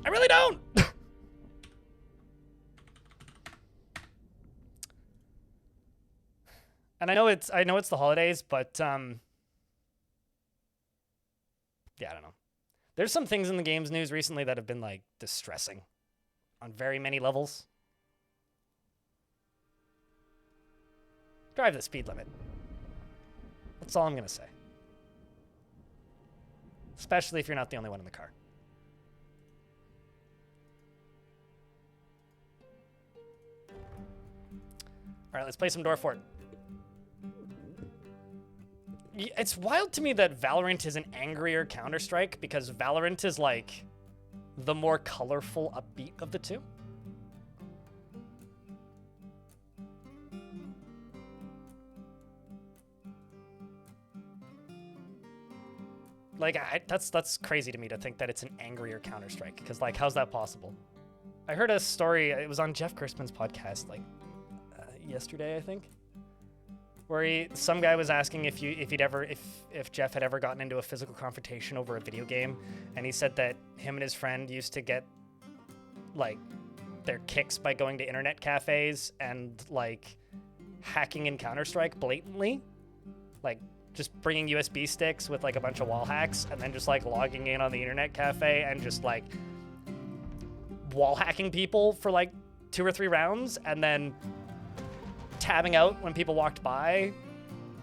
I really don't. And I know it's the holidays, but yeah, I don't know. There's some things in the games news recently that have been like distressing on very many levels. Drive the speed limit. That's all I'm gonna say. Especially if you're not the only one in the car. All right, let's play some Dwarf. It's wild to me that Valorant is an angrier Counter-Strike because Valorant is like the more colorful, upbeat of the two. Like, that's crazy to me to think that it's an angrier Counter-Strike because, like, how's that possible? I heard a story, it was on Jeff Gerstmann's podcast, like, yesterday, I think, where some guy was asking if Jeff had ever gotten into a physical confrontation over a video game, and he said that him and his friend used to get like their kicks by going to internet cafes and like hacking in Counter-Strike blatantly, like just bringing USB sticks with like a bunch of wall hacks and then just like logging in on the internet cafe and just like wall hacking people for like 2 or 3 rounds and then tabbing out when people walked by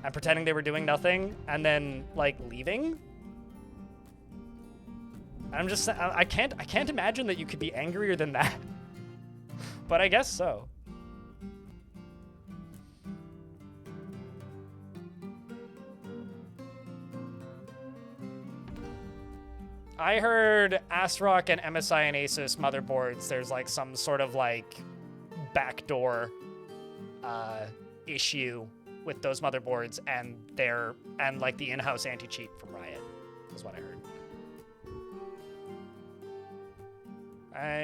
and pretending they were doing nothing and then like leaving. I can't imagine that you could be angrier than that. But I guess so. I heard ASRock and MSI and Asus motherboards, there's like some sort of like backdoor issue with those motherboards and like the in-house anti-cheat from Riot is what I heard.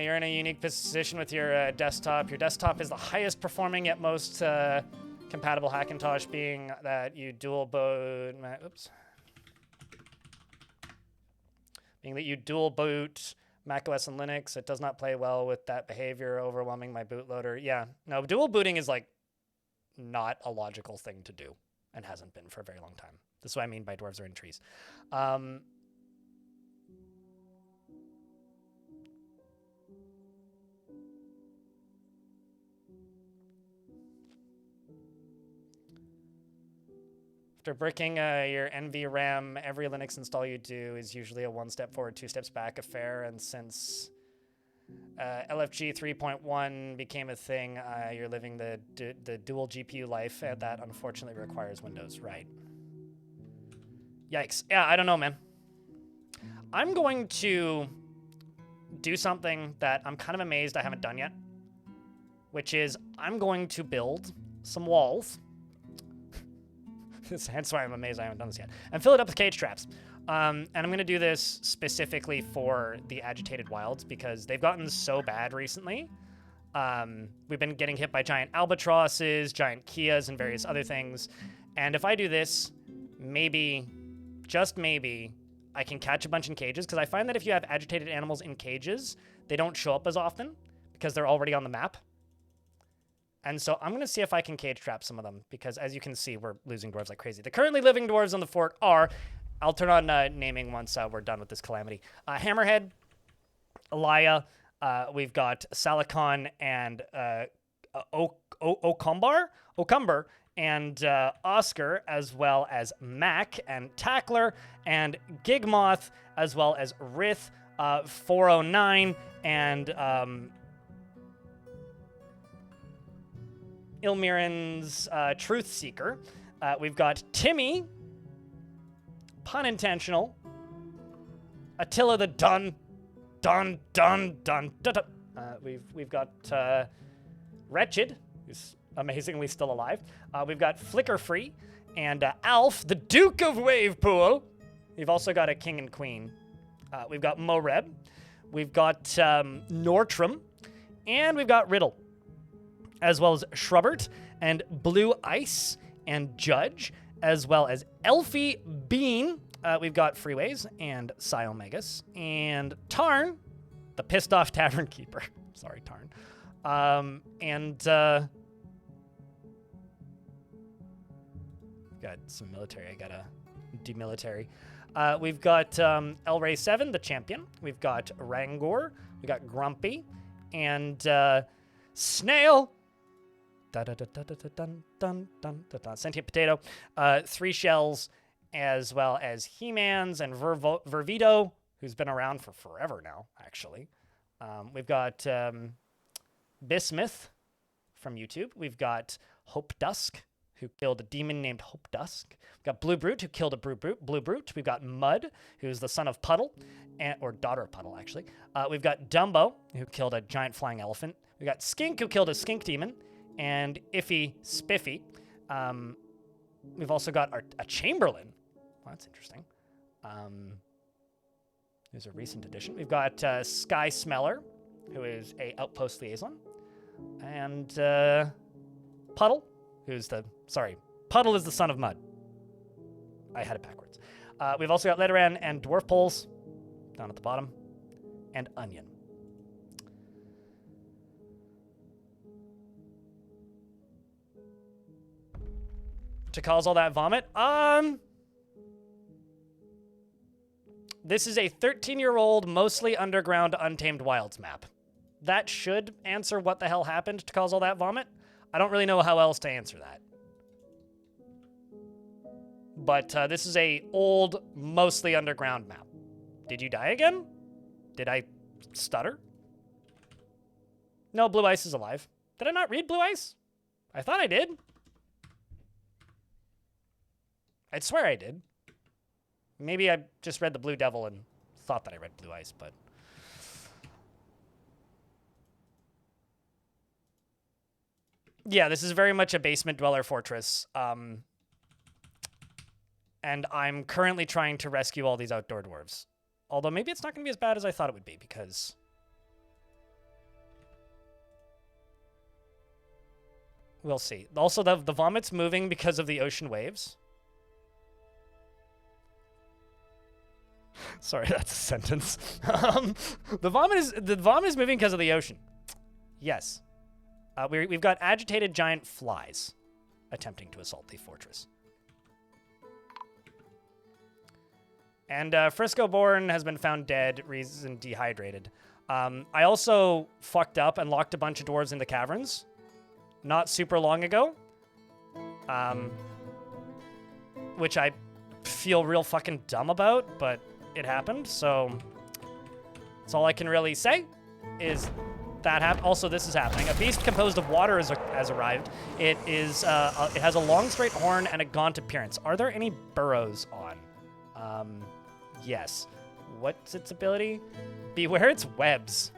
You're in a unique position with your desktop. Your desktop is the highest performing yet most compatible Hackintosh, being that you dual boot. Being that you dual boot macOS and Linux, it does not play well with that behavior, overwhelming my bootloader. Yeah, no, dual booting is like not a logical thing to do and hasn't been for a very long time. This is what I mean by dwarves are in trees. After bricking your NVRAM, every Linux install you do is usually a 1 step forward, 2 steps back affair. And since LFG 3.1 became a thing, you're living the dual GPU life, and that unfortunately requires Windows. Right. Yikes. Yeah, I don't know, man. I'm going to do something that I'm kind of amazed I haven't done yet, which is I'm going to build some walls. Hence why I'm amazed I haven't done this yet. And fill it up with cage traps. And I'm going to do this specifically for the agitated wilds because they've gotten so bad recently. We've been getting hit by giant albatrosses, giant Kias, and various other things. And if I do this, maybe, just maybe, I can catch a bunch in cages. Because I find that if you have agitated animals in cages, they don't show up as often because they're already on the map. And so I'm going to see if I can cage trap some of them, because as you can see, we're losing dwarves like crazy. The currently living dwarves on the fort are, I'll turn on naming once we're done with this calamity. Hammerhead, Elia, we've got Salicon and Ocumber, and Oscar, as well as Mac and Tackler, and Gigmoth, as well as Rith, 409, and Ilmirin's Truth Seeker. We've got Timmy, pun intentional, Attila the Dun. We've got Wretched, who's amazingly still alive. We've got Flicker Free, and Alf, the Duke of Wavepool. We've also got a King and Queen. We've got Moreb. We've got Nortram, and we've got Riddle, as well as Shrubbert and Blue Ice and Judge, as well as Elfie Bean. We've got Freeways and Psyomegas and Tarn The pissed off tavern keeper. Sorry, Tarn. Got some military. I gotta demilitary. We've got El Rey 7, the champion. We've got Rangor. We got Grumpy. And Snail. Sentient Potato. 3 shells, as well as He-Mans and Vervito, who's been around for forever now, actually. We've got Bismuth from YouTube. We've got Hope Dusk, who killed a demon named Hope Dusk. We've got Blue Brute, who killed a Blue Brute. We've got Mud, who's the son of Puddle, or daughter of Puddle, actually. We've got Dumbo, who killed a giant flying elephant. We've got Skink, who killed a skink demon, and Iffy Spiffy. We've also got a Chamberlain. Well, that's interesting. There's a recent addition. We've got Sky Smeller, who is a outpost liaison, and Puddle, who's Puddle is the son of Mud. I had it backwards. We've also got Letteran and Dwarf Poles down at the bottom, and Onion. To cause all that vomit? This is a 13-year-old, mostly underground, Untamed Wilds map. That should answer what the hell happened to cause all that vomit. I don't really know how else to answer that. But this is a old, mostly underground map. Did you die again? Did I stutter? No, Blue Ice is alive. Did I not read Blue Ice? I thought I did. I'd swear I did. Maybe I just read the Blue Devil and thought that I read Blue Ice, but... Yeah, this is very much a basement dweller fortress. And I'm currently trying to rescue all these outdoor dwarves. Although maybe it's not going to be as bad as I thought it would be, because... We'll see. Also, the vomit's moving because of the ocean waves. Sorry, that's a sentence. The vomit is moving because of the ocean. Yes. We've got agitated giant flies attempting to assault the fortress. And Frisco-born has been found dead, reason dehydrated. I also fucked up and locked a bunch of dwarves in the caverns not super long ago. Which I feel real fucking dumb about, but it happened, so that's all I can really say is that happened. Also, this is happening. A beast composed of water has arrived. It is it has a long straight horn and a gaunt appearance. Are there any burrows on? Yes. What's its ability? Beware its webs.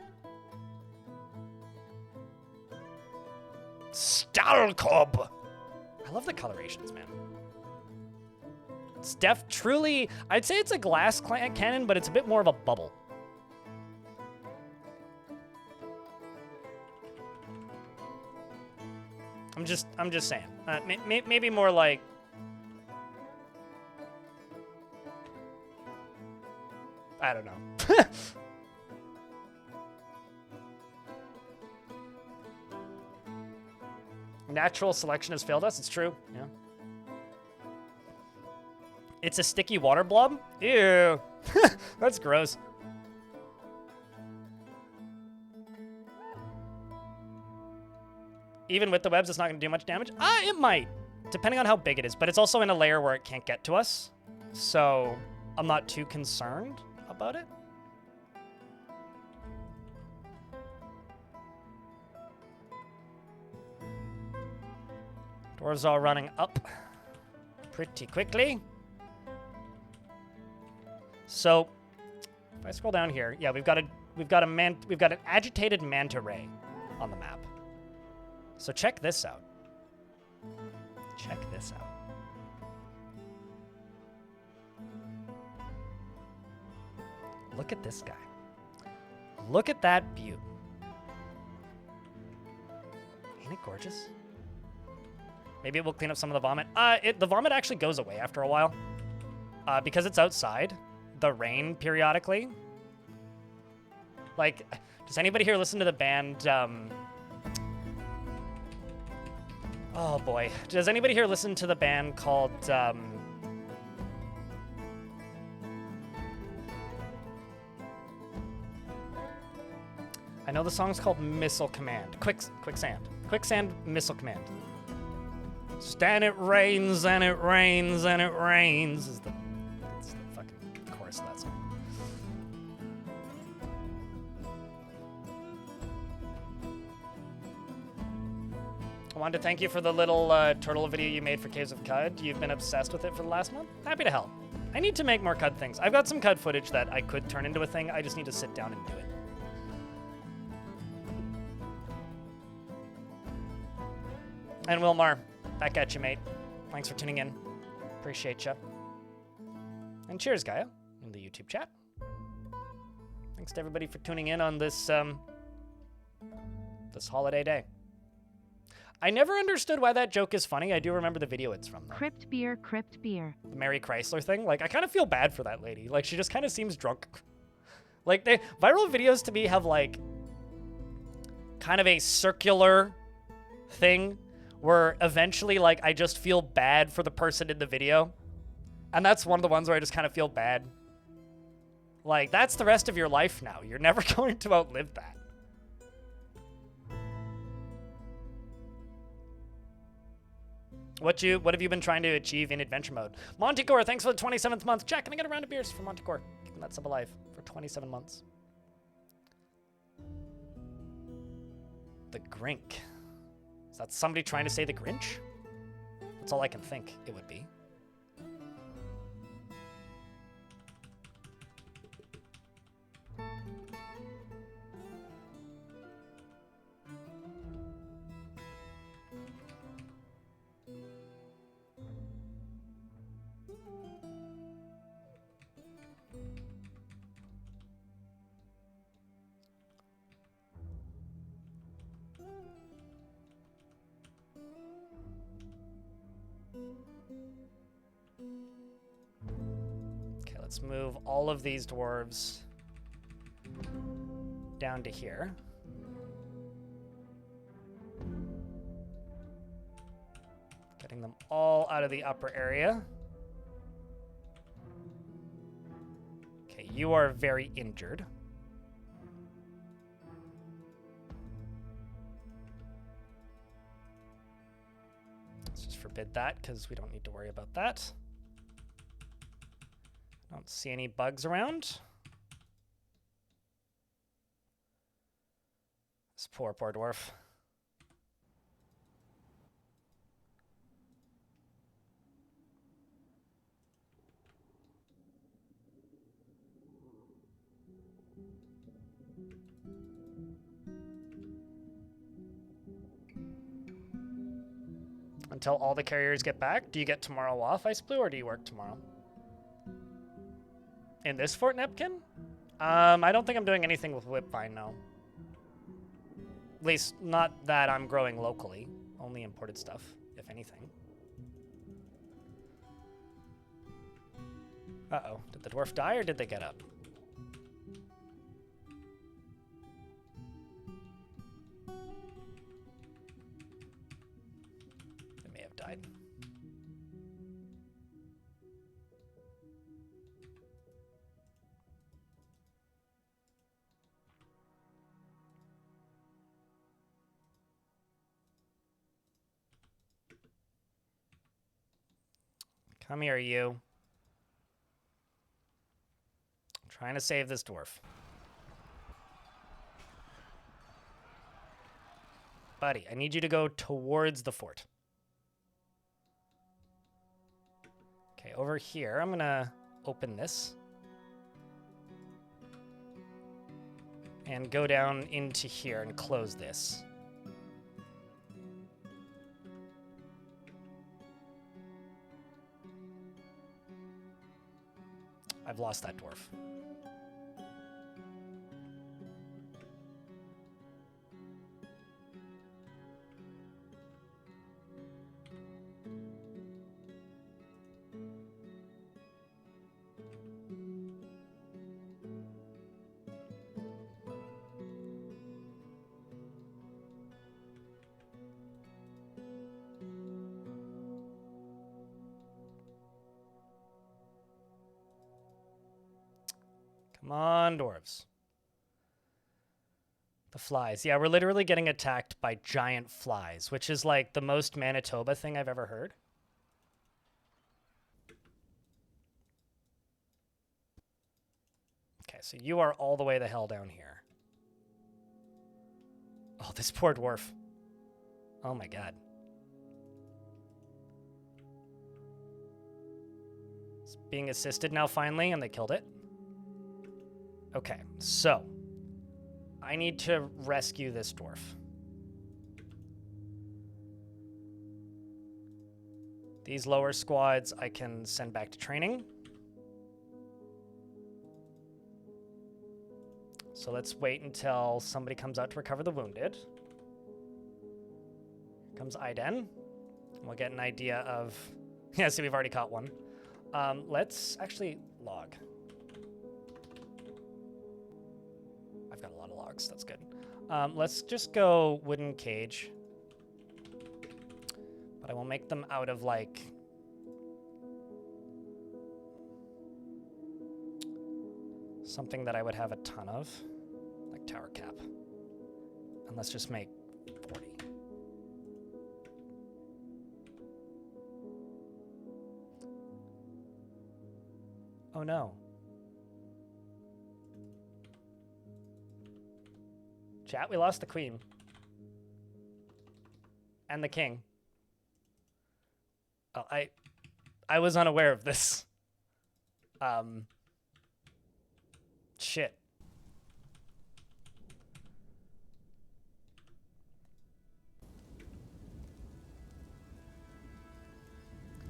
Stalcob. I love the colorations, man. It's truly, I'd say it's a glass cannon, but it's a bit more of a bubble. I'm just saying. Maybe more like... I don't know. Natural selection has failed us. It's true. Yeah. It's a sticky water blob? Ew. That's gross. Even with the webs, it's not going to do much damage? It might, depending on how big it is. But it's also in a layer where it can't get to us. So I'm not too concerned about it. Dwarves all running up pretty quickly. So if I scroll down here, yeah, we've got an agitated manta ray on the map. So check this out. Check this out. Look at this guy. Look at that beaut. Ain't it gorgeous? Maybe it will clean up some of the vomit. The vomit actually goes away after a while. Because it's outside, the rain periodically Like, does anybody here listen to the band, oh boy. Does anybody here listen to the band called, I know the song's called Missile Command. Quicksand Missile Command. And it rains, and it rains, and it rains is the fucking chorus of that song. I wanted to thank you for the little turtle video you made for Caves of Cud. You've been obsessed with it for the last month. Happy to help. I need to make more Cud things. I've got some Cud footage that I could turn into a thing. I just need to sit down and do it. And Wilmar, back at you, mate. Thanks for tuning in. Appreciate you. And cheers, Gaia, in the YouTube chat. Thanks to everybody for tuning in on this this holiday day. I never understood why that joke is funny. I do remember the video it's from, though. Crypt beer, crypt beer. The Mary Chrysler thing. Like, I kind of feel bad for that lady. Like, she just kind of seems drunk. Like, viral videos to me have, like, kind of a circular thing where eventually, like, I just feel bad for the person in the video. And that's one of the ones where I just kind of feel bad. Like, that's the rest of your life now. You're never going to outlive that. What have you been trying to achieve in adventure mode? Montecore, thanks for the 27th month. Jack, can I get a round of beers for Montecore? Keeping that sub alive for 27 months. The Grink. Is that somebody trying to say the Grinch? That's all I can think it would be. Let's move all of these dwarves down to here. Getting them all out of the upper area. Okay, you are very injured. Let's just forbid that because we don't need to worry about that. Don't see any bugs around. This poor dwarf. Until all the carriers get back, do you get tomorrow off, Ice Blue, or do you work tomorrow? In this Fort Nepkin? I don't think I'm doing anything with Whipvine, no. At least, not that I'm growing locally. Only imported stuff, if anything. Uh-oh. Did the dwarf die, or did they get up? They may have died. Come here, you. I'm trying to save this dwarf. Buddy, I need you to go towards the fort. Okay, over here, I'm gonna open this. And go down into here and close this. I've lost that dwarf. Come on, dwarves. The flies. Yeah, we're literally getting attacked by giant flies, which is like the most Manitoba thing I've ever heard. Okay, so you are all the way the hell down here. Oh, this poor dwarf. Oh my god. It's being assisted now finally, and they killed it. Okay, so I need to rescue this dwarf. These lower squads I can send back to training. So let's wait until somebody comes out to recover the wounded. Here comes Aiden. We'll get an idea of... Yeah, see, we've already caught one. Let's actually log. I've got a lot of logs. That's good. Let's just go wooden cage. But I will make them out of, like... something that I would have a ton of. Like tower cap. And let's just make 40. Oh no. Chat, we lost the queen. And the king. Oh, I was unaware of this. Shit.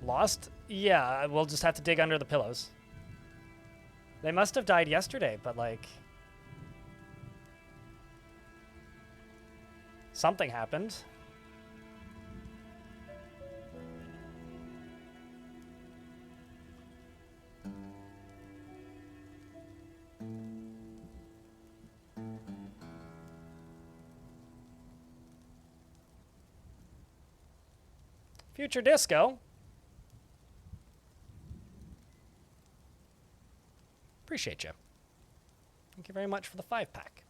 Lost? Yeah, we'll just have to dig under the pillows. They must have died yesterday, but like... something happened. Future Disco. Appreciate you. Thank you very much for the 5-pack.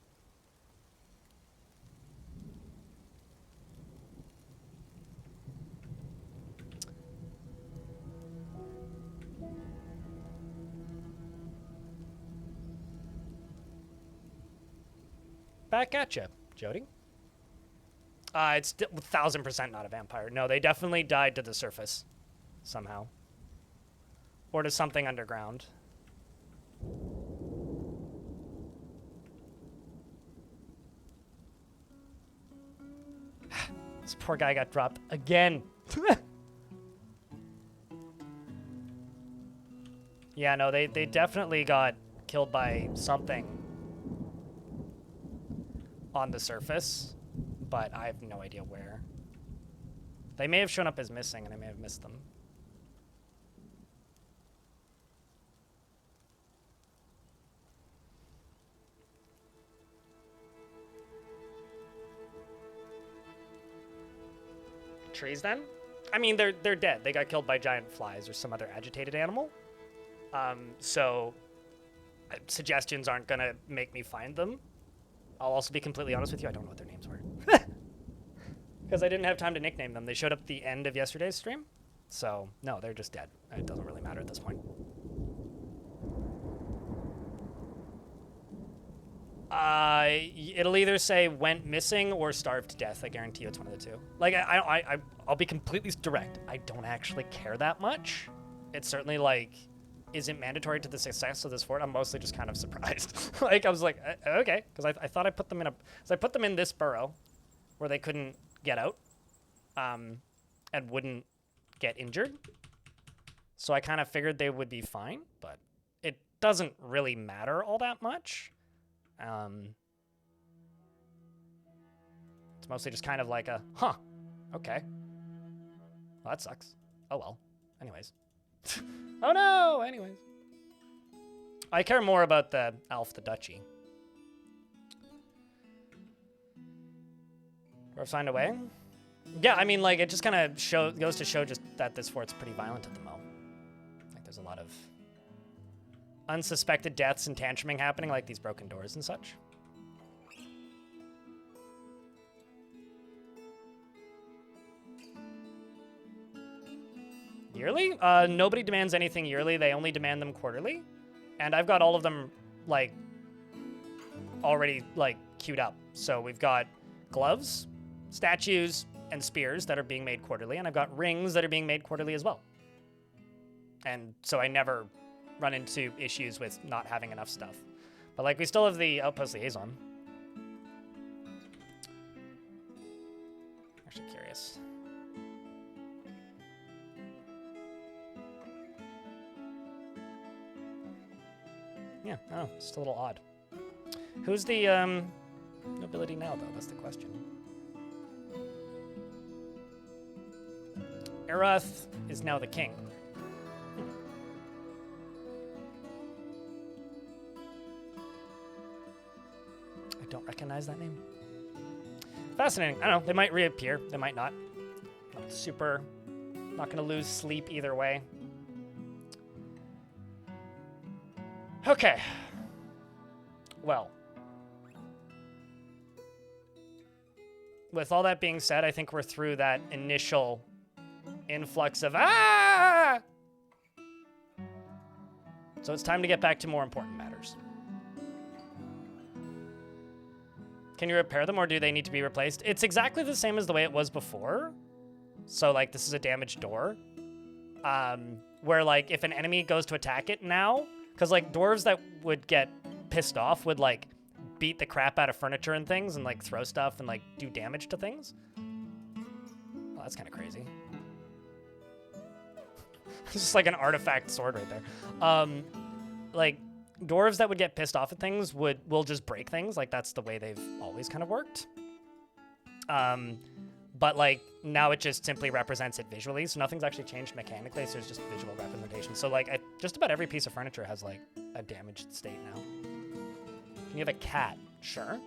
Back at you, Jody. It's 1000% not a vampire. No, they definitely died to the surface somehow. Or to something underground. This poor guy got dropped again. Yeah, no, they definitely got killed by something on the surface, but I have no idea where. They may have shown up as missing, and I may have missed them. Trees, then? I mean, they're dead. They got killed by giant flies or some other agitated animal. So suggestions aren't gonna make me find them. I'll also be completely honest with you, I don't know what their names were. Because I didn't have time to nickname them. They showed up at the end of yesterday's stream. So, no, they're just dead. It doesn't really matter at this point. It'll either say went missing or starved to death. I guarantee you it's one of the two. Like, I'll be completely direct. I don't actually care that much. It's certainly, like, isn't mandatory to the success of this fort. I'm mostly just kind of surprised. Like, I was like, okay. Because I thought I put them in a... So I put them in this burrow where they couldn't get out and wouldn't get injured. So I kind of figured they would be fine, but it doesn't really matter all that much. It's mostly just kind of like a, huh, okay. Well, that sucks. Oh, well. Anyways. Oh, no! Anyways. I care more about the Alf the Duchy. Dwarf signed away? Yeah, I mean, like, it just kind of goes to show just that this fort's pretty violent at the moment. Like, there's a unsuspected deaths and tantruming happening, like these broken doors and such. Yearly? Nobody demands anything yearly. They only demand them quarterly. And I've got all of them, like, already, like, queued up. So we've got gloves, statues, and spears that are being made quarterly. And I've got rings that are being made quarterly as well. And so I never run into issues with not having enough stuff. But, like, we still have the Outpost Liaison. Actually curious. Yeah, oh, just a little odd. Who's the nobility now, though? That's the question. Arath is now the king. I don't recognize that name. Fascinating. I don't know. They might reappear. They might not. Not super. Not going to lose sleep either way. Okay. Well. With all that being said, I think we're through that initial influx of ah! So it's time to get back to more important matters. Can you repair them or do they need to be replaced? It's exactly the same as the way it was before. So like this is a damaged door. Where like if an enemy goes to attack it now, because like dwarves that would get pissed off would like beat the crap out of furniture and things and like throw stuff and like do damage to things. Well, that's kind of crazy. It's just like an artifact sword right there. Like dwarves that would get pissed off at things will just break things. Like that's the way they've always kind of worked. But like now it just simply represents it visually. So nothing's actually changed mechanically. So it's just visual representation. So like just about every piece of furniture has like a damaged state now. Can you have a cat? Sure.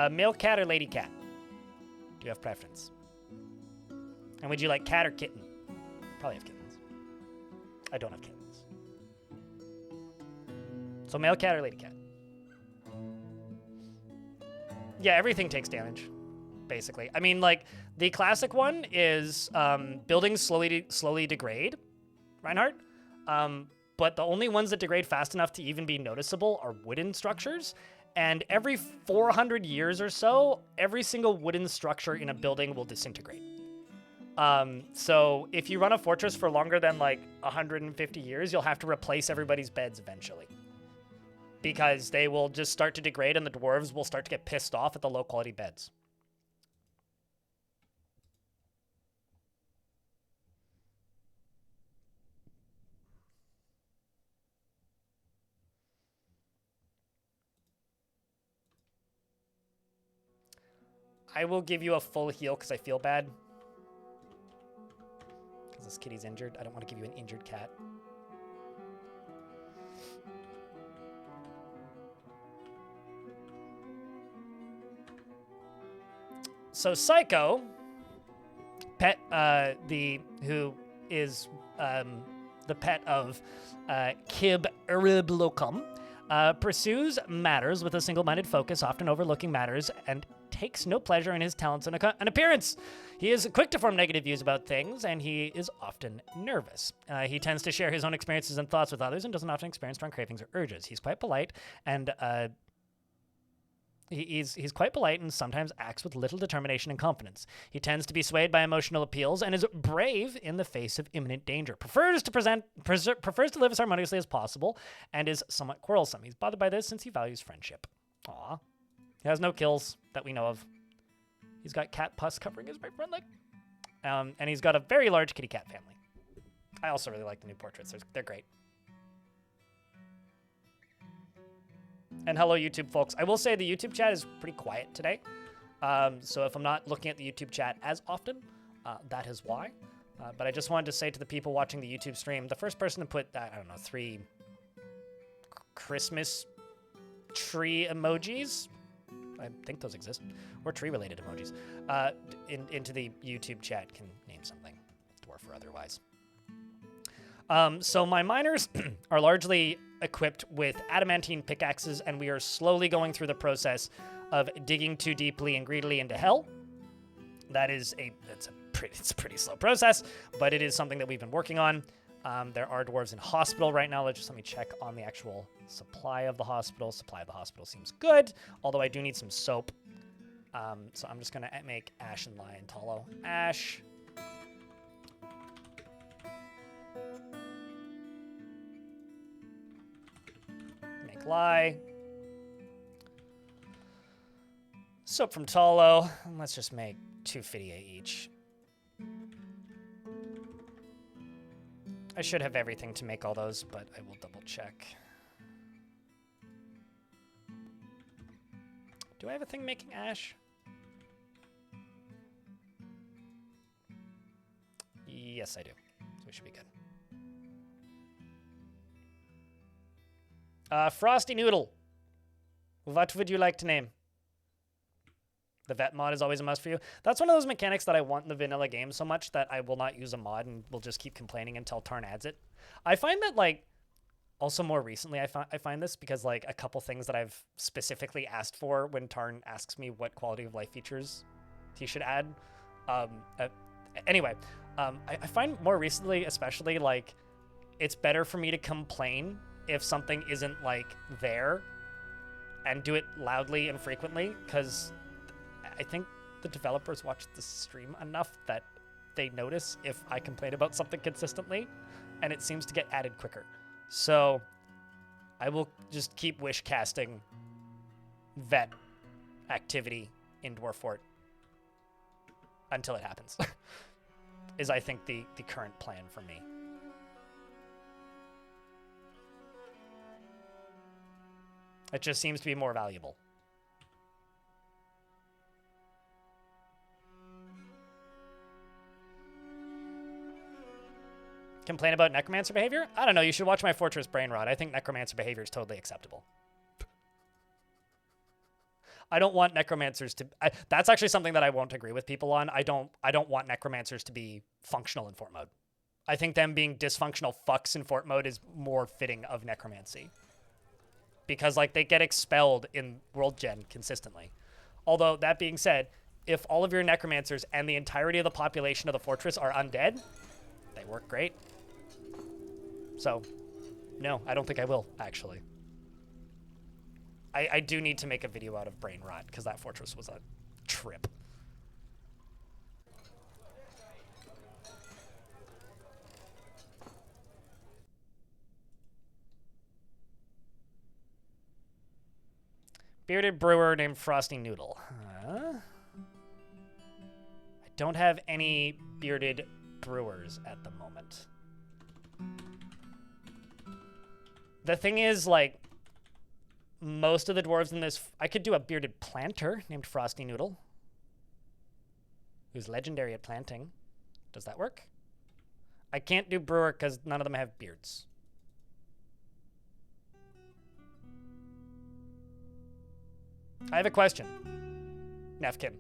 Male cat or lady cat? Do you have preference? And would you like cat or kitten? Probably have kittens. I don't have kittens. So male cat or lady cat? Yeah, everything takes damage, basically. I mean, like, the classic one is buildings slowly degrade, Reinhardt. But the only ones that degrade fast enough to even be noticeable are wooden structures. And every 400 years or so, every single wooden structure in a building will disintegrate. So if you run a fortress for longer than like 150 years, you'll have to replace everybody's beds eventually. Because they will just start to degrade and the dwarves will start to get pissed off at the low quality beds. I will give you a full heal because I feel bad. Because this kitty's injured. I don't want to give you an injured cat. So Psycho, pet, who is the pet of Kib Eriblocum, pursues matters with a single-minded focus, often overlooking matters, and takes no pleasure in his talents and appearance. He is quick to form negative views about things, and he is often nervous. He tends to share his own experiences and thoughts with others and doesn't often experience strong cravings or urges. He's quite polite and He's quite polite and sometimes acts with little determination and confidence. He tends to be swayed by emotional appeals and is brave in the face of imminent danger. Prefers to live as harmoniously as possible and is somewhat quarrelsome. He's bothered by this since he values friendship. Aw. He has no kills that we know of. He's got cat pus covering his right front leg. And he's got a very large kitty cat family. I also really like the new portraits. They're great. And hello, YouTube folks. I will say the YouTube chat is pretty quiet today. So if I'm not looking at the YouTube chat as often, that is why. But I just wanted to say to the people watching the YouTube stream, the first person to put, I don't know, 3 Christmas tree emojis, I think those exist, or tree-related emojis, into the YouTube chat can name something, dwarf or otherwise. So my miners are largely equipped with adamantine pickaxes, and we are slowly going through the process of digging too deeply and greedily into hell. That is it's a pretty slow process, but it is something that we've been working on. There are dwarves in hospital right now. Let me check on the actual supply of the hospital. Supply of the hospital seems good, although I do need some soap. So I'm just going to make ash and lye and tallow. Ash. Make lye. Soap from tallow. And let's just make 258 each. I should have everything to make all those, but I will double check. Do I have a thing making ash? Yes, I do. So we should be good. Frosty Noodle. What would you like to name? The vet mod is always a must for you. That's one of those mechanics that I want in the vanilla game so much that I will not use a mod and will just keep complaining until Tarn adds it. I find that, like, also more recently I find this because, like, a couple things that I've specifically asked for when Tarn asks me what quality of life features he should add. Anyway, I find more recently, especially, like, it's better for me to complain if something isn't, like, there and do it loudly and frequently, because I think the developers watch the stream enough that they notice if I complain about something consistently, and it seems to get added quicker. So I will just keep wish casting vet activity in Dwarf Fort until it happens, is I think the current plan for me. It just seems to be more valuable. Complain about necromancer behavior? I don't know. You should watch my Fortress Brain Rot. I think necromancer behavior is totally acceptable. I don't want necromancers to... that's actually something that I won't agree with people on. I don't want necromancers to be functional in fort mode. I think them being dysfunctional fucks in fort mode is more fitting of necromancy. Because, like, they get expelled in world gen consistently. Although, that being said, if all of your necromancers and the entirety of the population of the fortress are undead, they work great. So, no, I don't think I will, actually. I do need to make a video out of Brain Rot, because that fortress was a trip. Bearded brewer named Frosty Noodle. I don't have any bearded brewers at the moment. The thing is, like, most of the dwarves in this... I could do a bearded planter named Frosty Noodle, who's legendary at planting. Does that work? I can't do brewer because none of them have beards. I have a question, Nefkin.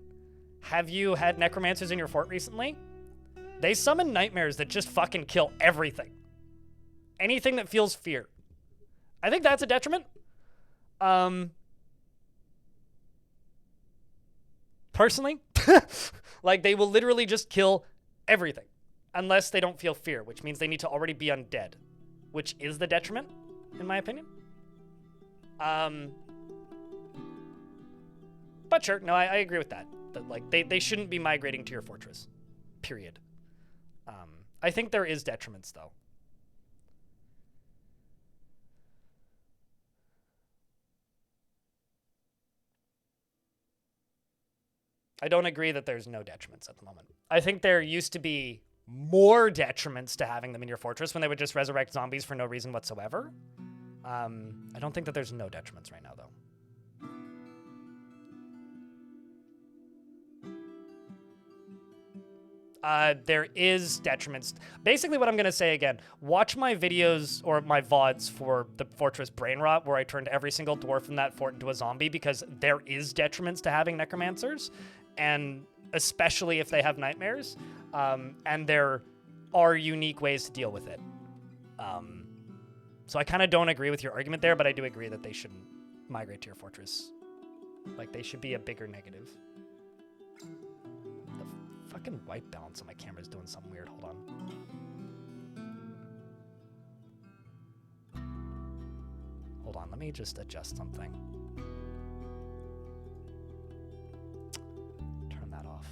Have you had necromancers in your fort recently? They summon nightmares that just fucking kill everything. Anything that feels fear. I think that's a detriment. Personally, like, they will literally just kill everything unless they don't feel fear, which means they need to already be undead, which is the detriment, in my opinion. But sure, no, I agree with that. That, like, they shouldn't be migrating to your fortress, period. I think there is detriments, though. I don't agree that there's no detriments at the moment. I think there used to be more detriments to having them in your fortress when they would just resurrect zombies for no reason whatsoever. I don't think that there's no detriments right now, though. there is detriments. Basically, what I'm going to say again, watch my videos or my VODs for the Fortress Brain Rot, where I turned every single dwarf in that fort into a zombie, because there is detriments to having necromancers, and especially if they have nightmares, and there are unique ways to deal with it. So I kind of don't agree with your argument there, but I do agree that they shouldn't migrate to your fortress. Like, they should be a bigger negative. The fucking white balance on my camera is doing something weird. Hold on. Hold on, let me just adjust something. Turn that off.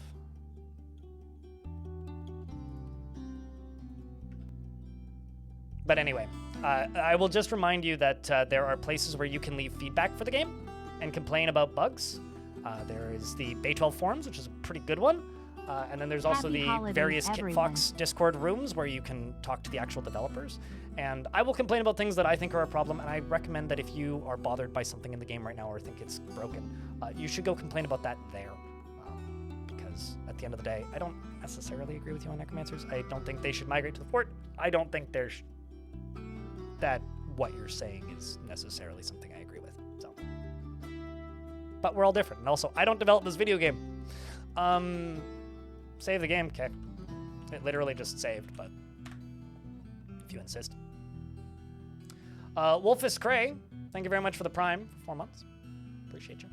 But anyway, I will just remind you that there are places where you can leave feedback for the game and complain about bugs. There is the Bay 12 forums, which is a pretty good one. And then there's also the various Kitfox Discord rooms where you can talk to the actual developers. And I will complain about things that I think are a problem, and I recommend that if you are bothered by something in the game right now or think it's broken, you should go complain about that there. Because at the end of the day, I don't necessarily agree with you on necromancers. I don't think they should migrate to the fort. I don't think there's that what you're saying is necessarily something I agree with. So, but we're all different. And also, I don't develop this video game. Save the game, okay. It literally just saved, but if you insist. Wolfus Cray, thank you very much for the Prime for 4 months. Appreciate you.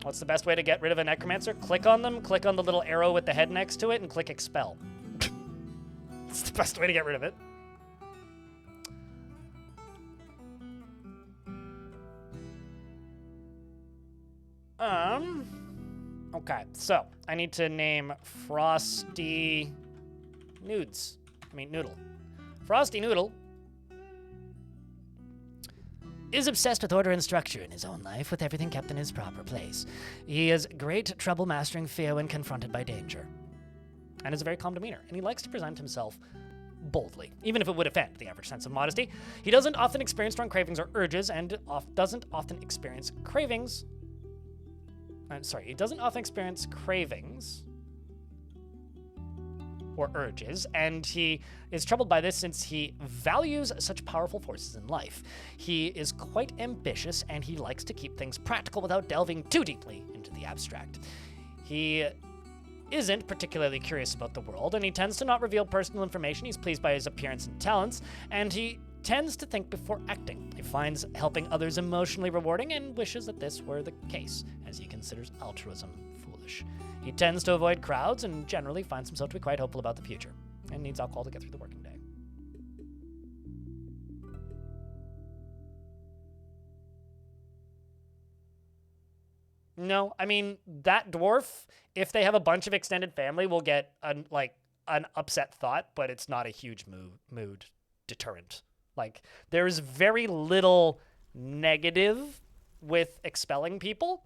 What's the best way to get rid of a necromancer? Click on them, click on the little arrow with the head next to it, and click expel. It's the best way to get rid of it. Okay, so I need to name Frosty Noodle. Frosty Noodle is obsessed with order and structure in his own life, with everything kept in his proper place. He has great trouble mastering fear when confronted by danger, and has a very calm demeanor, and he likes to present himself boldly, even if it would offend the average sense of modesty. He doesn't often experience strong cravings or urges, and doesn't often experience cravings or urges, and he is troubled by this since he values such powerful forces in life. He is quite ambitious, and he likes to keep things practical without delving too deeply into the abstract. He isn't particularly curious about the world, and he tends to not reveal personal information. He's pleased by his appearance and talents, and he tends to think before acting. He finds helping others emotionally rewarding and wishes that this were the case, as he considers altruism foolish. He tends to avoid crowds and generally finds himself to be quite hopeful about the future, and needs alcohol to get through the working day. No, I mean, that dwarf, if they have a bunch of extended family, will get an upset thought, but it's not a huge mood deterrent. Like, there's very little negative with expelling people.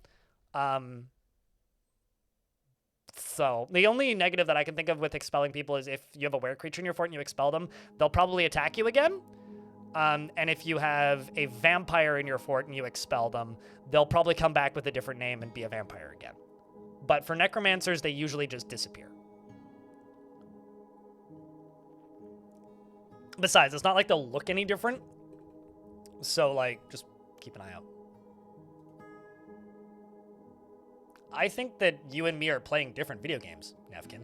So the only negative that I can think of with expelling people is if you have a were-creature in your fort and you expel them, they'll probably attack you again. And if you have a vampire in your fort and you expel them, they'll probably come back with a different name and be a vampire again. But for necromancers, they usually just disappear. Besides, it's not like they'll look any different. So, like, just keep an eye out. I think that you and me are playing different video games, Nevkin.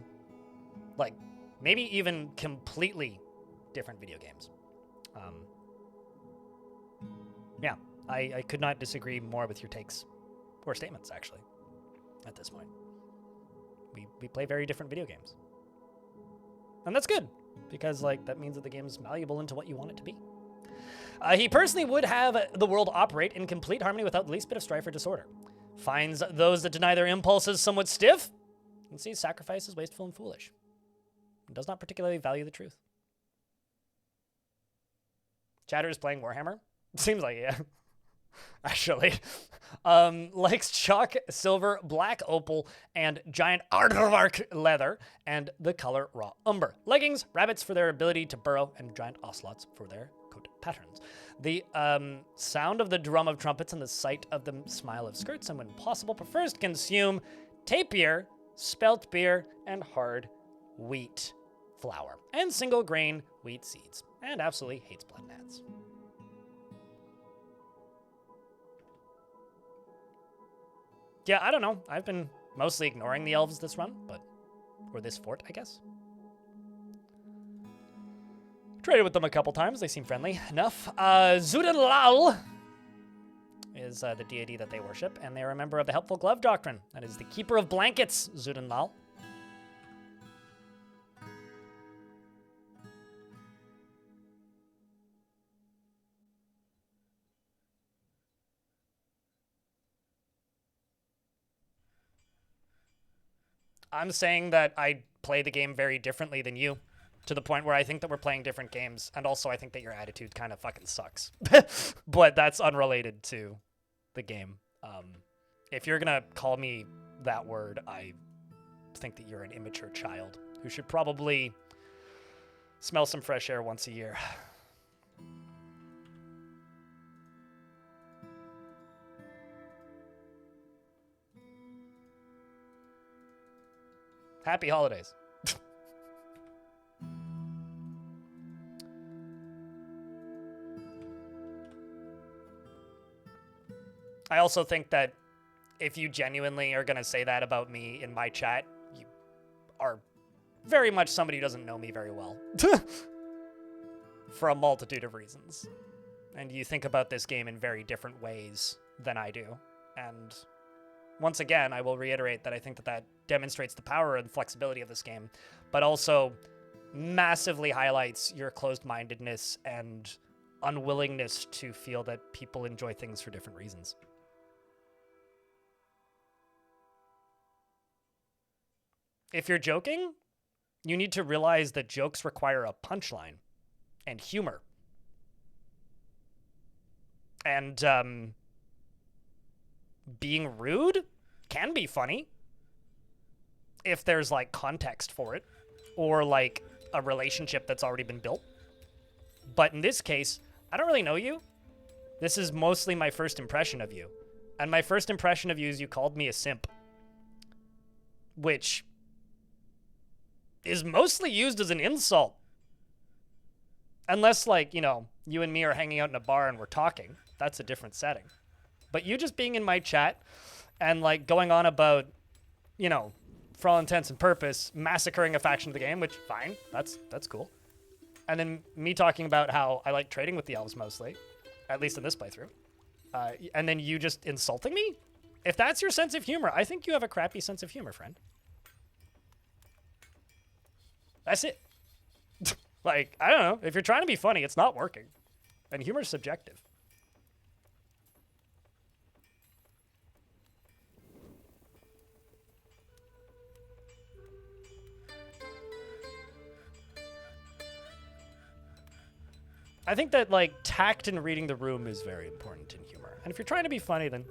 Like, maybe even completely different video games. Yeah, I could not disagree more with your takes or statements, actually, at this point. We play very different video games. And that's good, because, like, that means that the game is malleable into what you want it to be. He personally would have the world operate in complete harmony without the least bit of strife or disorder. Finds those that deny their impulses somewhat stiff, and sees sacrifice as wasteful and foolish. And does not particularly value the truth. Chatter is playing Warhammer? Seems like, yeah. Actually. Likes chalk, silver, black opal, and giant aardvark leather, and the color raw umber. Leggings, rabbits for their ability to burrow, and giant ocelots for their coat patterns. The sound of the drum of trumpets and the sight of the smile of skirts, and when possible, prefers to consume tapier, spelt beer, and hard wheat flour, and single grain wheat seeds, and absolutely hates blood gnats. Yeah, I don't know. I've been mostly ignoring the elves this run, or this fort, I guess. Traded with them a couple times. They seem friendly enough. Zudalal is the deity that they worship, and they are a member of the Helpful Glove Doctrine. That is the Keeper of Blankets, Zudalal. I'm saying that I play the game very differently than you, to the point where I think that we're playing different games, and also I think that your attitude kind of fucking sucks. But that's unrelated to the game. If you're gonna call me that word, I think that you're an immature child who should probably smell some fresh air once a year. Happy holidays. I also think that if you genuinely are going to say that about me in my chat, you are very much somebody who doesn't know me very well. For a multitude of reasons. And you think about this game in very different ways than I do. And once again, I will reiterate that I think that that demonstrates the power and flexibility of this game, but also massively highlights your closed-mindedness and unwillingness to feel that people enjoy things for different reasons. If you're joking, you need to realize that jokes require a punchline and humor. And being rude can be funny if there's like context for it or like a relationship that's already been built. But in this case, I don't really know you. This is mostly my first impression of you. And my first impression of you is you called me a simp, which is mostly used as an insult. Unless, like, you know, you and me are hanging out in a bar and we're talking. That's a different setting. But you just being in my chat and, like, going on about, you know, for all intents and purpose, massacring a faction of the game, which, fine, that's cool. And then me talking about how I like trading with the elves mostly, at least in this playthrough. And then you just insulting me? If that's your sense of humor, I think you have a crappy sense of humor, friend. That's it. Like, I don't know. If you're trying to be funny, it's not working. And humor's subjective. I think that, like, tact and reading the room is very important in humor. And if you're trying to be funny, then,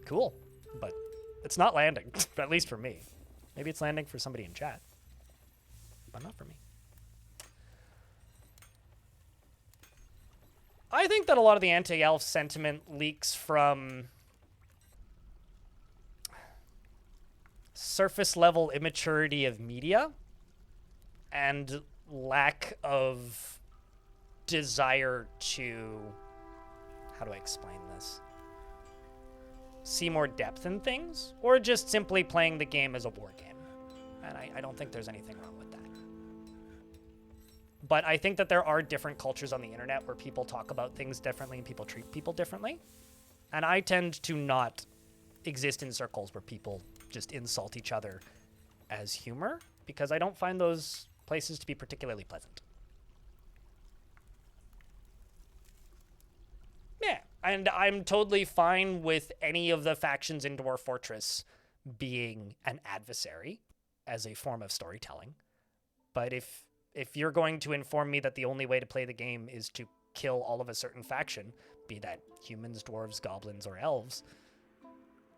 cool. But it's not landing, at least for me. Maybe it's landing for somebody in chat. But not for me. I think that a lot of the anti-elf sentiment leaks from surface-level immaturity of media and lack of desire to, how do I explain this? See more depth in things, or just simply playing the game as a war game. And I don't think there's anything wrong with that. But I think that there are different cultures on the internet where people talk about things differently and people treat people differently. And I tend to not exist in circles where people just insult each other as humor, because I don't find those places to be particularly pleasant. Yeah, and I'm totally fine with any of the factions in Dwarf Fortress being an adversary as a form of storytelling. But if you're going to inform me that the only way to play the game is to kill all of a certain faction, be that humans, dwarves, goblins, or elves,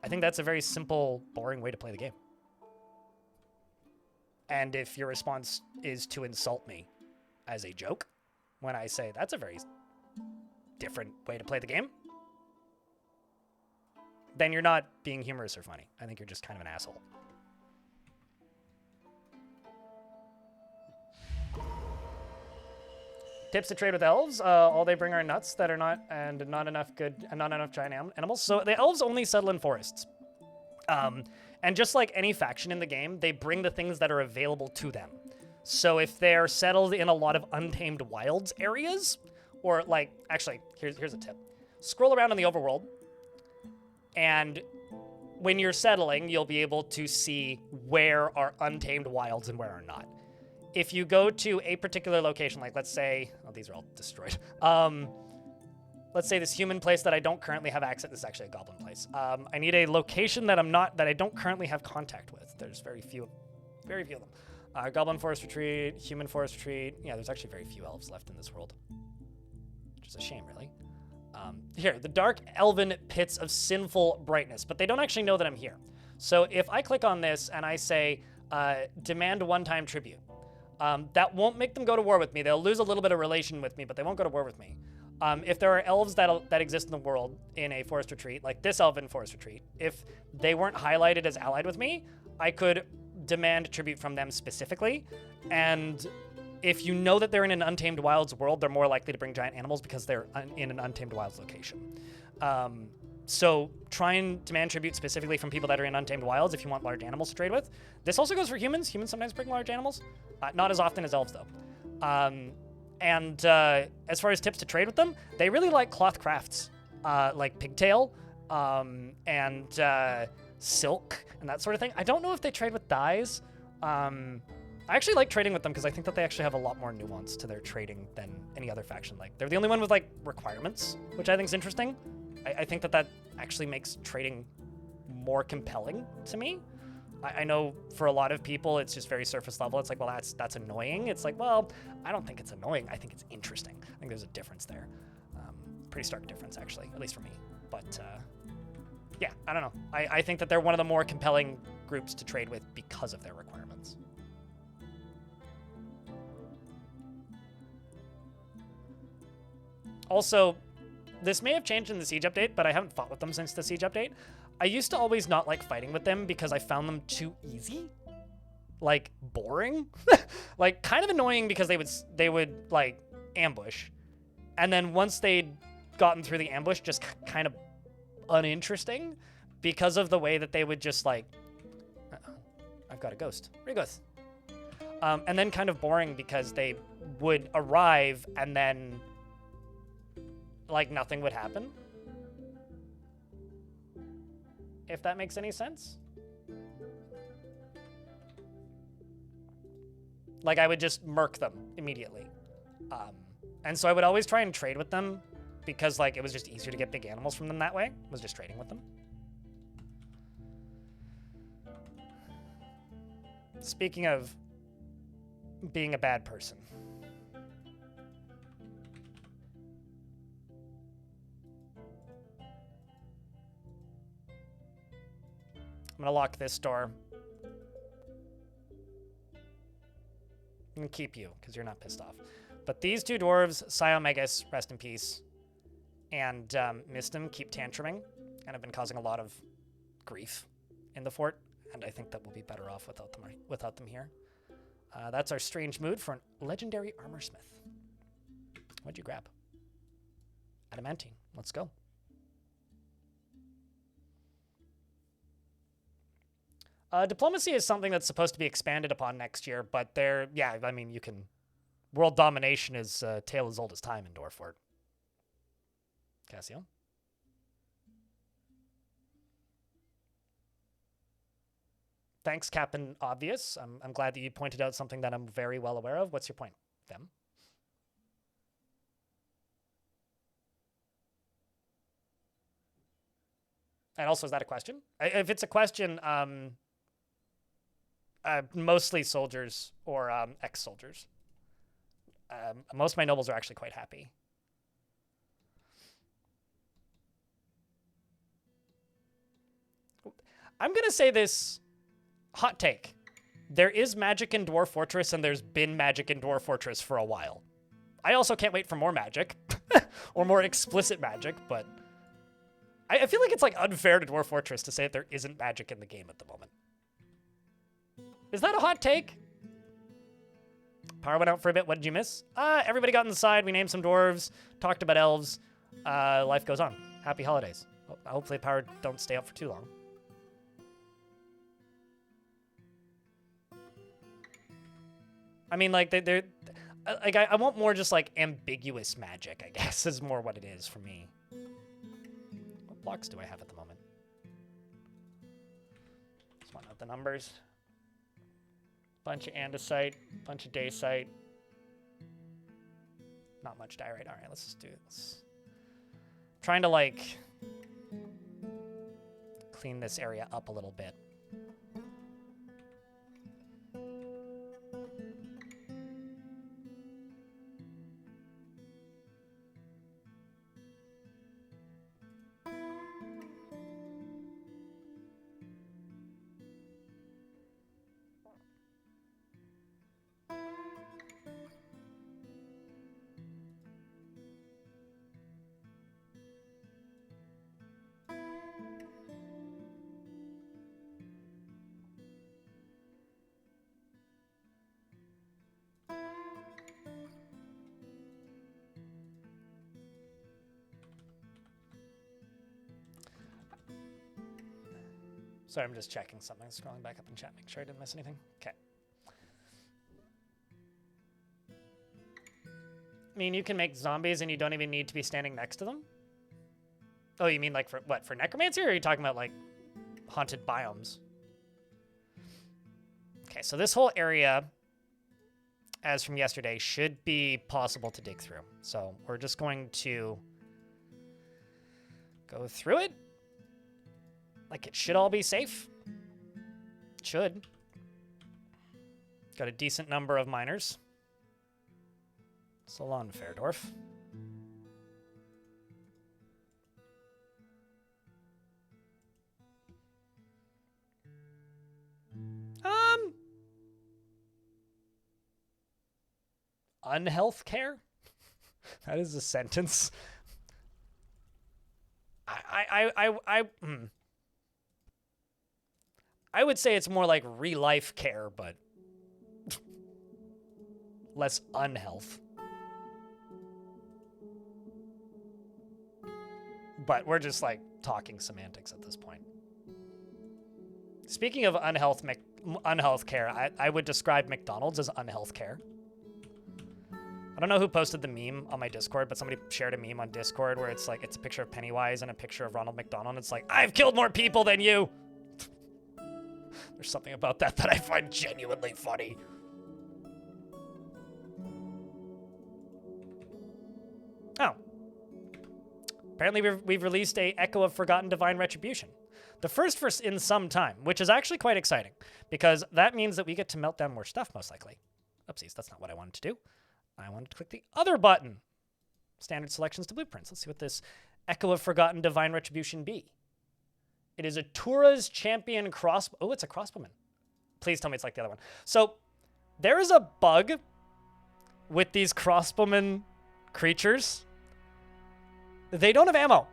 I think that's a very simple, boring way to play the game. And if your response is to insult me as a joke, when I say that's a very different way to play the game, then you're not being humorous or funny. I think you're just kind of an asshole. Tips to trade with elves. All they bring are nuts that are not enough giant animals. So the elves only settle in forests. And just like any faction in the game, they bring the things that are available to them. So if they're settled in a lot of untamed wilds areas, or like, actually, here's a tip. Scroll around in the overworld, and when you're settling, you'll be able to see where are untamed wilds and where are not. If you go to a particular location, like let's say, oh, these are all destroyed. Let's say this human place that I don't currently have access. This is actually a goblin place. I need a location that I don't currently have contact with. There's very few of them. Goblin forest retreat, human forest retreat. Yeah, there's actually very few elves left in this world, which is a shame, really. Here, the dark elven pits of sinful brightness, but they don't actually know that I'm here. So if I click on this and I say, demand one-time tribute, that won't make them go to war with me. They'll lose a little bit of relation with me, but they won't go to war with me. If there are elves that exist in the world in a forest retreat, like this elven forest retreat, if they weren't highlighted as allied with me, I could demand tribute from them specifically. And if you know that they're in an Untamed Wilds world, they're more likely to bring giant animals because they're in an Untamed Wilds location. So try and demand tribute specifically from people that are in Untamed Wilds if you want large animals to trade with. This also goes for humans. Humans sometimes bring large animals. Not as often as elves, though. And as far as tips to trade with them, they really like cloth crafts, like pigtail and silk and that sort of thing. I don't know if they trade with dyes. I actually like trading with them because I think that they actually have a lot more nuance to their trading than any other faction. Like, they're the only one with, like, requirements, which I think is interesting. I think that actually makes trading more compelling to me. I know for a lot of people, it's just very surface level. It's like, well, that's annoying. It's like, well, I don't think it's annoying. I think it's interesting. I think there's a difference there. Pretty stark difference, actually, at least for me. But, yeah, I don't know. I think that they're one of the more compelling groups to trade with because of their requirements. Also, this may have changed in the Siege update, but I haven't fought with them since the Siege update. I used to always not like fighting with them because I found them too easy. Like, boring. Like, kind of annoying because they would, like, ambush. And then once they'd gotten through the ambush, just kind of uninteresting because of the way that they would just, like, uh-oh, I've got a ghost. Where you goes? And then kind of boring because they would arrive and then, like, nothing would happen. If that makes any sense. Like, I would just murk them immediately. And so I would always try and trade with them because, like, it was just easier to get big animals from them that way. Was just trading with them. Speaking of being a bad person. I'm gonna lock this door. I'm gonna keep you, because you're not pissed off. But these two dwarves, Psyomegas, rest in peace, and Mistim keep tantruming, and have been causing a lot of grief in the fort, and I think that we'll be better off without them here. That's our strange mood for a legendary armor smith. What'd you grab? Adamantine. Let's go. Diplomacy is something that's supposed to be expanded upon next year, but yeah, I mean, you can... World domination is a tale as old as time in Dwarf. Cassio? Thanks, Captain Obvious. I'm glad that you pointed out something that I'm very well aware of. What's your point, Them? And also, is that a question? If it's a question, mostly soldiers or ex-soldiers. Most of my nobles are actually quite happy. I'm going to say this hot take. There is magic in Dwarf Fortress, and there's been magic in Dwarf Fortress for a while. I also can't wait for more magic. or more explicit magic, but I feel like it's like unfair to Dwarf Fortress to say that there isn't magic in the game at the moment. Is that a hot take? Power went out for a bit. What did you miss? Everybody got inside. We named some dwarves, talked about elves. Life goes on. Happy holidays. Hopefully power don't stay up for too long. I mean, like, they're like, I want more just, like, ambiguous magic, I guess, is more what it is for me. What blocks do I have at the moment? Just want to note the numbers. Bunch of andesite, bunch of dacite. Not much diorite. All right, let's just do this. Trying to, like, clean this area up a little bit. Sorry, I'm just checking something. Scrolling back up in chat, make sure I didn't miss anything. Okay. I mean, you can make zombies and you don't even need to be standing next to them? Oh, you mean like for what? For necromancy, or are you talking about like haunted biomes? Okay, so this whole area, as from yesterday, should be possible to dig through. So we're just going to go through it. Like, it should all be safe. It should. Got a decent number of miners. So long, Fairdorf. Unhealth care? That is a sentence. I would say it's more like re-life care, but less unhealth. But we're just like talking semantics at this point. Speaking of unhealth care, I would describe McDonald's as unhealth care. I don't know who posted the meme on my Discord, but somebody shared a meme on Discord where it's like, it's a picture of Pennywise and a picture of Ronald McDonald. It's like, I've killed more people than you. There's something about that I find genuinely funny. Oh. Apparently we've released a Echo of Forgotten Divine Retribution. The first in some time, which is actually quite exciting, because that means that we get to melt down more stuff, most likely. Oopsies, that's not what I wanted to do. I wanted to click the other button. Standard selections to blueprints. Let's see what this Echo of Forgotten Divine Retribution be. It is a Tura's Champion crossbow. Oh, it's a crossbowman. Please tell me it's like the other one. So there is a bug with these crossbowman creatures. They don't have ammo.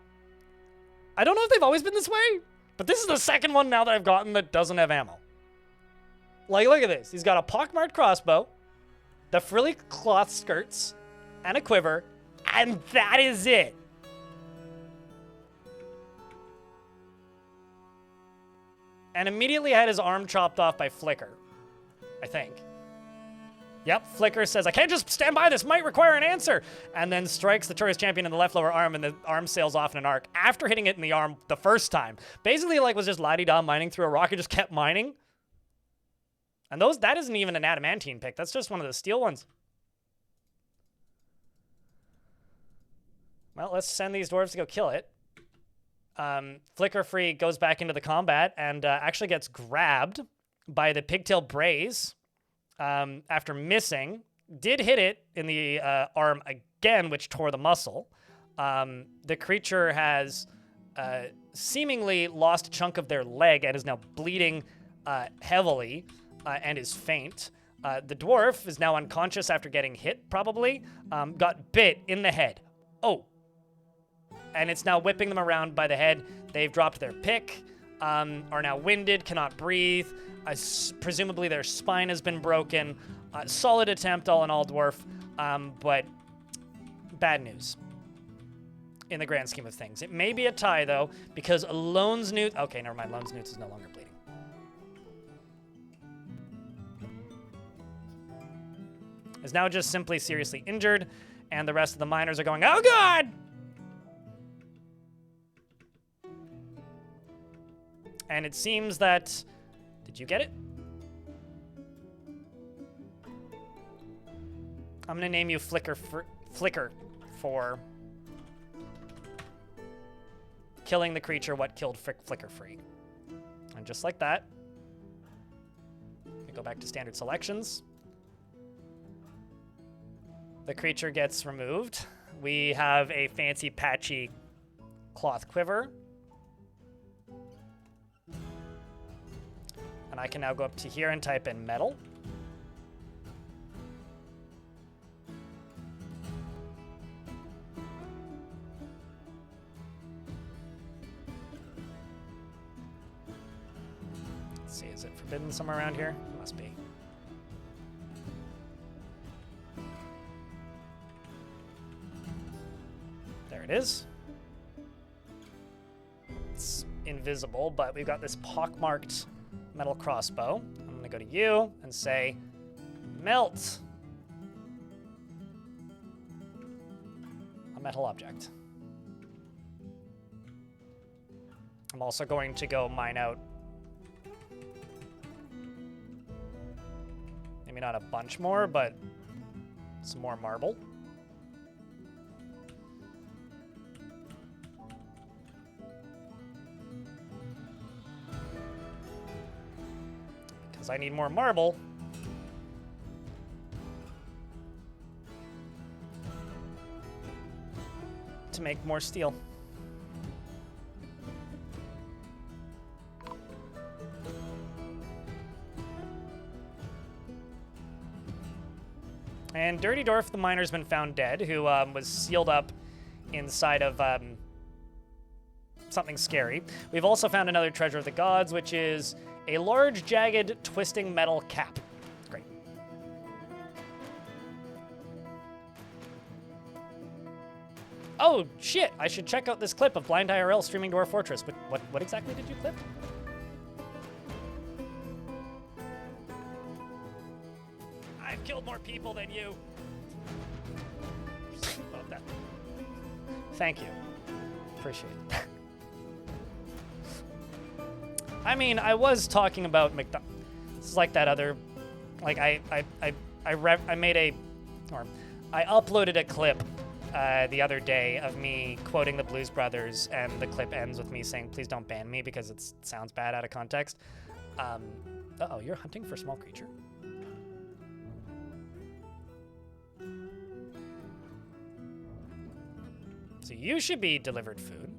I don't know if they've always been this way, but this is the second one now that I've gotten that doesn't have ammo. Like, look at this. He's got a pockmarked crossbow, the frilly cloth skirts, and a quiver, and that is it. And immediately had his arm chopped off by Flicker, I think. Yep, Flicker says, I can't just stand by, this might require an answer. And then strikes the Tura's Champion in the left lower arm, and the arm sails off in an arc after hitting it in the arm the first time. Basically, like, was just la-di-da mining through a rock. He just kept mining. And that isn't even an adamantine pick. That's just one of the steel ones. Well, let's send these dwarves to go kill it. Flicker Free goes back into the combat and actually gets grabbed by the Pigtail Braze after missing. Did hit it in the arm again, which tore the muscle. The creature has seemingly lost a chunk of their leg and is now bleeding heavily and is faint. The dwarf is now unconscious after getting hit, probably. Got bit in the head. Oh. And it's now whipping them around by the head. They've dropped their pick, are now winded, cannot breathe. Presumably their spine has been broken. Solid attempt all in all, Dwarf, but bad news in the grand scheme of things. It may be a tie, though, because Lone's Newt... Okay, never mind. Lone's Newt is no longer bleeding. Is now just simply seriously injured, and the rest of the miners are going, oh, God! And it seems that... Did you get it? I'm going to name you Flicker for killing the creature what killed Flicker free. And just like that, we go back to standard selections. The creature gets removed. We have a fancy patchy cloth quiver. And I can now go up to here and type in metal. Let's see, is it forbidden somewhere around here? It must be. There it is. It's invisible, but we've got this pockmarked metal crossbow. I'm going to go to you and say, melt a metal object. I'm also going to go mine out maybe not a bunch more, but some more marble. Because I need more marble. To make more steel. And Dirty Dwarf, the miner's been found dead, who was sealed up inside of something scary. We've also found another treasure of the gods, which is a large, jagged, twisting metal cap. Great. Oh, shit! I should check out this clip of Blind IRL streaming Dwarf Fortress. What exactly did you clip? I've killed more people than you. Love that. Thank you. Appreciate it. I mean, I was talking about McDonald's. This is like that other, like I uploaded a clip the other day of me quoting the Blues Brothers, and the clip ends with me saying, "Please don't ban me," because it sounds bad out of context. Uh-oh, you're hunting for small creature. So you should be delivered food.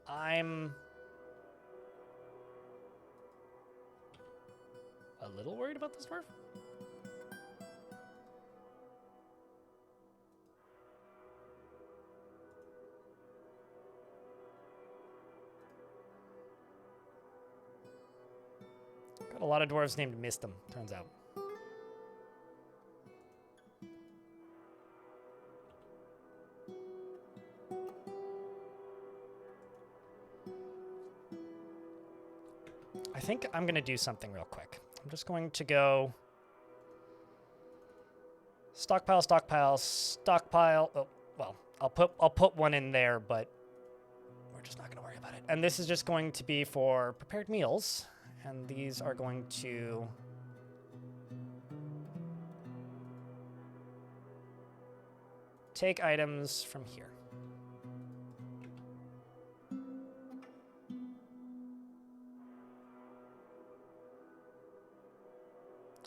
I'm a little worried about this dwarf. Got a lot of dwarves named Mistem, turns out. I think I'm going to do something real quick. I'm just going to go stockpile, stockpile, stockpile. Oh, well, I'll put one in there, but we're just not going to worry about it. And this is just going to be for prepared meals, and these are going to take items from here.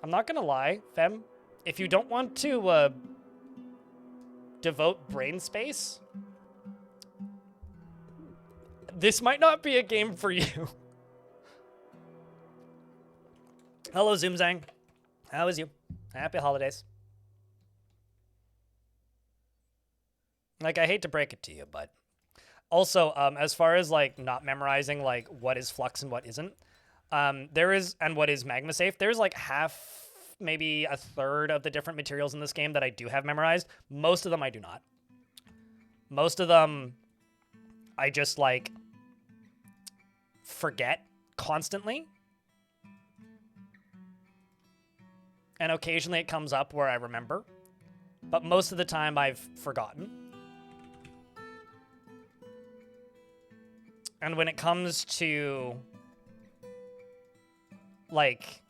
I'm not gonna lie, Fem. If you don't want to devote brain space, this might not be a game for you. Hello, Zoomzang. How is you? Happy holidays. Like, I hate to break it to you, but also, as far as like not memorizing like what is flux and what isn't, there is, and what is magma safe, there's like half, maybe a third of the different materials in this game that I do have memorized. Most of them I do not. Most of them I just like forget constantly. And occasionally it comes up where I remember, but most of the time I've forgotten. And when it comes to, like,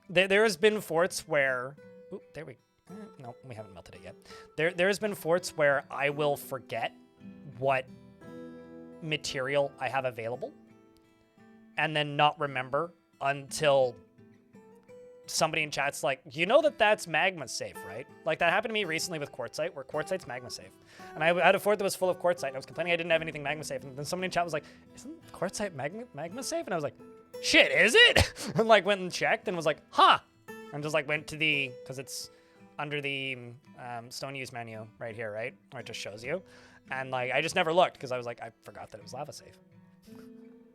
there has been forts where, oop, there we, no, we haven't melted it yet. There's been forts where I will forget what material I have available, and then not remember until somebody in chat's like, you know that's magma safe, right? Like, that happened to me recently with quartzite, where quartzite's magma safe. And I had a fort that was full of quartzite, and I was complaining I didn't have anything magma safe. And then somebody in chat was like, isn't quartzite magma safe? And I was like, shit, is it? And like went and checked and was like, huh. And just like went to the, because it's under the stone use menu right here, right? Where it just shows you. And like, I just never looked because I was like, I forgot that it was lava safe.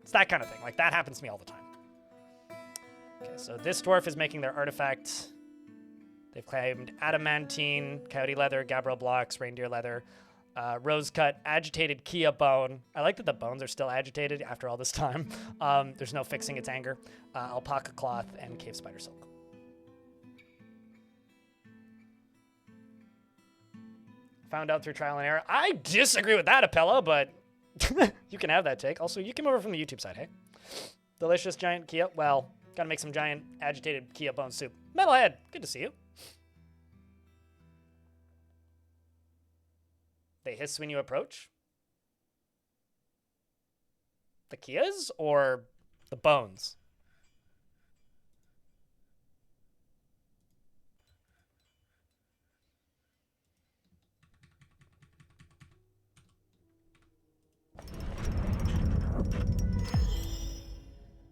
It's that kind of thing. Like, that happens to me all the time. Okay, so this dwarf is making their artifact. They've claimed adamantine, coyote leather, gabbro blocks, reindeer leather, rose cut, agitated Kia bone. I like that the bones are still agitated after all this time. There's no fixing its anger. Alpaca cloth and cave spider silk. Found out through trial and error. I disagree with that, Apella, but you can have that take. Also, you came over from the YouTube side, hey? Delicious giant Kia. Well, gotta make some giant agitated Kia bone soup. Metalhead, good to see you. They hiss when you approach? The Kias or the bones?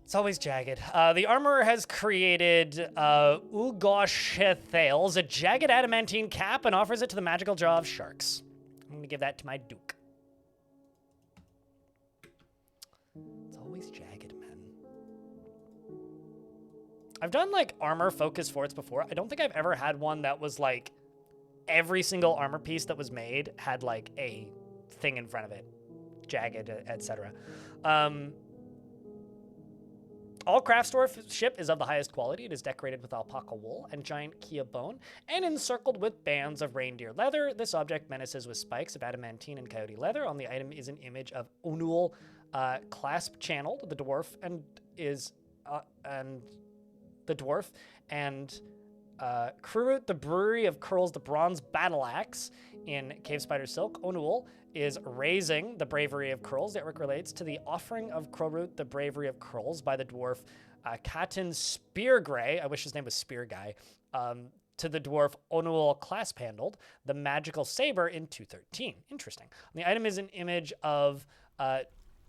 It's always jagged. The armorer has created Ugoshethales, a jagged adamantine cap, and offers it to the magical jaw of sharks. I'm going to give that to my Duke. It's always jagged, man. I've done, like, armor-focused forts before. I don't think I've ever had one that was, like, every single armor piece that was made had, like, a thing in front of it. Jagged, etc. All Craftsdwarf ship is of the highest quality. It is decorated with alpaca wool and giant Kia bone, and encircled with bands of reindeer leather. This object menaces with spikes of adamantine and coyote leather. On the item is an image of Onul, clasp channeled, the dwarf, and Krurut, the brewery of Curls, the bronze battle axe in Cave Spider Silk. Onul is raising the bravery of Curls. The artwork relates to the offering of Krurut, the bravery of Curls, by the dwarf Katin Speargrey. I wish his name was Spear Guy. To the dwarf Onul clasp handled, the magical saber in 213. Interesting. The item is an image of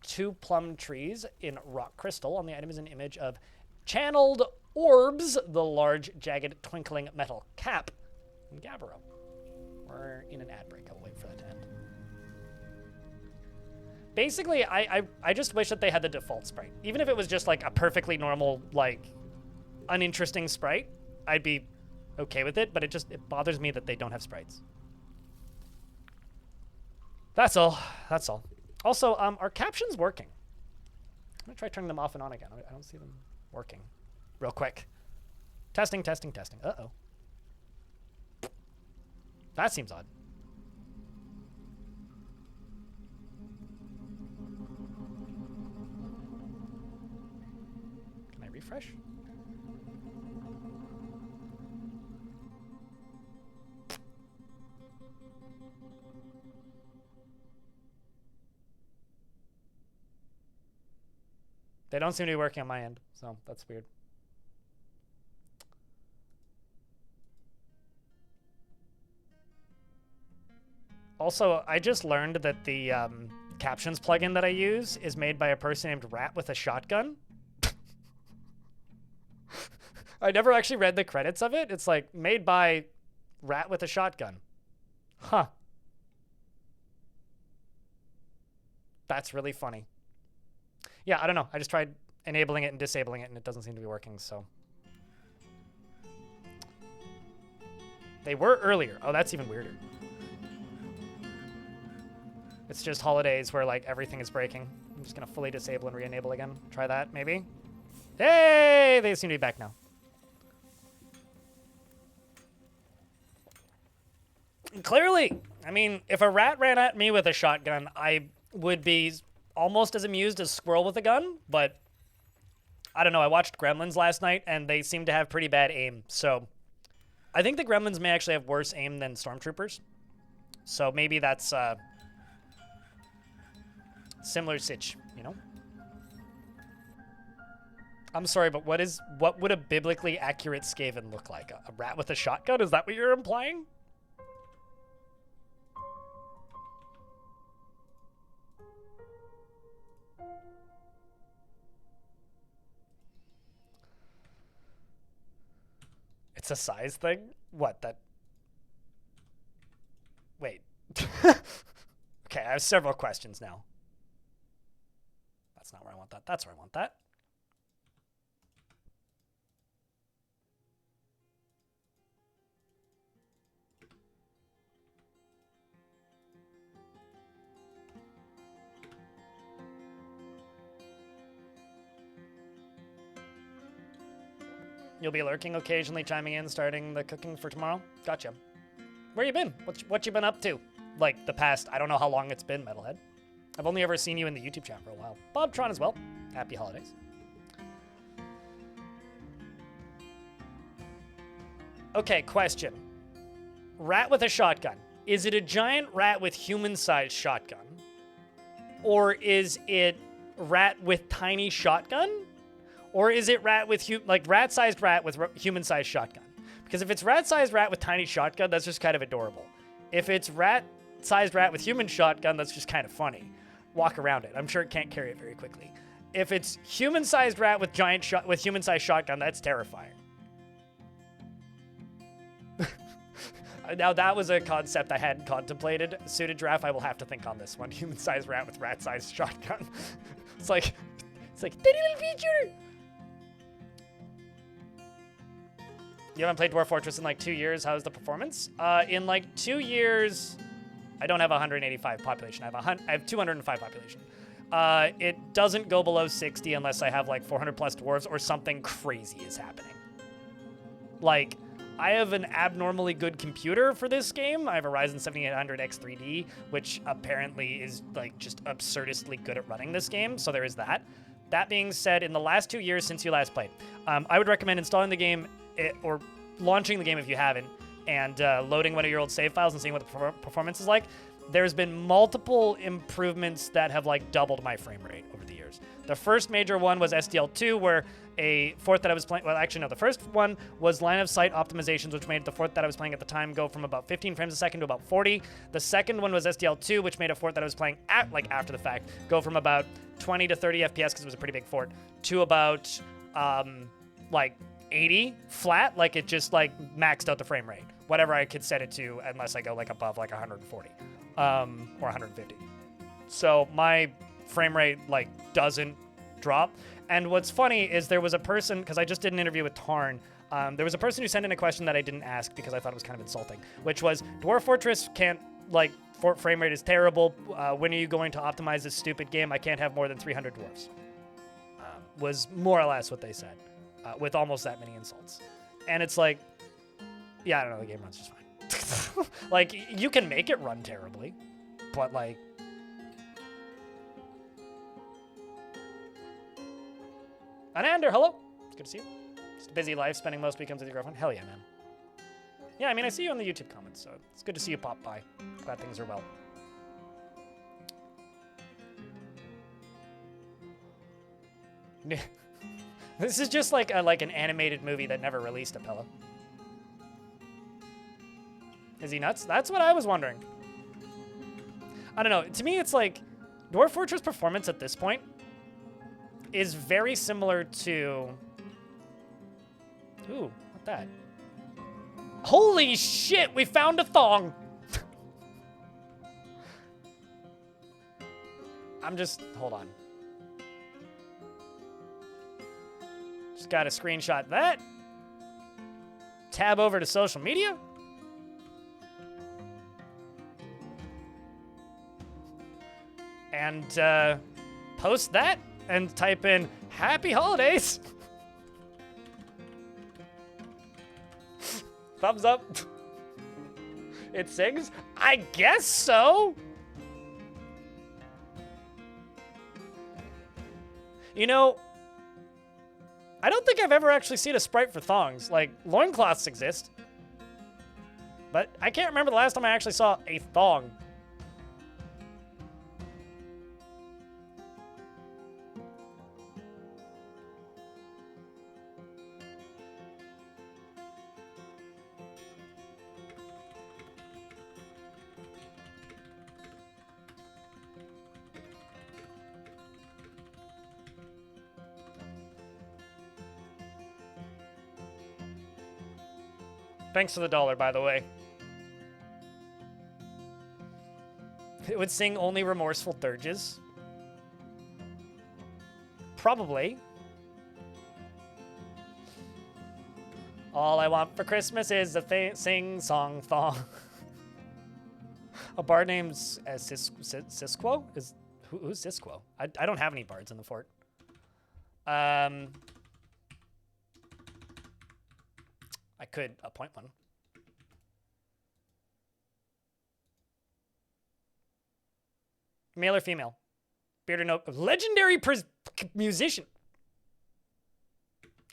2 plum trees in rock crystal. On the item is an image of channeled orbs, the large, jagged, twinkling metal cap in Gabbro. We're in an ad break. I'll wait for that to end. Basically, I just wish that they had the default sprite. Even if it was just like a perfectly normal, like, uninteresting sprite, I'd be okay with it, but it bothers me that they don't have sprites. That's all. That's all. Also, are captions working? I'm gonna try turning them off and on again. I don't see them working. Real quick. Testing, testing, testing. Uh-oh. That seems odd. Can I refresh? They don't seem to be working on my end, so that's weird. Also, I just learned that the captions plugin that I use is made by a person named Rat with a Shotgun. I never actually read the credits of it. It's like made by Rat with a Shotgun. Huh. That's really funny. Yeah, I don't know. I just tried enabling it and disabling it, and it doesn't seem to be working, so. They were earlier. Oh, that's even weirder. It's just holidays where, like, everything is breaking. I'm just going to fully disable and re-enable again. Try that, maybe. Hey! They seem to be back now. Clearly, I mean, if a rat ran at me with a shotgun, I would be almost as amused as Squirrel with a gun, but I don't know. I watched Gremlins last night, and they seem to have pretty bad aim, so I think the Gremlins may actually have worse aim than Stormtroopers, so maybe that's similar sitch, you know? I'm sorry, but what would a biblically accurate Skaven look like? A rat with a shotgun? Is that what you're implying? It's a size thing? What, that... Wait. Okay, I have several questions now. That's not where I want that. That's where I want that. You'll be lurking occasionally, chiming in, starting the cooking for tomorrow? Gotcha. Where you been? What you been up to? Like, the past, I don't know how long it's been, Metalhead. I've only ever seen you in the YouTube chat for a while. Bobtron as well. Happy holidays. Okay, question. Rat with a shotgun. Is it a giant rat with human-sized shotgun? Or is it rat with tiny shotgun? Or is it rat with, rat-sized rat with human-sized shotgun? Because if it's rat-sized rat with tiny shotgun, that's just kind of adorable. If it's rat-sized rat with human shotgun, that's just kind of funny. Walk around it. I'm sure it can't carry it very quickly. If it's human-sized rat with with human-sized shotgun, that's terrifying. Now, that was a concept I hadn't contemplated. Suited Giraffe, I will have to think on this one. Human-sized rat with rat-sized shotgun. It's like, tiny little feature. You haven't played Dwarf Fortress in like 2 years. How's the performance? In like 2 years, I don't have 185 population. I have 205 population. It doesn't go below 60 unless I have like 400 plus dwarves or something crazy is happening. Like, I have an abnormally good computer for this game. I have a Ryzen 7800 X3D, which apparently is like just absurdistly good at running this game. So there is that. That being said, in the last 2 years since you last played, I would recommend installing the game or launching the game if you haven't, and loading one of your old save files and seeing what the performance is like. There's been multiple improvements that have like doubled my frame rate over the years. The first major one was SDL2, where a fort that I was playing, well, actually no, the first one was line of sight optimizations, which made the fort that I was playing at the time go from about 15 frames a second to about 40. The second one was SDL2, which made a fort that I was playing after the fact go from about 20 to 30 FPS, because it was a pretty big fort, to about like 80 flat, like it just like maxed out the frame rate, whatever I could set it to, unless I go like above like 140 or 150. So my frame rate like doesn't drop. And what's funny is there was a person, because I just did an interview with Tarn, there was a person who sent in a question that I didn't ask because I thought it was kind of insulting, which was, Dwarf Fortress can't, like, frame rate is terrible. When are you going to optimize this stupid game? I can't have more than 300 dwarves. Was more or less what they said, with almost that many insults. And it's like, yeah, I don't know, the game runs just fine. Like, you can make it run terribly, but like, Anander, hello. It's good to see you. Just a busy life, spending most weekends with your girlfriend. Hell yeah, man. Yeah, I mean, I see you in the YouTube comments, so it's good to see you pop by. Glad things are well. This is just like an animated movie that never released, Apella. Is he nuts? That's what I was wondering. I don't know. To me, it's like Dwarf Fortress performance at this point is very similar to... Ooh, what that? Holy shit, we found a thong! I'm just... Hold on. Just gotta screenshot that. Tab over to social media. And post that and type in Happy Holidays. Thumbs up. It sings? I guess so. You know, I don't think I've ever actually seen a sprite for thongs. Like, loincloths exist. But I can't remember the last time I actually saw a thong. Thanks for the $1, by the way. It would sing only remorseful dirges. Probably. All I want for Christmas is a sing-song thong. A bard named Sisquo? Who's Sisquo? I don't have any bards in the fort. I could appoint one. Male or female? Bearded note. Legendary musician.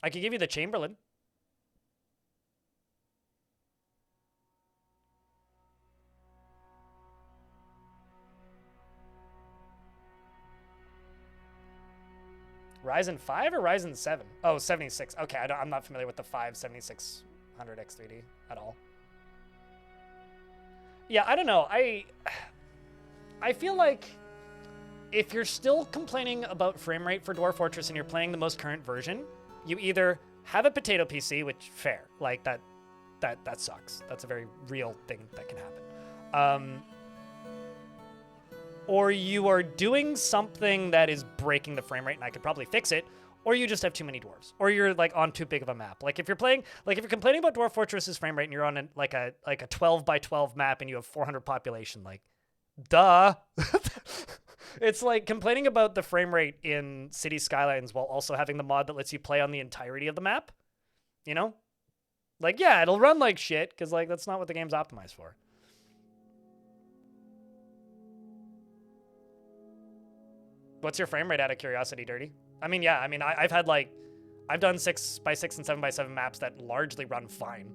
I could give you the Chamberlain. Ryzen 5 or Ryzen 7? Oh, 76. Okay, I'm not familiar with the 7600 X3D at all. Yeah, I don't know. I feel like if you're still complaining about frame rate for Dwarf Fortress and you're playing the most current version, you either have a potato PC, which fair, like that sucks. That's a very real thing that can happen. Or you are doing something that is breaking the frame rate, and I could probably fix it, or you just have too many dwarves, or you're like on too big of a map. Like if you're complaining about Dwarf Fortress's frame rate and you're on like a 12 by 12 map and you have 400 population, like, duh. It's like complaining about the frame rate in City Skylines while also having the mod that lets you play on the entirety of the map. You know? Like, yeah, it'll run like shit, because like that's not what the game's optimized for. What's your frame rate out of curiosity, Dirty? I mean, yeah, I've done 6x6 and 7x7 maps that largely run fine.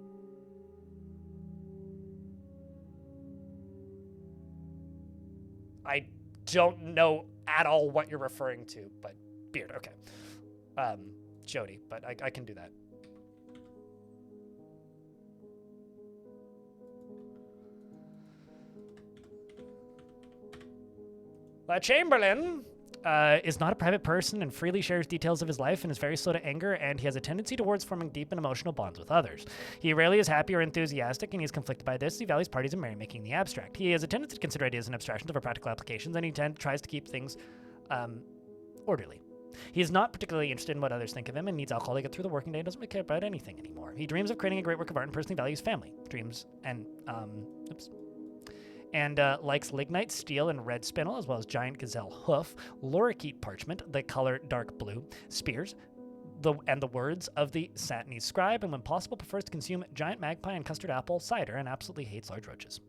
I don't know at all what you're referring to, but Beard, okay. Jody, but I can do that. The Chamberlain is not a private person and freely shares details of his life and is very slow to anger, and he has a tendency towards forming deep and emotional bonds with others. He rarely is happy or enthusiastic, and he is conflicted by this. He values parties and merrymaking in the abstract. He has a tendency to consider ideas and abstractions over practical applications, and he tries to keep things orderly. He is not particularly interested in what others think of him and needs alcohol to get through the working day and doesn't really care about anything anymore. He dreams of creating a great work of art and personally values family. Dreams and, likes lignite, steel, and red spinel, as well as giant gazelle hoof, lorikeet parchment, the color dark blue, spears, and the words of the satiny scribe, and when possible prefers to consume giant magpie and custard apple cider and absolutely hates large roaches.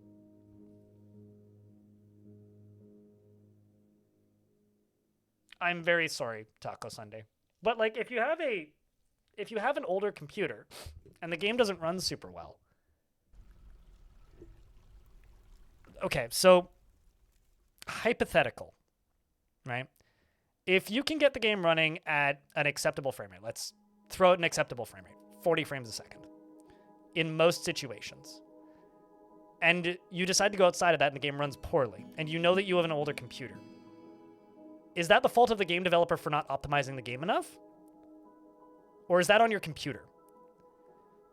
I'm very sorry, Taco Sunday. But like if you have an older computer and the game doesn't run super well. Okay, so hypothetical, right? If you can get the game running at an acceptable frame rate, let's throw out an acceptable frame rate, 40 frames a second, in most situations, and you decide to go outside of that and the game runs poorly, and you know that you have an older computer, is that the fault of the game developer for not optimizing the game enough? Or is that on your computer?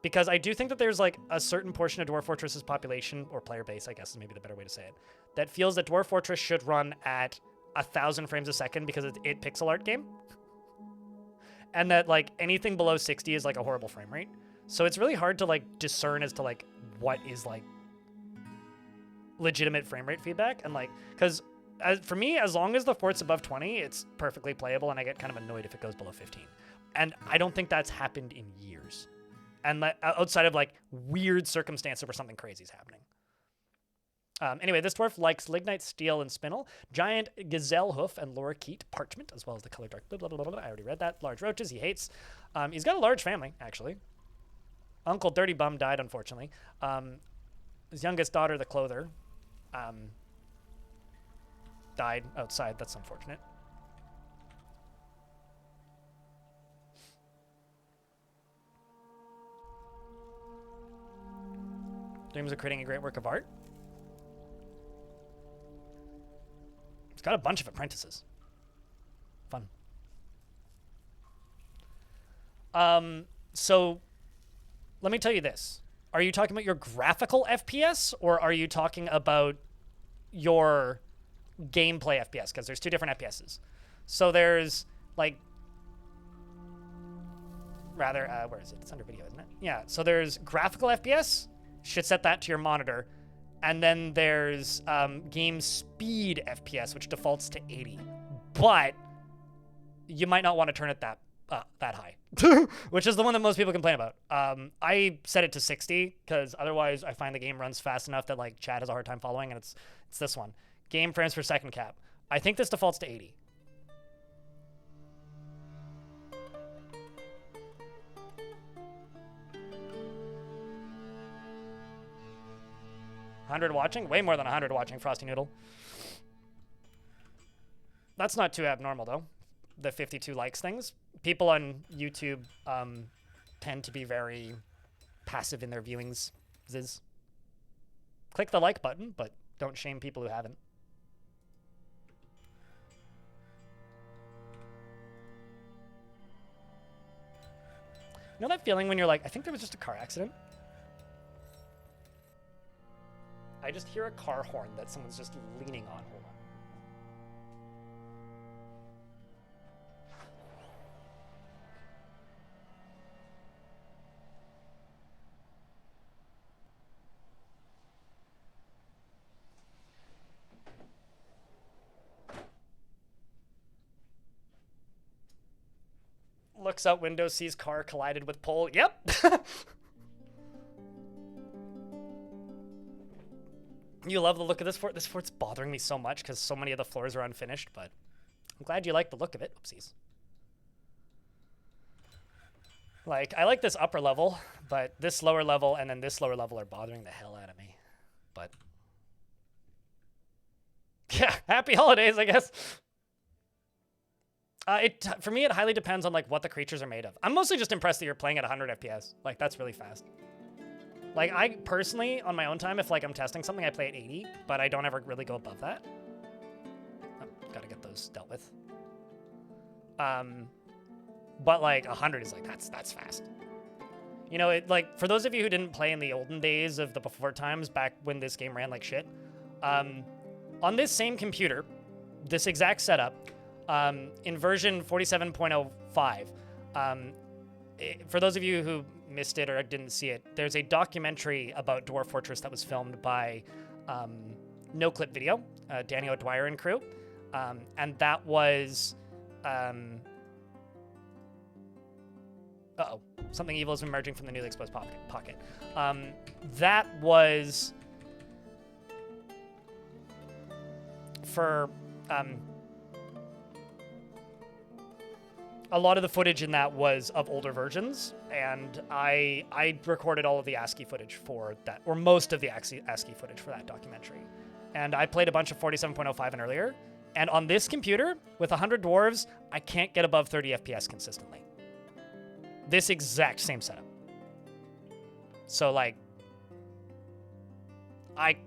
Because I do think that there's like a certain portion of Dwarf Fortress's population, or player base, I guess is maybe the better way to say it, that feels that Dwarf Fortress should run at 1,000 frames a second because it's a pixel art game. And that like anything below 60 is like a horrible frame rate. So it's really hard to like discern as to like what is like legitimate frame rate feedback. And like, because for me, as long as the fort's above 20, it's perfectly playable, and I get kind of annoyed if it goes below 15. And I don't think that's happened in years. And outside of like weird circumstances where something crazy is happening. Anyway, this dwarf likes lignite, steel, and spinel, giant gazelle hoof, and lorikeet parchment, as well as the color dark blue, blah, blah, blah, blah. I already read that. Large roaches he hates. He's got a large family, actually. Uncle Dirty Bum died, unfortunately. His youngest daughter, the clother, died outside. That's unfortunate. Dreams of creating a great work of art. He's got a bunch of apprentices. Fun. So let me tell you this. Are you talking about your graphical FPS, or are you talking about your gameplay FPS? Because there's two different FPSs. So there's like, rather, where is it? It's under video, isn't it? Yeah. So there's graphical FPS. Should set that to your monitor. And then there's game speed FPS, which defaults to 80. But you might not want to turn it that high, which is the one that most people complain about. I set it to 60 because otherwise I find the game runs fast enough that like chat has a hard time following, and it's this one. Game frames per second cap. I think this defaults to 80. $100 watching? Way more than 100 watching, Frosty Noodle. That's not too abnormal, though. The 52 likes things. People on YouTube tend to be very passive in their viewings. Click the like button, but don't shame people who haven't. You know that feeling when you're like, I think there was just a car accident? I just hear a car horn that someone's just leaning on. Hold on. Looks out window, sees car collided with pole. Yep. You love the look of this fort. This fort's bothering me so much because so many of the floors are unfinished, but I'm glad you like the look of it. Oopsies. Like, I like this upper level, but this lower level and then this lower level are bothering the hell out of me. But yeah, happy holidays, I guess. For me, it highly depends on like what the creatures are made of. I'm mostly just impressed that you're playing at 100 FPS. Like, that's really fast. Like, I personally, on my own time, if like I'm testing something, I play at 80, but I don't ever really go above that. Oh, gotta get those dealt with. But like 100 is like, that's fast. You know, it like, for those of you who didn't play in the olden days of the before times, back when this game ran like shit, on this same computer, this exact setup, in version 47.05, for those of you who missed it or didn't see it, there's a documentary about Dwarf Fortress that was filmed by No Clip Video, Danny O'Dwyer and crew, and that was something evil is emerging from the newly exposed pocket. That was for a lot of the footage in that was of older versions, and I recorded all of the ASCII footage for that, or most of the ASCII footage for that documentary. And I played a bunch of 47.05 and earlier, and on this computer, with 100 dwarves, I can't get above 30 FPS consistently. This exact same setup. So, like, I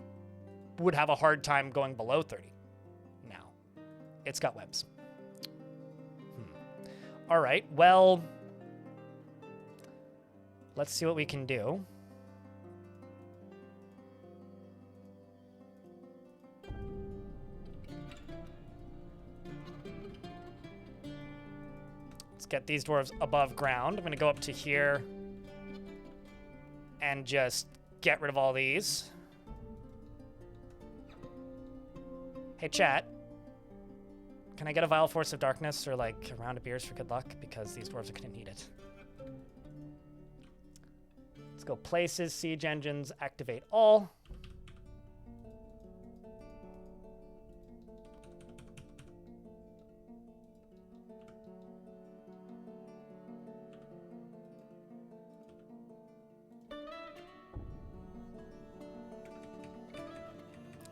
would have a hard time going below 30 now. It's got webs. All right, well, let's see what we can do. Let's get these dwarves above ground. I'm going to go up to here and just get rid of all these. Hey, chat. Can I get a Vile Force of Darkness or, like, a round of beers for good luck? Because these dwarves are going to need it. Let's go places, siege engines, activate all.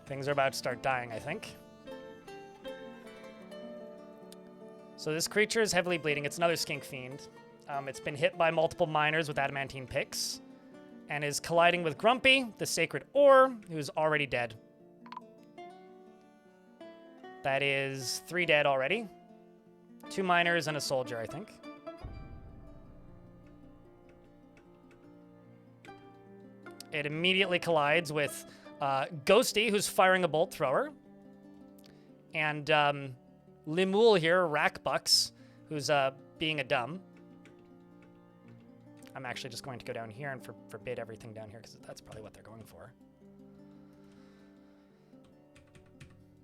Things are about to start dying, I think. So this creature is heavily bleeding. It's another skink fiend. It's been hit by multiple miners with adamantine picks and is colliding with Grumpy, the sacred ore, who's already dead. That is 3 dead already. 2 miners and a soldier, I think. It immediately collides with Ghosty, who's firing a bolt thrower. And Limul here, Rackbucks, who's being a dumb. I'm actually just going to go down here and forbid everything down here, because that's probably what they're going for.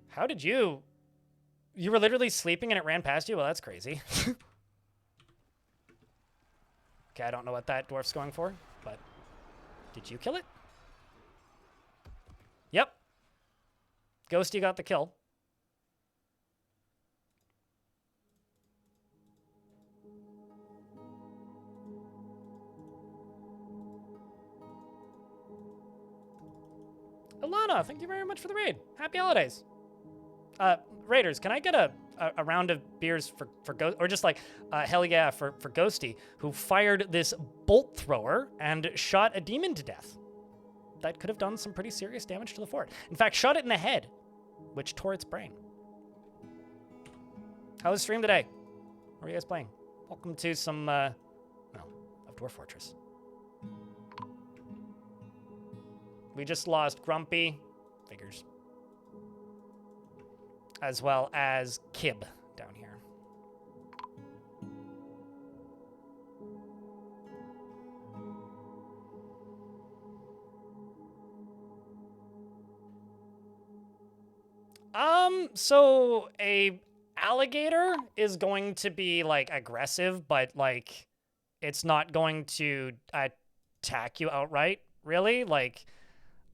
How did you... You were literally sleeping and it ran past you? Well, that's crazy. Okay, I don't know what that dwarf's going for, but... Did you kill it? Yep. Ghosty got the kill. Alana, thank you very much for the raid. Happy holidays. Raiders, can I get a round of beers for Ghost, or just like, hell yeah, for Ghosty, who fired this bolt thrower and shot a demon to death. That could have done some pretty serious damage to the fort. In fact, shot it in the head, which tore its brain. How was the stream today? What are you guys playing? Welcome to some, well, of Dwarf Fortress. We just lost Grumpy, figures, as well as Kib down here. So a alligator is going to be like aggressive, but like it's not going to attack you outright, really. Like,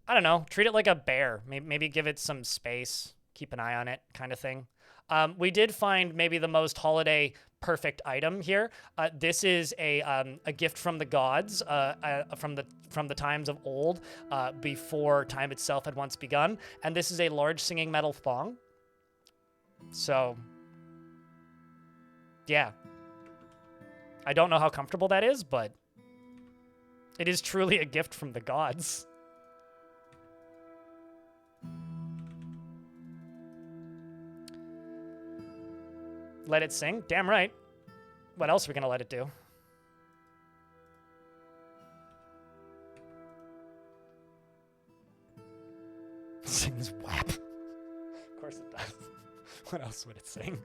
I don't know, treat it like a bear. Maybe give it some space, keep an eye on it, kind of thing. We did find maybe the most holiday perfect item here. This is a gift from the gods, from the times of old, before time itself had once begun. And this is a large singing metal thong. So, yeah. I don't know how comfortable that is, but it is truly a gift from the gods. Let it sing? Damn right. What else are we gonna let it do? Sings WAP. Of course it does. What else would it sing?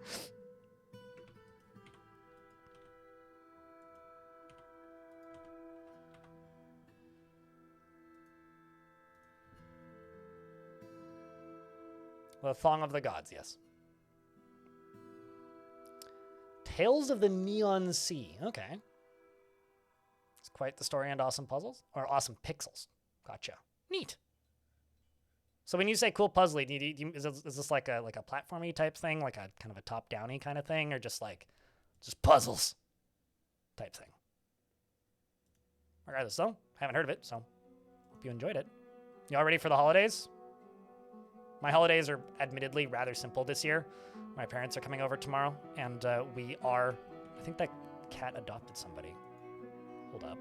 The Thong of the Gods, yes. Tales of the Neon Sea. Okay. It's quite the story and awesome puzzles. Or awesome pixels. Gotcha. Neat. So when you say cool puzzly, is this like a platformy type thing? Like a kind of a top-downy kind of thing? Or just like, just puzzles type thing? Regardless, though, haven't heard of it, so hope you enjoyed it. Y'all ready for the holidays? My holidays are admittedly rather simple this year. My parents are coming over tomorrow, and we are... I think that cat adopted somebody. Hold up.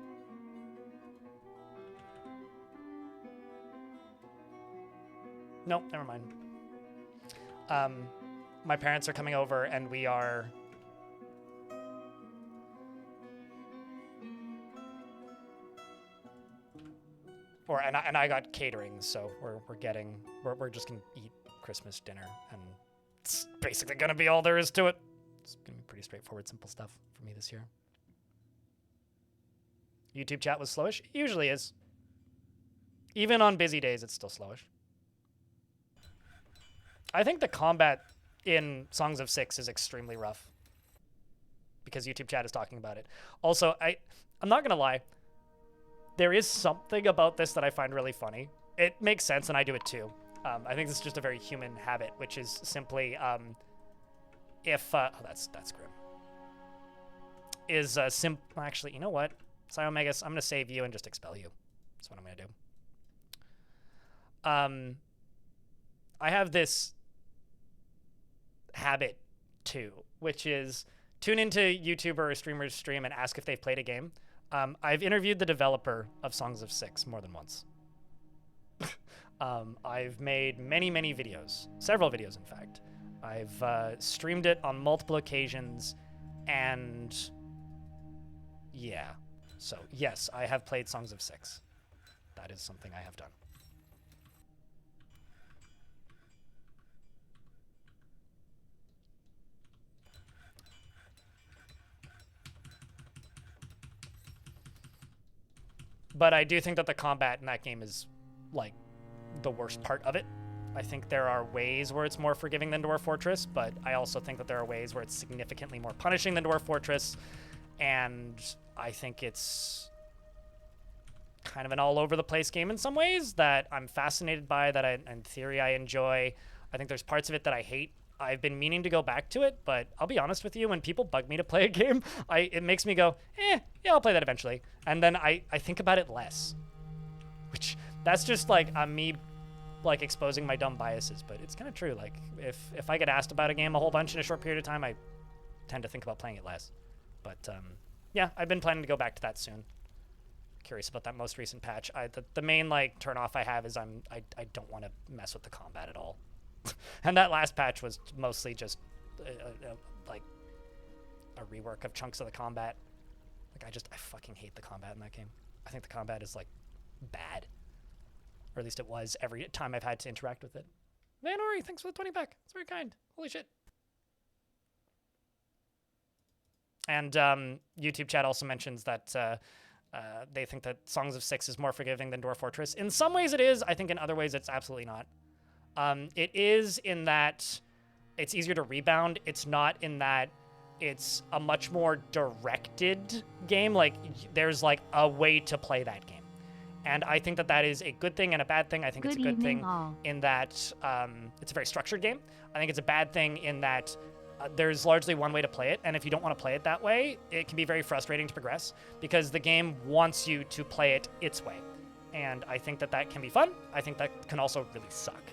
Nope, never mind. My parents are coming over, and we are... And I got catering, so we're just gonna eat Christmas dinner, and it's basically gonna be all there is to it. It's gonna be pretty straightforward, simple stuff for me this year. YouTube chat was slowish. It usually is. Even on busy days, it's still slowish. I think the combat in Songs of Six is extremely rough because YouTube chat is talking about it. Also, I'm not gonna lie. There is something about this that I find really funny. It makes sense, and I do it too. I think this is just a very human habit, which is simply if oh, that's grim. Actually, you know what? Psyomegas, I'm gonna save you and just expel you. That's what I'm gonna do. I have this habit too, which is tune into YouTuber or streamer's stream and ask if they've played a game. I've interviewed the developer of Songs of Six more than once. I've made many videos, several videos in fact. I've streamed it on multiple occasions, and yeah. So yes, I have played Songs of Six. That is something I have done. But I do think that the combat in that game is, like, the worst part of it. I think there are ways where it's more forgiving than Dwarf Fortress, but I also think that there are ways where it's significantly more punishing than Dwarf Fortress, and I think it's kind of an all-over-the-place game in some ways that I'm fascinated by, that in theory I enjoy. I think there's parts of it that I hate. I've been meaning to go back to it, but I'll be honest with you, when people bug me to play a game, it makes me go, yeah, I'll play that eventually. And then I think about it less. Which, that's just like me like exposing my dumb biases, but it's kind of true. Like, if I get asked about a game a whole bunch in a short period of time, I tend to think about playing it less. But yeah, I've been planning to go back to that soon. Curious about that most recent patch. The main like turnoff I have is I don't want to mess with the combat at all. And that last patch was mostly just like a rework of chunks of the combat. Like I fucking hate the combat in that game. I think the combat is like bad, or at least it was every time I've had to interact with it. Van Ori, thanks for the 20 pack. It's very kind. Holy shit. And YouTube chat also mentions that they think that Songs of Six is more forgiving than Dwarf Fortress. In some ways it is. I think in other ways it's absolutely not. It is in that it's easier to rebound. It's not in that it's a much more directed game. Like, there's like a way to play that game. And I think that that is a good thing and a bad thing. I think it's a good thing in that it's a very structured game. I think it's a bad thing in that there's largely one way to play it. And if you don't want to play it that way, it can be very frustrating to progress because the game wants you to play it its way. And I think that that can be fun. I think that can also really suck.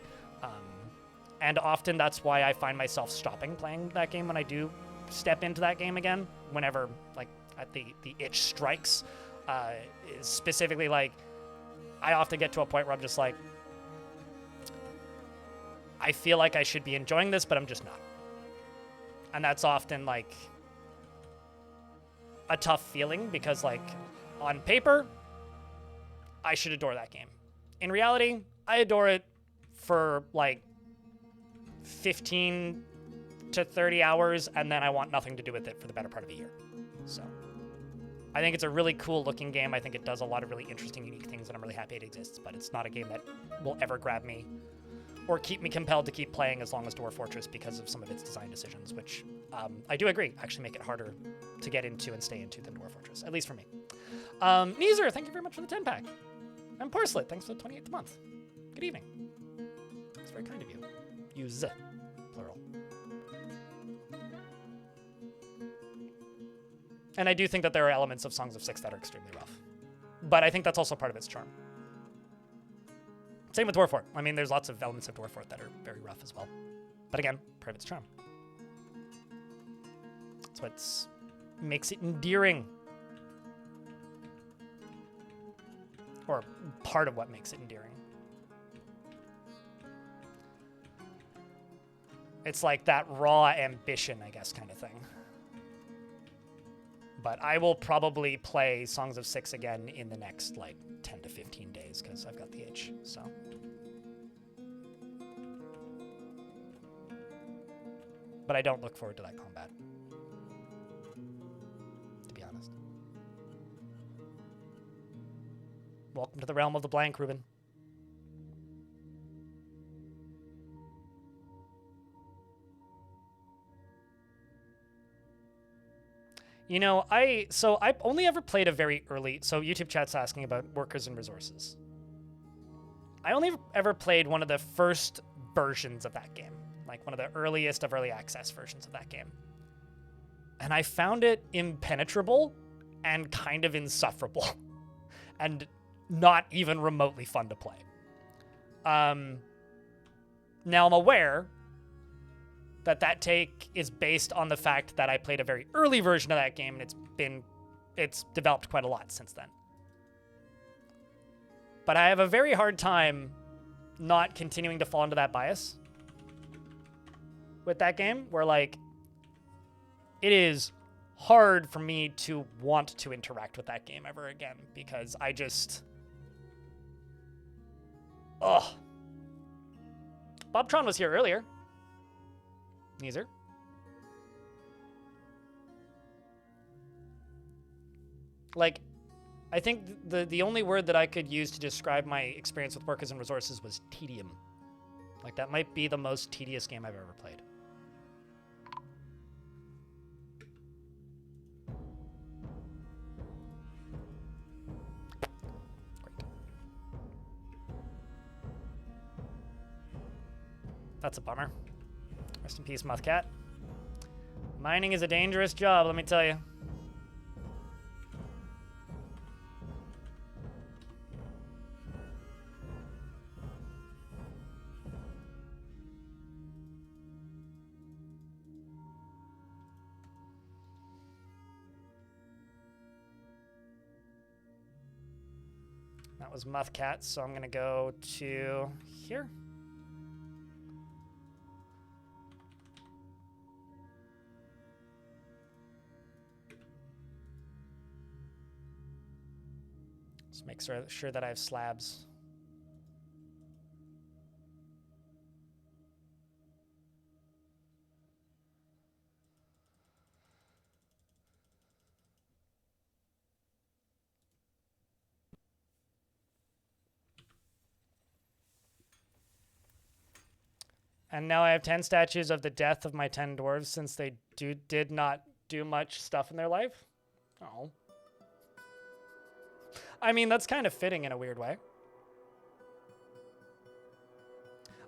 And often that's why I find myself stopping playing that game when I do step into that game again, whenever like the itch strikes. Is specifically like, I often get to a point where I'm just like, I feel like I should be enjoying this, but I'm just not. And that's often like a tough feeling because like on paper, I should adore that game. In reality, I adore it for like 15 to 30 hours, and then I want nothing to do with it for the better part of a year. So I think it's a really cool looking game. I think it does a lot of really interesting, unique things, and I'm really happy it exists, but it's not a game that will ever grab me or keep me compelled to keep playing as long as Dwarf Fortress because of some of its design decisions, which I do agree actually make it harder to get into and stay into than Dwarf Fortress, at least for me. Neezer, thank you very much for the 10-pack. And Porcelet, thanks for the 28th month. Good evening. It's very kind of you. Use plural. And I do think that there are elements of Songs of Six that are extremely rough. But I think that's also part of its charm. Same with Dwarf Fort. I mean, there's lots of elements of Dwarf Fort that are very rough as well. But again, part of its charm. That's what makes it endearing. Or part of what makes it endearing. It's like that raw ambition, I guess, kind of thing. But I will probably play Songs of Six again in the next, like, 10 to 15 days, because I've got the itch, so. But I don't look forward to that combat, to be honest. Welcome to the realm of the blank, Ruben. You know, I've only ever played a very early, so YouTube chat's asking about workers and resources. I only ever played one of the first versions of that game, like one of the earliest of early access versions of that game. And I found it impenetrable and kind of insufferable and not even remotely fun to play. Now I'm aware that take is based on the fact that I played a very early version of that game, and it's developed quite a lot since then. But I have a very hard time not continuing to fall into that bias with that game, where, like, it is hard for me to want to interact with that game ever again, because I just... Ugh. Bobtron was here earlier. Neither. Like, I think the only word that I could use to describe my experience with workers and resources was tedium. Like, that might be the most tedious game I've ever played. Great. That's a bummer. Rest in peace, Muthcat. Mining is a dangerous job, let me tell you. That was Muthcat, so I'm gonna go to here. Just make sure that I have slabs. And now I have 10 statues of the death of my 10 dwarves, since they did not do much stuff in their life. Oh. I mean, that's kind of fitting in a weird way.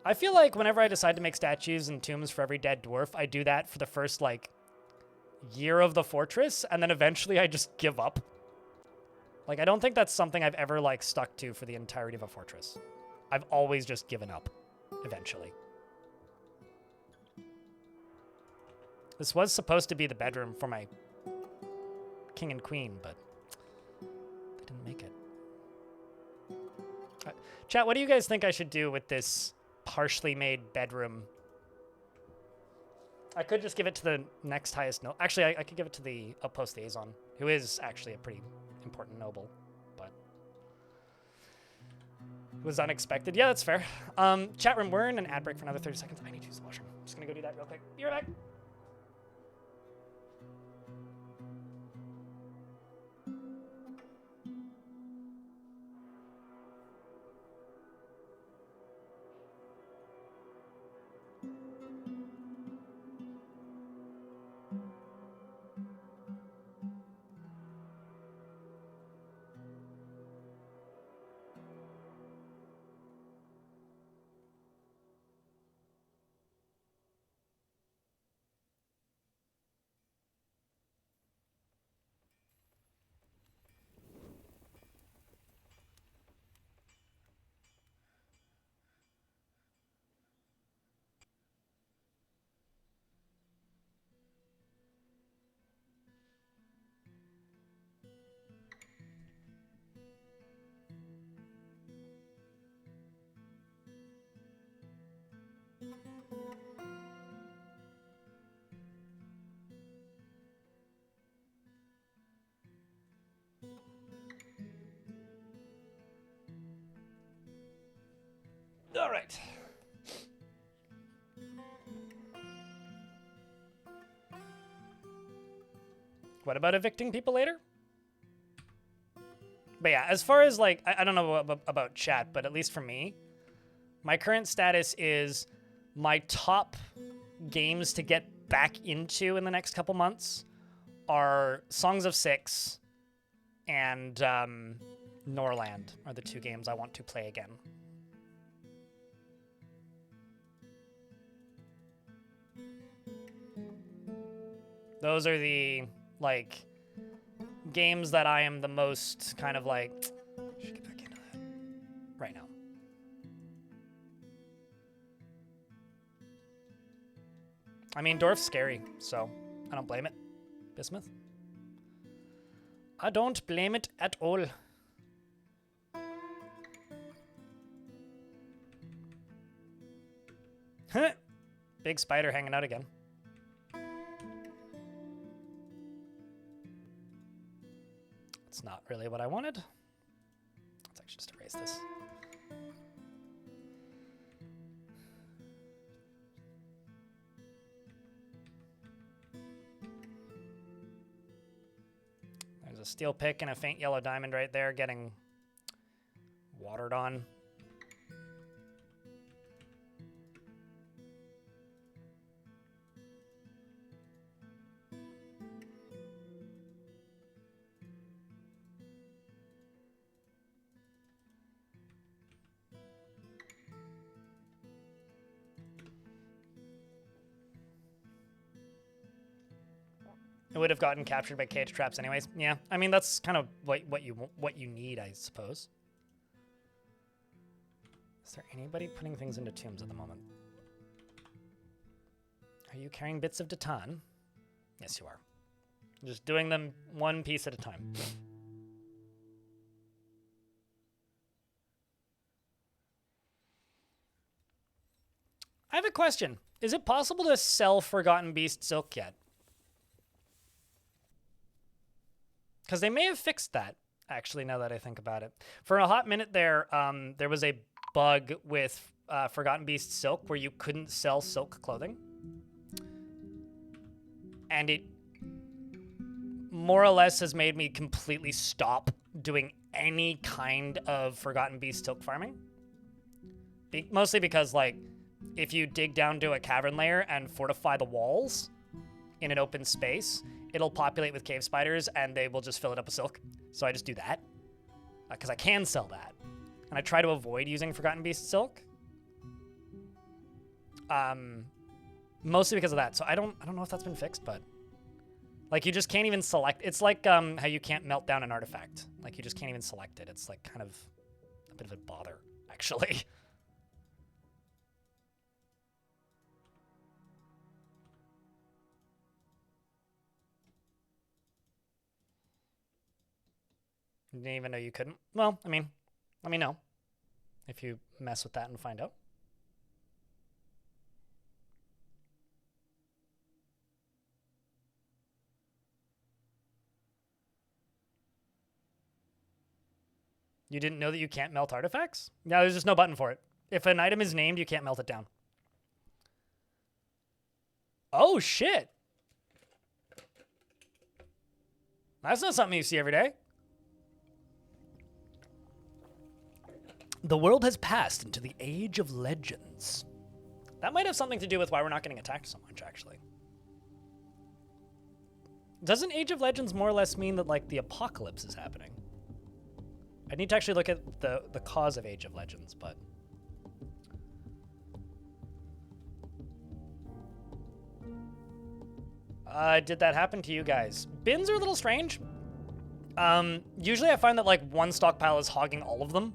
I feel like whenever I decide to make statues and tombs for every dead dwarf, I do that for the first, like, year of the fortress, and then eventually I just give up. Like, I don't think that's something I've ever, like, stuck to for the entirety of a fortress. I've always just given up, eventually. This was supposed to be the bedroom for my king and queen, but they didn't make it. Chat, what do you guys think I should do with this partially made bedroom? I could just give it to the next highest noble. Actually, I could give it to the outpost liaison, who is actually a pretty important noble, but it was unexpected. Yeah, that's fair. Chat room, we're in an ad break for another 30 seconds. I need to use the washroom. I'm just gonna go do that real quick. Be right back. All right. What about evicting people later? But yeah, as far as like, I don't know about chat, but at least for me, my current status is my top games to get back into in the next couple months are Songs of Six and Norland are the two games I want to play again. Those are the, like, games that I am the most kind of like, I should get back into that right now. I mean, Dwarf's scary, so I don't blame it. Bismuth? I don't blame it at all. Big spider hanging out again. It's not really what I wanted. Let's actually just erase this. There's a steel pick and a faint yellow diamond right there getting watered on. It would have gotten captured by cage traps anyways. Yeah, I mean, that's kind of what you need, I suppose. Is there anybody putting things into tombs at the moment? Are you carrying bits of Datan? Yes, you are. Just doing them one piece at a time. I have a question. Is it possible to sell Forgotten Beast silk yet? Because they may have fixed that, actually, now that I think about it. For a hot minute there, there was a bug with Forgotten Beast silk where you couldn't sell silk clothing. And it more or less has made me completely stop doing any kind of Forgotten Beast silk farming. Mostly because, like, if you dig down to a cavern layer and fortify the walls in an open space, it'll populate with cave spiders and they will just fill it up with silk. So I just do that because I can sell that. And I try to avoid using Forgotten Beast silk. Mostly because of that. So I don't know if that's been fixed, but like you just can't even select. It's like how you can't melt down an artifact. Like you just can't even select it. It's like kind of a bit of a bother, actually. Didn't even know you couldn't. Well, I mean, let me know if you mess with that and find out. You didn't know that you can't melt artifacts? No, there's just no button for it. If an item is named, you can't melt it down. Oh, shit. That's not something you see every day. The world has passed into the Age of Legends. That might have something to do with why we're not getting attacked so much, actually. Doesn't Age of Legends more or less mean that, like, the apocalypse is happening? I need to actually look at the cause of Age of Legends, but... did that happen to you guys? Bins are a little strange. Usually I find that, like, one stockpile is hogging all of them.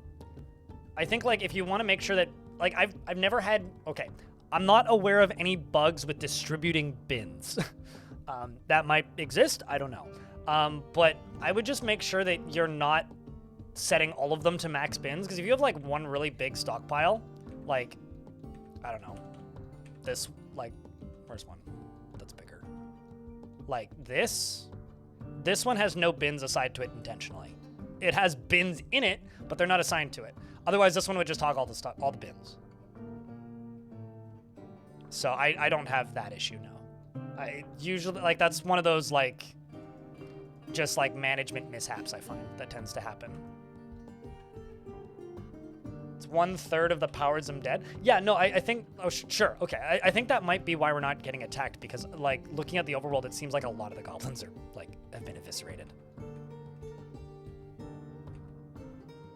I think, like, if you want to make sure that, like, I've never had, okay, I'm not aware of any bugs with distributing bins. That might exist, I don't know. But I would just make sure that you're not setting all of them to max bins, because if you have, like, one really big stockpile, like, I don't know, this, like, where's one that's bigger? Like, this one has no bins assigned to it intentionally. It has bins in it, but they're not assigned to it. Otherwise, this one would just hog all the bins. So I don't have that issue, no. I usually, like, that's one of those, like, just, like, management mishaps I find that tends to happen. It's 1/3 of the powers I'm dead. Yeah, no, I think, oh, sure, okay. I think that might be why we're not getting attacked, because, like, looking at the overworld, it seems like a lot of the goblins are, like, have been eviscerated.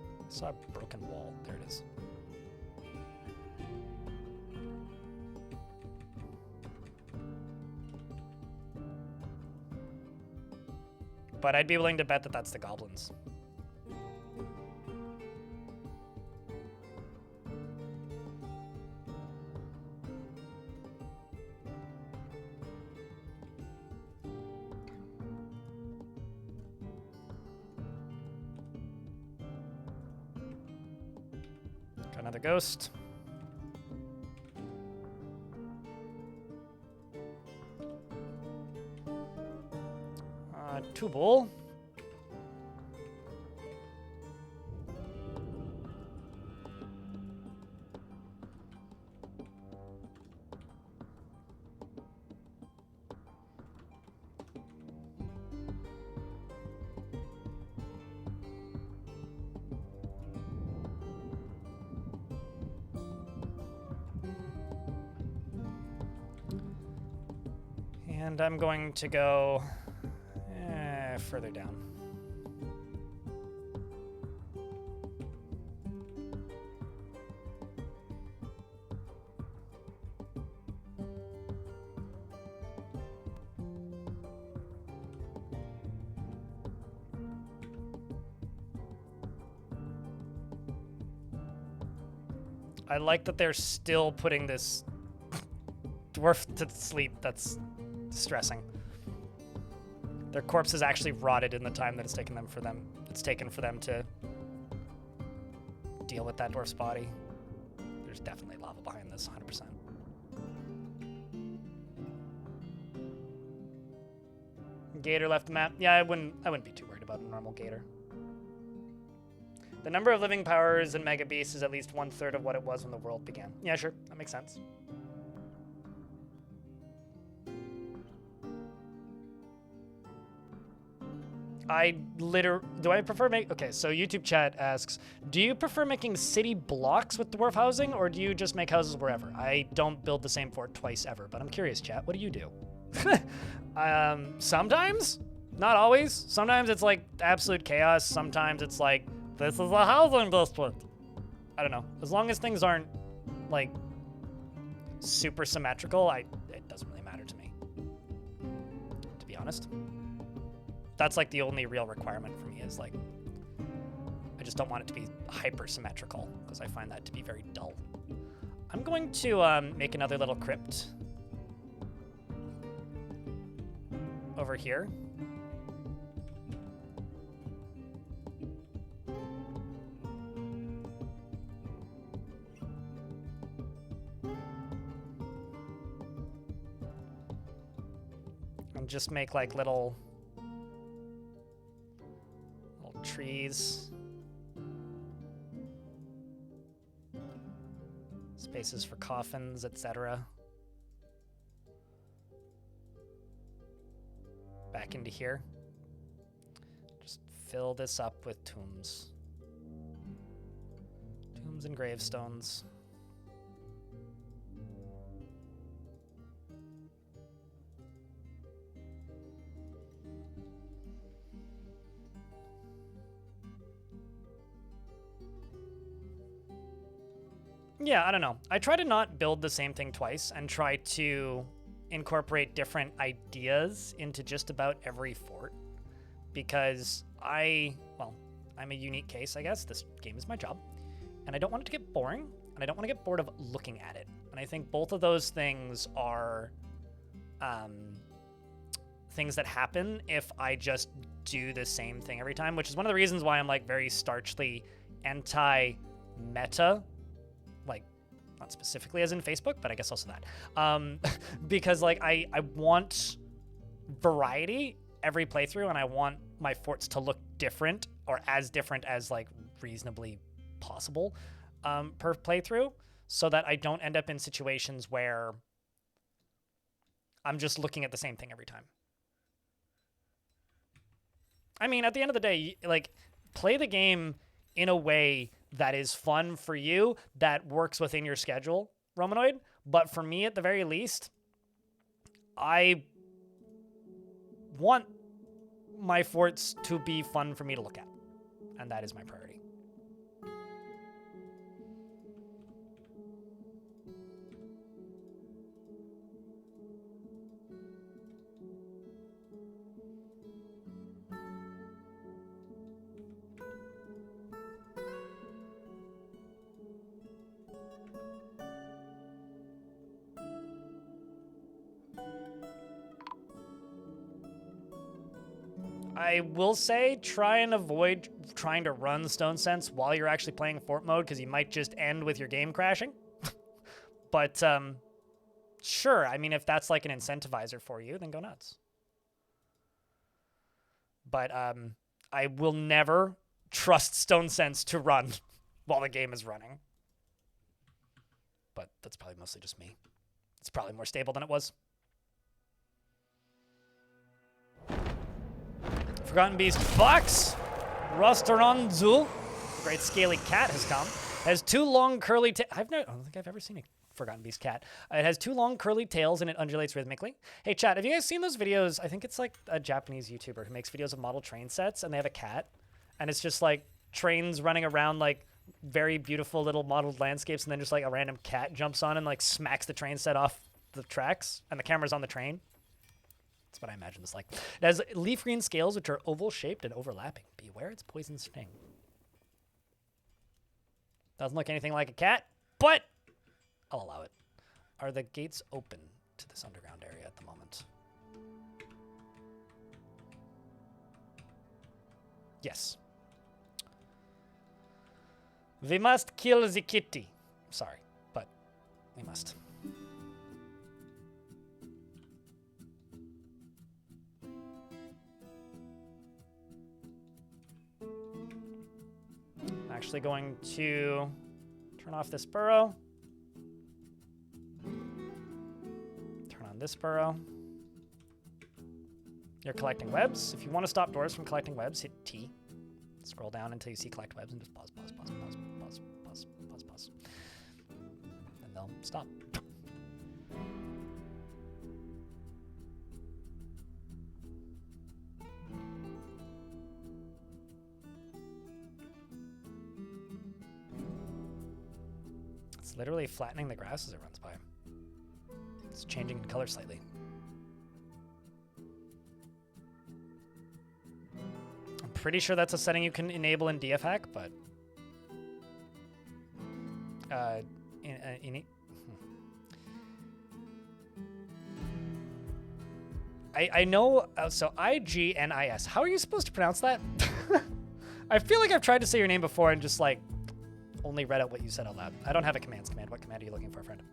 I saw a broken wall. There it is. But I'd be willing to bet that that's the goblins. Got another ghost. Tubal. And I'm going to go further down. I like that they're still putting this dwarf to sleep. That's distressing. Their corpse is actually rotted in the time that it's taken for them to deal with that dwarf's body. There's definitely lava behind this, 100%. Gator left the map. Yeah, I wouldn't be too worried about a normal gator. The number of living powers in Mega Beast is at least 1/3 of what it was when the world began. Yeah, sure, that makes sense. Do I prefer okay, so YouTube chat asks, do you prefer making city blocks with dwarf housing, or do you just make houses wherever? I don't build the same fort twice ever, but I'm curious, chat, what do you do? Sometimes, not always. Sometimes it's like absolute chaos. Sometimes it's like, this is a housing district. I don't know. As long as things aren't like super symmetrical, it doesn't really matter to me, to be honest. That's like the only real requirement for me is like, I just don't want it to be hyper symmetrical because I find that to be very dull. I'm going to make another little crypt over here. And just make like little trees, spaces for coffins, etc. Back into here. Just fill this up with tombs. Tombs and gravestones. Yeah, I don't know. I try to not build the same thing twice and try to incorporate different ideas into just about every fort because I'm a unique case, I guess. This game is my job and I don't want it to get boring and I don't want to get bored of looking at it. And I think both of those things are things that happen if I just do the same thing every time, which is one of the reasons why I'm like very starchly anti-meta. Like, not specifically as in Facebook, but I guess also that. Because, like, I want variety every playthrough, and I want my forts to look different, or as different as, like, reasonably possible per playthrough, so that I don't end up in situations where I'm just looking at the same thing every time. I mean, at the end of the day, like, play the game in a way that is fun for you, that works within your schedule, Romanoid. But for me, at the very least, I want my forts to be fun for me to look at. And that is my priority. I will say, try and avoid trying to run Stone Sense while you're actually playing Fort mode, because you might just end with your game crashing. But, sure, I mean, if that's like an incentivizer for you, then go nuts. But, I will never trust Stone Sense to run while the game is running. But that's probably mostly just me. It's probably more stable than it was. Forgotten Beast Fox, Rostaurantzul, the great scaly cat has come. Has two long curly tails. I don't think I've ever seen a Forgotten Beast cat. It has two long curly tails and it undulates rhythmically. Hey chat, have you guys seen those videos? I think it's like a Japanese YouTuber who makes videos of model train sets, and they have a cat, and it's just like trains running around like very beautiful little modeled landscapes, and then just like a random cat jumps on and like smacks the train set off the tracks, and the camera's on the train. That's what I imagine this like. It has leaf green scales, which are oval-shaped and overlapping. Beware its poison sting. Doesn't look anything like a cat, but I'll allow it. Are the gates open to this underground area at the moment? Yes. We must kill the kitty. Sorry, but we must. I'm actually going to turn off this burrow. Turn on this burrow. You're collecting webs. If you want to stop doors from collecting webs, hit T. Scroll down until you see collect webs and just pause, pause, pause, pause, pause, pause, pause, pause. And they'll stop. It's literally flattening the grass as it runs by. It's changing in color slightly. I'm pretty sure that's a setting you can enable in DFHack, but I know, so IGNIS. How are you supposed to pronounce that? I feel like I've tried to say your name before and just like only read out what you said out loud. I don't have a commands command. What command are you looking for, friend?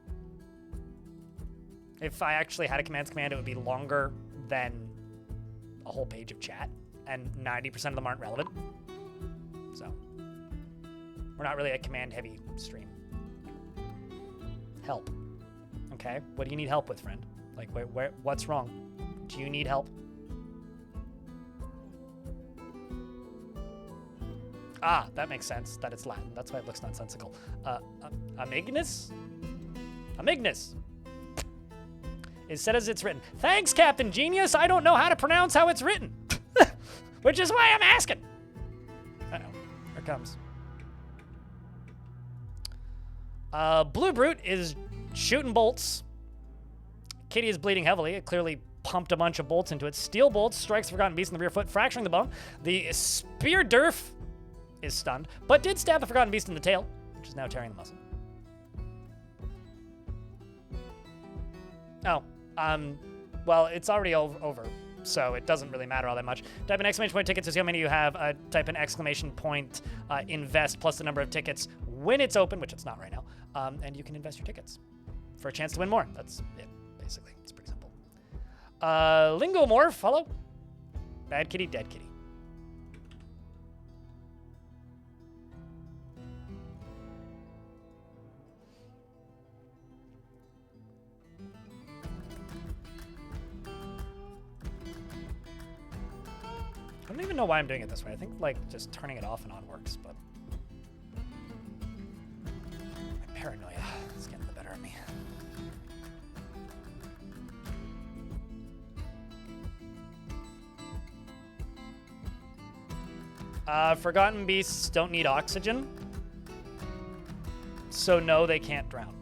If I actually had a commands command, it would be longer than a whole page of chat, and 90% of them aren't relevant. So we're not really a command-heavy stream. Help. Okay, what do you need help with, friend? Like, what's wrong? Do you need help? Ah, that makes sense, that it's Latin. That's why it looks nonsensical. Amignis? Amignis. It said as it's written. Thanks, Captain Genius. I don't know how to pronounce how it's written. Which is why I'm asking. Uh-oh, here it comes. Blue Brute is shooting bolts. Kitty is bleeding heavily. It clearly pumped a bunch of bolts into it. Steel bolts strikes Forgotten Beast in the rear foot, fracturing the bone. The Spear Dwarf is stunned, but did stab the Forgotten Beast in the tail, which is now tearing the muscle. Oh, well, it's already over, so it doesn't really matter all that much. Type an exclamation point ticket to see how many you have. Type an exclamation point invest plus the number of tickets when it's open, which it's not right now, and you can invest your tickets for a chance to win more. That's it, basically. It's pretty simple. Lingomorph, hello. Bad kitty, dead kitty. don't even know why I'm doing it this way. I think like just turning it off and on works, but my paranoia is getting the better of me. Forgotten beasts don't need oxygen, so no, they can't drown.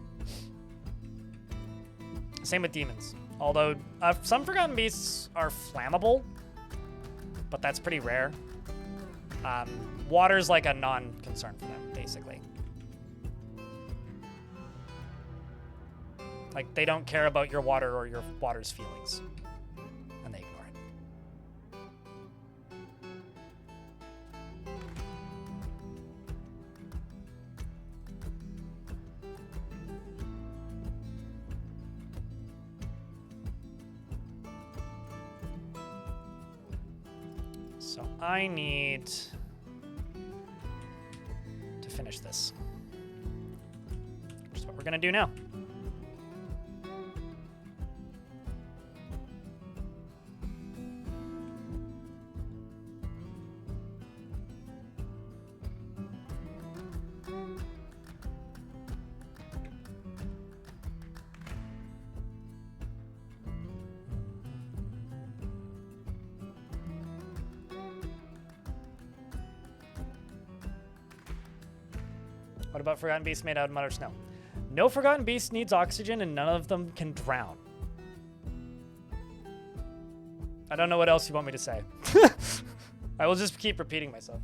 Same with demons. Although some forgotten beasts are flammable, but that's pretty rare. Water's like a non-concern for them, basically. Like, they don't care about your water or your water's feelings, and they ignore it. So I need to finish this, which is what we're going to do now. What about Forgotten Beasts made out of mud or snow? No Forgotten Beast needs oxygen, and none of them can drown. I don't know what else you want me to say. I will just keep repeating myself.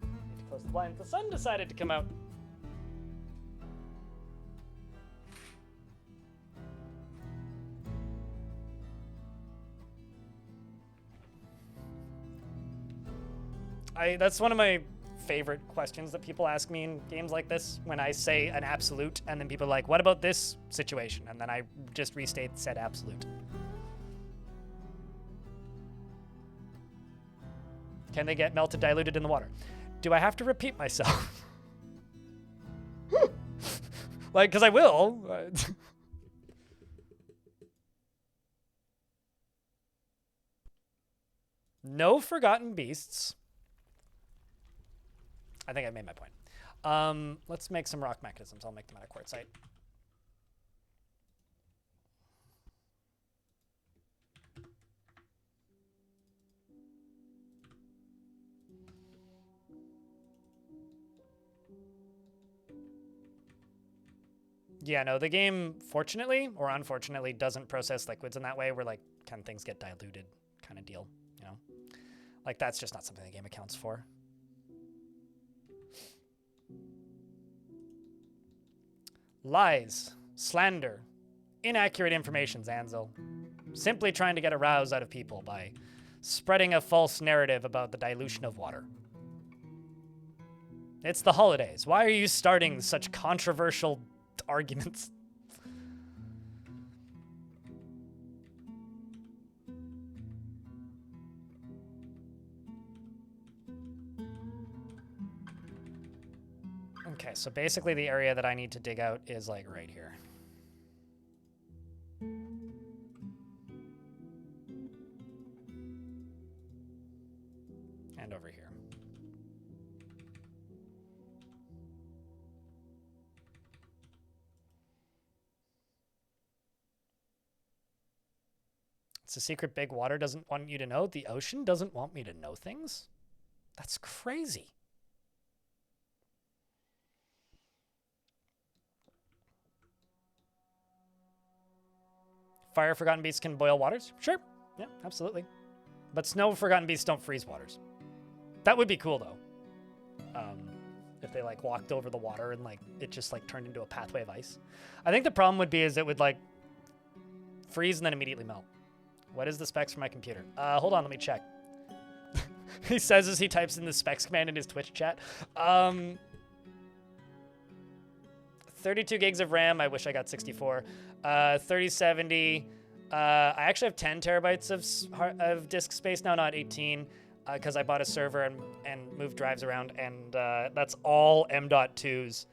Need to close the blinds. The sun decided to come out. That's one of my favorite questions that people ask me in games like this when I say an absolute, and then people are like, what about this situation? And then I just restate said absolute. Can they get melted, diluted in the water? Do I have to repeat myself? Like, because I will. No Forgotten Beasts. I think I made my point. Let's make some rock mechanisms. I'll make them out of quartzite. Yeah, no, the game, fortunately or unfortunately, doesn't process liquids in that way where, like, kind of things get diluted kind of deal, you know? Like, that's just not something the game accounts for. Lies, slander, inaccurate information, Zanzel. Simply trying to get a rouse out of people by spreading a false narrative about the dilution of water. It's the holidays. Why are you starting such controversial arguments? Okay, so basically the area that I need to dig out is like right here. And over here. It's a secret big water doesn't want you to know. The ocean doesn't want me to know things? That's crazy. Fire Forgotten Beasts can boil waters? Sure. Yeah, absolutely. But snow Forgotten Beasts don't freeze waters. That would be cool, though. If they, like, walked over the water and, like, it just, like, turned into a pathway of ice. I think the problem would be is it would, like, freeze and then immediately melt. What is the specs for my computer? Hold on, let me check. He says as he types in the specs command in his Twitch chat. 32 gigs of RAM. I wish I got 64. 3070. I actually have 10 terabytes of disk space now, not 18, because I bought a server and moved drives around, and that's all M.2s.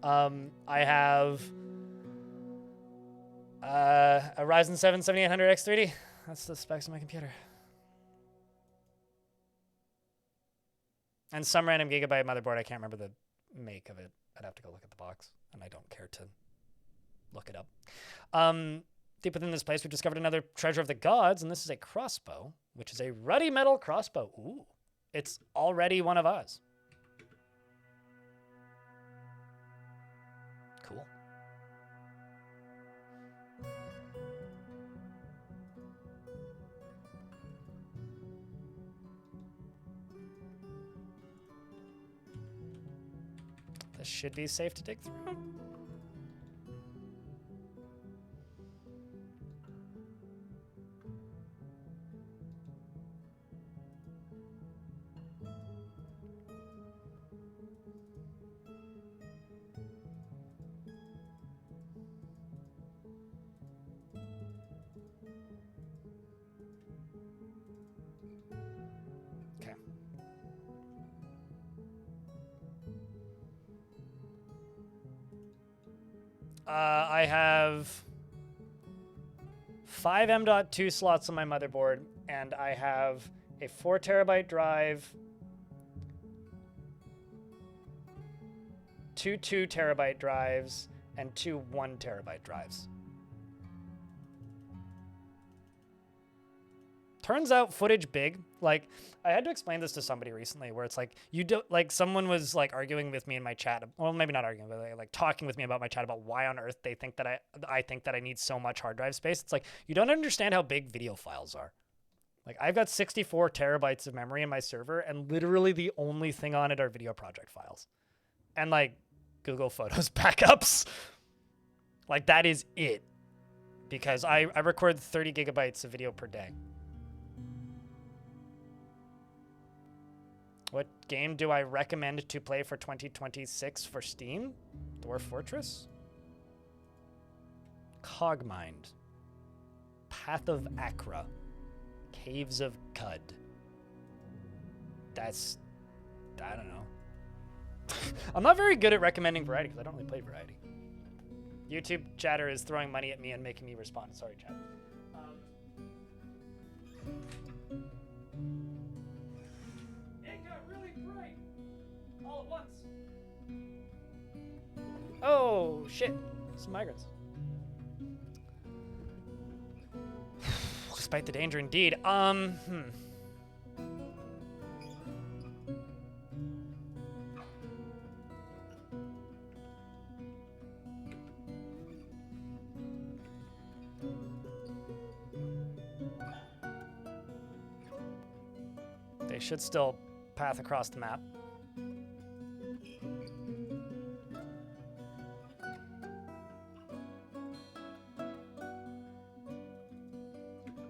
I have a Ryzen 7 7800X3D. That's the specs of my computer. And some random gigabyte motherboard. I can't remember the make of it. I'd have to go look at the box, and I don't care to look it up. Deep within this place, we've discovered another treasure of the gods, and this is a crossbow, which is a ruddy metal crossbow. Ooh, it's already one of us. Cool. This should be safe to dig through. Okay. I have 5 M.2 slots on my motherboard, and I have a 4 terabyte drive, 2 2 terabyte drives, and 2 1 terabyte drives. Turns out footage big. Like, I had to explain this to somebody recently where it's like, you don't, like, someone was like arguing with me in my chat. Well, maybe not arguing, but like talking with me about my chat about why on earth they think that I think that I need so much hard drive space. It's like, you don't understand how big video files are. Like, I've got 64 terabytes of memory in my server, and literally the only thing on it are video project files. And like Google Photos backups. Like, that is it. Because I record 30 gigabytes of video per day. What game do I recommend to play for 2026 for Steam? Dwarf Fortress? Cogmind. Path of Acra. Caves of Cud. That's... I don't know. I'm not very good at recommending variety because I don't really play variety. YouTube chatter is throwing money at me and making me respond. Sorry, chat. All at once. Oh, shit. Some migrants. Despite the danger indeed. They should still path across the map.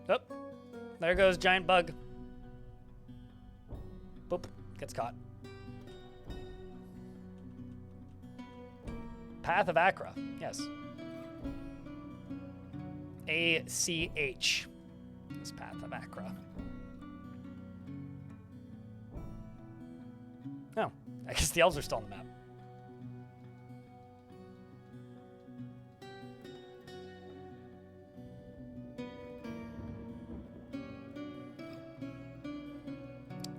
Oh, there goes giant bug. Boop, gets caught. Path of Acra, yes. ACH is Path of Acra. Oh, I guess the elves are still on the map.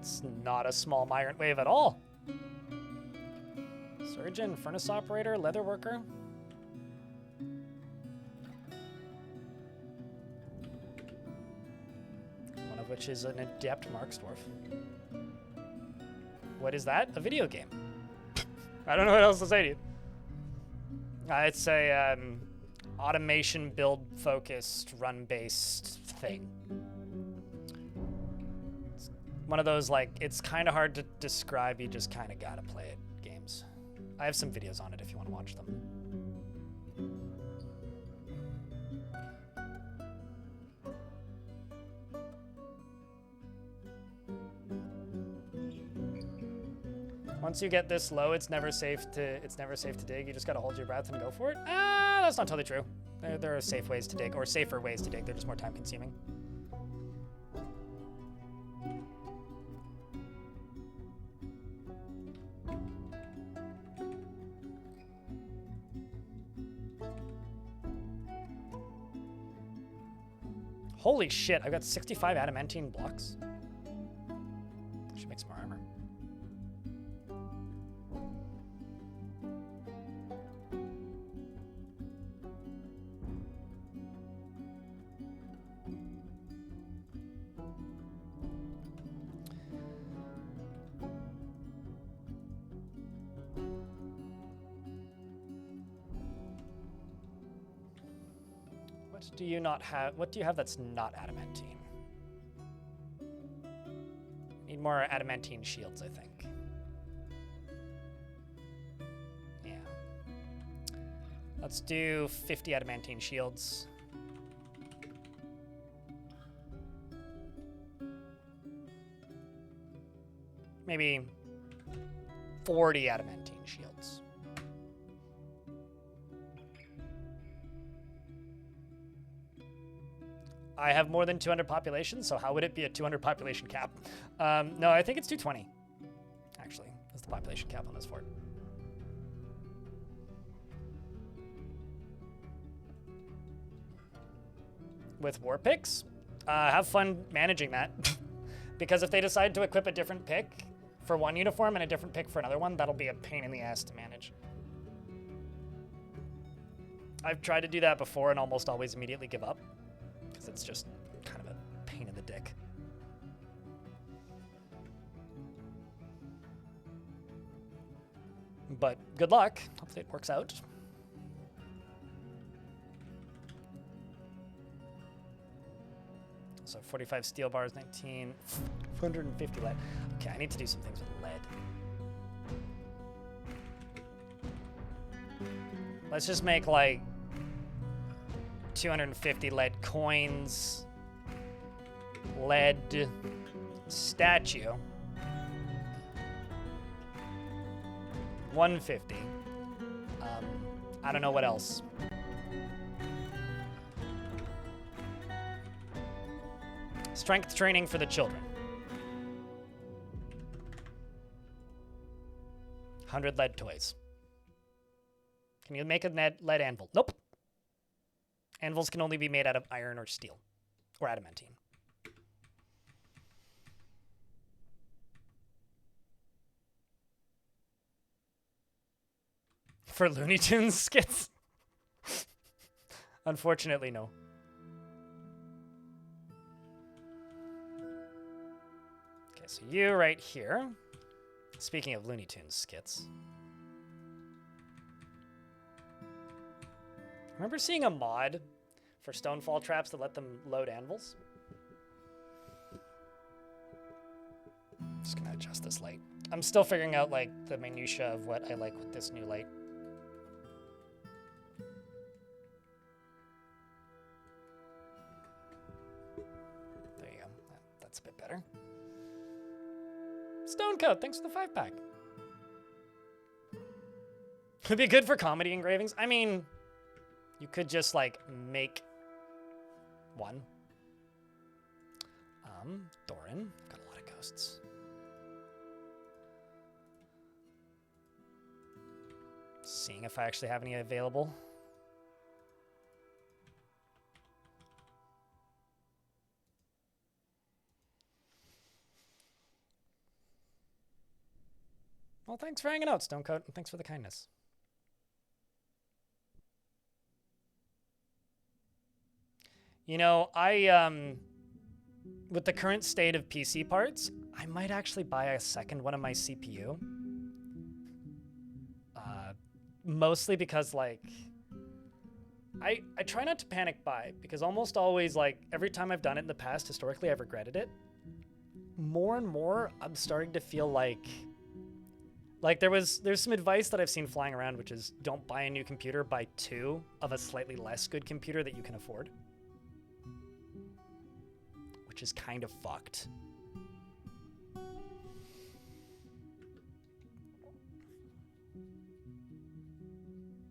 It's not a small migrant wave at all. Surgeon, furnace operator, leather worker. One of which is an adept Marks dwarf. What is that? A video game. I don't know what else to say to you. It's a automation build focused, run based thing. It's one of those, like, it's kind of hard to describe, you just kind of gotta play it games. I have some videos on it if you want to watch them. Once you get this low, it's never safe to dig. You just gotta hold your breath and go for it. Ah, that's not totally true. There are safe ways to dig, or safer ways to dig. They're just more time consuming. Holy shit, I've got 65 adamantine blocks. Should make some more armor. What do you not have? What do you have that's not adamantine? Need more adamantine shields, I think. Yeah. Let's do 50 adamantine shields. Maybe 40 adamantine shields. I have more than 200 population, so how would it be a 200 population cap? No, I think it's 220, actually. That's the population cap on this fort. With war picks, have fun managing that. Because if they decide to equip a different pick for one uniform and a different pick for another one, that'll be a pain in the ass to manage. I've tried to do that before and almost always immediately give up. Because it's just kind of a pain in the dick. But good luck. Hopefully it works out. So 45 steel bars, 19, 450 lead. Okay, I need to do some things with lead. Let's just make like 250 lead coins, lead statue, 150. I don't know what else. Strength training for the children. 100 lead toys. Can you make a lead anvil? Nope. Anvils can only be made out of iron or steel. Or adamantine. For Looney Tunes skits? Unfortunately, no. Okay, so you right here. Speaking of Looney Tunes skits. Remember seeing a mod for stonefall traps that let them load anvils? Just gonna adjust this light. I'm still figuring out like the minutia of what I like with this new light. There you go. That's a bit better. Stonecoat, thanks for the 5-pack. Could be good for comedy engravings. I mean, you could just like make one. Doran, got a lot of ghosts. Seeing if I actually have any available. Well, thanks for hanging out, Stonecoat, and thanks for the kindness. You know, with the current state of PC parts, I might actually buy a second one of my CPU. Mostly because, like, I try not to panic buy, because almost always, like, every time I've done it in the past, historically, I've regretted it. More and more, I'm starting to feel like there's some advice that I've seen flying around, which is don't buy a new computer, buy two of a slightly less good computer that you can afford. Which is kind of fucked.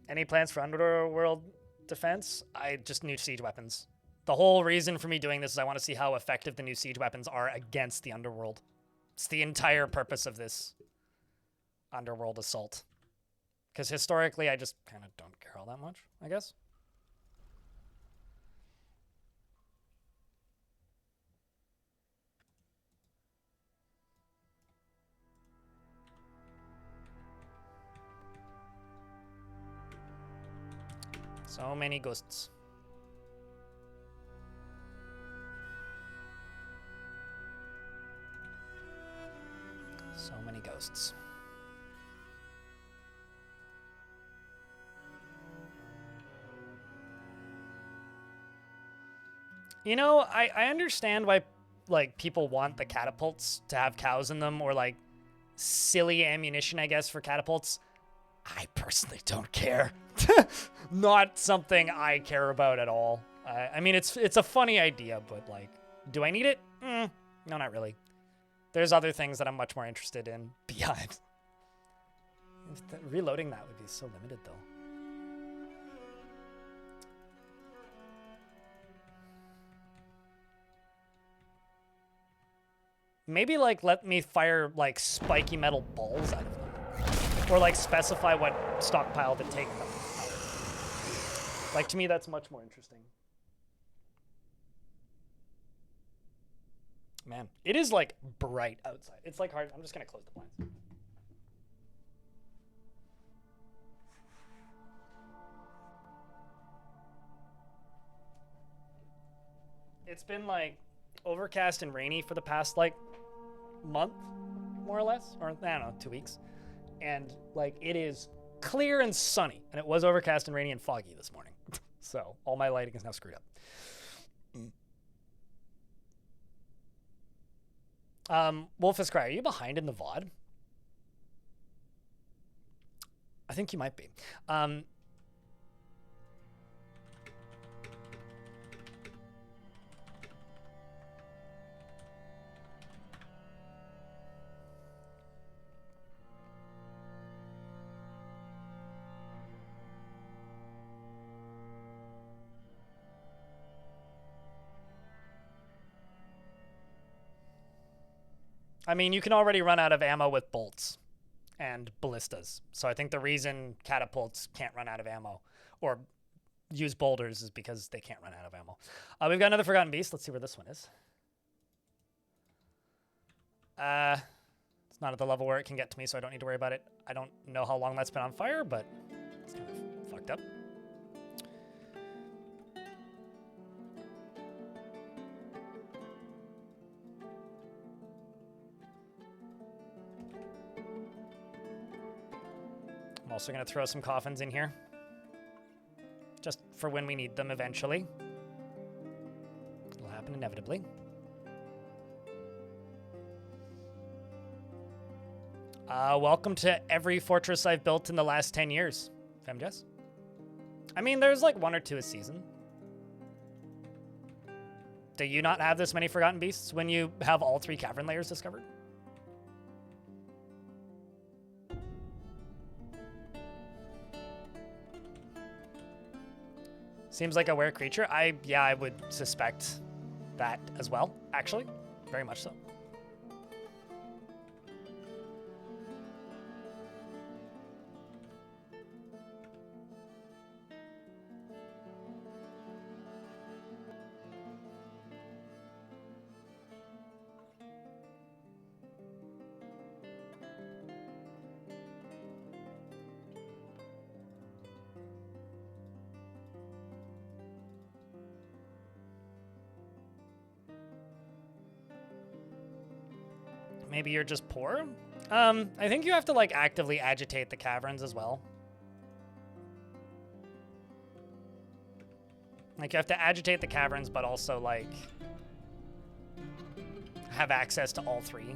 Any plans for Underworld defense? I just new siege weapons. The whole reason for me doing this is I want to see how effective the new siege weapons are against the Underworld. It's the entire purpose of this Underworld assault. Because historically, I just kind of don't care all that much, I guess. So many ghosts. So many ghosts. You know, I understand why, like, people want the catapults to have cows in them, or, like, silly ammunition, I guess, for catapults. I personally don't care. Not something I care about at all. I mean, it's a funny idea, but, like, do I need it? No, not really. There's other things that I'm much more interested in beyond. Reloading that would be so limited, though. Maybe, like, let me fire, like, spiky metal balls out of them. Or, like, specify what stockpile to take them out. Like, to me, that's much more interesting. Man, it is, like, bright outside. It's, like, hard. I'm just going to close the blinds. It's been, like, overcast and rainy for the past, like, month, more or less. Or, I don't know, 2 weeks. And, like, it is clear and sunny. And it was overcast and rainy and foggy this morning. So, all my lighting is now screwed up. Wolf's Cry, are you behind in the VOD? I think you might be. I mean, you can already run out of ammo with bolts and ballistas. So I think the reason catapults can't run out of ammo or use boulders is because they can't run out of ammo. We've got another Forgotten Beast. Let's see where this one is. It's not at the level where it can get to me, so I don't need to worry about it. I don't know how long that's been on fire, but it's kind of fucked up. I'm also going to throw some coffins in here. Just for when we need them eventually. It'll happen inevitably. Welcome to every fortress I've built in the last 10 years, FemJess. I mean, there's like 1 or 2 a season. Do you not have this many Forgotten Beasts when you have all 3 cavern layers discovered? Seems like a rare creature. Yeah, I would suspect that as well, actually. Very much so. Maybe you're just poor? I think you have to, like, actively agitate the caverns as well. Like, you have to agitate the caverns, but also, like, have access to all 3.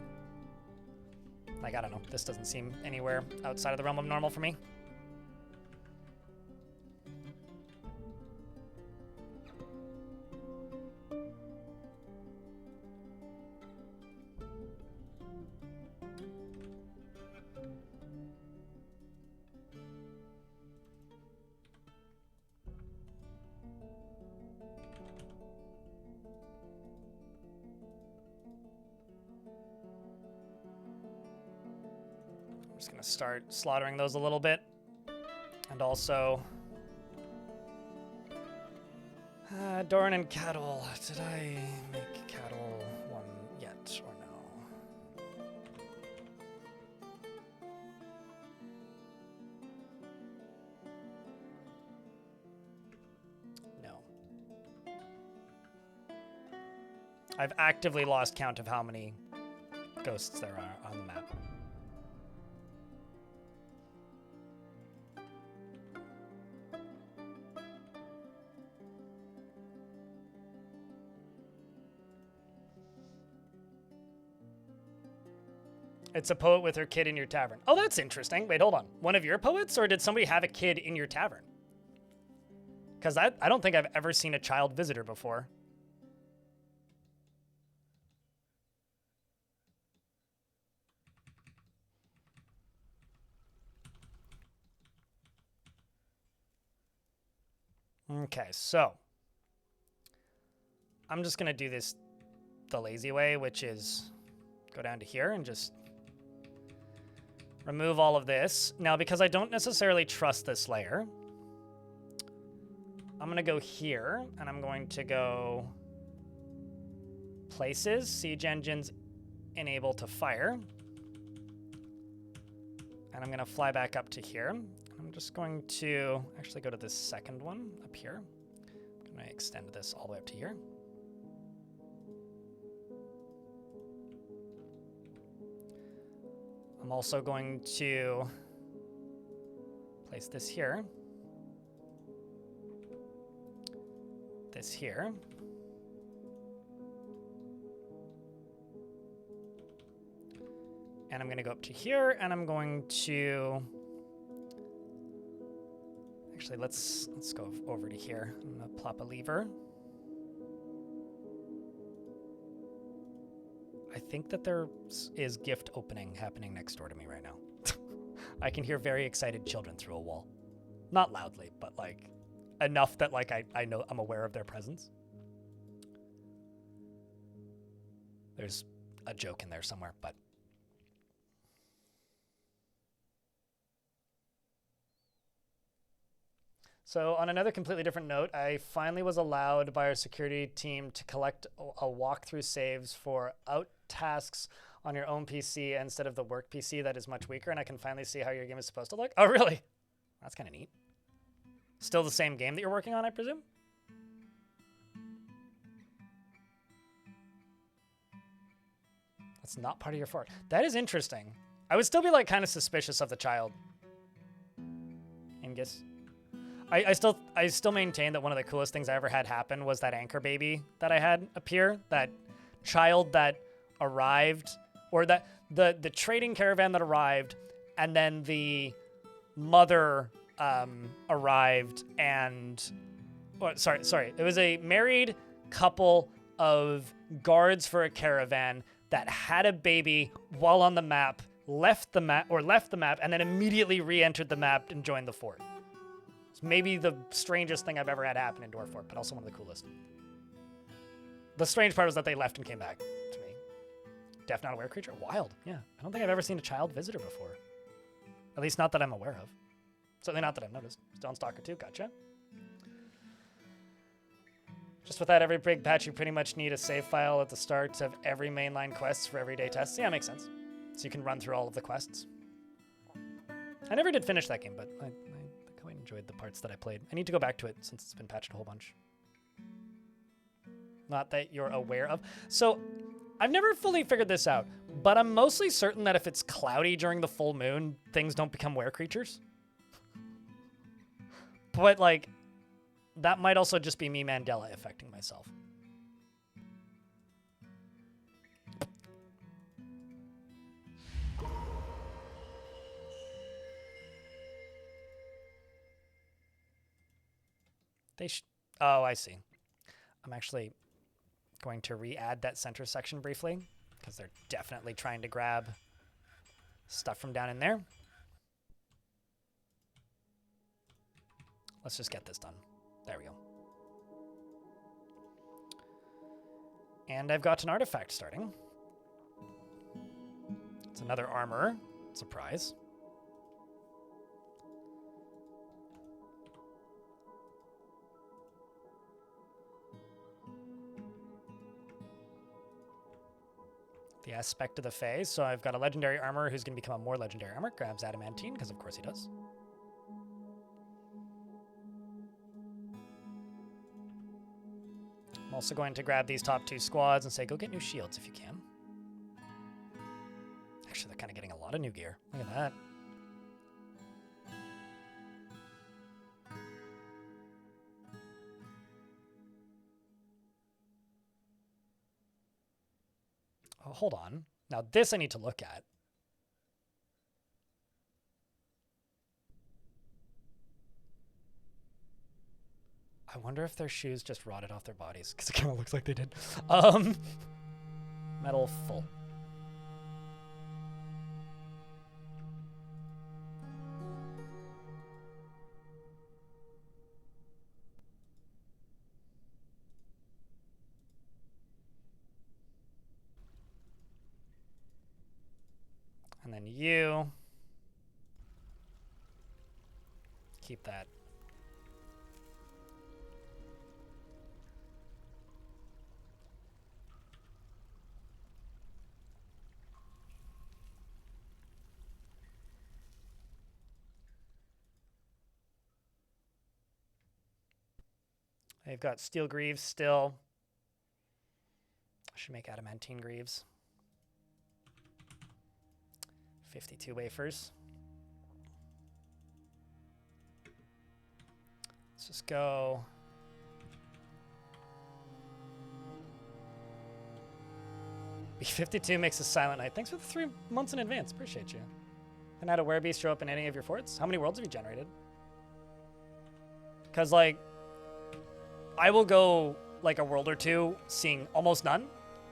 Like, I don't know. This doesn't seem anywhere outside of the realm of normal for me. I'm just going to start slaughtering those a little bit. And also... Doran and cattle. Did I make cattle one yet or no? No. I've actively lost count of how many ghosts there are on the map. It's a poet with her kid in your tavern. Oh, that's interesting. Wait, hold on. One of your poets, or did somebody have a kid in your tavern? Because I don't think I've ever seen a child visitor before. Okay, so I'm just going to do this the lazy way, which is go down to here and just remove all of this. Now, because I don't necessarily trust this layer, I'm going to go here, and I'm going to go places, siege engines, enable to fire. And I'm going to fly back up to here. I'm just going to actually go to this second one up here. I'm going to extend this all the way up to here. I'm also going to place this here. This here. And I'm going to go up to here, and I'm going to... Actually, let's go over to here. I'm going to plop a lever. I think that there is gift opening happening next door to me right now. I can hear very excited children through a wall. Not loudly, but like enough that like I know I'm aware of their presence. There's a joke in there somewhere, but so on another completely different note, I finally was allowed by our security team to collect a walkthrough saves for out tasks on your own PC instead of the work PC that is much weaker, and I can finally see how your game is supposed to look. Oh, really? That's kind of neat. Still the same game that you're working on, I presume? That's not part of your fort. That is interesting. I would still be like kind of suspicious of the child. Ingus. I still maintain that one of the coolest things I ever had happen was that anchor baby that I had appear, that child that arrived, or that the trading caravan that arrived, and then the mother arrived, and sorry, it was a married couple of guards for a caravan that had a baby while on the map, left the map, and then immediately re-entered the map and joined the fort. It's maybe the strangest thing I've ever had happen in Dwarf Fort, but also one of the coolest. The strange part was that they left and came back to me. Deaf, not aware creature? Wild. Yeah. I don't think I've ever seen a child visitor before. At least not that I'm aware of. Certainly not that I've noticed. Still on Stalker 2. Gotcha. Just with that, every big patch, you pretty much need a save file at the start of every mainline quests for everyday tests. Yeah, makes sense. So you can run through all of the quests. I never did finish that game, but I quite enjoyed the parts that I played. I need to go back to it since it's been patched a whole bunch. Not that you're aware of. So I've never fully figured this out, but I'm mostly certain that if it's cloudy during the full moon, things don't become were creatures. But like, that might also just be me Mandela affecting myself. Oh, I see. I'm actually going to re-add that center section briefly because they're definitely trying to grab stuff from down in there. Let's just get this done. There we go. And I've got an artifact starting. It's another armor. Surprise. The aspect of the Fae. So I've got a legendary armor who's going to become a more legendary armor. Grabs adamantine, because of course he does. I'm also going to grab these top two squads and say, go get new shields if you can. Actually, they're kind of getting a lot of new gear. Look at that. Oh, hold on. Now this I need to look at. I wonder if their shoes just rotted off their bodies, because it kind of looks like they did. Metal full. And then you keep that. They've got steel greaves still. I should make adamantine greaves. 52 wafers. Let's just go. B52 makes a silent night. Thanks for the 3 months in advance. Appreciate you. And how to werebeast show up in any of your forts? How many worlds have you generated? Because, like, I will go, like, a world or two seeing almost none,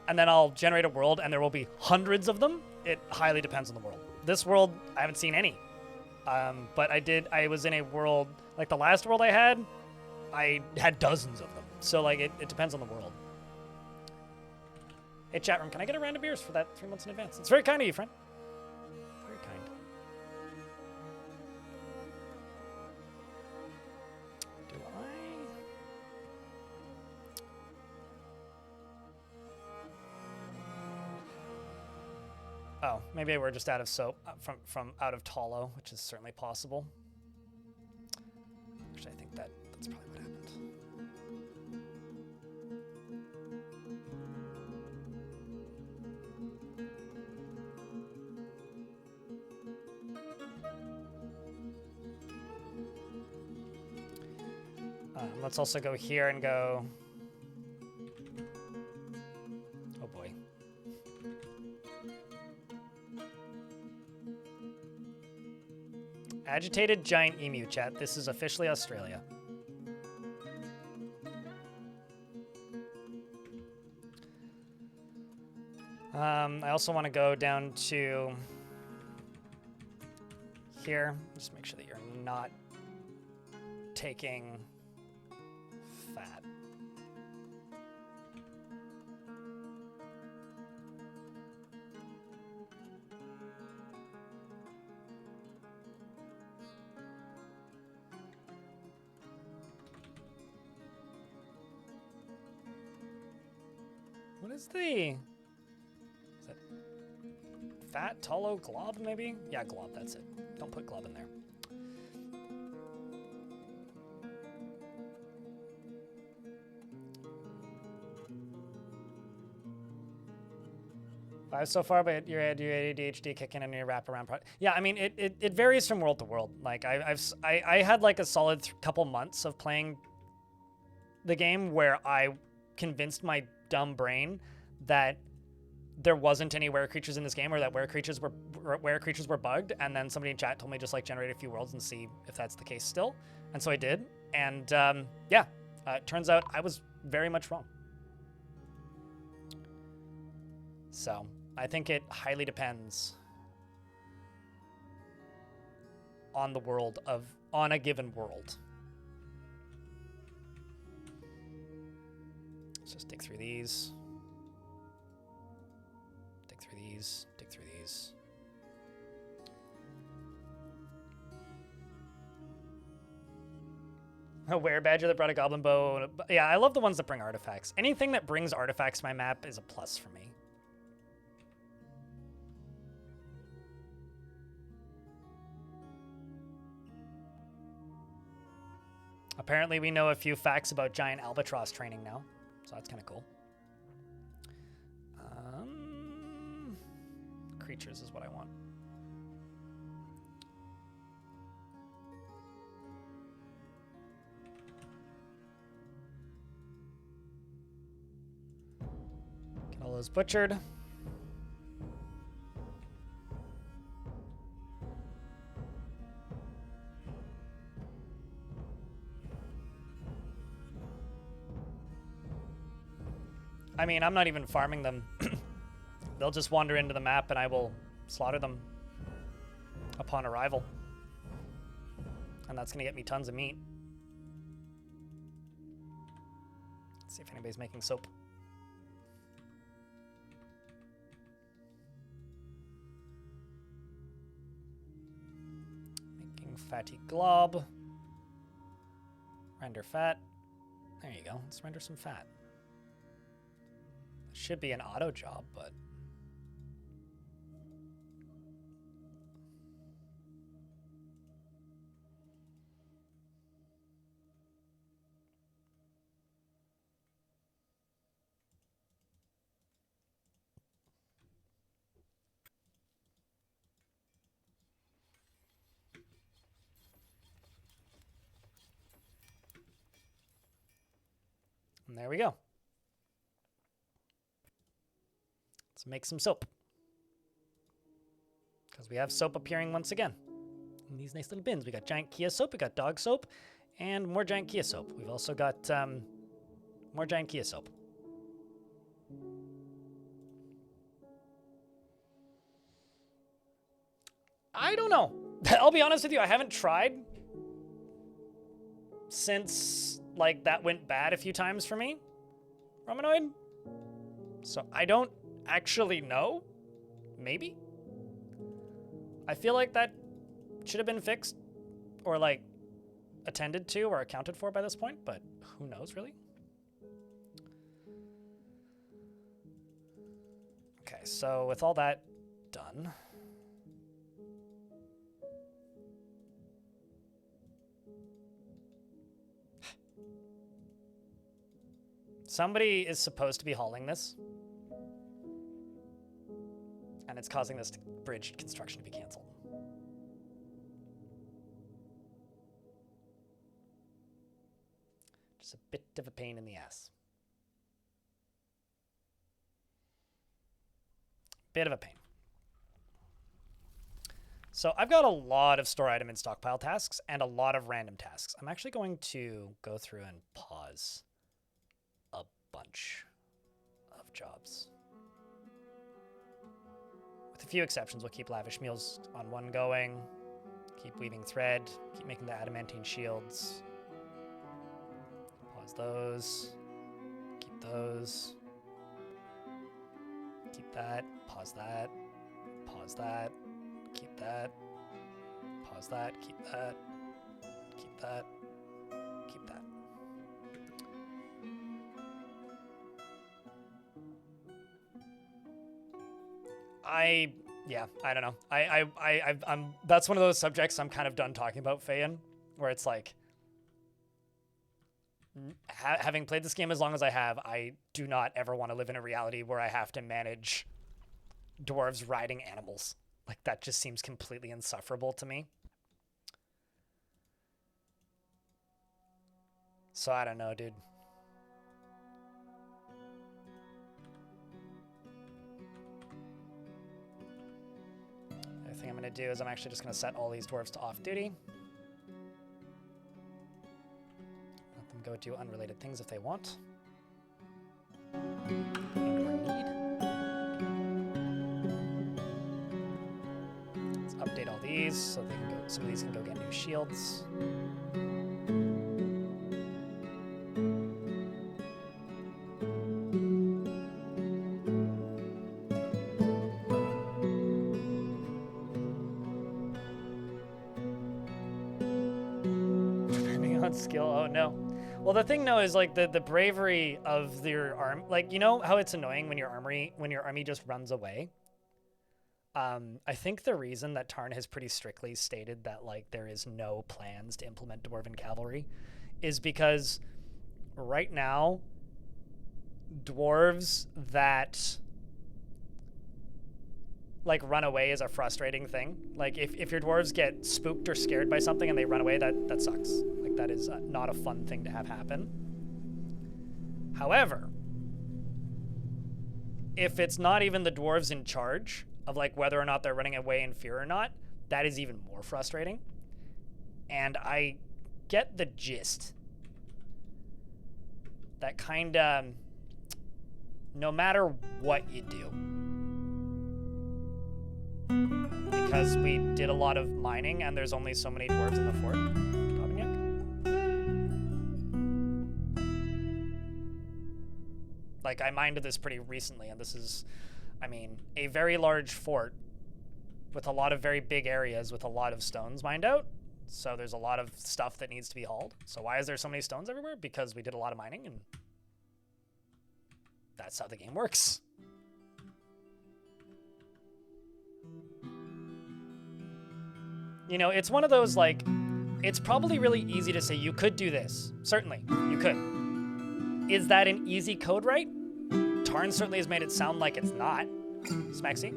and then I'll generate a world, and there will be hundreds of them. It highly depends on the world. This world, I haven't seen any. But I was in a world, like the last world I had dozens of them. So, like, it depends on the world. Hey, chat room, can I get a round of beers for that 3 months in advance? It's very kind of you, friend. Very kind. Do I? Oh, maybe we're just out of soap from out of tallow, which is certainly possible. Actually, I think that's probably what happened. Let's also go here and go. Oh boy. Agitated giant emu, chat. This is officially Australia. I also want to go down to here. Just make sure that you're not taking fat. What is the... Is that fat, tallow, glob, maybe? Yeah, glob, that's it. Don't put glob in there. Five so far, but your ADHD kicking in your wraparound product. Yeah, I mean, it varies from world to world. Like, I had like a solid couple months of playing the game where I convinced my dumb brain that there wasn't any were creatures in this game, or that were creatures were bugged, and then somebody in chat told me just like generate a few worlds and see if that's the case still, and so I did, and yeah, it turns out I was very much wrong. So I think it highly depends on the world on a given world. Let's just dig through these. Dig through these. Dig through these. A were badger that brought a goblin bow. Yeah, I love the ones that bring artifacts. Anything that brings artifacts to my map is a plus for me. Apparently, we know a few facts about giant albatross training now, so that's kind of cool. Creatures is what I want. Get all those butchered. I mean, I'm not even farming them. They'll just wander into the map and I will slaughter them upon arrival. And that's going to get me tons of meat. Let's see if anybody's making soap. Making fatty glob. Render fat. There you go. Let's render some fat. Should be an auto job, but... And there we go. Let's make some soap. Because we have soap appearing once again. In these nice little bins. We got giant Kia soap, we got dog soap, and more giant Kia soap. We've also got more giant Kia soap. I don't know. I'll be honest with you, I haven't tried since, like, that went bad a few times for me, Romanoid. So I don't actually know. Maybe. I feel like that should have been fixed or, like, attended to or accounted for by this point, but who knows, really? Okay, so with all that done... Somebody is supposed to be hauling this. And it's causing this bridge construction to be canceled. Just a bit of a pain in the ass. Bit of a pain. So I've got a lot of store item and stockpile tasks and a lot of random tasks. I'm actually going to go through and pause a bunch of jobs. With a few exceptions, we'll keep lavish meals on one going, keep weaving thread, keep making the adamantine shields. Pause those, keep those, keep that, pause that, pause that, keep that, pause that, keep that, keep that, keep that. Yeah, I don't know. I'm that's one of those subjects I'm kind of done talking about, Fayan, where it's like, having played this game as long as I have, I do not ever want to live in a reality where I have to manage dwarves riding animals. Like, that just seems completely insufferable to me. So I don't know, dude. The thing I'm going to do is I'm actually just going to set all these dwarves to off-duty. Let them go do unrelated things if they want. Let's update all these so they can go. Some of these can go get new shields. Skill. Oh no. Well, the thing though is, like, the bravery of your arm, like, you know how it's annoying when your army just runs away. I think the reason that Tarn has pretty strictly stated that, like, there is no plans to implement Dwarven cavalry is because right now dwarves that, like, run away is a frustrating thing. Like, if your dwarves get spooked or scared by something and they run away, that sucks. Like, that is not a fun thing to have happen. However, if it's not even the dwarves in charge of, like, whether or not they're running away in fear or not, that is even more frustrating. And I get the gist. That kind of... no matter what you do. Because we did a lot of mining and there's only so many dwarves in the fort. Like, I mined this pretty recently, and this is, I mean, a very large fort with a lot of very big areas with a lot of stones mined out. So there's a lot of stuff that needs to be hauled. So why is there so many stones everywhere? Because we did a lot of mining, and that's how the game works. You know, it's one of those, like, it's probably really easy to say you could do this. Certainly, you could. Is that an easy code write? Tarn certainly has made it sound like it's not. Smexy.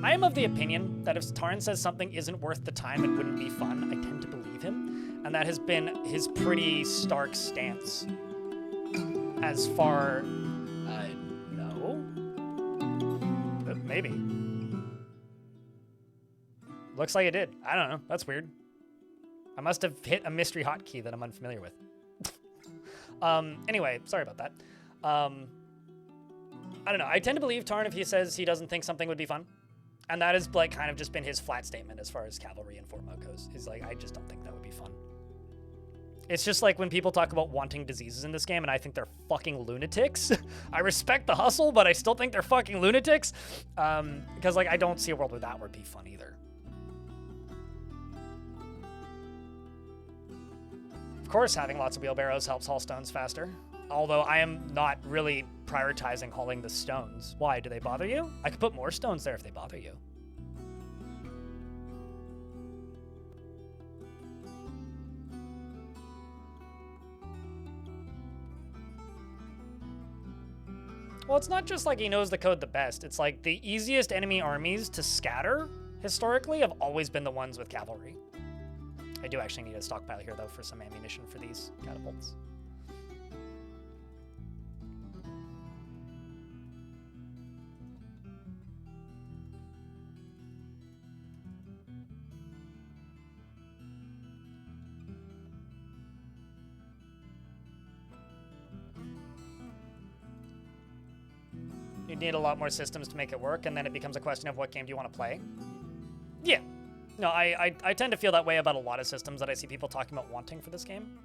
I am of the opinion that if Tarn says something isn't worth the time and wouldn't be fun, I tend to believe him. And that has been his pretty stark stance. As far... no? Maybe. Looks like it did. I don't know. That's weird. I must have hit a mystery hotkey that I'm unfamiliar with. Anyway, sorry about that. I don't know. I tend to believe Tarn if he says he doesn't think something would be fun. And that has, like, kind of just been his flat statement as far as cavalry and fort mode goes. He's like, I just don't think that would be fun. It's just like when people talk about wanting diseases in this game, and I think they're fucking lunatics. I respect the hustle, but I still think they're fucking lunatics. Because, like, I don't see a world where that would be fun either. Of course, having lots of wheelbarrows helps haul stones faster. Although I am not really prioritizing hauling the stones. Why? Do they bother you? I could put more stones there if they bother you. Well, it's not just like he knows the code the best. It's like the easiest enemy armies to scatter, historically, have always been the ones with cavalry. I do actually need a stockpile here, though, for some ammunition for these catapults. You'd need a lot more systems to make it work, and then it becomes a question of what game do you want to play? Yeah. No, I tend to feel that way about a lot of systems that I see people talking about wanting for this game.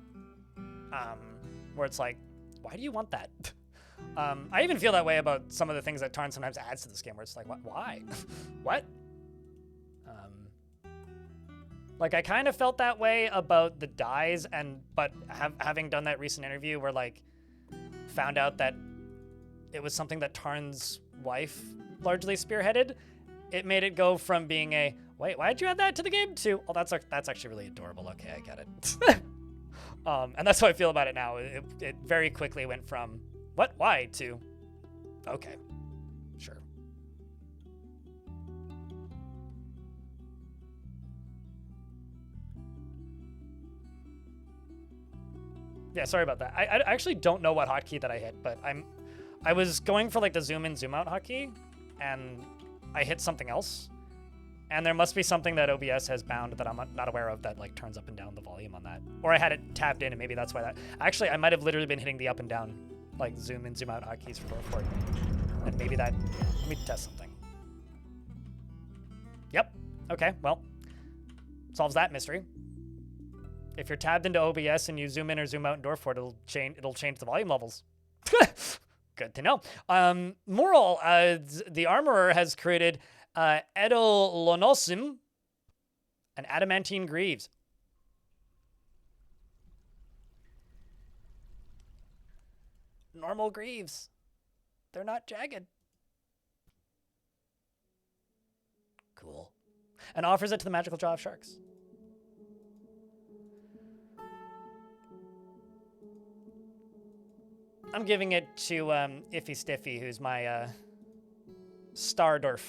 Where it's like, why do you want that? I even feel that way about some of the things that Tarn sometimes adds to this game, where it's like, what? Why? What? Like, I kind of felt that way about the dyes, but having done that recent interview where, like, found out that it was something that Tarn's wife largely spearheaded, it made it go from being a, wait, why'd you add that to the game? To, oh, that's actually really adorable. Okay, I get it. And that's how I feel about it now. It very quickly went from, what, why, to, okay, sure. Yeah, sorry about that. I actually don't know what hotkey that I hit, but I was going for, like, the zoom in, zoom out hotkey, and I hit something else. And there must be something that OBS has bound that I'm not aware of that, like, turns up and down the volume on that. Or I had it tabbed in, and maybe that's why that... Actually, I might have literally been hitting the up and down, like, zoom in, zoom out hotkeys for Dwarf. And maybe that... Let me test something. Yep. Okay, well. Solves that mystery. If you're tabbed into OBS and you zoom in or zoom out in Dwarf, it'll change the volume levels. Good to know. Moral, the Armorer has created Edolonosim, an adamantine greaves. Normal greaves. They're not jagged. Cool. And offers it to the magical jaw of sharks. I'm giving it to Iffy Stiffy, who's my star dwarf.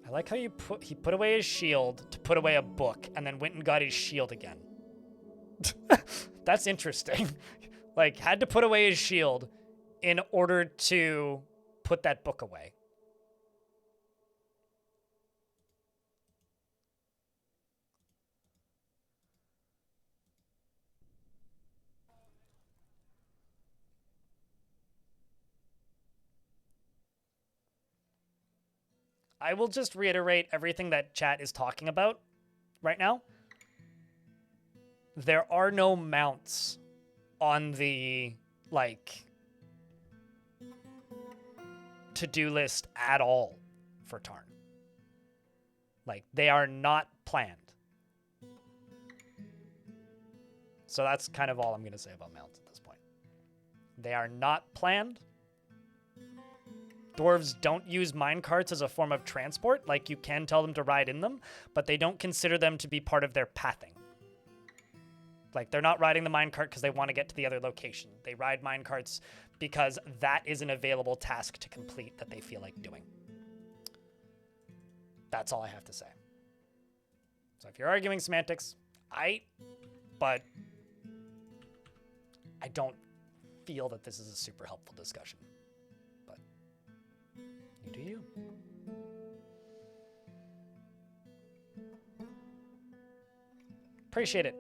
I like how he put away his shield to put away a book and then went and got his shield again. That's interesting. Like, had to put away his shield in order to put that book away. I will just reiterate everything that chat is talking about right now. There are no mounts on the, like, to-do list at all for Tarn. Like, they are not planned. So that's kind of all I'm going to say about mounts at this point. They are not planned. Dwarves don't use minecarts as a form of transport. Like, you can tell them to ride in them, but they don't consider them to be part of their pathing. Like, they're not riding the minecart because they want to get to the other location. They ride minecarts because that is an available task to complete that they feel like doing. That's all I have to say. So if you're arguing semantics, but I don't feel that this is a super helpful discussion. But you do you. Appreciate it.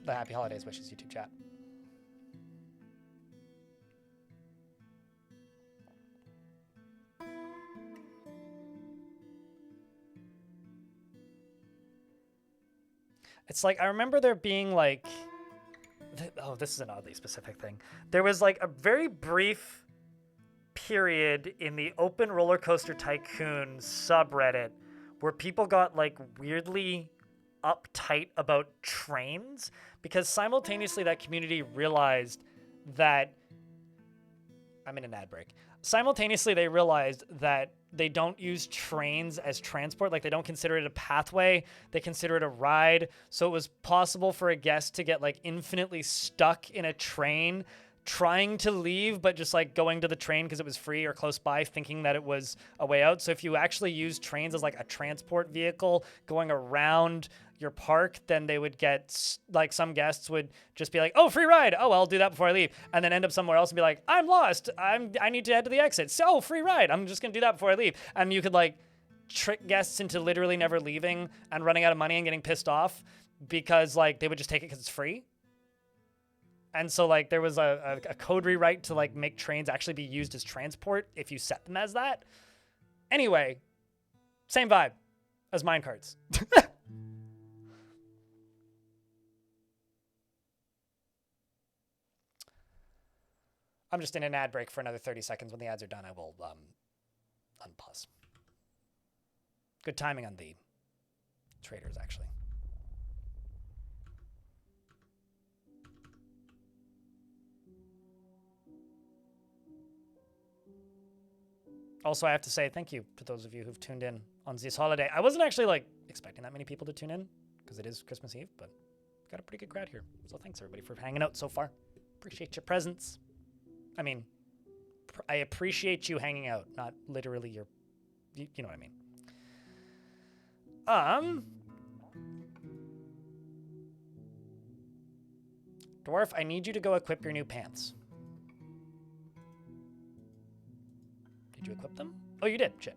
The happy holidays wishes, YouTube chat. It's like, I remember there being like, oh, this is an oddly specific thing. There was like a very brief period in the Open Roller Coaster Tycoon subreddit where people got like weirdly uptight about trains because simultaneously that community realized that I'm in an ad break. Simultaneously, they realized that they don't use trains as transport. Like, they don't consider it a pathway. They consider it a ride. So it was possible for a guest to get, like, infinitely stuck in a train trying to leave, but just, like, going to the train because it was free or close by, thinking that it was a way out. So if you actually use trains as, like, a transport vehicle going around your park, then they would get, like, some guests would just be like, oh, free ride. Oh, I'll do that before I leave. And then end up somewhere else and be like, I'm lost. I need to head to the exit. So, free ride. I'm just going to do that before I leave. And you could, like, trick guests into literally never leaving and running out of money and getting pissed off because, like, they would just take it because it's free. And so, like, there was a code rewrite to, like, make trains actually be used as transport if you set them as that. Anyway, same vibe as minecarts. I'm just in an ad break for another 30 seconds. When the ads are done, I will unpause. Good timing on the traders, actually. Also, I have to say thank you to those of you who've tuned in on this holiday. I wasn't actually, like, expecting that many people to tune in because it is Christmas Eve, but got a pretty good crowd here. So thanks, everybody, for hanging out so far. Appreciate your presence. I mean, I appreciate you hanging out, not literally your, you know what I mean. Dwarf, I need you to go equip your new pants. Did you equip them? Oh, you did. Shit.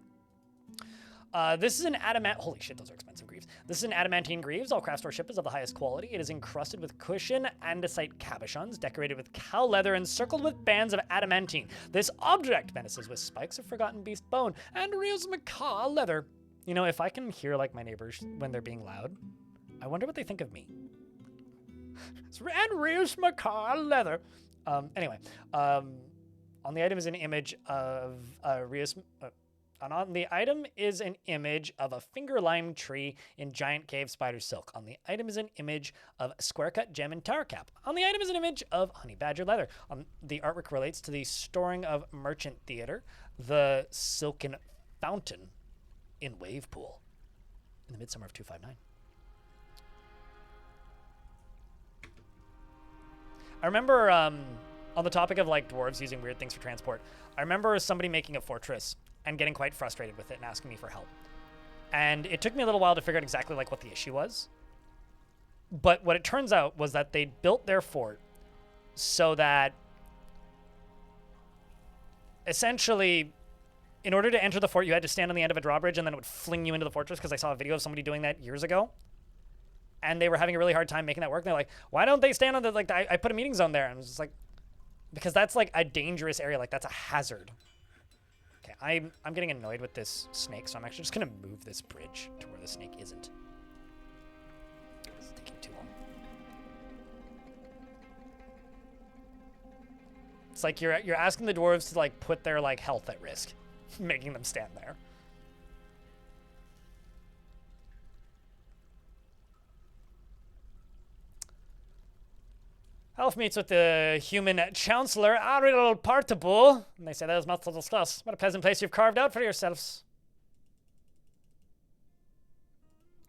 This is an adamant. Holy shit, those are expensive greaves. This is an adamantine greaves. All craft store ship is of the highest quality. It is encrusted with cushion andesite cabochons, decorated with cow leather, and circled with bands of adamantine. This object menaces with spikes of forgotten beast bone and reels macaw leather. You know, if I can hear like my neighbors when they're being loud, I wonder what they think of me. And reels macaw leather. Anyway, on the item is an image of and on the item is an image of a finger-lime tree in giant cave spider silk. On the item is an image of a square-cut gem and tower cap. On the item is an image of honey badger leather. The artwork relates to the storing of merchant theater, the silken fountain in Wavepool in the midsummer of 259. I remember, on the topic of like dwarves using weird things for transport, I remember somebody making a fortress and getting quite frustrated with it and asking me for help. And it took me a little while to figure out exactly like what the issue was. But what it turns out was that they built their fort so that essentially, in order to enter the fort, you had to stand on the end of a drawbridge and then it would fling you into the fortress, because I saw a video of somebody doing that years ago. And they were having a really hard time making that work. And they're like, why don't they stand on the, like, I put a meeting zone there. And I was just like, because that's like a dangerous area. Like, that's a hazard. Okay, I'm getting annoyed with this snake, so I'm actually just going to move this bridge to where the snake isn't. It's taking too long. It's like you're asking the dwarves to, like, put their, like, health at risk, making them stand there. Elf meets with the human chancellor, Ariel Partable, and they say there is much to discuss. What a pleasant place you've carved out for yourselves.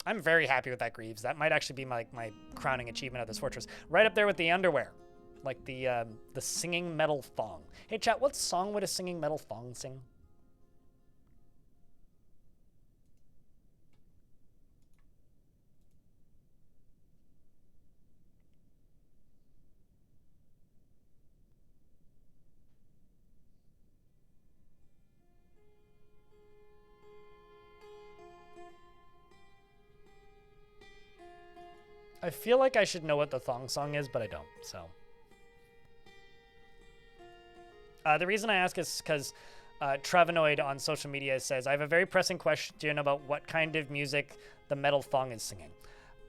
I'm very happy with that, Greaves. That might actually be my crowning achievement of this fortress. Right up there with the underwear. Like the singing metal thong. Hey, chat, what song would a singing metal thong sing? I feel like I should know what the thong song is, but I don't, so. The reason I ask is because Trevinoid on social media says, I have a very pressing question about what kind of music the metal thong is singing.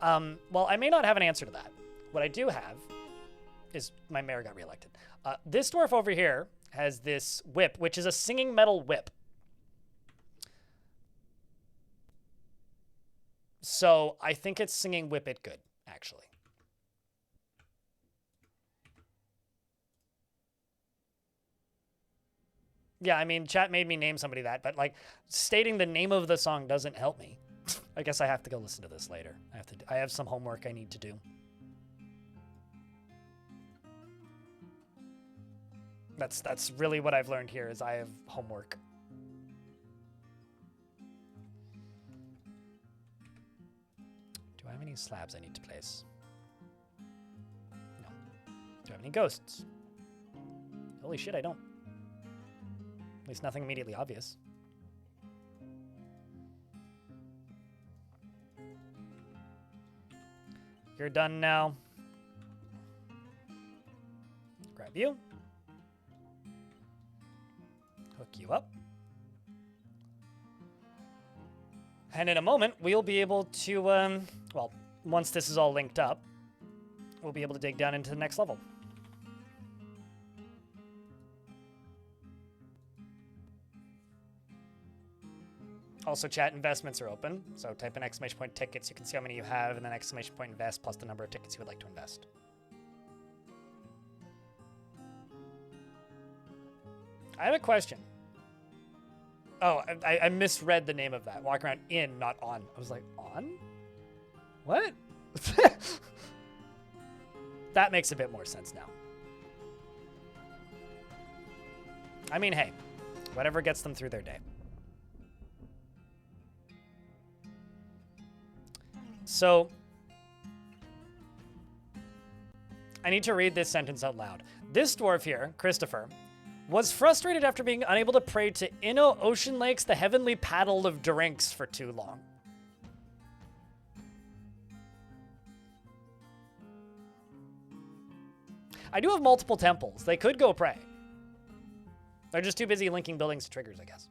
Well, I may not have an answer to that. What I do have is my mayor got reelected. This dwarf over here has this whip, which is a singing metal whip. So I think it's singing Whip It Good, actually. Yeah, I mean, chat made me name somebody that, but, like, stating the name of the song doesn't help me. I guess I have to go listen to this later. I have some homework I need to do. That's really what I've learned here, is I have homework. Do I have any slabs I need to place? No. Do I have any ghosts? Holy shit, I don't. At least nothing immediately obvious. You're done now. Grab you. Hook you up. And in a moment, we'll be able to, well, once this is all linked up, we'll be able to dig down into the next level. Also, chat investments are open, so type in exclamation point tickets. You can see how many you have, and then exclamation point invest plus the number of tickets you would like to invest. I have a question. Oh, I misread the name of that. Walk around in, not on. I was like, on? What? That makes a bit more sense now. I mean, hey, whatever gets them through their day. So, I need to read this sentence out loud. This dwarf here, Christopher, was frustrated after being unable to pray to Inno Ocean Lakes, the heavenly paddle of drinks, for too long. I do have multiple temples. They could go pray. They're just too busy linking buildings to triggers, I guess.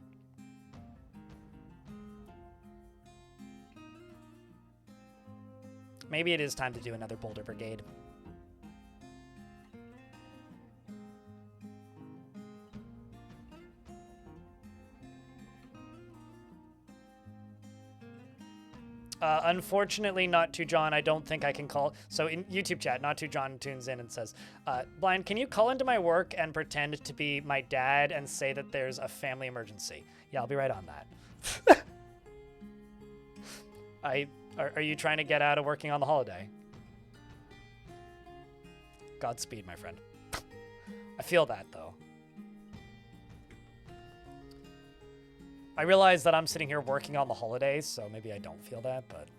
Maybe it is time to do another Boulder Brigade. Unfortunately, Not Too John, I don't think I can call. So in YouTube chat, Not Too John tunes in and says, Blind, can you call into my work and pretend to be my dad and say that there's a family emergency? Yeah, I'll be right on that. Are you trying to get out of working on the holiday? Godspeed, my friend. I feel that, though. I realize that I'm sitting here working on the holidays, so maybe I don't feel that, but...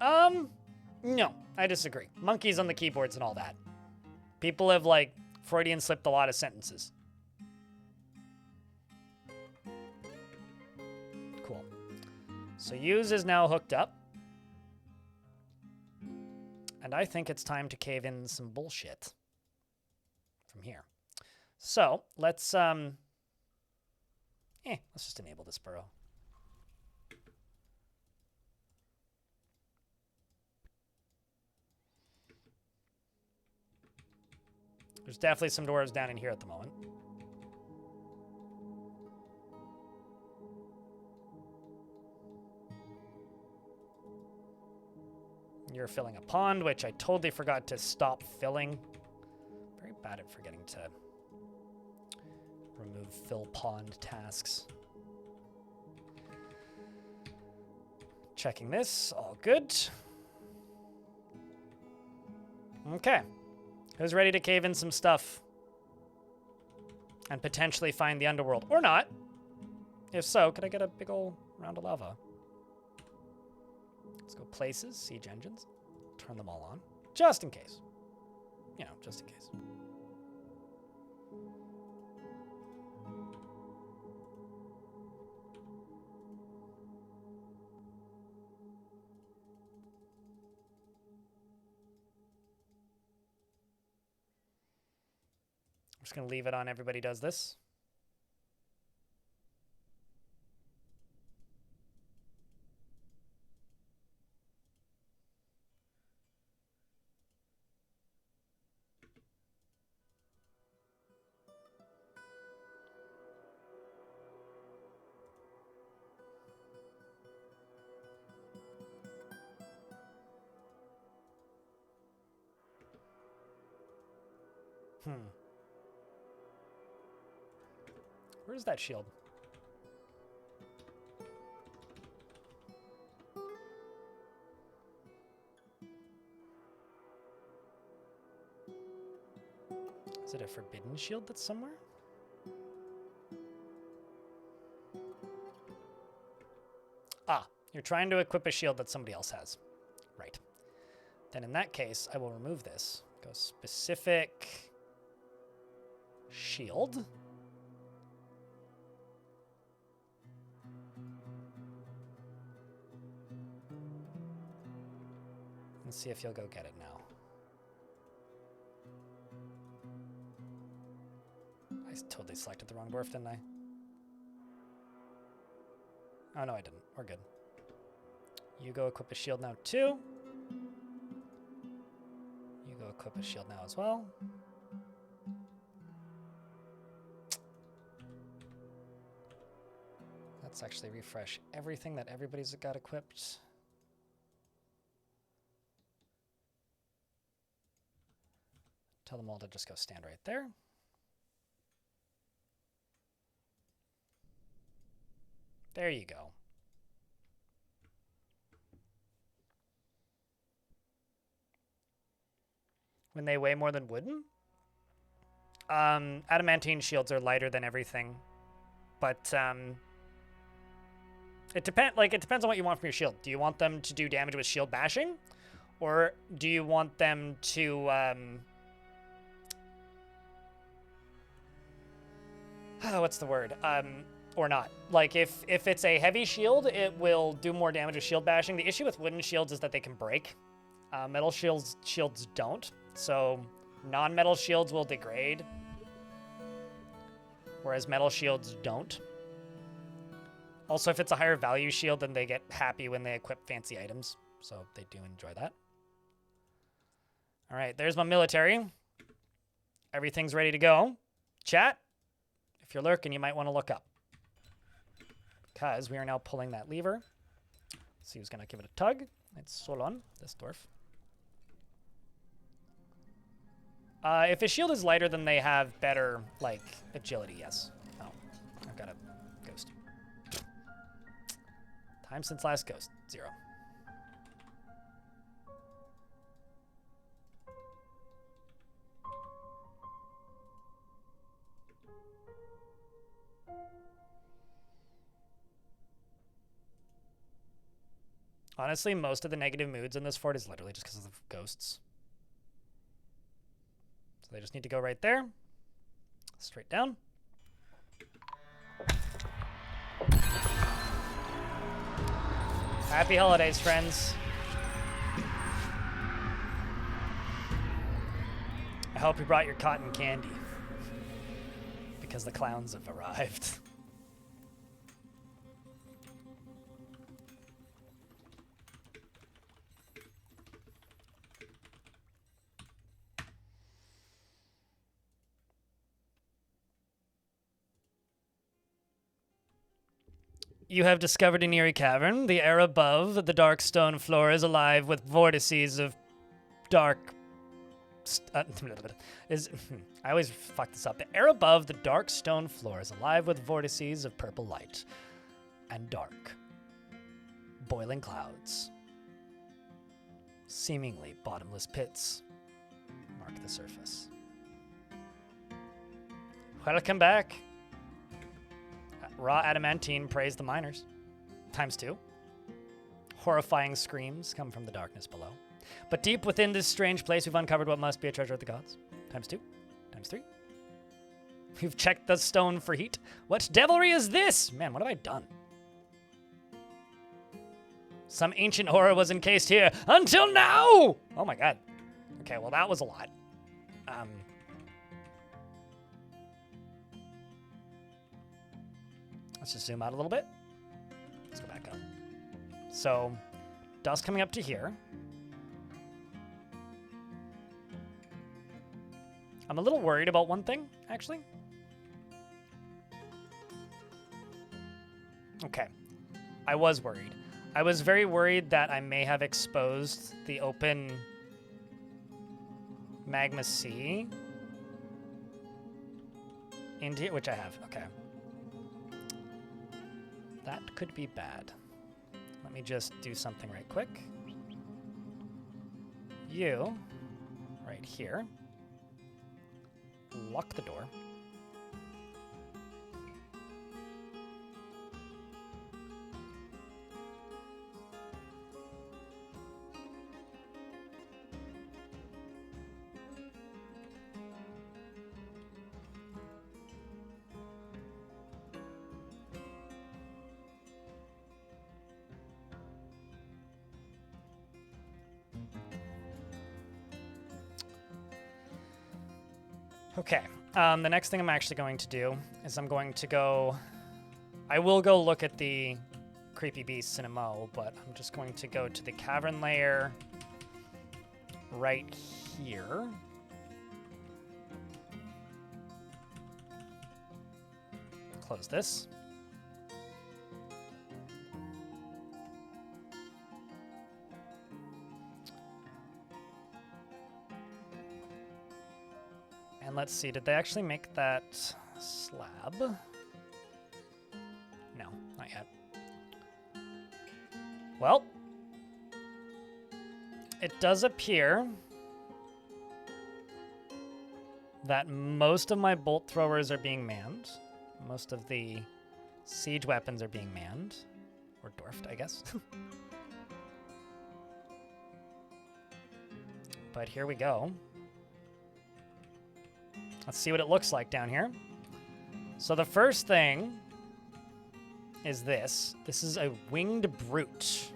No, I disagree. Monkeys on the keyboards and all that. People have, like, Freudian slipped a lot of sentences. Cool. So use is now hooked up. And I think it's time to cave in some bullshit from here. So let's just enable this burrow. There's definitely some dwarves down in here at the moment. You're filling a pond, which I totally forgot to stop filling. Very bad at forgetting to remove fill pond tasks. Checking this, all good. Okay. Who's ready to cave in some stuff and potentially find the underworld? Or not. If so, could I get a big old round of lava? Let's go places, siege engines. Turn them all on. Just in case. You know, just in case. I'm just going to leave it on everybody does this. Where's that shield? Is it a forbidden shield that's somewhere? Ah, you're trying to equip a shield that somebody else has. Right. Then in that case, I will remove this. Go specific shield. And see if you'll go get it now. I totally selected the wrong dwarf, didn't I? Oh, no, I didn't. We're good. You go equip a shield now, too. You go equip a shield now as well. Let's actually refresh everything that everybody's got equipped. Tell them all to just go stand right there. There you go. When they weigh more than wooden? Adamantine shields are lighter than everything. But it depends on what you want from your shield. Do you want them to do damage with shield bashing? Or do you want them to what's the word? Or not. Like, if it's a heavy shield, it will do more damage with shield bashing. The issue with wooden shields is that they can break. Metal shields don't. So non-metal shields will degrade, whereas metal shields don't. Also, if it's a higher value shield, then they get happy when they equip fancy items. So they do enjoy that. All right, there's my military. Everything's ready to go. Chat, if you're lurking, you might want to look up, because we are now pulling that lever. Let's see who's going to give it a tug. It's Solon, this dwarf. If his shield is lighter, then they have better, like, agility, yes. Oh, I've got a ghost. Time since last ghost, 0. Honestly, most of the negative moods in this fort is literally just because of the ghosts. So they just need to go right there. Straight down. Happy holidays, friends. I hope you brought your cotton candy. Because the clowns have arrived. You have discovered an eerie cavern. The air above the dark stone floor is alive with vortices of dark... I always fuck this up. The air above the dark stone floor is alive with vortices of purple light and dark, boiling clouds. Seemingly bottomless pits mark the surface. Welcome back. Raw adamantine praise the miners. ×2. Horrifying screams come from the darkness below. But deep within this strange place, we've uncovered what must be a treasure of the gods. ×2. ×3. We've checked the stone for heat. What devilry is this? Man, what have I done? Some ancient horror was encased here until now! Oh my god. Okay, well that was a lot. Let's just zoom out a little bit. Let's go back up. So, dust coming up to here. I'm a little worried about one thing, actually. Okay. I was worried. I was very worried that I may have exposed the open magma sea into it, which I have. Okay. That could be bad. Let me just do something right quick. You, right here. Lock the door. Okay, the next thing I'm actually going to do is I'm going to go... I will go look at the creepy beasts in a mo, but I'm just going to go to the cavern layer right here. Close this. And let's see, did they actually make that slab? No, not yet. Well, it does appear that most of my bolt throwers are being manned. Most of the siege weapons are being manned. Or dwarfed, I guess. But here we go. Let's see what it looks like down here. So the first thing is this. This is a winged brute.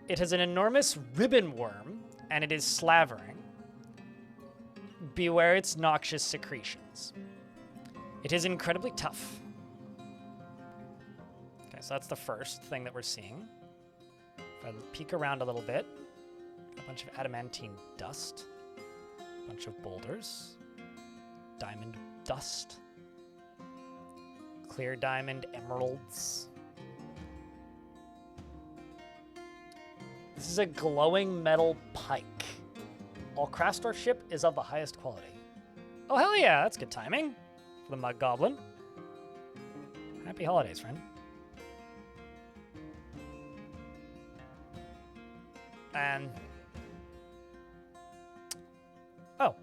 It has an enormous ribbon worm, and it is slavering. Beware its noxious secretions. It is incredibly tough. Okay, so that's the first thing that we're seeing. If I peek around a little bit, a bunch of adamantine dust. Bunch of boulders, diamond dust, clear diamond emeralds. This is a glowing metal pike. All Krastor ship is of the highest quality. Oh, hell yeah, that's good timing for the Mud Goblin. Happy holidays, friend. And... oh.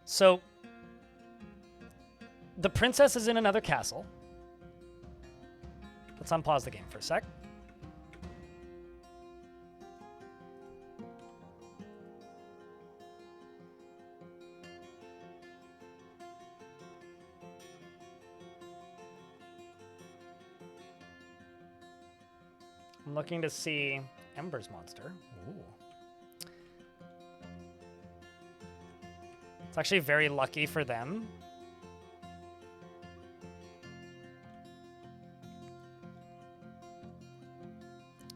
So, the princess is in another castle. Let's unpause the game for a sec. I'm looking to see Ember's monster. Ooh. It's actually very lucky for them.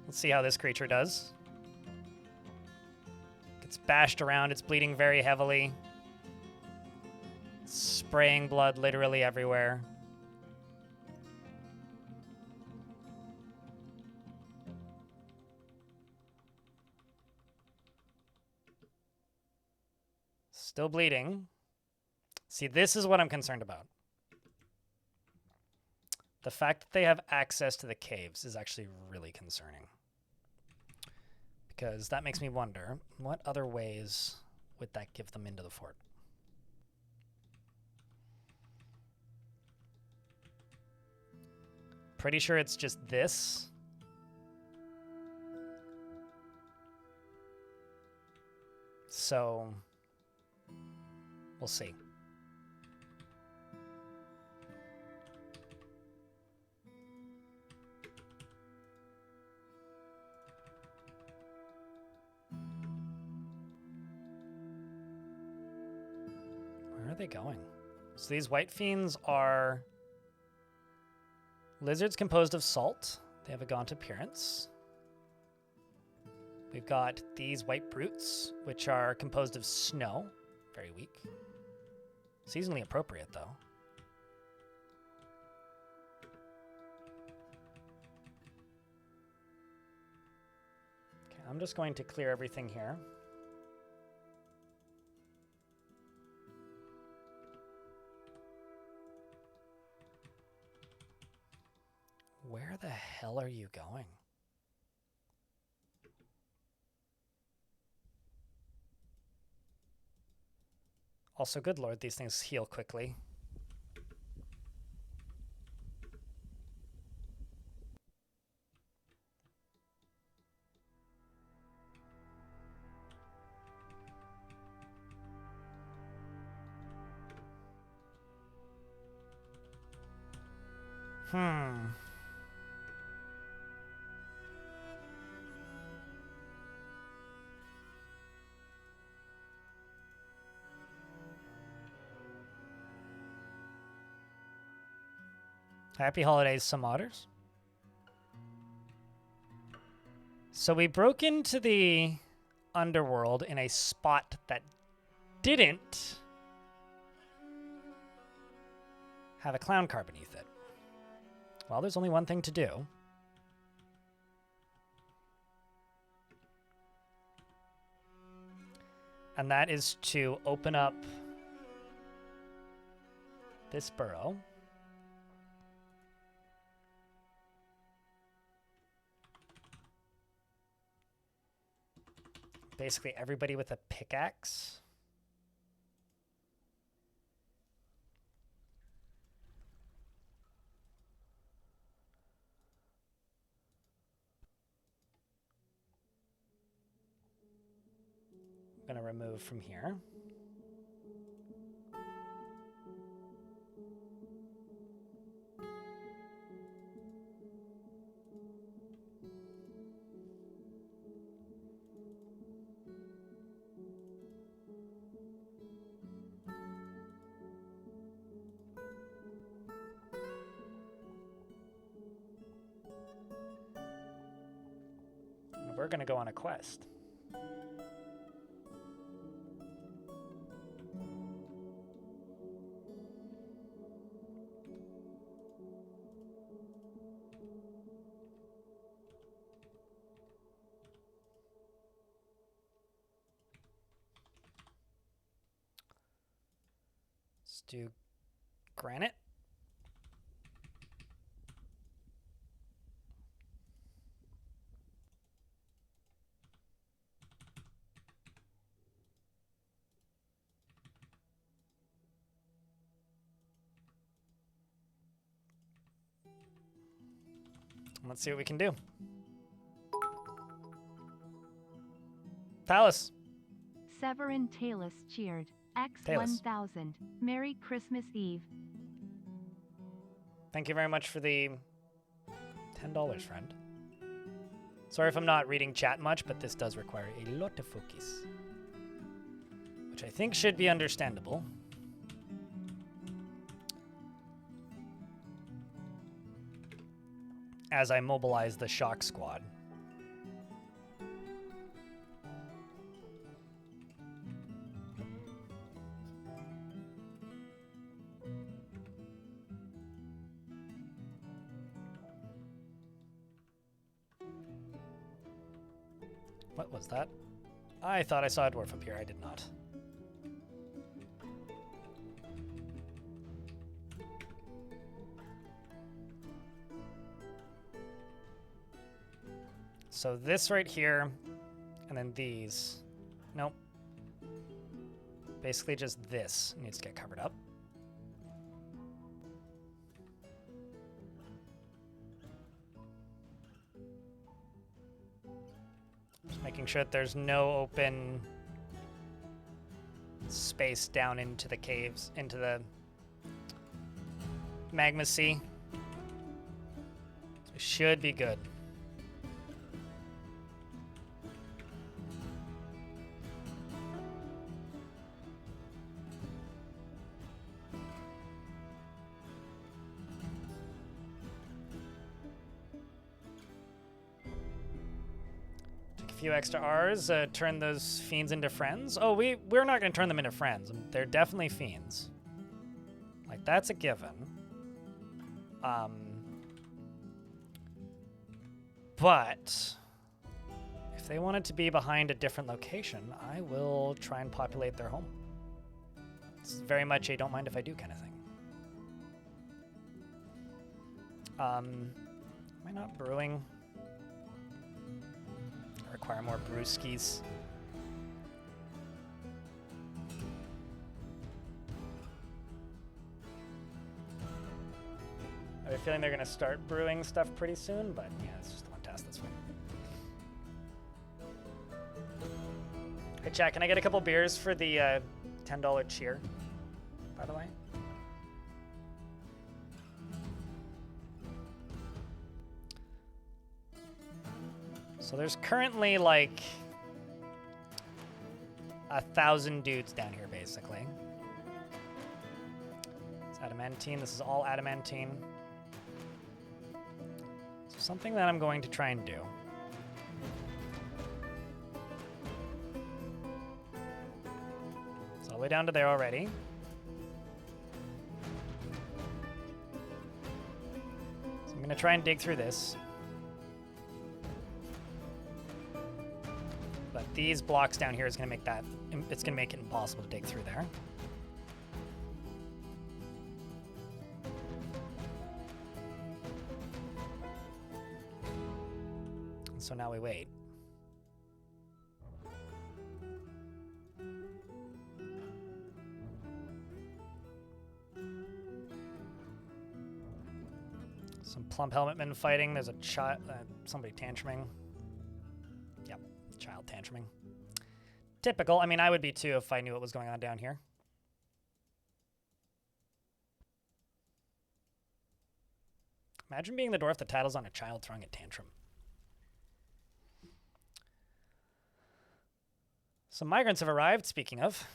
Let's see how this creature does. Gets bashed around. It's bleeding very heavily. Spraying blood literally everywhere. Still bleeding. See, this is what I'm concerned about. The fact that they have access to the caves is actually really concerning. Because that makes me wonder, what other ways would that give them into the fort? Pretty sure it's just this. So, we'll see. Where are they going? So these white fiends are lizards composed of salt. They have a gaunt appearance. We've got these white brutes, which are composed of snow. Very weak. Seasonally appropriate, though. Okay, I'm just going to clear everything here. Where the hell are you going? Also, good lord, these things heal quickly. Happy holidays, some otters. So we broke into the underworld in a spot that didn't have a clown car beneath it. Well, there's only one thing to do. And that is to open up this burrow. Basically everybody with a pickaxe. I'm going to remove from here. We're going to go on a quest. Let's do granite. Let's see what we can do. Palace. Severin Talus cheered. X1000. Merry Christmas Eve. Thank you very much for the $10, friend. Sorry if I'm not reading chat much, but this does require a lot of focus, which I think should be understandable. As I mobilize the shock squad. What was that? I thought I saw a dwarf up here. I did not. So this right here, and then these. Nope. Basically just this needs to get covered up. Just making sure that there's no open space down into the caves, into the magma sea. So it should be good. Few extra R's, turn those fiends into friends. Oh, we're not going to turn them into friends. They're definitely fiends. Like, that's a given. But if they wanted to be behind a different location, I will try and populate their home. It's very much a don't mind if I do kind of thing. Am I not brewing? Require more brewskis. I have a feeling they're going to start brewing stuff pretty soon, but yeah, it's just one test. That's fine. Hey, chat, can I get a couple beers for the $10 cheer, by the way? So there's currently like 1,000 dudes down here, basically. It's adamantine. This is all adamantine. So something that I'm going to try and do. It's all the way down to there already. So I'm going to try and dig through this. But these blocks down here is going to make that, it's going to make it impossible to dig through there. And so now we wait. Some plump helmet men fighting. There's a child, somebody tantruming. Yep. Child tantruming. Typical. I mean, I would be too if I knew what was going on down here. Imagine being the dwarf that tattles on a child throwing a tantrum. Some migrants have arrived, speaking of.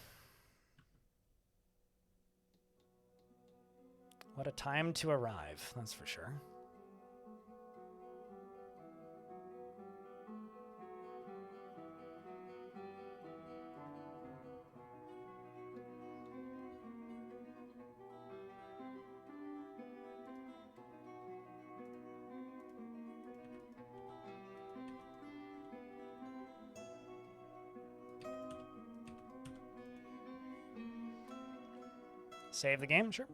What a time to arrive, that's for sure. Save the game, sure.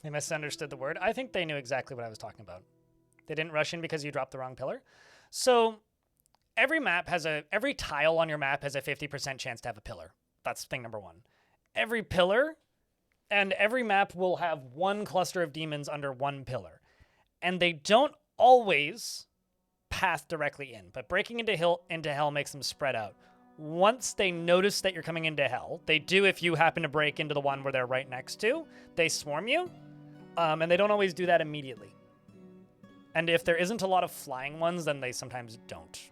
They misunderstood the word. I think they knew exactly what I was talking about. They didn't rush in because you dropped the wrong pillar. So every tile on your map has a 50% chance to have a pillar. That's thing number one. Every pillar, And every map will have one cluster of demons under one pillar. And they don't always path directly in, but breaking into hell makes them spread out. Once they notice that you're coming into hell, they do if you happen to break into the one where they're right next to, they swarm you, and they don't always do that immediately. And if there isn't a lot of flying ones, then they sometimes don't,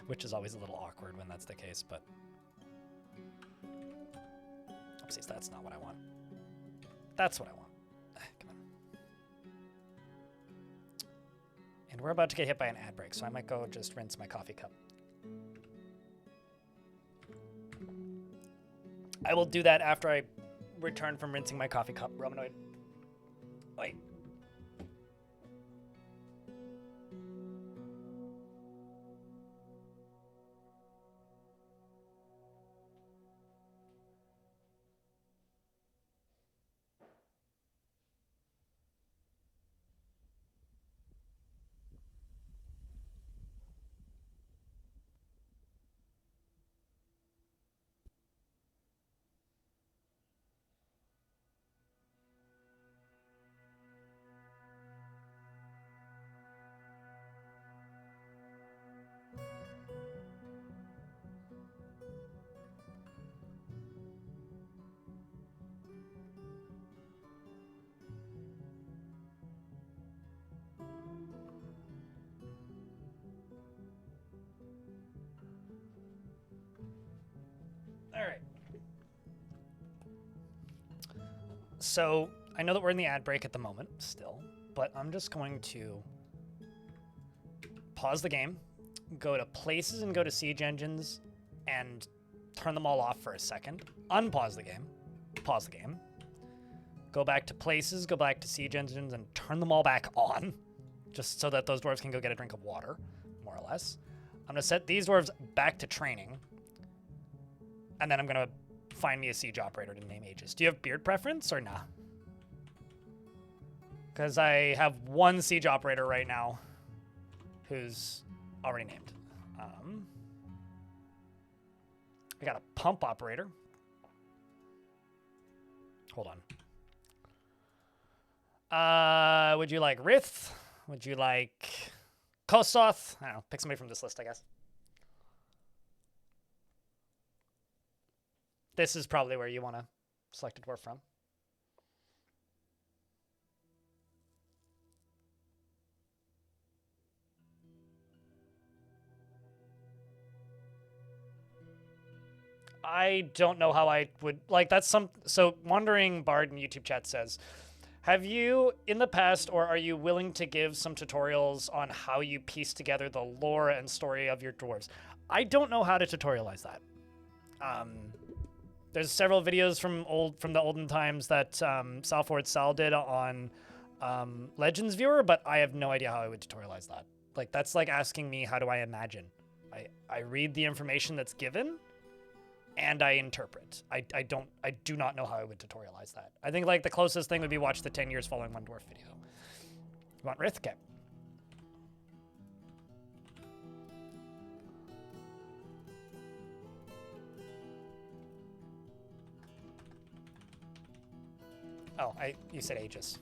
which is always a little awkward when that's the case, but... Oopsies, that's not what I want. That's what I want. Come on. And we're about to get hit by an ad break, so I might go just rinse my coffee cup. I will do that after I return from rinsing my coffee cup, Romanoid. Wait. All right. So I know that we're in the ad break at the moment still, but I'm just going to pause the game, go to places and go to siege engines and turn them all off for a second, unpause the game, pause the game, go back to places, go back to siege engines and turn them all back on just so that those dwarves can go get a drink of water, more or less. I'm going to set these dwarves back to training. And then I'm going to find me a siege operator to name Aegis. Do you have beard preference or nah? Because I have one siege operator right now who's already named. I got a pump operator. Hold on. Would you like Rith? Would you like Kosoth? I don't know. Pick somebody from this list, I guess. This is probably where you want to select a dwarf from. I don't know how I would, like, that's some, so Wandering Bard in YouTube chat says, have you in the past, or are you willing to give some tutorials on how you piece together the lore and story of your dwarves? I don't know how to tutorialize that. There's several videos from the olden times that Salford Sal did on Legends Viewer, but I have no idea how I would tutorialize that. Like, that's like asking me, how do I imagine? I read the information that's given, and I interpret. I do not know how I would tutorialize that. I think, like, the closest thing would be watch the 10 years following one dwarf video. You want Rith? Okay. Oh, you said Aegis.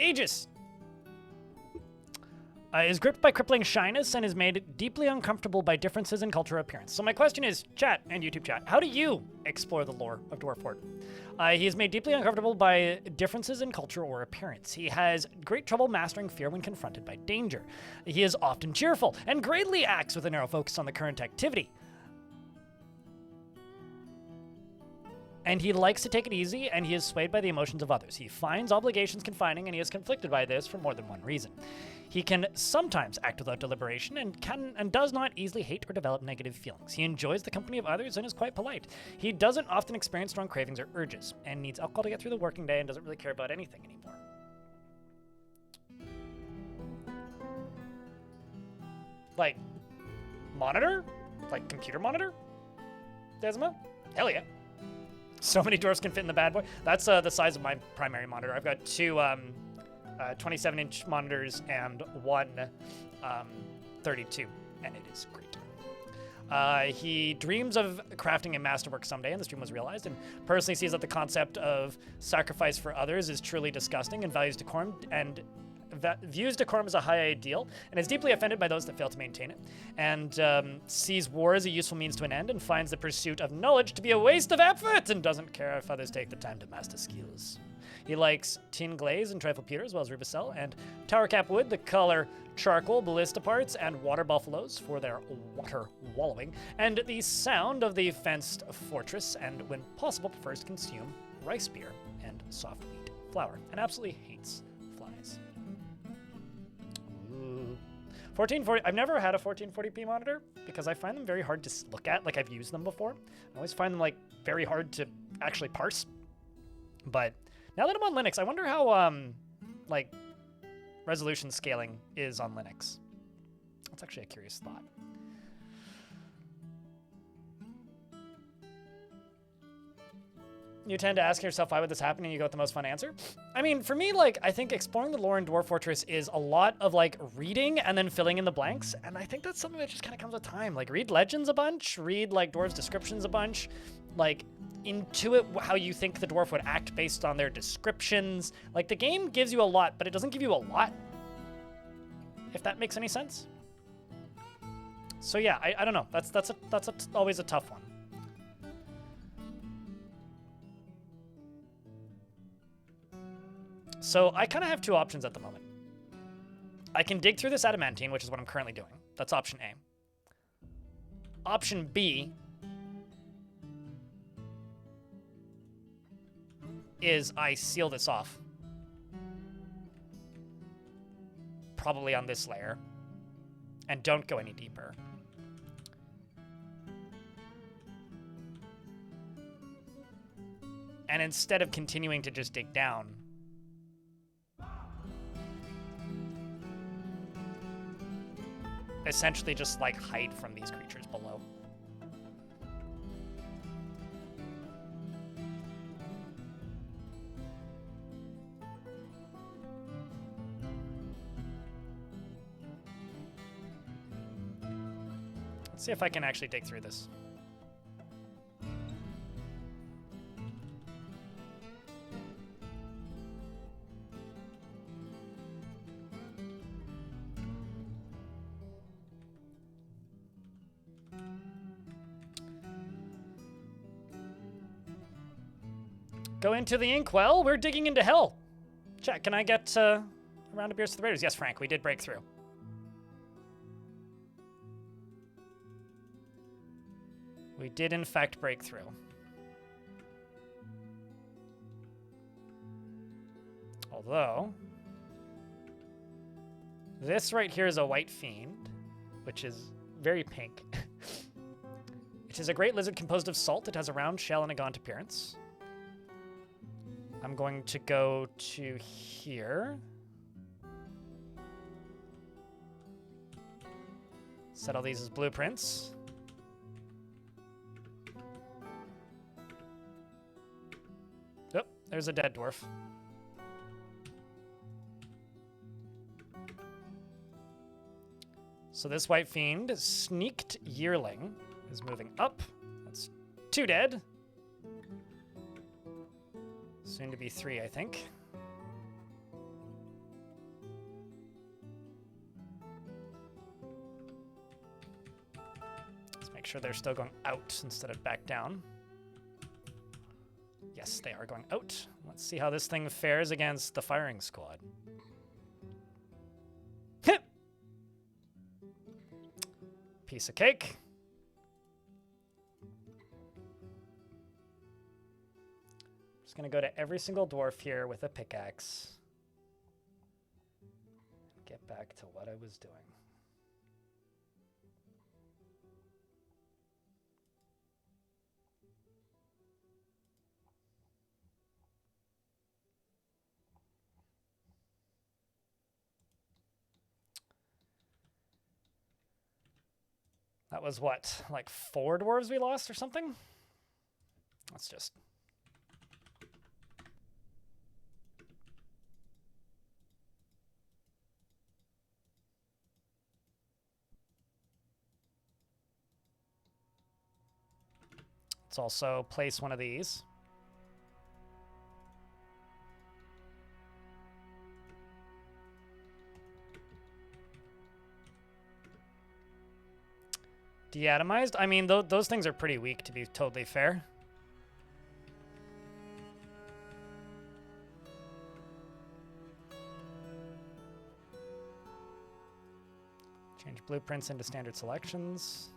Aegis! Is gripped by crippling shyness and is made deeply uncomfortable by differences in cultural appearance. So my question is, chat and YouTube chat, how do you explore the lore of Dwarf Horde? He is made deeply uncomfortable by differences in culture or appearance. He has great trouble mastering fear when confronted by danger. He is often cheerful and greatly acts with a narrow focus on the current activity. And he likes to take it easy, and he is swayed by the emotions of others. He finds obligations confining, and he is conflicted by this for more than one reason. He can sometimes act without deliberation and does not easily hate or develop negative feelings. He enjoys the company of others and is quite polite. He doesn't often experience strong cravings or urges, and needs alcohol to get through the working day and doesn't really care about anything anymore. Like, monitor? Like, computer monitor? Desma? Hell yeah. So many dwarves can fit in the bad boy. That's the size of my primary monitor. I've got two 27-inch monitors and one 32, and it is great. He dreams of crafting a masterwork someday, and this dream was realized, and personally sees that the concept of sacrifice for others is truly disgusting and values decorum and views decorum as a high ideal, and is deeply offended by those that fail to maintain it, and sees war as a useful means to an end, and finds the pursuit of knowledge to be a waste of effort, and doesn't care if others take the time to master skills. He likes tin glaze and trifle pewter, as well as rubicel, and tower cap wood, the color charcoal, ballista parts, and water buffaloes for their water wallowing, and the sound of the fenced fortress, and when possible prefers to consume rice beer and soft wheat flour, and absolutely hates flies. 1440. I've never had a 1440p monitor because I find them very hard to look at. Like, I've used them before. I always find them like very hard to actually parse. But now that I'm on Linux, I wonder how like resolution scaling is on Linux. That's actually a curious thought. You tend to ask yourself, why would this happen? And you go with the most fun answer. I mean, for me, like, I think exploring the lore in Dwarf Fortress is a lot of, like, reading and then filling in the blanks. And I think that's something that just kind of comes with time. Like, read legends a bunch, read, like, dwarves' descriptions a bunch, like, intuit how you think the dwarf would act based on their descriptions. Like, the game gives you a lot, but it doesn't give you a lot, if that makes any sense. So yeah, I don't know. That's always a tough one. So I kind of have two options at the moment. I can dig through this adamantine, which is what I'm currently doing. That's option A. Option B is I seal this off. Probably on this layer. And don't go any deeper. And instead of continuing to just dig down, essentially just like hide from these creatures below. Let's see if I can actually dig through this. Go into the inkwell. We're digging into hell. Check. Can I get a round of beers to the Raiders? Yes, Frank. We did break through. We did, in fact, break through. Although, this right here is a white fiend, which is very pink. It is a great lizard composed of salt. It has a round shell and a gaunt appearance. I'm going to go to here. Set all these as blueprints. Oh, there's a dead dwarf. So this white fiend, sneaked yearling, is moving up. That's 2 dead. Soon to be 3, I think. Let's make sure they're still going out instead of back down. Yes, they are going out. Let's see how this thing fares against the firing squad. Piece of cake. Just gonna go to every single dwarf here with a pickaxe. Get back to what I was doing. That was what, like 4 dwarves we lost or something? Let's just... Let's also place one of these. Deatomized? I mean, those things are pretty weak, to be totally fair. Change blueprints into standard selections.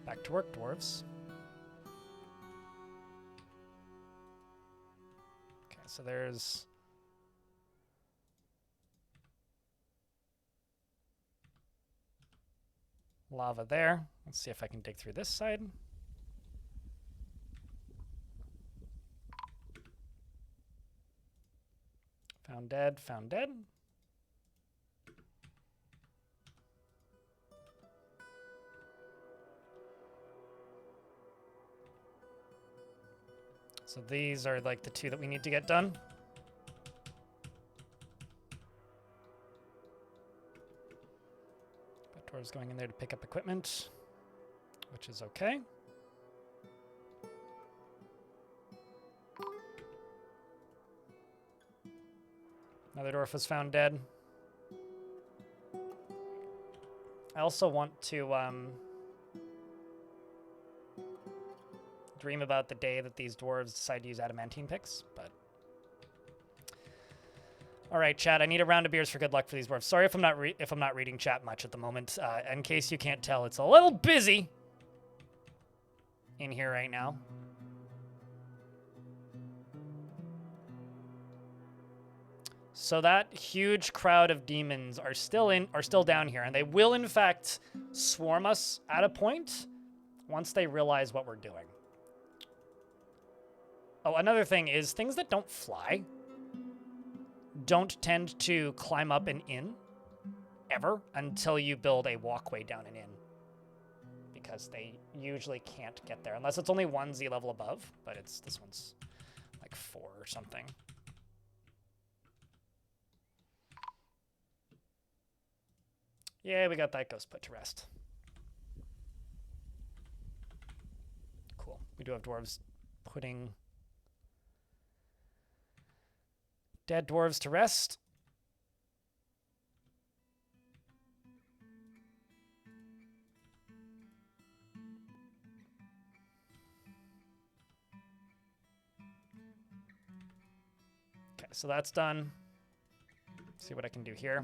Back to work, dwarves. Okay, so there's... lava there. Let's see if I can dig through this side. Found dead, found dead. So these are like the two that we need to get done. Dwarves going in there to pick up equipment, which is okay. Another dwarf was found dead. I also want to dream about the day that these dwarves decide to use adamantine picks, but... All right, chat. I need a round of beers for good luck for these dwarves. Sorry if I'm not reading chat much at the moment. In case you can't tell, it's a little busy in here right now. So that huge crowd of demons are still down here, and they will in fact swarm us at a point once they realize what we're doing. Oh, another thing is things that don't fly don't tend to climb up and in ever until you build a walkway down and in, because they usually can't get there unless it's only 1 Z level above, but this one's like 4 or something. Yeah, we got that ghost put to rest. Cool. We do have dwarves putting dead dwarves to rest. Okay, so that's done. See what I can do here.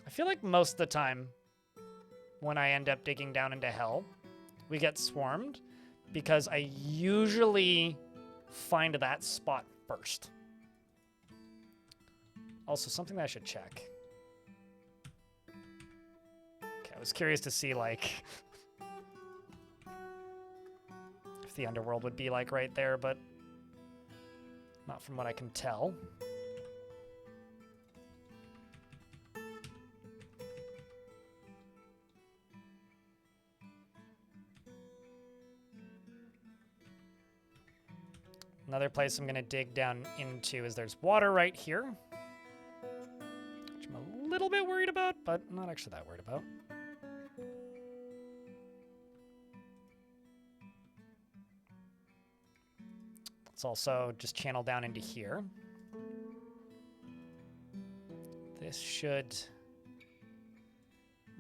I feel like most of the time when I end up digging down into hell, we get swarmed because I usually find that spot first. Also, something that I should check. Okay, I was curious to see, like, if the underworld would be, like, right there, but not from what I can tell. Another place I'm going to dig down into is there's water right here, which I'm a little bit worried about, but not actually that worried about. Let's also just channel down into here. This should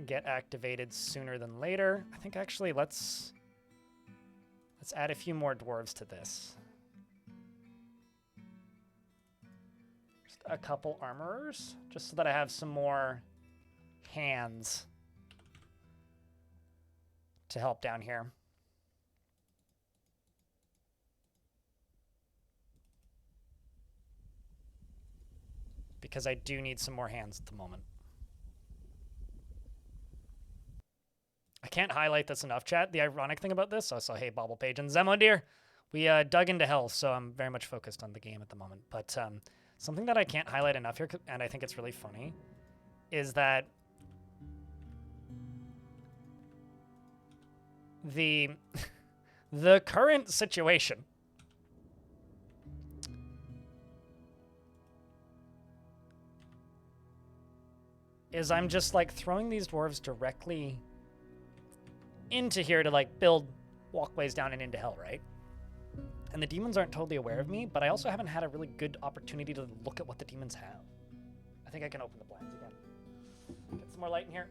get activated sooner than later. I think actually let's add a few more dwarves to this. A couple armorers, just so that I have some more hands to help down here. Because I do need some more hands at the moment. I can't highlight this enough, chat. The ironic thing about this, so hey, Bobble Page and Zemo Deer, we dug into hell, so I'm very much focused on the game at the moment. But something that I can't highlight enough here, and I think it's really funny, is that the the current situation is I'm just like throwing these dwarves directly into here to like build walkways down and into hell, right? And the demons aren't totally aware of me, but I also haven't had a really good opportunity to look at what the demons have. I think I can open the blinds again. Get some more light in here.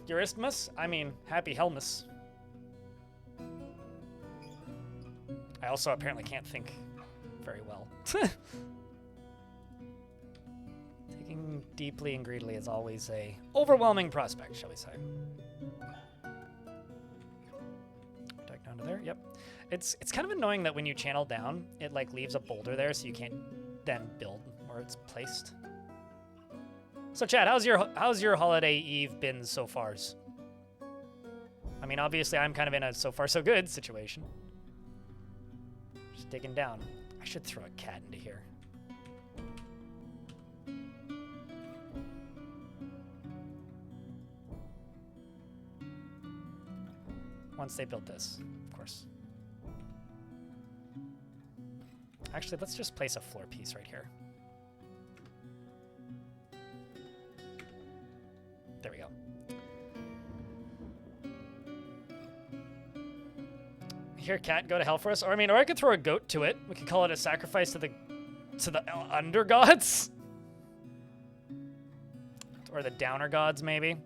Eurysthemus? I mean, Happy Helmus. I also apparently can't think very well. Thinking deeply and greedily is always a overwhelming prospect, shall we say. Deck down to there, yep. It's kind of annoying that when you channel down, it like leaves a boulder there so you can't then build where it's placed. So Chad, how's your holiday eve been so far? I mean, obviously I'm kind of in a so far so good situation. Just digging down. I should throw a cat into here. Once they built this, of course. Actually, let's just place a floor piece right here. There we go. Here, cat, go to hell for us. Or I could throw a goat to it. We could call it a sacrifice to the under gods, or the downer gods, maybe.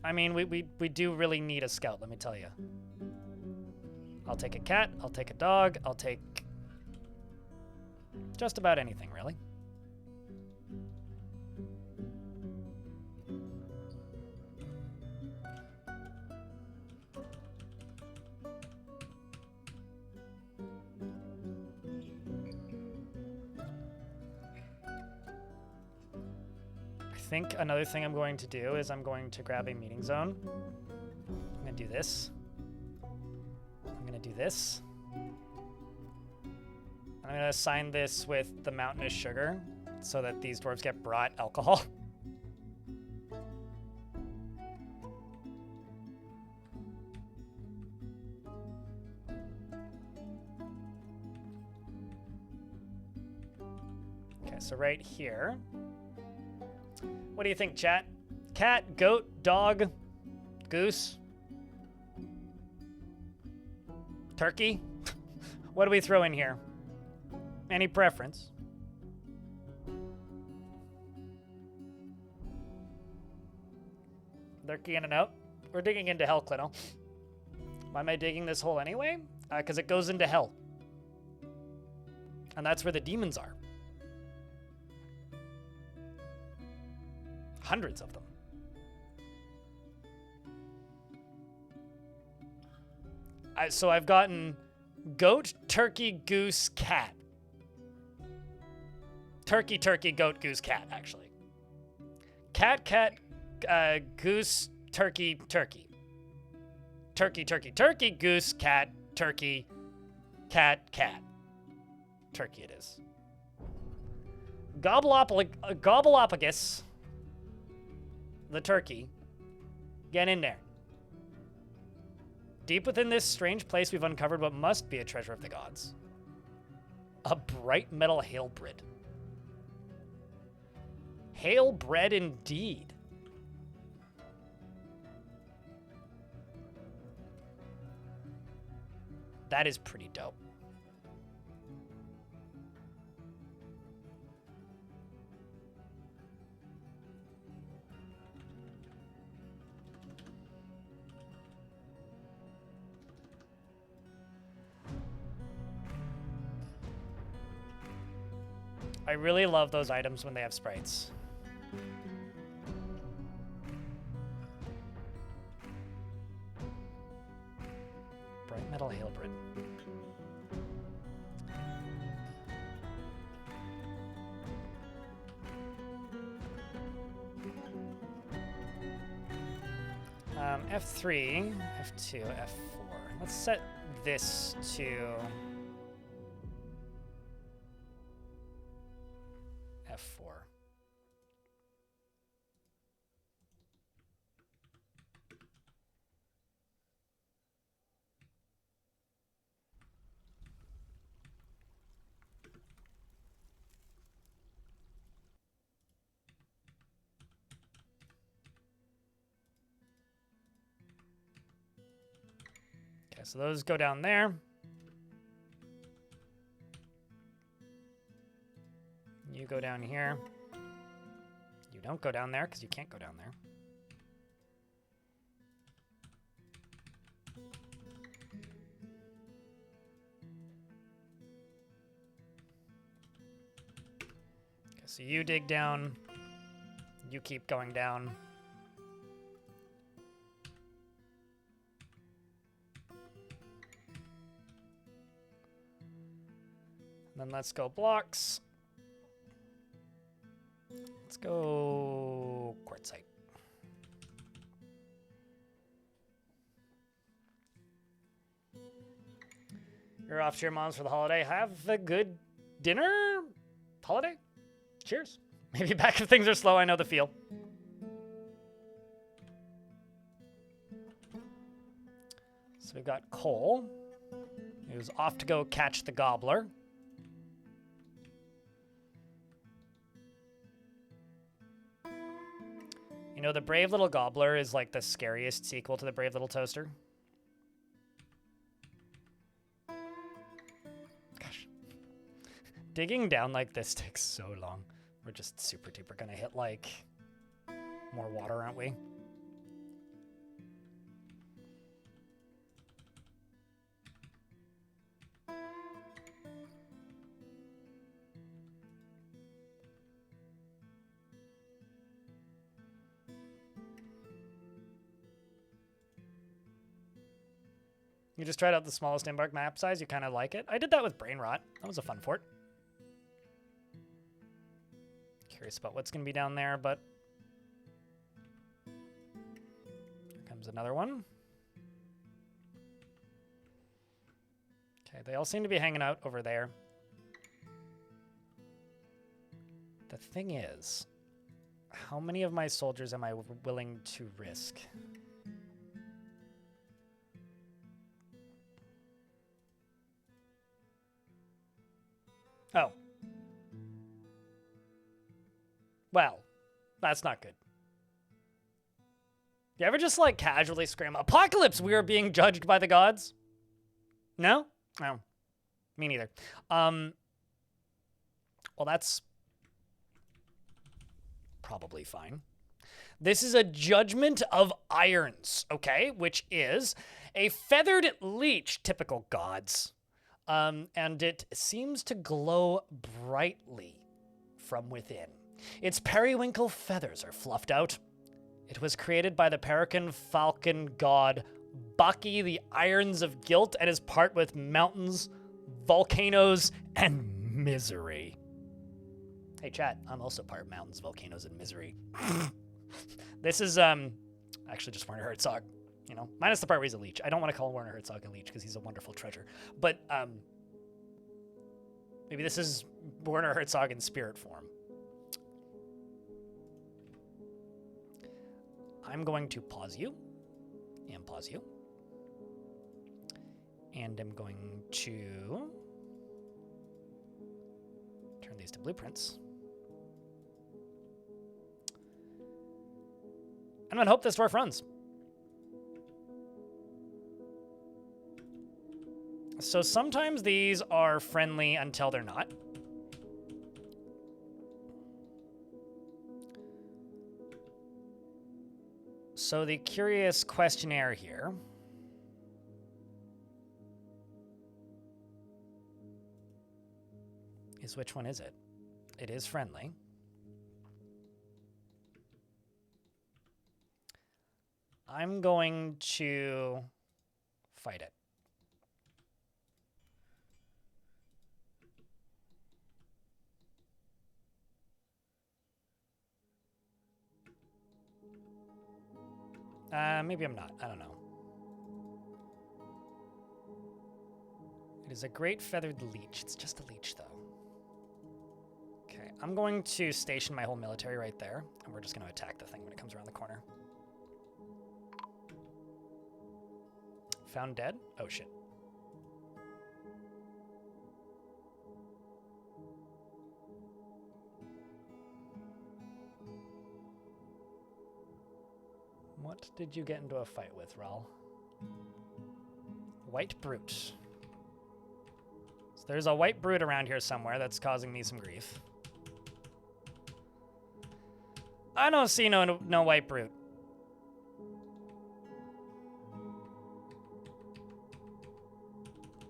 I mean, we do really need a scout, let me tell you. I'll take a cat, I'll take a dog, I'll take just about anything, really. I think another thing I'm going to do is I'm going to grab a meeting zone. I'm going to do this. I'm going to do this. I'm going to assign this with the mountainous sugar so that these dwarves get brought alcohol. Okay, so right here. What do you think, chat? Cat, goat, dog, goose, turkey? What do we throw in here? Any preference? Lurky in and out. We're digging into hell, Clino. Why am I digging this hole anyway? Because it goes into hell. And that's where the demons are. Hundreds of them. So I've gotten goat, turkey, goose, cat. Turkey, turkey, goat, goose, cat, actually. Cat, cat, goose, turkey, turkey. Turkey, turkey, turkey, goose, cat, turkey, cat, cat. Turkey it is. Gobbleopagus. The turkey. Get in there. Deep within this strange place, we've uncovered what must be a treasure of the gods. A bright metal halebread. Halebread indeed. That is pretty dope. I really love those items when they have sprites. Bright metal halebread. F3, F2, F4. Let's set this to F4. Okay, so those go down there. You go down here. You don't go down there because you can't go down there. Okay, so you dig down. You keep going down. Then let's go blocks. Let's go quartzite. You're off to your mom's for the holiday. Have a good dinner? Holiday? Cheers. Maybe back if things are slow. I know the feel. So we've got Cole, who's off to go catch the gobbler. You know, the Brave Little Gobbler is like the scariest sequel to the Brave Little Toaster. Gosh. Digging down like this takes so long. We're just super duper gonna hit like more water, aren't we? You just tried out the smallest embark map size. You kind of like it. I did that with Brain Rot. That was a fun fort. Curious about what's going to be down there, but here comes another one. Okay, they all seem to be hanging out over there. The thing is, how many of my soldiers am I willing to risk? Oh. Well, that's not good. You ever just, like, casually scream, "Apocalypse! We are being judged by the gods"? No? No. Me neither. Well, that's probably fine. This is a Judgment of Irons, okay? Which is a feathered leech, typical gods. And it seems to glow brightly from within. Its periwinkle feathers are fluffed out. It was created by the peregrine falcon god Bucky, the Irons of Guilt, and is part with mountains, volcanoes, and misery. Hey, chat, I'm also part mountains, volcanoes, and misery. This is, actually just Werner Herzog. You know, minus the part where he's a leech. I don't want to call Werner Herzog a leech because he's a wonderful treasure. But maybe this is Werner Herzog in spirit form. I'm going to pause you and pause you. And I'm going to turn these to blueprints. I'm going to hope this dwarf runs. So sometimes these are friendly until they're not. So the curious questionnaire here is, which one is it? It is friendly. I'm going to fight it. Maybe I'm not. I don't know. It is a great feathered leech. It's just a leech, though. Okay, I'm going to station my whole military right there, and we're just going to attack the thing when it comes around the corner. Found dead? Oh, shit. What did you get into a fight with, Ral? White brute. So there's a white brute around here somewhere that's causing me some grief. I don't see no white brute.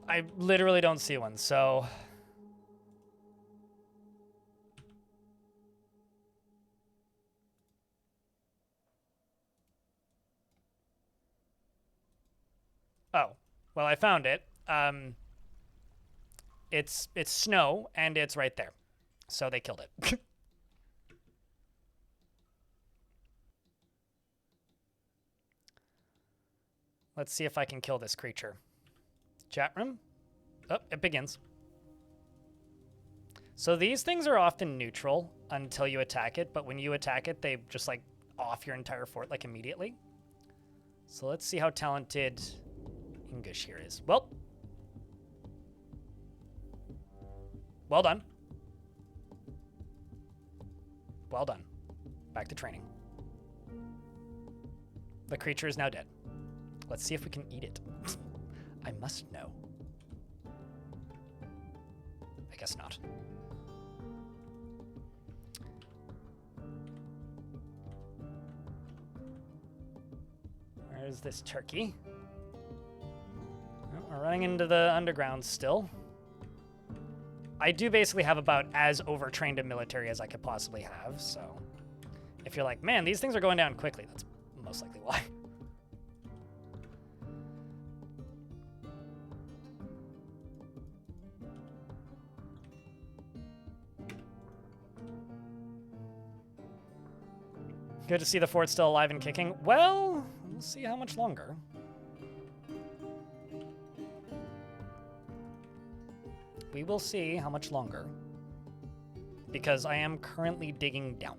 I literally don't see one, so... Oh, well, I found it. It's snow, and it's right there. So they killed it. Let's see if I can kill this creature. Chat room? Oh, it begins. So these things are often neutral until you attack it, but when you attack it, they just, like, off your entire fort, like, immediately. So let's see how talented English here is. Well done. Well done. Back to training. The creature is now dead. Let's see if we can eat it. I must know. I guess not. Where's this turkey? Oh, we're running into the underground still. I do basically have about as overtrained a military as I could possibly have, so if you're like, man, these things are going down quickly, that's most likely why. Good to see the fort still alive and kicking. Well, we'll see how much longer. We will see how much longer. Because I am currently digging down.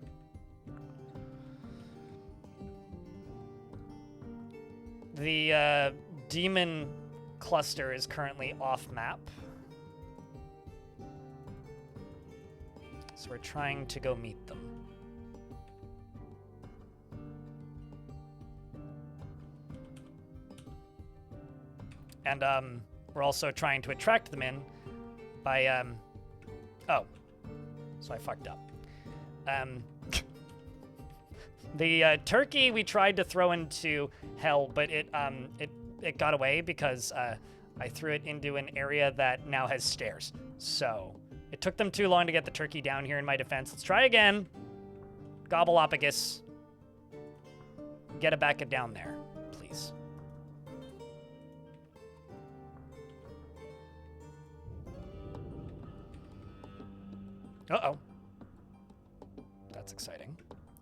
The demon cluster is currently off map. So we're trying to go meet them. And we're also trying to attract them in by, oh, so I fucked up. The turkey we tried to throw into hell, but it got away because I threw it into an area that now has stairs. So it took them too long to get the turkey down here in my defense. Let's try again. Gobbleopagus. Get it back down there, please. Uh-oh. That's exciting.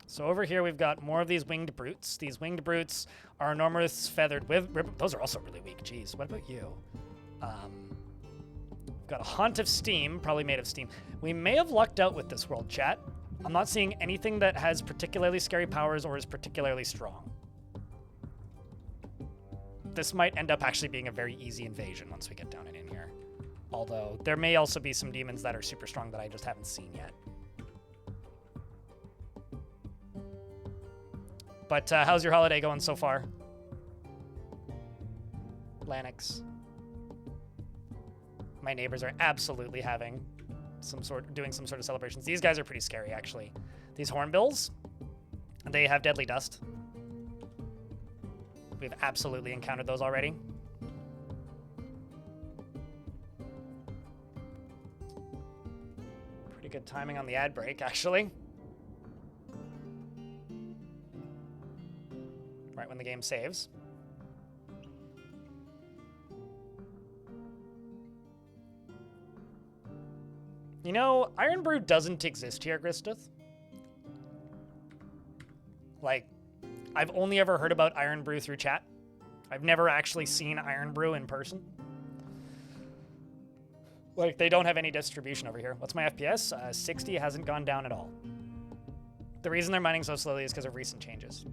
So over here we've got more of these winged brutes. These winged brutes are enormous feathered with... Those are also really weak. Jeez, what about you? We've got a Haunt of Steam, probably made of steam. We may have lucked out with this world, chat. I'm not seeing anything that has particularly scary powers or is particularly strong. This might end up actually being a very easy invasion once we get down and in here. Although, there may also be some demons that are super strong that I just haven't seen yet. But how's your holiday going so far? Lanix. My neighbors are absolutely having doing some sort of celebrations. These guys are pretty scary, actually. These hornbills, they have deadly dust. We've absolutely encountered those already. Pretty good timing on the ad break, actually. Right when the game saves. You know, Iron Brew doesn't exist here, Gristeth. Like, I've only ever heard about Iron Brew through chat. I've never actually seen Iron Brew in person. Like, they don't have any distribution over here. What's my FPS? 60 hasn't gone down at all. The reason they're mining so slowly is because of recent changes.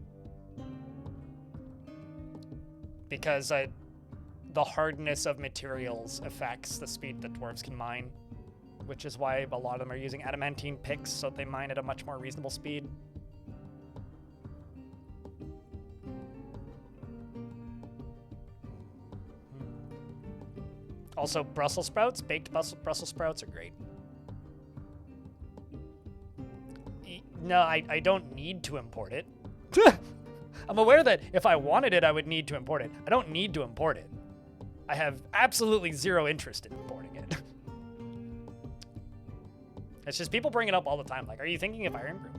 Because the hardness of materials affects the speed that dwarves can mine, which is why a lot of them are using adamantine picks, so they mine at a much more reasonable speed. Also, Brussels sprouts, baked Brussels sprouts are great. No, I don't need to import it. I'm aware that if I wanted it, I would need to import it. I don't need to import it. I have absolutely zero interest in importing it. It's just people bring it up all the time. Like, are you thinking of Iron Brew?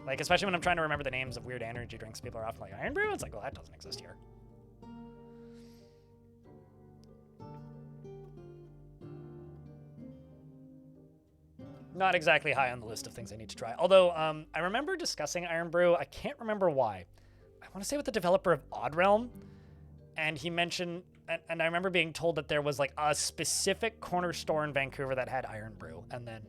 Like, especially when I'm trying to remember the names of weird energy drinks, people are often like, Iron Brew? It's like, well, that doesn't exist here. Not exactly high on the list of things I need to try. Although, I remember discussing Iron Brew. I can't remember why. I want to say with the developer of Odd Realm. And he mentioned, and I remember being told that there was like a specific corner store in Vancouver that had Iron Brew. And then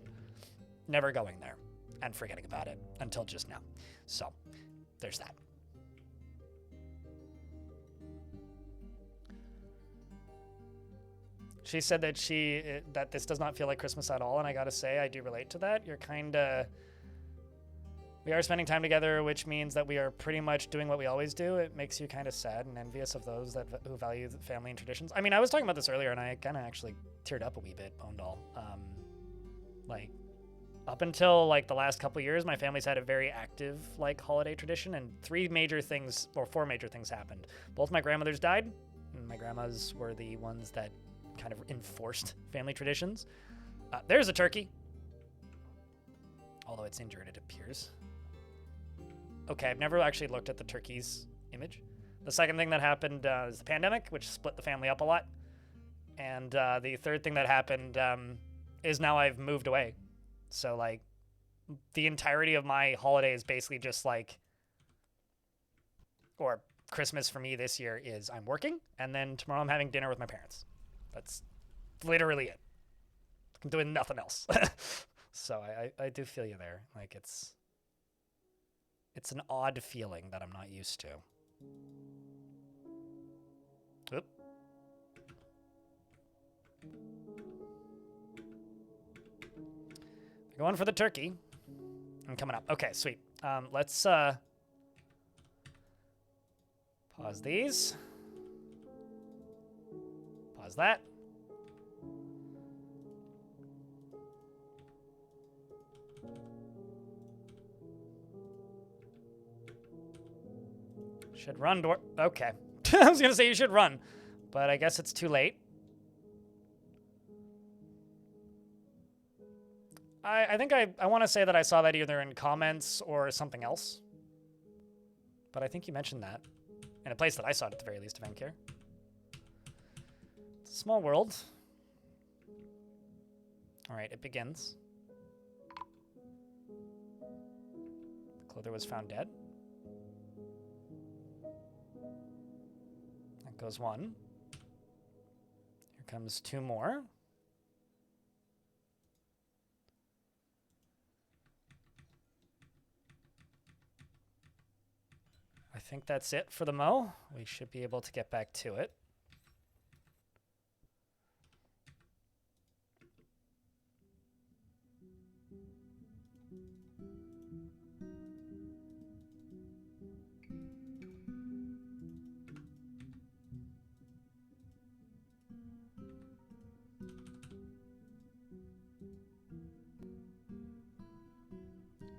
never going there and forgetting about it until just now. So, there's that. She said that that this does not feel like Christmas at all, and I gotta say, I do relate to that. We are spending time together, which means that we are pretty much doing what we always do. It makes you kind of sad and envious of those who value the family and traditions. I mean, I was talking about this earlier, and I kind of actually teared up a wee bit, Bone Doll. Like, up until like the last couple years, my family's had a very active like holiday tradition, and 4 major things happened. Both my grandmothers died, and my grandmas were the ones that kind of enforced family traditions. There's a turkey. Although it's injured, it appears. Okay, I've never actually looked at the turkey's image. The second thing that happened is the pandemic, which split the family up a lot. And the third thing that happened is now I've moved away. So, like, the entirety of my holiday is basically just like, or Christmas for me this year is I'm working, and then tomorrow I'm having dinner with my parents. That's literally it. I'm doing nothing else. So I do feel you there. Like, it's an odd feeling that I'm not used to. Oop. Going for the turkey. I'm coming up. Okay, sweet. Let's pause these. Pause that. Should run, Dwarf. Okay. I was going to say you should run, but I guess it's too late. I think I want to say that I saw that either in comments or something else. But I think you mentioned that in a place that I saw it at the very least, if I don't care. It's a small world. All right, it begins. The clother was found dead. That goes one. Here comes 2 more. I think that's it for the Mo. We should be able to get back to it.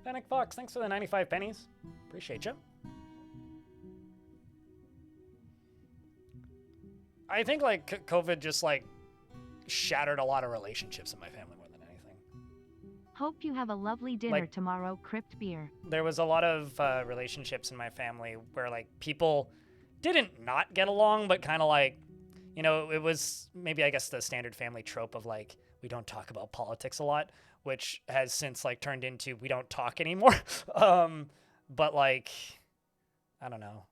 Fennec Fox, thanks for the 95 pennies. Appreciate you. I think, like, COVID just, like, shattered a lot of relationships in my family more than anything. Hope you have a lovely dinner tomorrow, Crypt Beer. There was a lot of relationships in my family where, like, people didn't not get along, but kind of, like, you know, it was maybe, I guess, the standard family trope of, like, we don't talk about politics a lot, which has since, like, turned into we don't talk anymore. But, like, I don't know.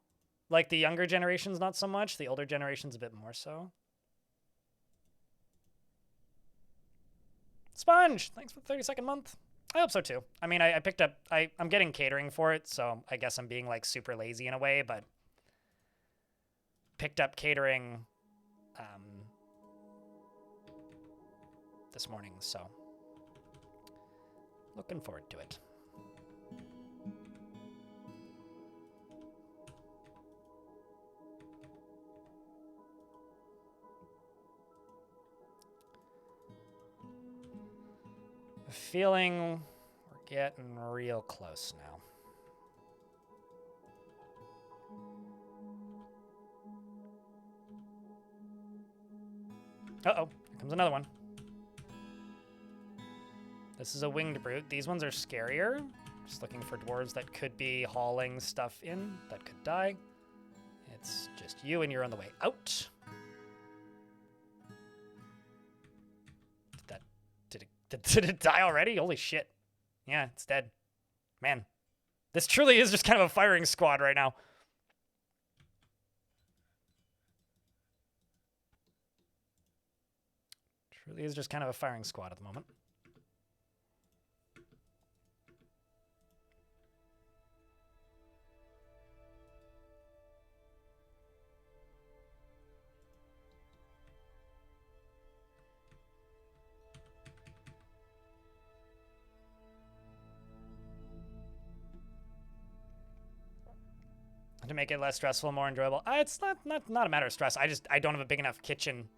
Like, the younger generation's not so much. The older generation's a bit more so. Sponge! Thanks for the 32nd month. I hope so, too. I mean, I picked up... I'm getting catering for it, so I guess I'm being, like, super lazy in a way, but... Picked up catering this morning, so... Looking forward to it. Feeling we're getting real close now. Uh-oh, here comes another one. This is a winged brute. These ones are scarier. Just looking for dwarves that could be hauling stuff in that could die. It's just you and you're on the way out. Did it die already? Holy shit. Yeah, it's dead. Man, this truly is just kind of a firing squad right now. Truly is just kind of a firing squad at the moment. To make it less stressful, more enjoyable. It's not a matter of stress. I don't have a big enough kitchen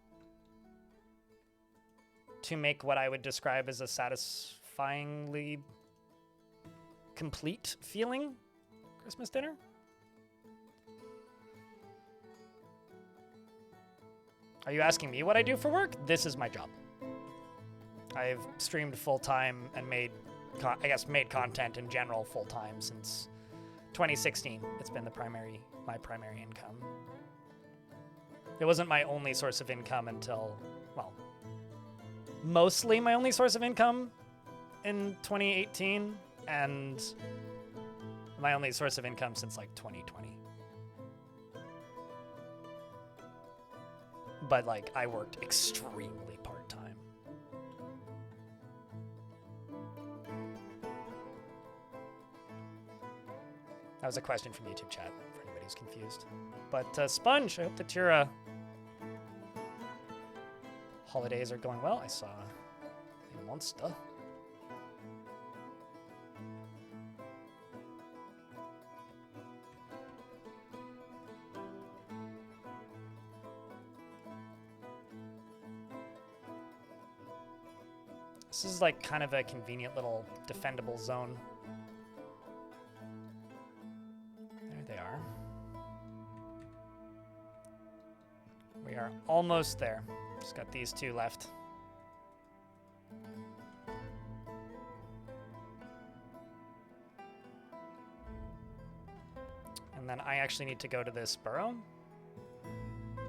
to make what I would describe as a satisfyingly complete feeling Christmas dinner. Are you asking me what I do for work? This is my job. I've streamed full-time and made content in general full-time since 2016. It's been my primary income. It wasn't my only source of income until, well, mostly my only source of income in 2018, and my only source of income since like 2020. But like, I worked extremely part-time. That was a question from YouTube chat, for anybody who's confused. But Sponge, I hope that your holidays are going well. I saw a monster. This is like kind of a convenient little defendable zone. We are almost there. Just got these two left. And then I actually need to go to this burrow. I'm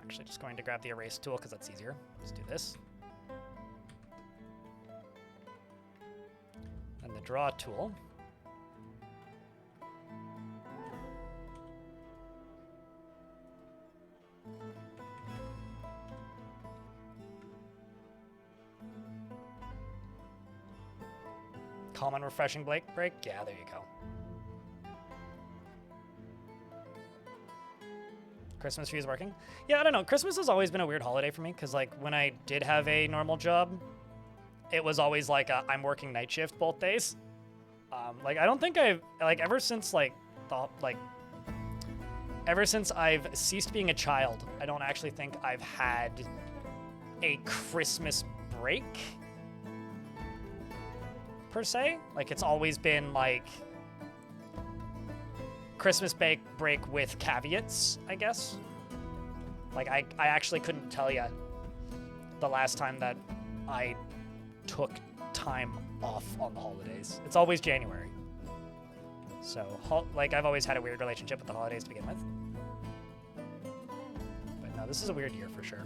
actually just going to grab the erase tool because that's easier. Let's do this. And the draw tool. Calm and refreshing break? Yeah, there you go. Christmas tree is working? Yeah, I don't know. Christmas has always been a weird holiday for me because, like, when I did have a normal job, it was always like I'm working night shift both days. Like, I don't think I've, like, ever since I've ceased being a child, I don't actually think I've had a Christmas break. Per se, like it's always been like Christmas break with caveats, I guess. Like I actually couldn't tell you the last time that I took time off on the holidays. It's always January. So like I've always had a weird relationship with the holidays to begin with. But no, this is a weird year for sure.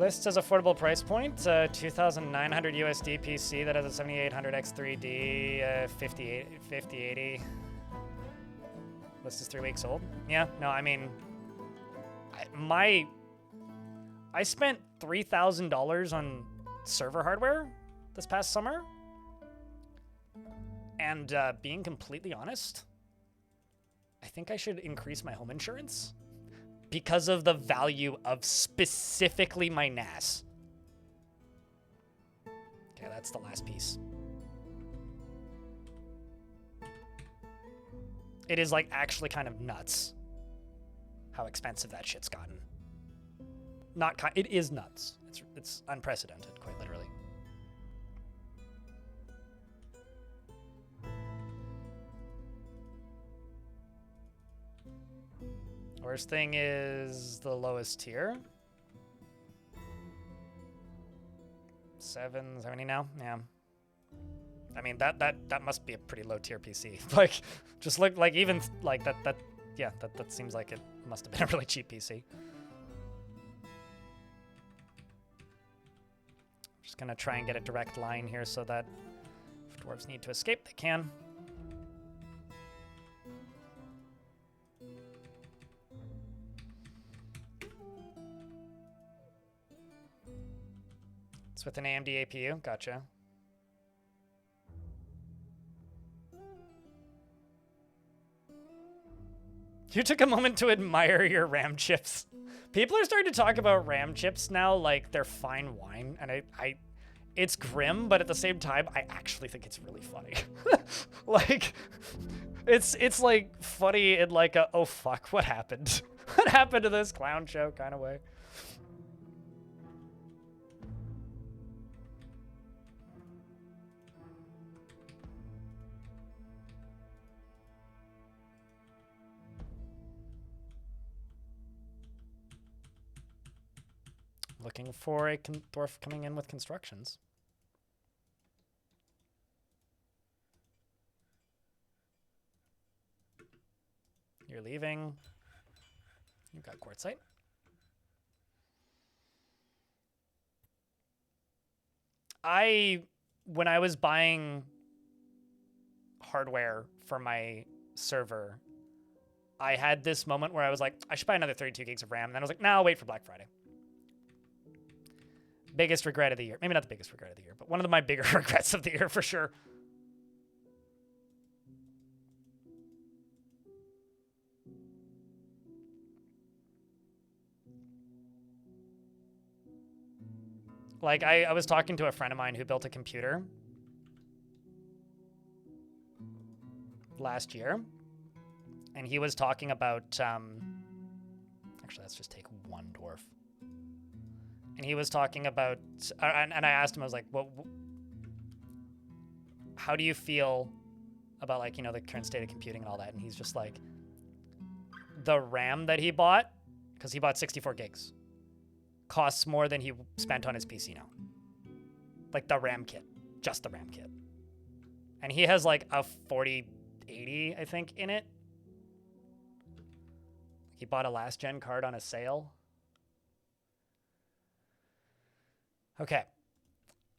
Lists as affordable price point, 2,900 USD PC that has a 7800 X3D, 5080. List is 3 weeks old. Yeah, no, I mean, I spent $3,000 on server hardware this past summer. And being completely honest, I think I should increase my home insurance because of the value of specifically my NAS. Okay, that's the last piece. It is like actually kind of nuts how expensive that shit's gotten. It is nuts. It's unprecedented, quite literally. Worst thing is the lowest tier. 770 now, yeah. I mean that must be a pretty low tier PC. Like, just look like even like that seems like it must have been a really cheap PC. Just gonna try and get a direct line here so that if dwarves need to escape, they can. It's with an AMD APU, gotcha. You took a moment to admire your RAM chips. People are starting to talk about RAM chips now like they're fine wine, and it's grim, but at the same time, I actually think it's really funny. Like, it's like funny in like a, oh fuck, what happened? What happened to this clown show kind of way? Looking for a dwarf coming in with constructions. You're leaving. You've got quartzite. When I was buying hardware for my server, I had this moment where I was like, I should buy another 32 gigs of RAM. And then I was like, no, I'll wait for Black Friday. Biggest regret of the year. Maybe not the biggest regret of the year, but one of my bigger regrets of the year for sure. Like, I was talking to a friend of mine who built a computer last year, and he was talking about, actually, let's just take one dwarf. And he was talking about, and I asked him, I was like, well, how do you feel about, like, you know, the current state of computing and all that? And he's just like, the RAM that he bought, because he bought 64 gigs, costs more than he spent on his PC now. Like the RAM kit, just the RAM kit. And he has like a 4080, I think, in it. He bought a last gen card on a sale. Okay.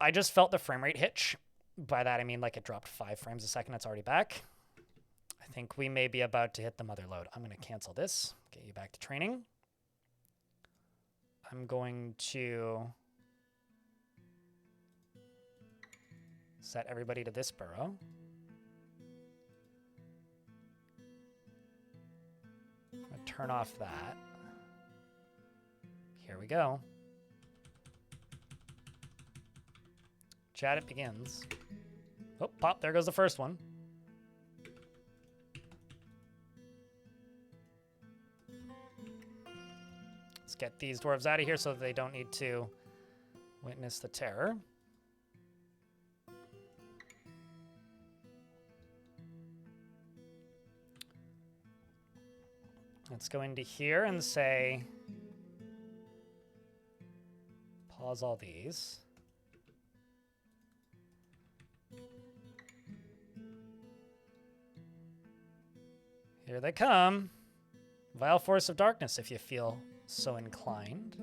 I just felt the frame rate hitch. By that, I mean like it dropped 5 frames a second. It's already back. I think we may be about to hit the mother load. I'm going to cancel this, get you back to training. I'm going to set everybody to this burrow. I'm going to turn off that. Here we go. Chat, it begins. Oh, pop, there goes the first one. Let's get these dwarves out of here so that they don't need to witness the terror. Let's go into here and say, pause all these. Here they come. Vile force of darkness, if you feel so inclined.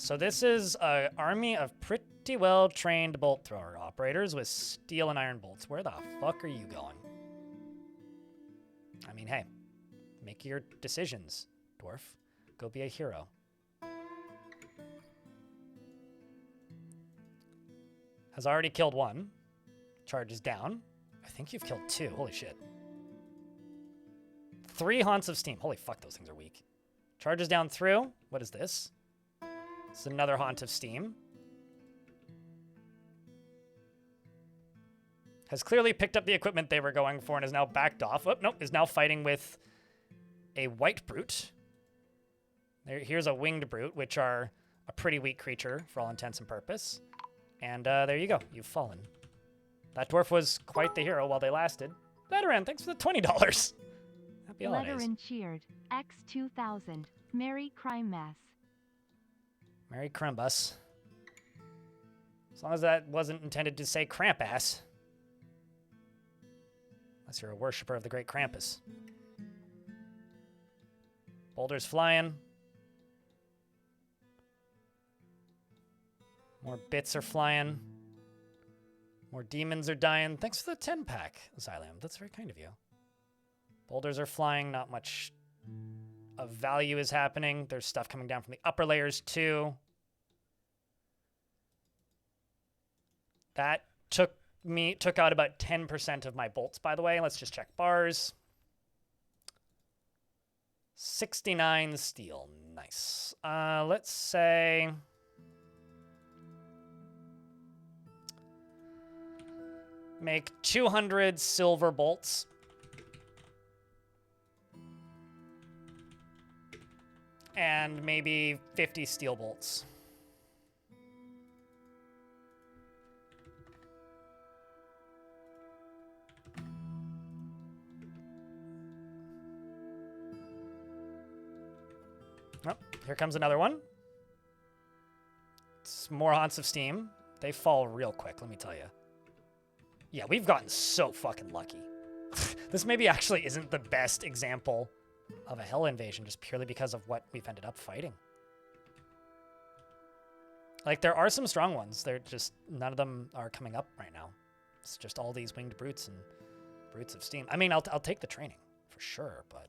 So this is an army of pretty well-trained bolt thrower operators with steel and iron bolts. Where the fuck are you going? I mean, hey, make your decisions, Dwarf. Go be a hero. Has already killed one. Charges down. I think you've killed two. Holy shit. 3 Haunts of Steam. Holy fuck, those things are weak. Charges down through. What is this? It's another Haunt of Steam. Has clearly picked up the equipment they were going for and is now backed off. Oh, nope, is now fighting with a White Brute. Here's a Winged Brute, which are a pretty weak creature for all intents and purpose. And there you go. You've fallen. That dwarf was quite the hero while they lasted. Veteran, thanks for the $20. Happy holidays. Veteran cheered. X2000. Merry Crime Mass. Merry Crimbus. As long as that wasn't intended to say Krampass. Unless you're a worshiper of the great Krampus. Boulders flying. More bits are flying. More demons are dying. Thanks for the 10-pack, Xylam. That's very kind of you. Boulders are flying. Not much of value is happening. There's stuff coming down from the upper layers, too. That took out about 10% of my bolts, by the way. Let's just check bars. 69 steel. Nice. Let's say... make 200 silver bolts. And maybe 50 steel bolts. Oh, here comes another one. It's more Haunts of Steam. They fall real quick, let me tell you. Yeah, we've gotten so fucking lucky. This maybe actually isn't the best example of a hell invasion just purely because of what we've ended up fighting. Like, there are some strong ones. They're just, none of them are coming up right now. It's just all these winged brutes and brutes of steam. I mean, I'll take the training for sure, but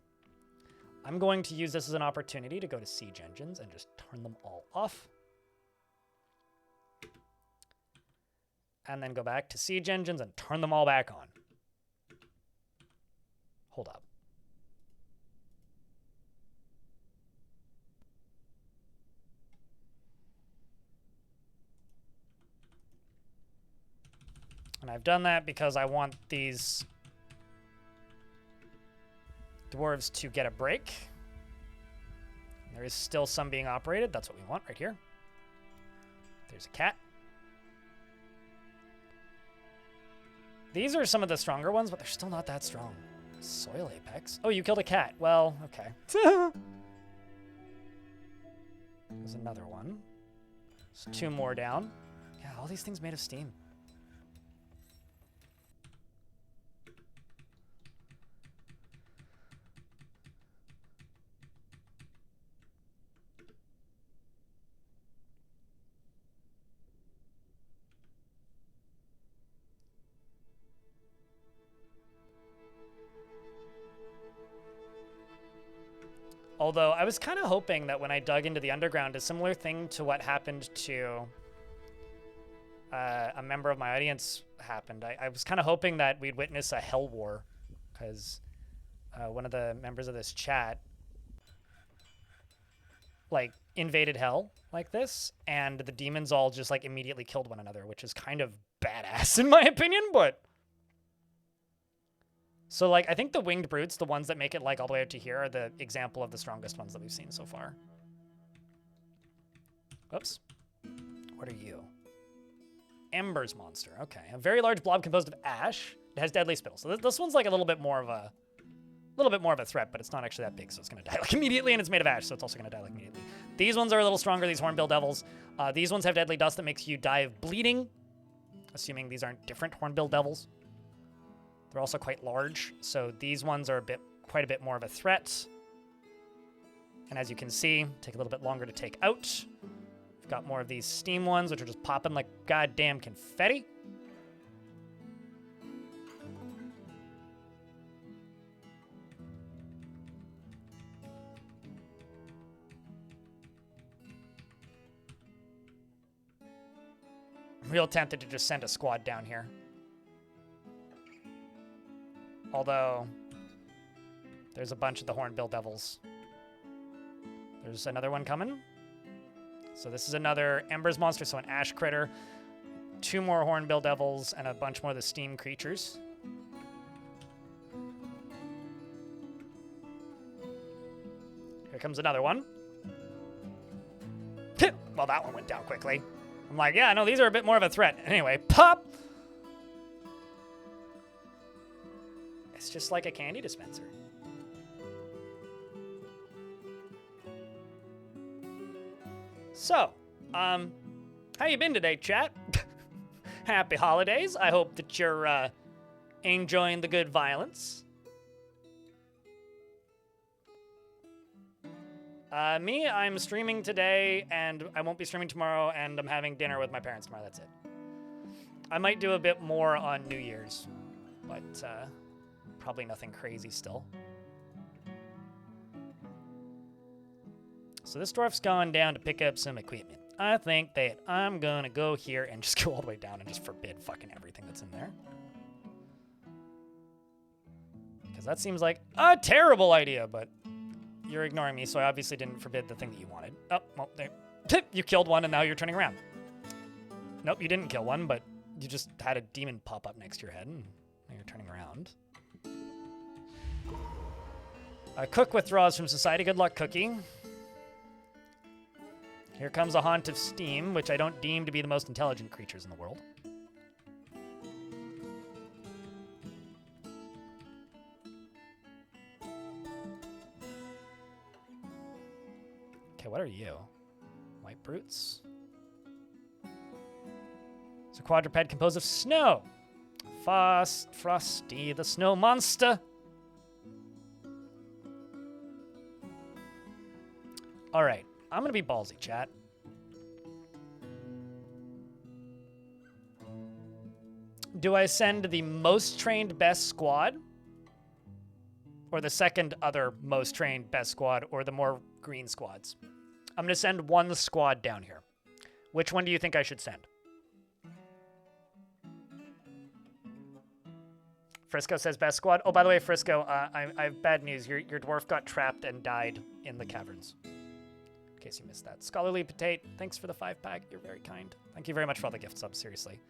I'm going to use this as an opportunity to go to siege engines and just turn them all off. And then go back to siege engines and turn them all back on. Hold up. And I've done that because I want these dwarves to get a break. There is still some being operated. That's what we want right here. There's a cat. These are some of the stronger ones, but they're still not that strong. Soil Apex. Oh, you killed a cat. Well, okay. There's another one. There's 2 more down. Yeah, all these things made of steam. Although I was kind of hoping that when I dug into the underground, a similar thing to what happened to a member of my audience happened. I was kind of hoping that we'd witness a hell war, because one of the members of this chat like invaded hell like this, and the demons all just like immediately killed one another, which is kind of badass in my opinion, but... So, like, I think the winged brutes, the ones that make it, like, all the way up to here, are the example of the strongest ones that we've seen so far. Oops. What are you? Embers monster. Okay. A very large blob composed of ash. It has deadly spittle. So this one's, like, a little bit more of a threat, but it's not actually that big, so it's going to die, like, immediately, and it's made of ash, so it's also going to die, like, immediately. These ones are a little stronger, these hornbill devils. These ones have deadly dust that makes you die of bleeding, assuming these aren't different hornbill devils. They're also quite large, so these ones are quite a bit more of a threat. And as you can see, take a little bit longer to take out. We've Got more of these steam ones, which are just popping like goddamn confetti. Real tempted to just send a squad down here. Although, there's a bunch of the Hornbill Devils. There's another one coming. So this is another Embers monster, so an Ash critter. 2 more Hornbill Devils, and a bunch more of the Steam creatures. Here comes another one. Well, that one went down quickly. I'm like, yeah, no, these are a bit more of a threat. Anyway, pop! It's just like a candy dispenser. So, how you been today, chat? Happy holidays. I hope that you're enjoying the good violence. Me, I'm streaming today, and I won't be streaming tomorrow, and I'm having dinner with my parents tomorrow. That's it. I might do a bit more on New Year's, but probably nothing crazy still. So this dwarf's gone down to pick up some equipment. I think that I'm gonna go here and just go all the way down and just forbid fucking everything that's in there. Because that seems like a terrible idea, but you're ignoring me, so I obviously didn't forbid the thing that you wanted. Oh, well, there. You killed one, and now you're turning around. Nope, you didn't kill one, but you just had a demon pop up next to your head, and now you're turning around. Cook withdraws from society. Good luck, Cookie. Here comes a Haunt of Steam, which I don't deem to be the most intelligent creatures in the world. Okay, what are you? White brutes? It's a quadruped composed of snow. Frosty the snow monster. All right, I'm gonna be ballsy, chat. Do I send the most trained best squad? Or the second other most trained best squad, or the more green squads? I'm gonna send one squad down here. Which one do you think I should send? Frisco says best squad. Oh, by the way, Frisco, I have bad news. Your dwarf got trapped and died in the caverns. In case you missed that. Scholarly Potato, thanks for the 5-pack. You're very kind. Thank you very much for all the gift subs, seriously.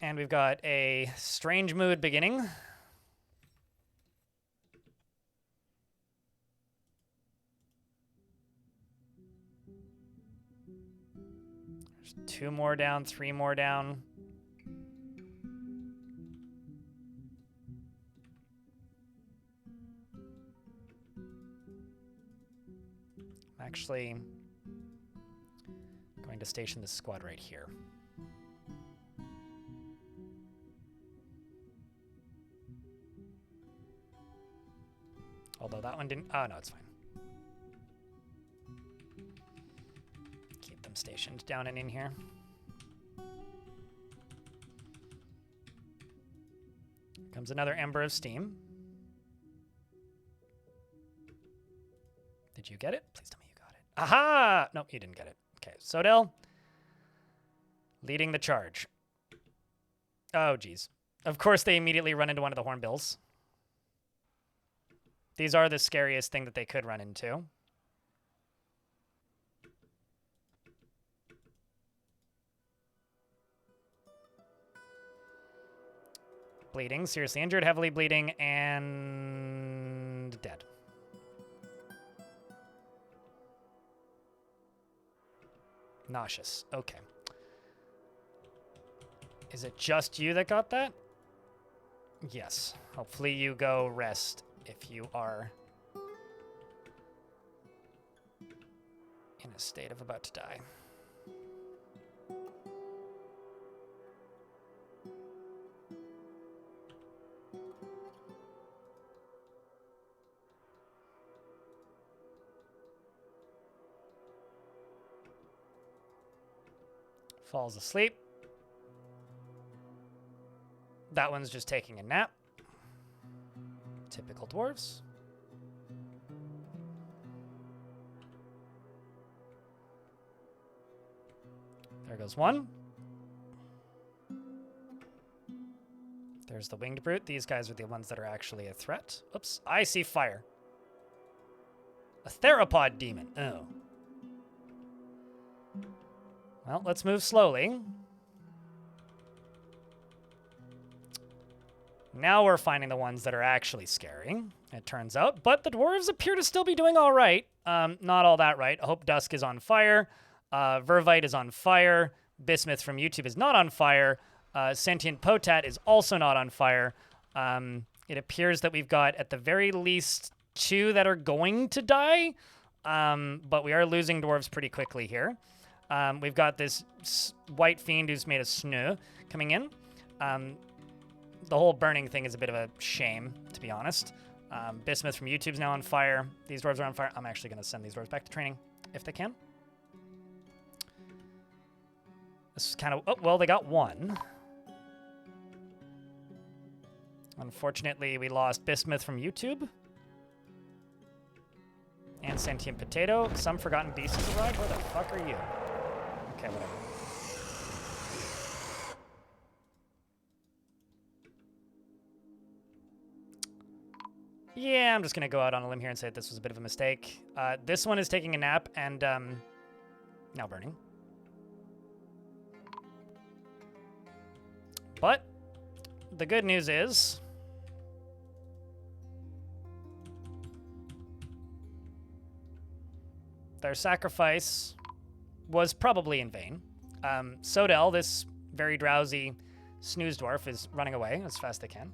And we've got a strange mood beginning. There's 2 more down, 3 more down. I'm actually going to station this squad right here. Although that one didn't... Oh, no, it's fine. Keep them stationed down and in here. Here comes another Ember of Steam. Did you get it? Please tell me you got it. Aha! Nope, you didn't get it. Okay, Sodell. Leading the charge. Oh, geez. Of course they immediately run into one of the Hornbills. These are the scariest thing that they could run into. Bleeding, seriously injured, heavily bleeding, and dead. Nauseous. Okay. Is it just you that got that? Yes. Hopefully you go rest if you are in a state of about to die. Falls asleep. That one's just taking a nap. Typical dwarves. There goes one. There's the winged brute. These guys are the ones that are actually a threat. Oops, I see fire. A theropod demon. Oh. Well, let's move slowly. Now we're finding the ones that are actually scary, it turns out. But the dwarves appear to still be doing all right. Not all that right. Hope Dusk is on fire. Vervite is on fire. Bismuth from YouTube is not on fire. Sentient Potat is also not on fire. It appears that we've got, at the very least, 2 that are going to die. But we are losing dwarves pretty quickly here. We've got this white fiend who's made of snow coming in. The whole burning thing is a bit of a shame, to be honest. Bismuth from YouTube's now on fire. These dwarves are on fire. I'm actually going to send these dwarves back to training, if they can. This is kind of... Oh, well, they got 1. Unfortunately, we lost Bismuth from YouTube. And Sentient Potato. Some Forgotten Beasts has arrived. Where the fuck are you? Okay, whatever. Yeah, I'm just going to go out on a limb here and say that this was a bit of a mistake. This one is taking a nap and now burning. But the good news is their sacrifice was probably in vain. Sodell, this very drowsy snooze dwarf, is running away as fast as they can.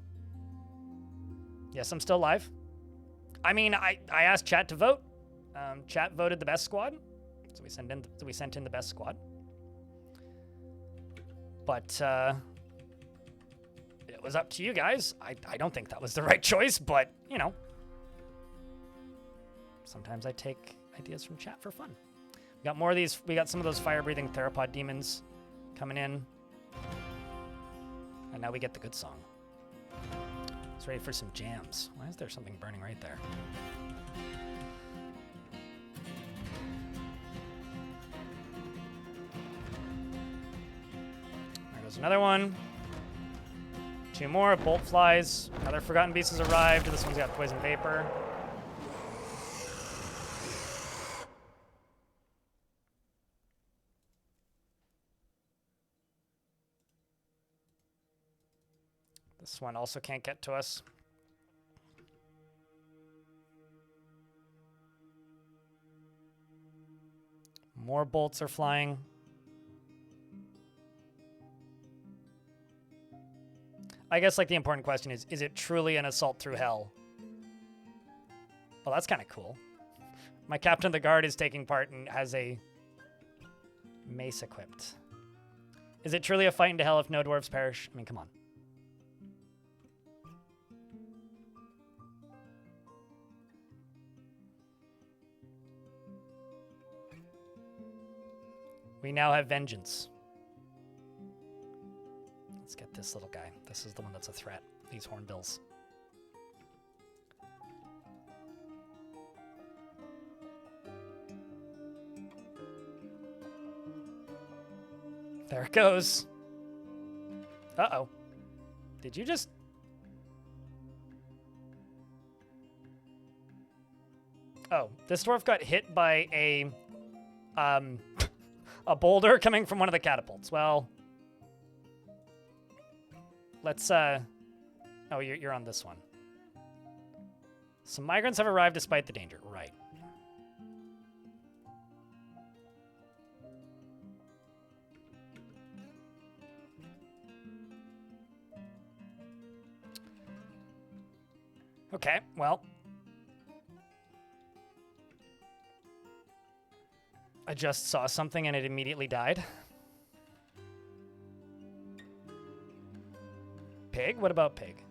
Yes, I'm still live. I mean, I asked chat to vote. Chat voted the best squad, so we sent in the best squad. But it was up to you guys. I don't think that was the right choice, but you know, sometimes I take ideas from chat for fun. We got more of these. We got some of those fire-breathing theropod demons coming in, and now we get the good song. It's ready for some jams. Why is there something burning right there? There goes another one. 2 more. Bolt flies. Another Forgotten Beast has arrived. This one's got poison vapor. This one also can't get to us. More bolts are flying. I guess like the important question is it truly an assault through hell? Well, that's kind of cool. My captain of the guard is taking part and has a mace equipped. Is it truly a fight into hell if no dwarves perish? I mean, come on. We now have vengeance. Let's get this little guy. This is the one that's a threat. These hornbills. There it goes. Uh-oh. Did you just... Oh, this dwarf got hit by a boulder coming from one of the catapults. Well, let's, oh, you're on this one. Some migrants have arrived despite the danger. Right. Okay, well. I just saw something and it immediately died. Pig? What about pig?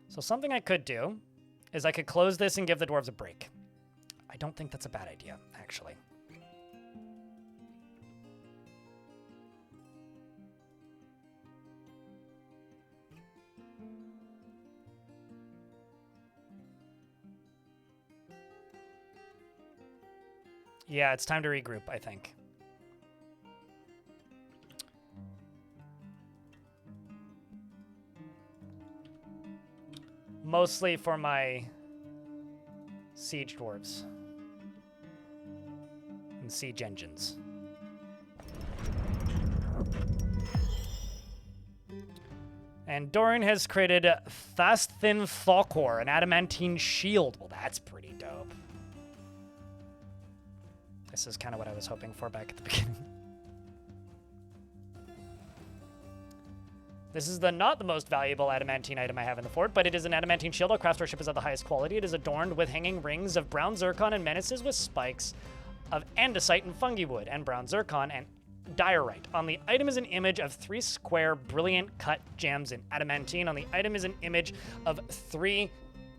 So something I could do is I could close this and give the dwarves a break. I don't think that's a bad idea, actually. Yeah, it's time to regroup, I think. Mostly for my siege dwarves and siege engines. And Doran has created Thasthin Thokor, an adamantine shield. Well, that's pretty dope. This is kind of what I was hoping for back at the beginning. This is not the most valuable adamantine item I have in the fort, but it is an adamantine shield. Our craftsmanship is of the highest quality. It is adorned with hanging rings of brown zircon and menaces with spikes of andesite and fungi wood, and brown zircon and diorite. On the item is an image of 3 square brilliant cut gems in adamantine. On the item is an image of 3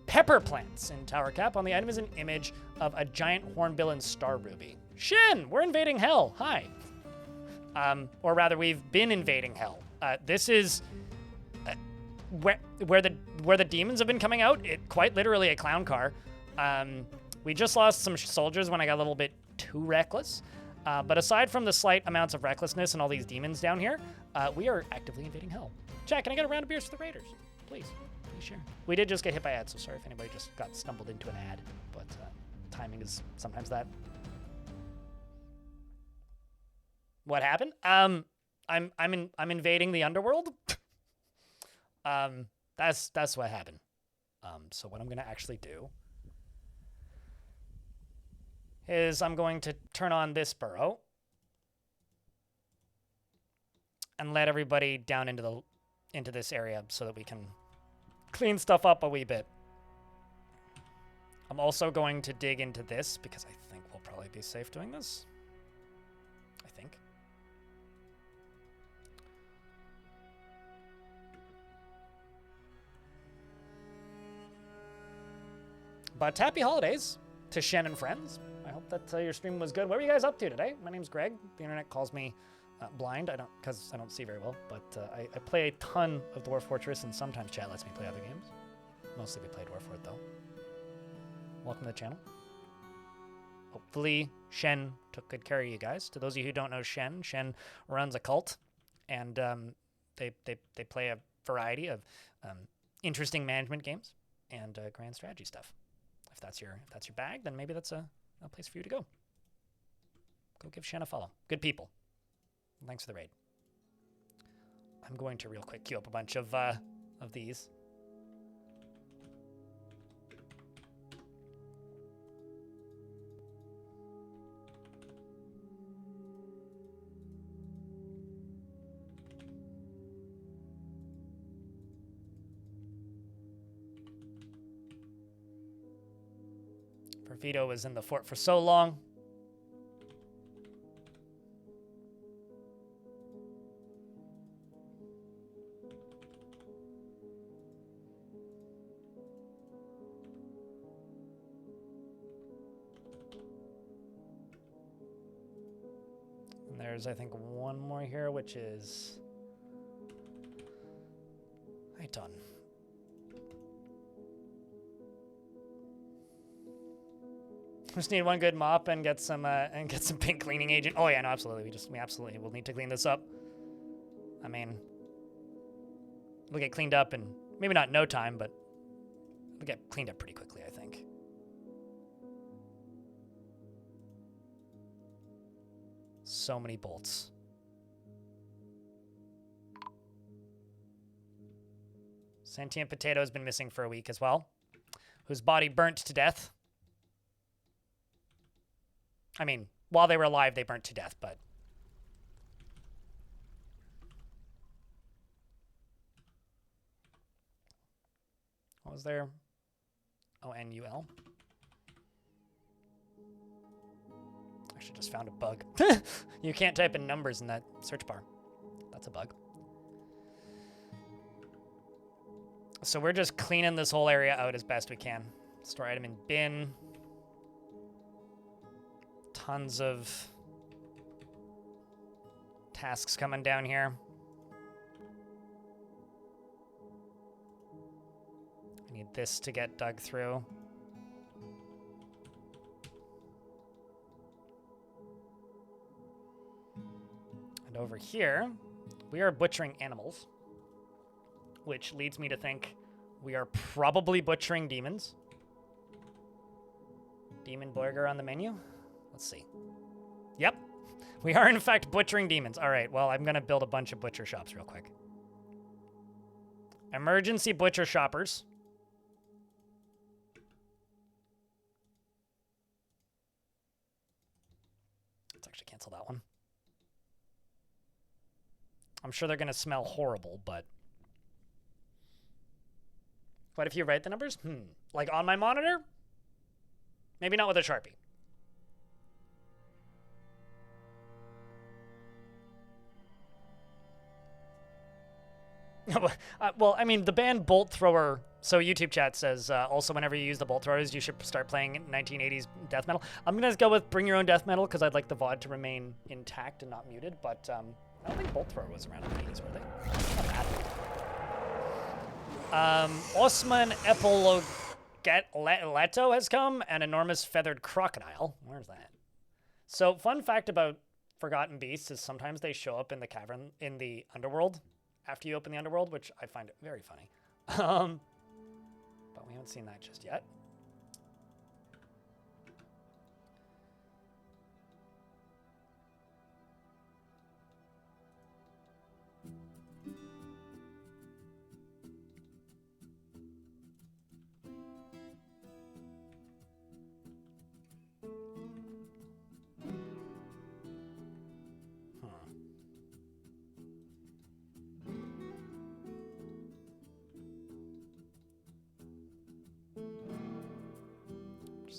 pepper plants in tower cap. On the item is an image of a giant hornbill and star ruby. Shin, we're invading hell. Hi. Or rather, we've been invading hell. This is where the demons have been coming out. Quite literally a clown car. We just lost some soldiers when I got a little bit too reckless. But aside from the slight amounts of recklessness and all these demons down here, we are actively invading hell. Jack, can I get a round of beers for the Raiders? Please share. We did just get hit by ads, so sorry if anybody just got stumbled into an ad. But timing is sometimes that. What happened? I'm invading the underworld. That's what happened. So what I'm gonna actually do is I'm going to turn on this burrow and let everybody down into this area so that we can clean stuff up a wee bit. I'm also going to dig into this because I think we'll probably be safe doing this. I think. But happy holidays to Shen and friends. I hope that your stream was good. What were you guys up to today? My name's Greg. The internet calls me blind. Because I don't see very well. But I play a ton of Dwarf Fortress, and sometimes chat lets me play other games. Mostly we play Dwarf Fort, though. Welcome to the channel. Hopefully Shen took good care of you guys. To those of you who don't know Shen runs a cult, and they play a variety of interesting management games and grand strategy stuff. If that's your bag, then maybe that's a place for you to go. Go give Shen a follow. Good people. Thanks for the raid. I'm going to real quick queue up a bunch of these. Vito was in the fort for so long. And there's, I think, one more here, which is Aiton. Just need one good mop and get some pink cleaning agent. Oh yeah, no, absolutely. We absolutely will need to clean this up. I mean, we'll get cleaned up in maybe not no time, but we'll get cleaned up pretty quickly, I think. So many bolts. Sentient Potato has been missing for a week as well, whose body burnt to death. I mean, while they were alive, they burnt to death, but... What was there? Oh, N-U-L. Actually, just found a bug. You can't type in numbers in that search bar. That's a bug. So we're just cleaning this whole area out as best we can. Store item in bin. tons of tasks coming down here. I need this to get dug through. And over here, we are butchering animals, which leads me to think we are probably butchering demons. Demon burger on the menu. Let's see. Yep. We are, in fact, butchering demons. All right, well, I'm going to build a bunch of butcher shops real quick. Emergency butcher shoppers. Let's actually cancel that one. I'm sure they're going to smell horrible, but... What if you write the numbers? Like on my monitor? Maybe not with a Sharpie. Well, I mean, the band Bolt Thrower... So YouTube chat says, also whenever you use the bolt throwers, you should start playing 1980s death metal. I'm going to go with Bring Your Own Death Metal because I'd like the VOD to remain intact and not muted, but I don't think Bolt Thrower was around in the 80s, were they? Not bad. Osman Leto has come, an enormous feathered crocodile. Where's that? So, fun fact about Forgotten Beasts is sometimes they show up in the cavern, in the underworld, after you open the underworld, which I find very funny. But we haven't seen that just yet.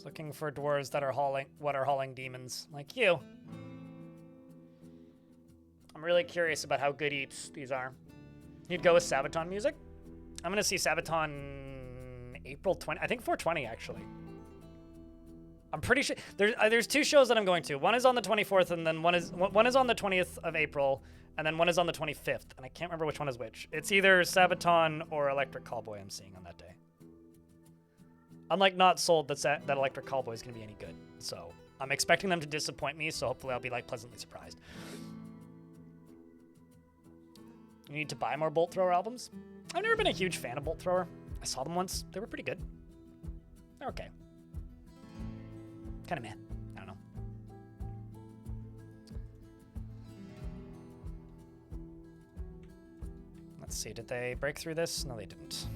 Looking for dwarves that are hauling demons like you. I'm really curious about how good eats these are. You'd go with Sabaton music? I'm gonna see Sabaton April 20. I think 420 actually. I'm pretty sure there's two shows that I'm going to. One is on the 24th, and then one is on the 20th of April, and then one is on the 25th. And I can't remember which one is which. It's either Sabaton or Electric Callboy I'm seeing on that day. I'm like not sold that Electric Callboy is going to be any good. So I'm expecting them to disappoint me, so hopefully I'll be like pleasantly surprised. You need to buy more Bolt Thrower albums? I've never been a huge fan of Bolt Thrower. I saw them once. They were pretty good. They're okay. Kind of meh. I don't know. Let's see. Did they break through this? No, they didn't.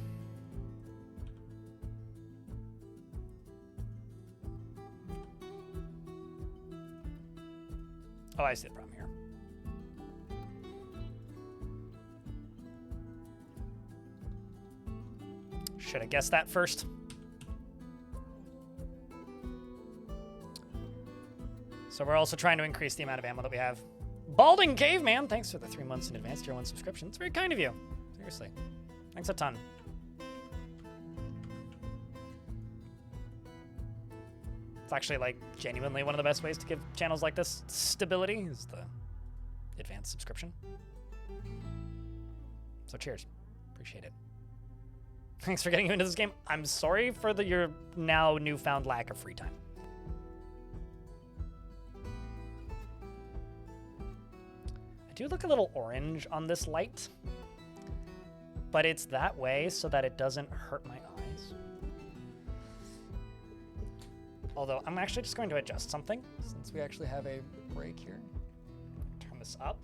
Oh, I see the problem here. Should have guessed that first. So we're also trying to increase the amount of ammo that we have. Balding Caveman, thanks for the 3 months in advance tier 1 subscription. It's very kind of you. Seriously. Thanks a ton. It's actually, like, genuinely one of the best ways to give channels like this stability is the advanced subscription. So cheers. Appreciate it. Thanks for getting you into this game. I'm sorry for your now newfound lack of free time. I do look a little orange on this light, but it's that way so that it doesn't hurt my eyes. Although, I'm actually just going to adjust something, since we actually have a break here. Turn this up.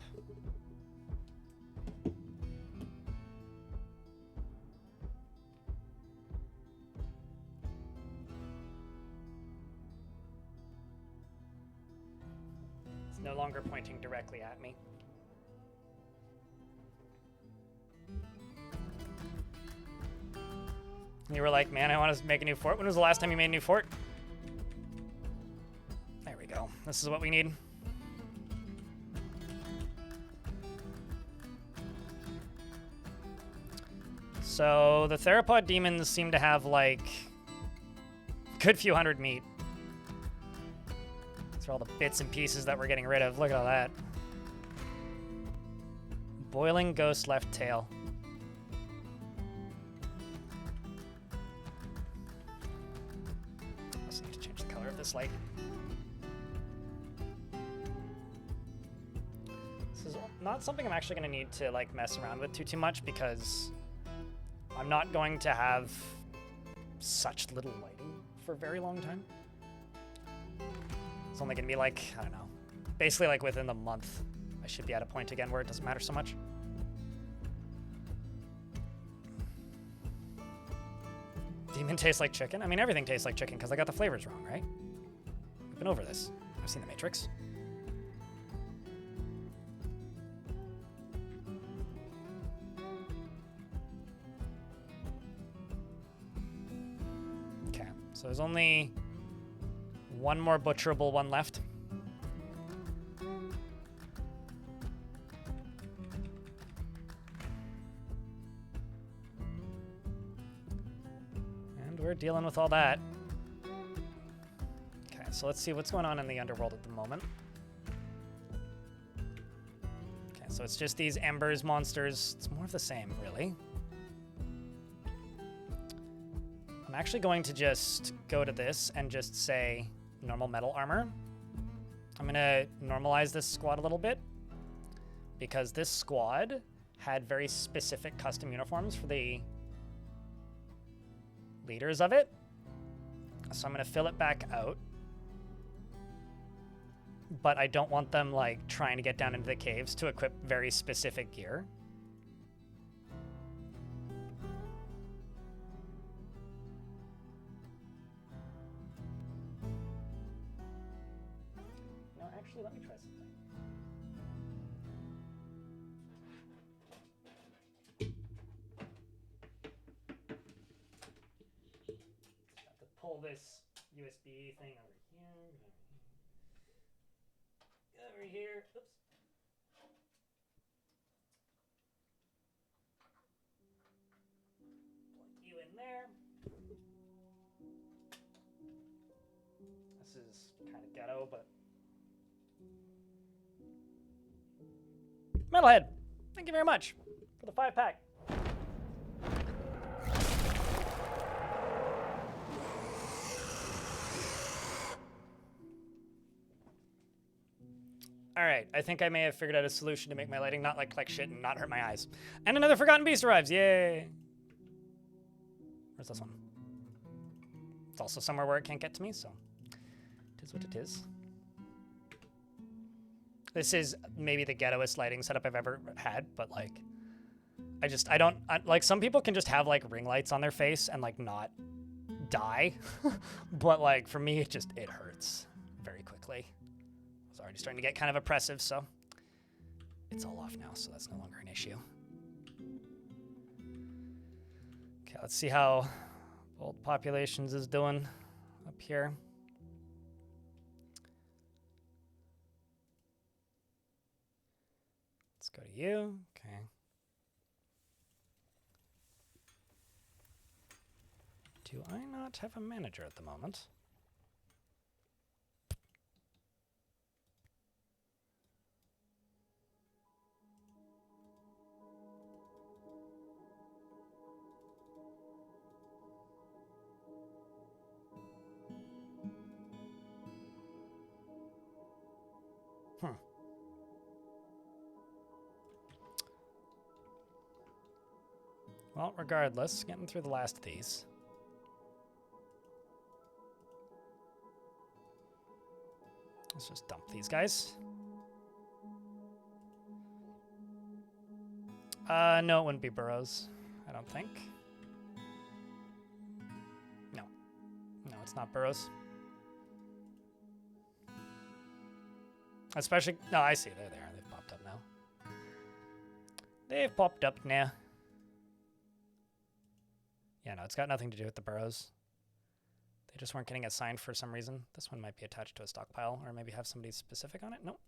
It's no longer pointing directly at me. You were like, man, I want to make a new fort. When was the last time you made a new fort? There we go. This is what we need. So the theropod demons seem to have like a good few hundred meat. These are all the bits and pieces that we're getting rid of. Look at all that. Boiling ghost left tail. I also need to change the color of this light. This is not something I'm actually going to need to like mess around with too much because I'm not going to have such little lighting for a very long time. It's only going to be like, I don't know, basically like within the month, I should be at a point again where it doesn't matter so much. Demon tastes like chicken? I mean, everything tastes like chicken because I got the flavors wrong, right? We've been over this. I've seen The Matrix. Okay, so there's only one more butcherable one left. And we're dealing with all that. Okay, so let's see what's going on in the underworld at the moment. Okay, so it's just these embers monsters. It's more of the same, really. I'm actually going to just go to this and just say normal metal armor. I'm going to normalize this squad a little bit because this squad had very specific custom uniforms for the leaders of it. So I'm going to fill it back out. But I don't want them like trying to get down into the caves to equip very specific gear. No, actually, let me try something. Have to pull this USB thing over here. Over here. Oops. Plug you in there. This is kind of ghetto, but Metalhead, thank you very much for the 5-pack. All right, I think I may have figured out a solution to make my lighting not like shit and not hurt my eyes. And another Forgotten Beast arrives, yay! Where's this one? It's also somewhere where it can't get to me, so it is what it is. This is maybe the ghettoest lighting setup I've ever had, but like, like some people can just have like ring lights on their face and like not die. But like for me, it hurts very quickly. It's already starting to get kind of oppressive, so it's all off now, so that's no longer an issue. Okay, let's see how Bold Populations is doing up here. Let's go to you. Okay. Do I not have a manager at the moment? Well, regardless, getting through the last of these. Let's just dump these guys. No, it wouldn't be burrows, I don't think. No. No, it's not burrows. Especially, no, I see, they're there. They've popped up now. They've popped up now. Yeah, no, it's got nothing to do with the burrows. They just weren't getting assigned for some reason. This one might be attached to a stockpile, or maybe have somebody specific on it. Nope.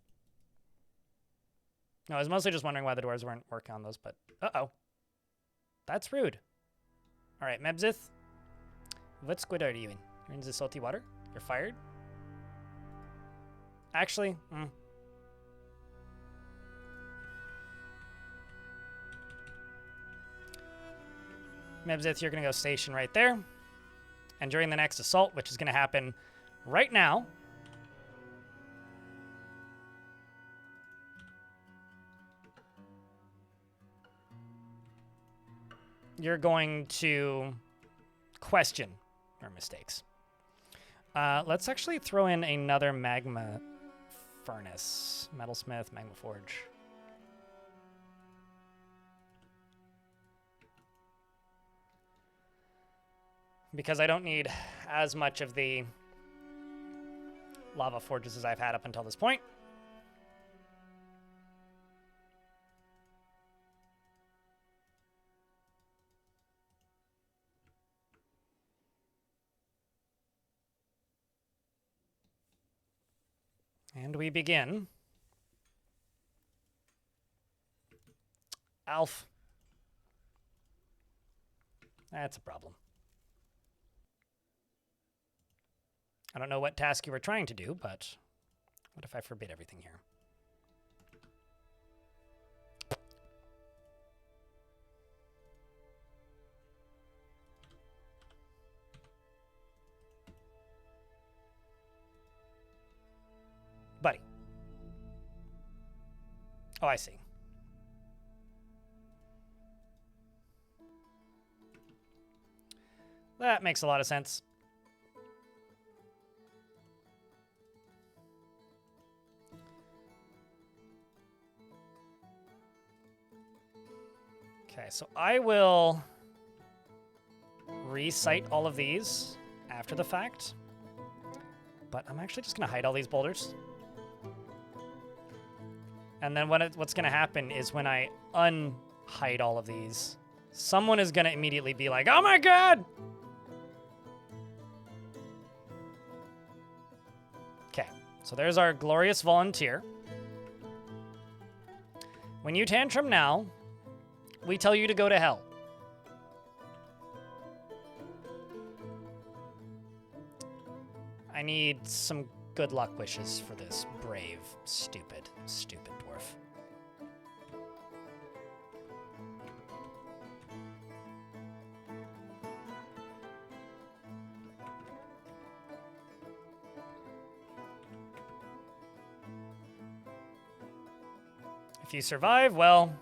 No, I was mostly just wondering why the dwarves weren't working on those, but uh-oh. That's rude. All right, Mebzith. What squid are you in? You're in the salty water? You're fired? Actually, Mebzith, you're going to go station right there. And during the next assault, which is going to happen right now, you're going to question our mistakes. Let's actually throw in another magma furnace. Metalsmith, magma forge. Because I don't need as much of the lava forges as I've had up until this point. And we begin. Alf. That's a problem. I don't know what task you were trying to do, but what if I forbid everything here? Buddy. Oh, I see. That makes a lot of sense. Okay, so I will recite all of these after the fact, but I'm actually just going to hide all these boulders. And then what's going to happen is when I unhide all of these, someone is going to immediately be like, oh my god! Okay, so there's our glorious volunteer. When you tantrum now, we tell you to go to hell. I need some good luck wishes for this brave, stupid dwarf. If you survive, well,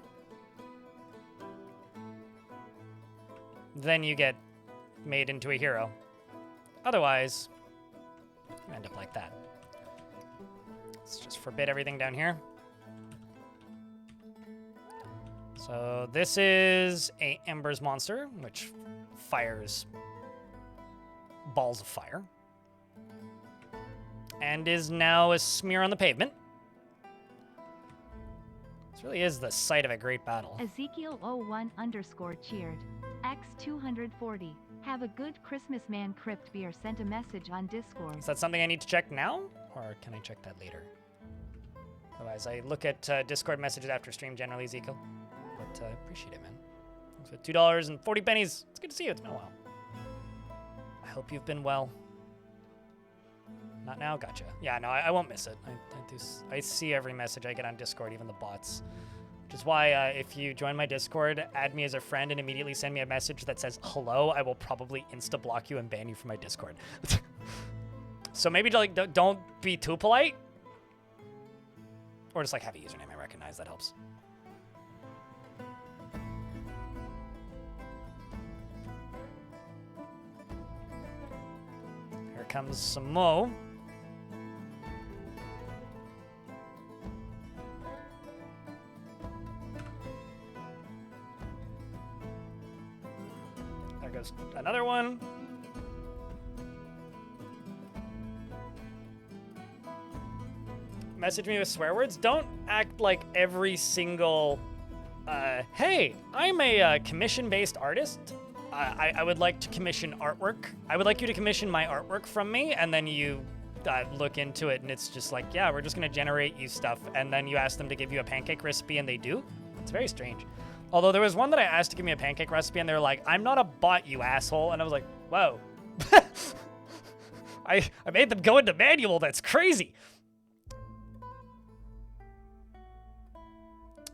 then you get made into a hero. Otherwise, you end up like that. Let's just forbid everything down here. So this is a Embers monster, which fires balls of fire. And is now a smear on the pavement. This really is the site of a great battle. Ezekiel01_ cheered. X240. Have a good Christmas, man. Crypt Beer sent a message on Discord. Is that something I need to check now? Or can I check that later? Otherwise, I look at Discord messages after stream generally, Ezekiel. But I appreciate it, man. So $2.40. It's good to see you. It's been a while. I hope you've been well. Not now? Gotcha. Yeah, no, I won't miss it. I see every message I get on Discord, even the bots. Which is why if you join my Discord, add me as a friend, and immediately send me a message that says hello, I will probably insta-block you and ban you from my Discord. So maybe like don't be too polite. Or just like have a username I recognize. That helps. Here comes some Mo. There goes another one. Message me with swear words. Don't act like every single, hey, I'm a commission-based artist. I would like to commission artwork. I would like you to commission my artwork from me, and then you look into it, and it's just like, yeah, we're just going to generate you stuff, and then you ask them to give you a pancake recipe, and they do. It's very strange. Although there was one that I asked to give me a pancake recipe, and they were like, I'm not a bot, you asshole. And I was like, whoa. I made them go into manual. That's crazy.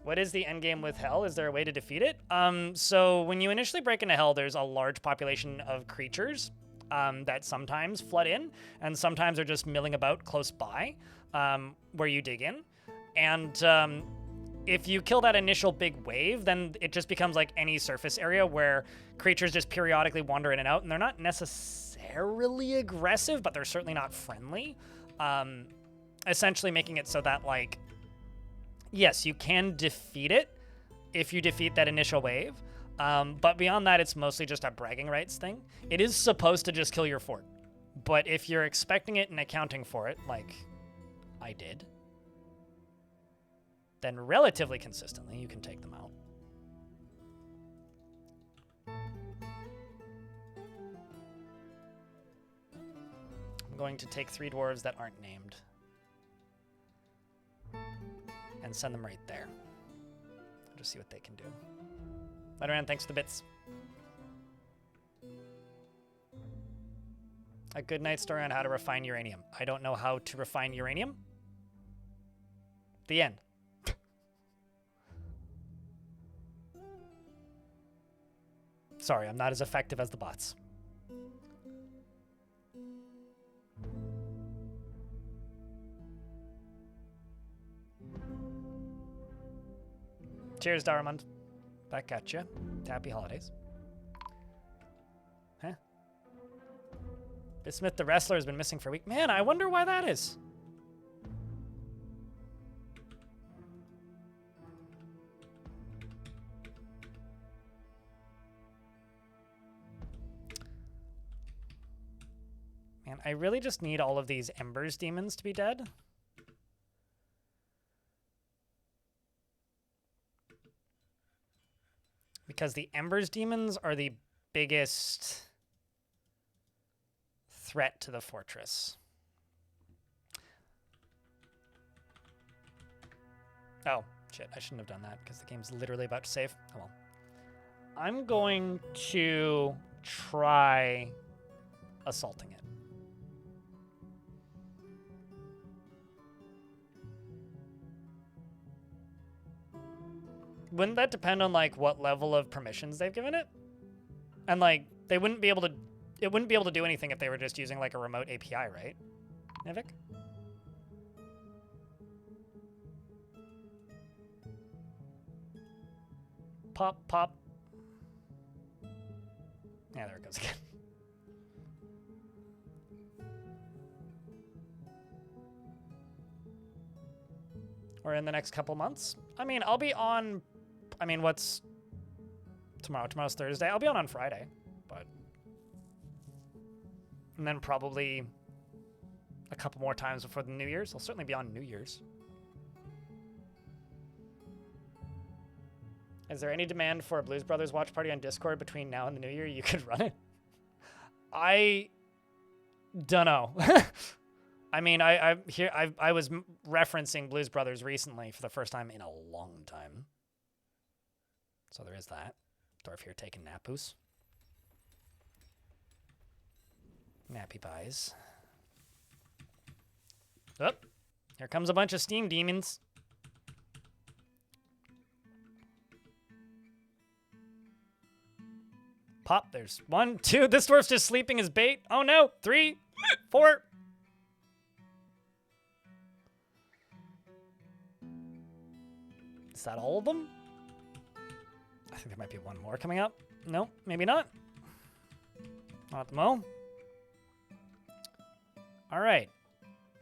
What is the end game with Hell? Is there a way to defeat it? So when you initially break into Hell, there's a large population of creatures that sometimes flood in, and sometimes are just milling about close by where you dig in. And if you kill that initial big wave, then it just becomes like any surface area where creatures just periodically wander in and out, and they're not necessarily aggressive, but they're certainly not friendly. Essentially making it so that, like, yes, you can defeat it if you defeat that initial wave, but beyond that, it's mostly just a bragging rights thing. It is supposed to just kill your fort, but if you're expecting it and accounting for it, like I did, then relatively consistently you can take them out. I'm going to take 3 dwarves that aren't named and send them right there. I'll just see what they can do. Letterman, thanks for the bits. A good night story on how to refine uranium. I don't know how to refine uranium. The end. Sorry, I'm not as effective as the bots. Cheers, Daramond. Back at you. Happy holidays. Huh? Bismuth the wrestler has been missing for a week. Man, I wonder why that is. Man, I really just need all of these Embers demons to be dead. Because the Embers demons are the biggest threat to the fortress. Oh, shit, I shouldn't have done that because the game's literally about to save. Oh well. I'm going to try assaulting it. Wouldn't that depend on, like, what level of permissions they've given it? And, like, they wouldn't be able to... It wouldn't be able to do anything if they were just using, like, a remote API, right? Nivik? Pop, pop. Yeah, there it goes again. Or in the next couple months. I mean, I'll be on... I mean, what's tomorrow? Tomorrow's Thursday. I'll be on Friday, but... And then probably a couple more times before the New Year's. I'll certainly be on New Year's. Is there any demand for a Blues Brothers watch party on Discord between now and the New Year? You could run it. I don't know. I mean, I was referencing Blues Brothers recently for the first time in a long time. So there is that. Dwarf here taking Napus. Nappy pies. Oh, here comes a bunch of steam demons. Pop, there's 1, 2. This dwarf's just sleeping his bait. Oh no, 3, 4. Is that all of them? I think there might be one more coming up. No, maybe not. Not at the mo. All right.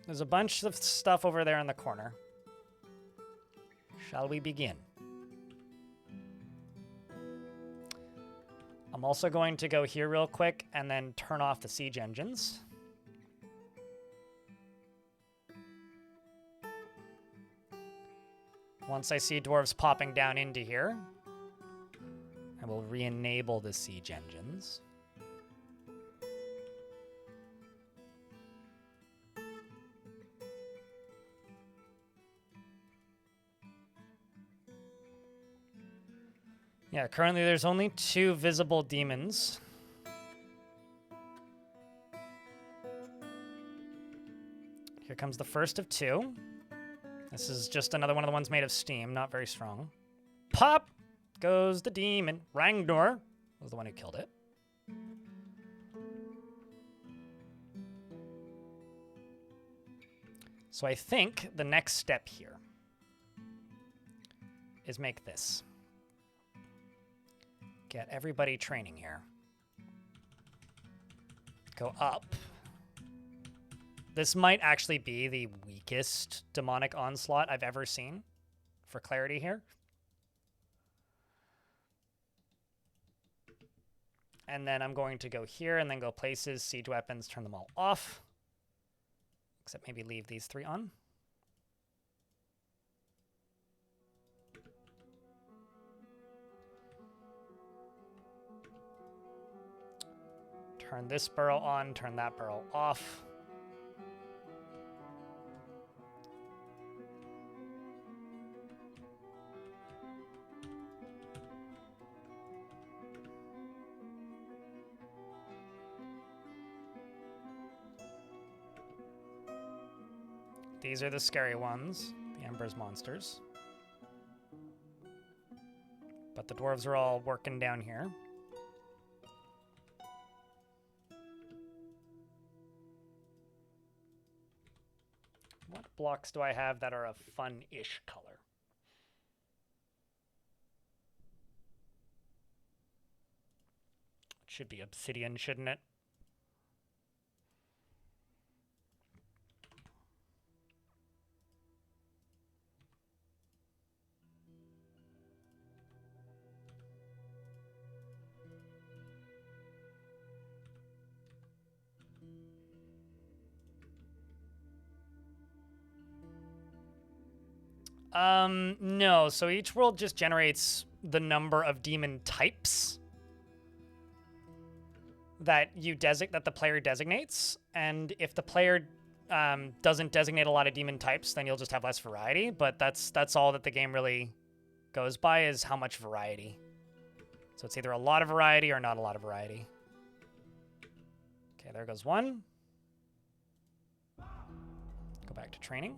There's a bunch of stuff over there in the corner. Shall we begin? I'm also going to go here real quick and then turn off the siege engines. Once I see dwarves popping down into here, I will re-enable the siege engines. Yeah, currently there's only 2 visible demons. Here comes the first of 2. This is just another one of the ones made of steam, not very strong. Pop goes the demon. Rangdor was the one who killed it. So I think the next step here is make this. Get everybody training here. Go up. This might actually be the weakest demonic onslaught I've ever seen, for clarity here. And then I'm going to go here and then go places, siege weapons, turn them all off. Except maybe leave these 3 on. Turn this barrel on, turn that barrel off. These are the scary ones, the Ember's monsters. But the dwarves are all working down here. What blocks do I have that are a fun-ish color? It should be obsidian, shouldn't it? No. So each world just generates the number of demon types that the player designates, and if the player doesn't designate a lot of demon types, then you'll just have less variety. But that's all that the game really goes by, is how much variety. So it's either a lot of variety or not a lot of variety. Okay, there goes one. Go back to training.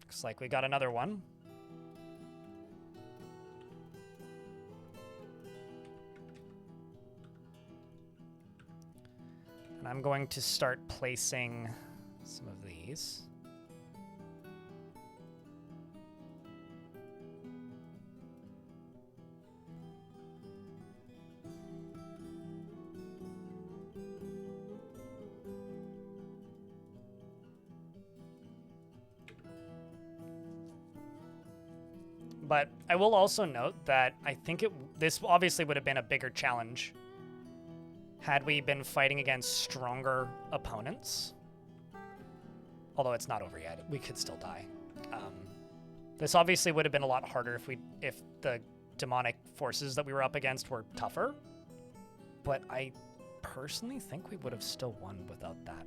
Looks like we got another one. And I'm going to start placing some of these. But I will also note that I think this obviously would have been a bigger challenge had we been fighting against stronger opponents. Although it's not over yet. We could still die. This obviously would have been a lot harder if the demonic forces that we were up against were tougher. But I personally think we would have still won without that.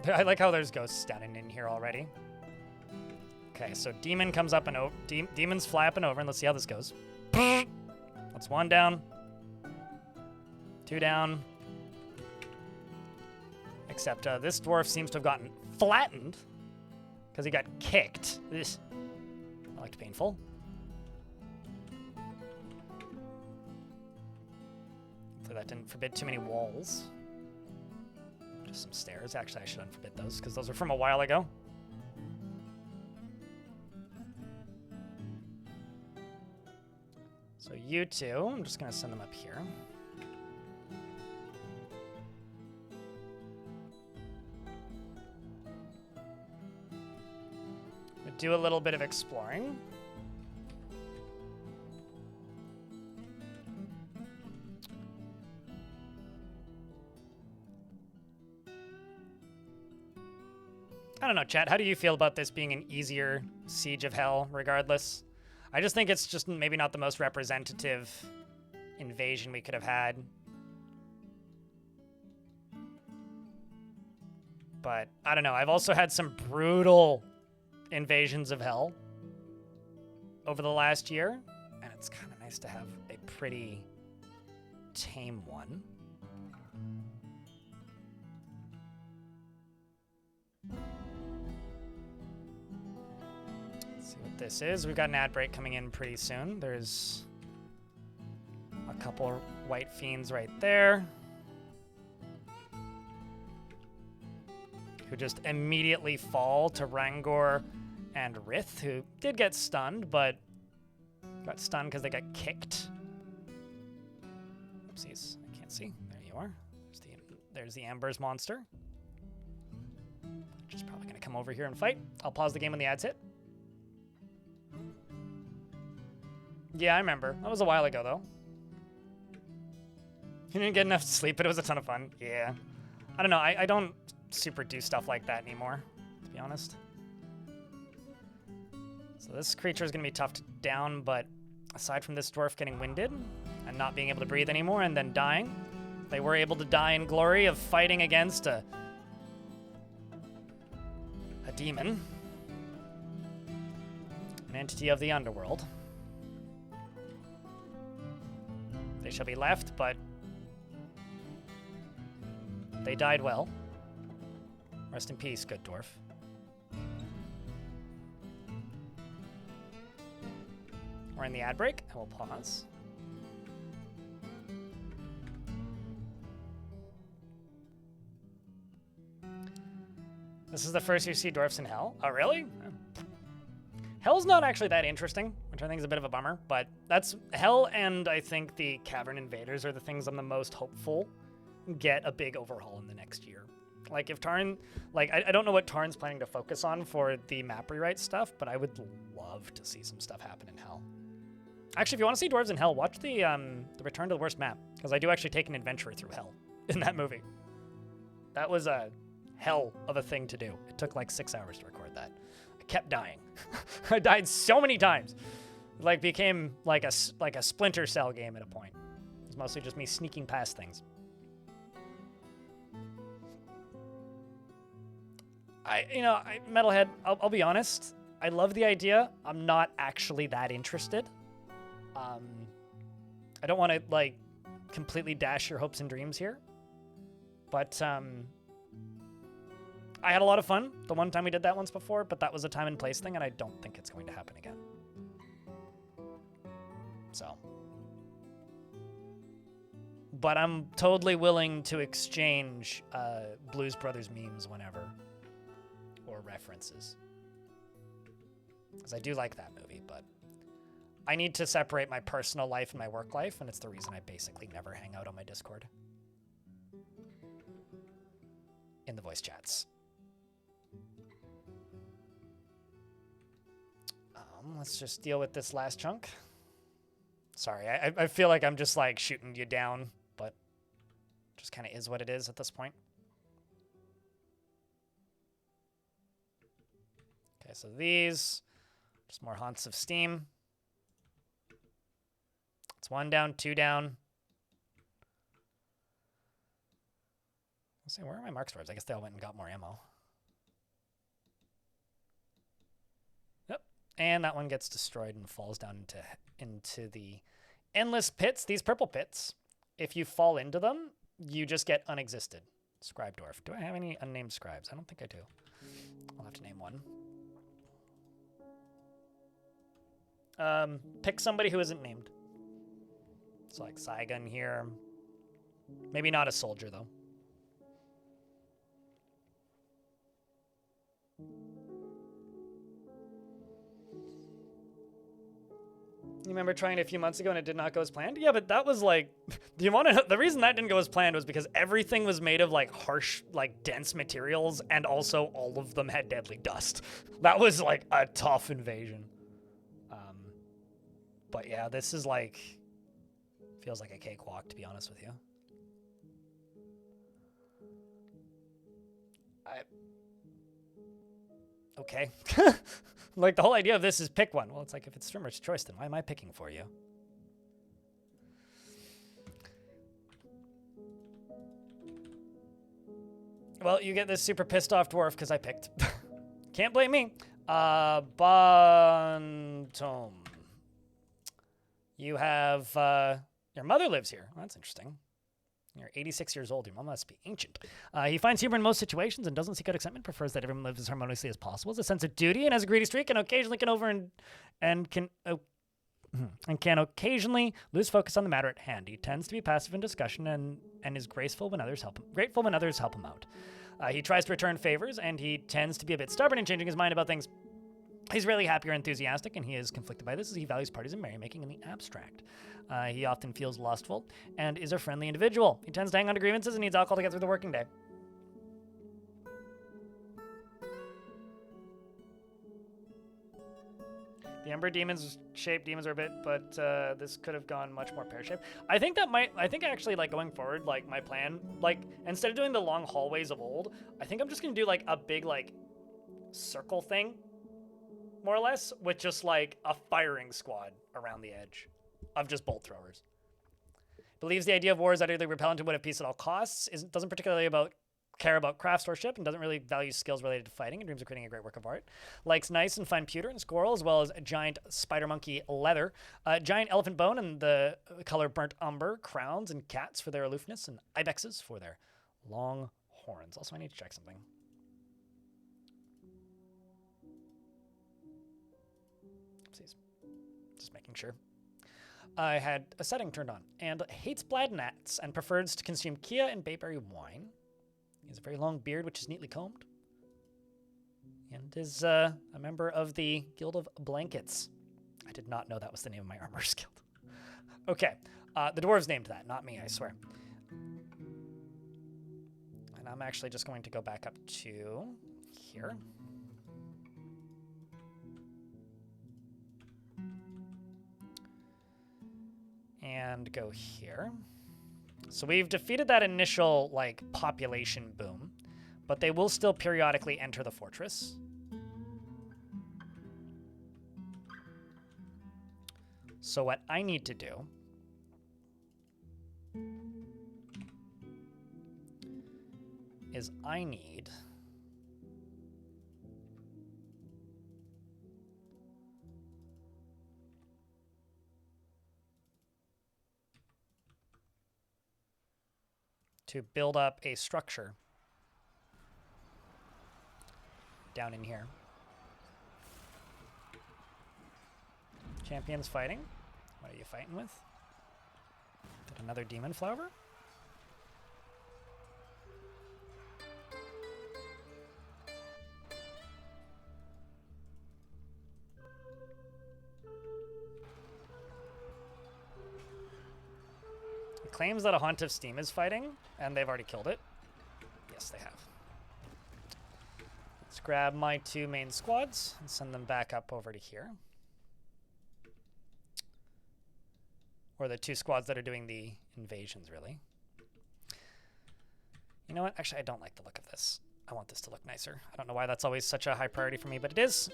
I like how there's ghosts standing in here already. Okay, so demon comes up and demons fly up and over, and let's see how this goes. That's 1 down. 2 down. Except this dwarf seems to have gotten flattened because he got kicked. Ugh. I liked painful. Hopefully that didn't forbid too many walls. Some stairs. Actually, I should unforbid those because those are from a while ago. So you two, I'm just going to send them up here. We'll do a little bit of exploring. I don't know, chat. How do you feel about this being an easier Siege of Hell, regardless? I just think it's just maybe not the most representative invasion we could have had. But, I don't know. I've also had some brutal invasions of Hell over the last year, and it's kind of nice to have a pretty tame one. Let's see what this is. We've got an ad break coming in pretty soon. There's a couple white fiends right there who just immediately fall to Rangor and Rith, who did get stunned, but got stunned because they got kicked. Oopsies, I can't see. There you are. There's the Amber's monster. Which is probably going to come over here and fight. I'll pause the game when the ads hit. Yeah, I remember. That was a while ago, though. You didn't get enough sleep, but it was a ton of fun. Yeah. I don't know. I don't super do stuff like that anymore, to be honest. So this creature is going to be tough to down, but aside from this dwarf getting winded and not being able to breathe anymore and then dying, they were able to die in glory of fighting against a demon, an entity of the underworld. They shall be left, but they died well. Rest in peace, good dwarf. We're in the ad break. I will pause. This is the first you see dwarfs in Hell. Oh, really? Hell's not actually that interesting, which I think is a bit of a bummer, but that's Hell, and I think the Cavern Invaders are the things I'm the most hopeful get a big overhaul in the next year. Like, if Tarn, like, I don't know what Tarn's planning to focus on for the map rewrite stuff, but I would love to see some stuff happen in Hell. Actually, if you want to see Dwarves in Hell, watch the Return to the Worst map, because I do actually take an adventurer through Hell in that movie. That was a hell of a thing to do. It took like 6 hours to record that. I kept dying. I died so many times. It like became like a Splinter Cell game at a point. It was mostly just me sneaking past things. Metalhead, I'll be honest. I love the idea. I'm not actually that interested. I don't want to like completely dash your hopes and dreams here, but I had a lot of fun the one time we did that once before, but that was a time and place thing, and I don't think it's going to happen again. So, but I'm totally willing to exchange Blues Brothers memes whenever, or references, because I do like that movie, but I need to separate my personal life and my work life, and it's the reason I basically never hang out on my Discord in the voice chats. Let's just deal with this last chunk. Sorry, I feel like I'm just like shooting you down, but it just kind of is what it is at this point. Okay, so these, just more haunts of steam. It's 1 down, 2 down. Let's see, where are my mark swords? I guess they all went and got more ammo. Yep, and that one gets destroyed and falls down into the endless pits. These purple pits, if you fall into them, you just get unexisted. Scribe Dwarf. Do I have any unnamed scribes? I don't think I do. I'll have to name one. Pick somebody who isn't named. So like Saigon here. Maybe not a soldier though. You remember trying it a few months ago and it did not go as planned? Yeah, but that was like, do you want to know? The reason that didn't go as planned was because everything was made of like harsh, like dense materials, and also all of them had deadly dust. That was like a tough invasion. But yeah, this is like, feels like a cakewalk, to be honest with you. Okay. Like, the whole idea of this is pick one. Well, it's like, if it's streamer's choice, then why am I picking for you? Well, you get this super pissed off dwarf because I picked. Can't blame me. Bantom. You have your mother lives here. Well, that's interesting. You're 86 years old. Your mom must be ancient. He finds humor in most situations and doesn't seek out excitement. Prefers that everyone lives as harmoniously as possible. Has a sense of duty and has a greedy streak, and occasionally can occasionally lose focus on the matter at hand. He tends to be passive in discussion and is grateful when others help him out. He tries to return favors, and he tends to be a bit stubborn in changing his mind about things. He's rarely happy or enthusiastic, and he is conflicted by this as he values parties and merrymaking in the abstract. He often feels lustful and is a friendly individual. He tends to hang on to grievances and needs alcohol to get through the working day. The Ember Demons shaped demons are a bit, but this could have gone much more pear-shaped. I think actually, like, going forward, like, my plan, like, instead of doing the long hallways of old, I think I'm just gonna do, like, a big, like, circle thing, more or less, with just, like, a firing squad around the edge of just bolt throwers. Believes the idea of war is utterly repellent and would have peace at all costs. Doesn't particularly care about craftsmanship and doesn't really value skills related to fighting and dreams of creating a great work of art. Likes nice and fine pewter and squirrel, as well as giant spider monkey leather, giant elephant bone and the color burnt umber, crowns and cats for their aloofness, and ibexes for their long horns. Also, I need to check something. Oopsies. Just making sure. I had a setting turned on, and hates bland gnats and prefers to consume Kia and bayberry wine. He has a very long beard, which is neatly combed, and is a member of the Guild of Blankets. I did not know that was the name of my armorer's guild. Okay, the dwarves named that, not me, I swear. And I'm actually just going to go back up to here. And go here. So we've defeated that initial, like, population boom, but they will still periodically enter the fortress. So what I need to do is I need to build up a structure down in here. Champions fighting. What are you fighting with? Did another demon flower? It claims that a Haunt of Steam is fighting, and they've already killed it. Yes, they have. Let's grab my two main squads and send them back up over to here. Or the two squads that are doing the invasions, really. You know what? Actually, I don't like the look of this. I want this to look nicer. I don't know why that's always such a high priority for me, but it is.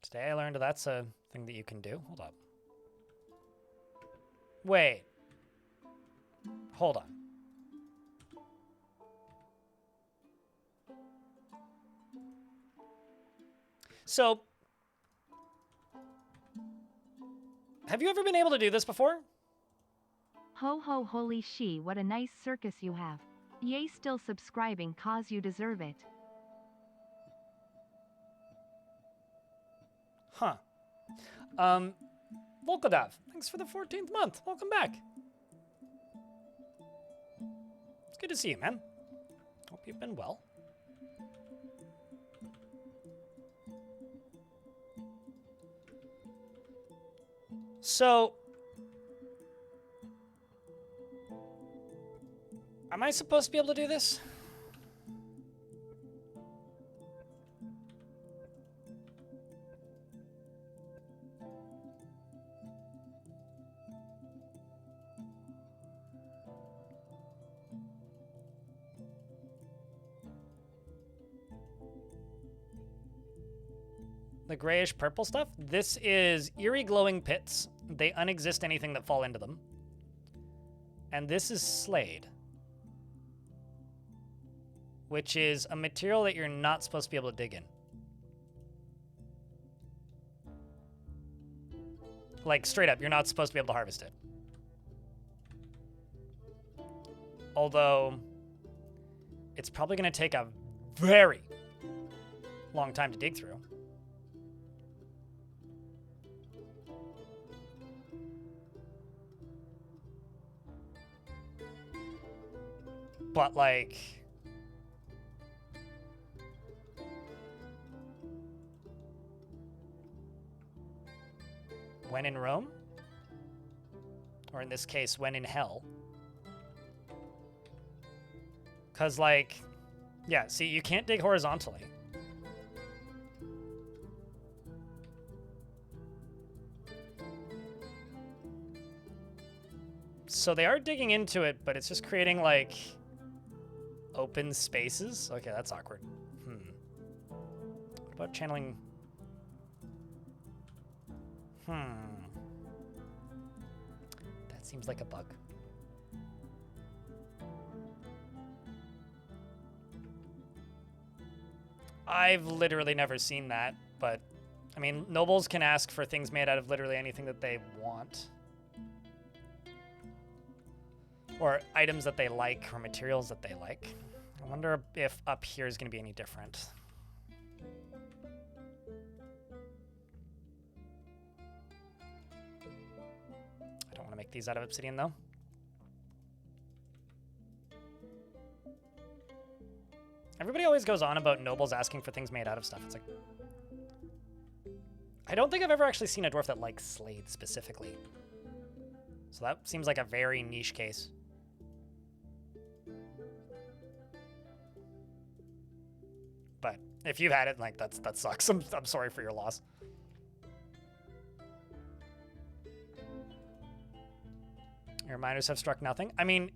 Today I learned that's a thing that you can do. Hold up. Wait. Hold on. So, have you ever been able to do this before? Ho ho holy she, what a nice circus you have. Yay, still subscribing cause you deserve it. Huh. Volkodav, thanks for the 14th month. Welcome back. It's good to see you, man. Hope you've been well. So, am I supposed to be able to do this? The grayish purple stuff, this is eerie glowing pits. They unexist anything that fall into them. And this is Slade, which is a material that you're not supposed to be able to dig in. Like, straight up, you're not supposed to be able to harvest it. Although, it's probably going to take a very long time to dig through. But, like... when in Rome? Or in this case, when in hell? Because, like... yeah, see, you can't dig horizontally. So they are digging into it, but it's just creating, like... open spaces? Okay, that's awkward. What about channeling... that seems like a bug. I've literally never seen that, but... I mean, nobles can ask for things made out of literally anything that they want. Or items that they like, or materials that they like. I wonder if up here is going to be any different. I don't want to make these out of obsidian, though. Everybody always goes on about nobles asking for things made out of stuff. It's like... I don't think I've ever actually seen a dwarf that likes Slade specifically. So that seems like a very niche case. But if you've had it, like, that sucks. I'm sorry for your loss. Your miners have struck nothing. I mean,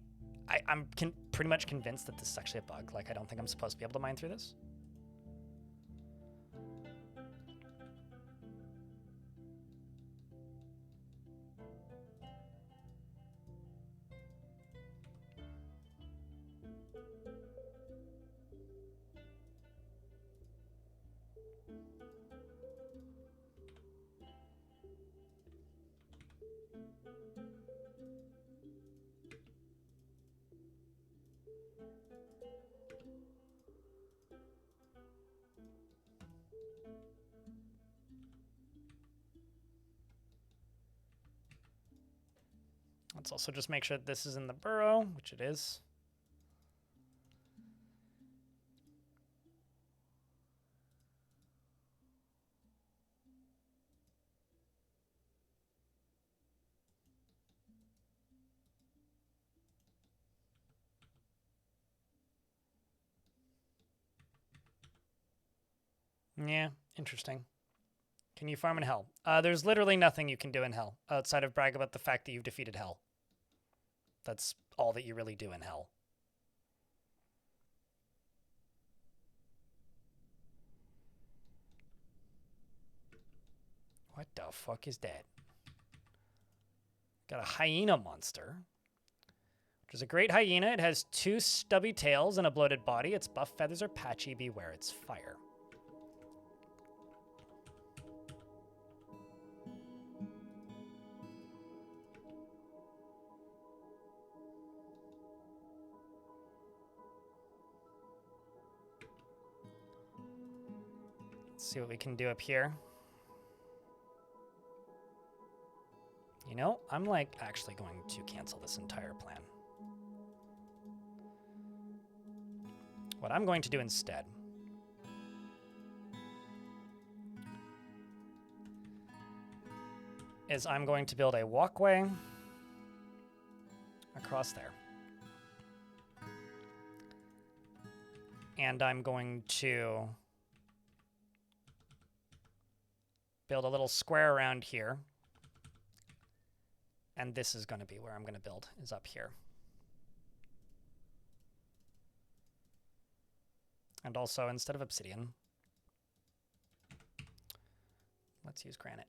I'm pretty much convinced that this is actually a bug. Like, I don't think I'm supposed to be able to mine through this. Let's also just make sure that this is in the burrow, which it is. Yeah, interesting. Can you farm in hell? There's literally nothing you can do in hell outside of brag about the fact that you've defeated hell. That's all that you really do in hell. What the fuck is that? Got a hyena monster, which is a great hyena. It has 2 stubby tails and a bloated body. Its buff feathers are patchy. Beware, it's fire. Let's see what we can do up here. You know, I'm like actually going to cancel this entire plan. What I'm going to do instead is I'm going to build a walkway across there. And I'm going to build a little square around here. And this is going to be where I'm going to build, is up here. And also, instead of obsidian, Let's use granite.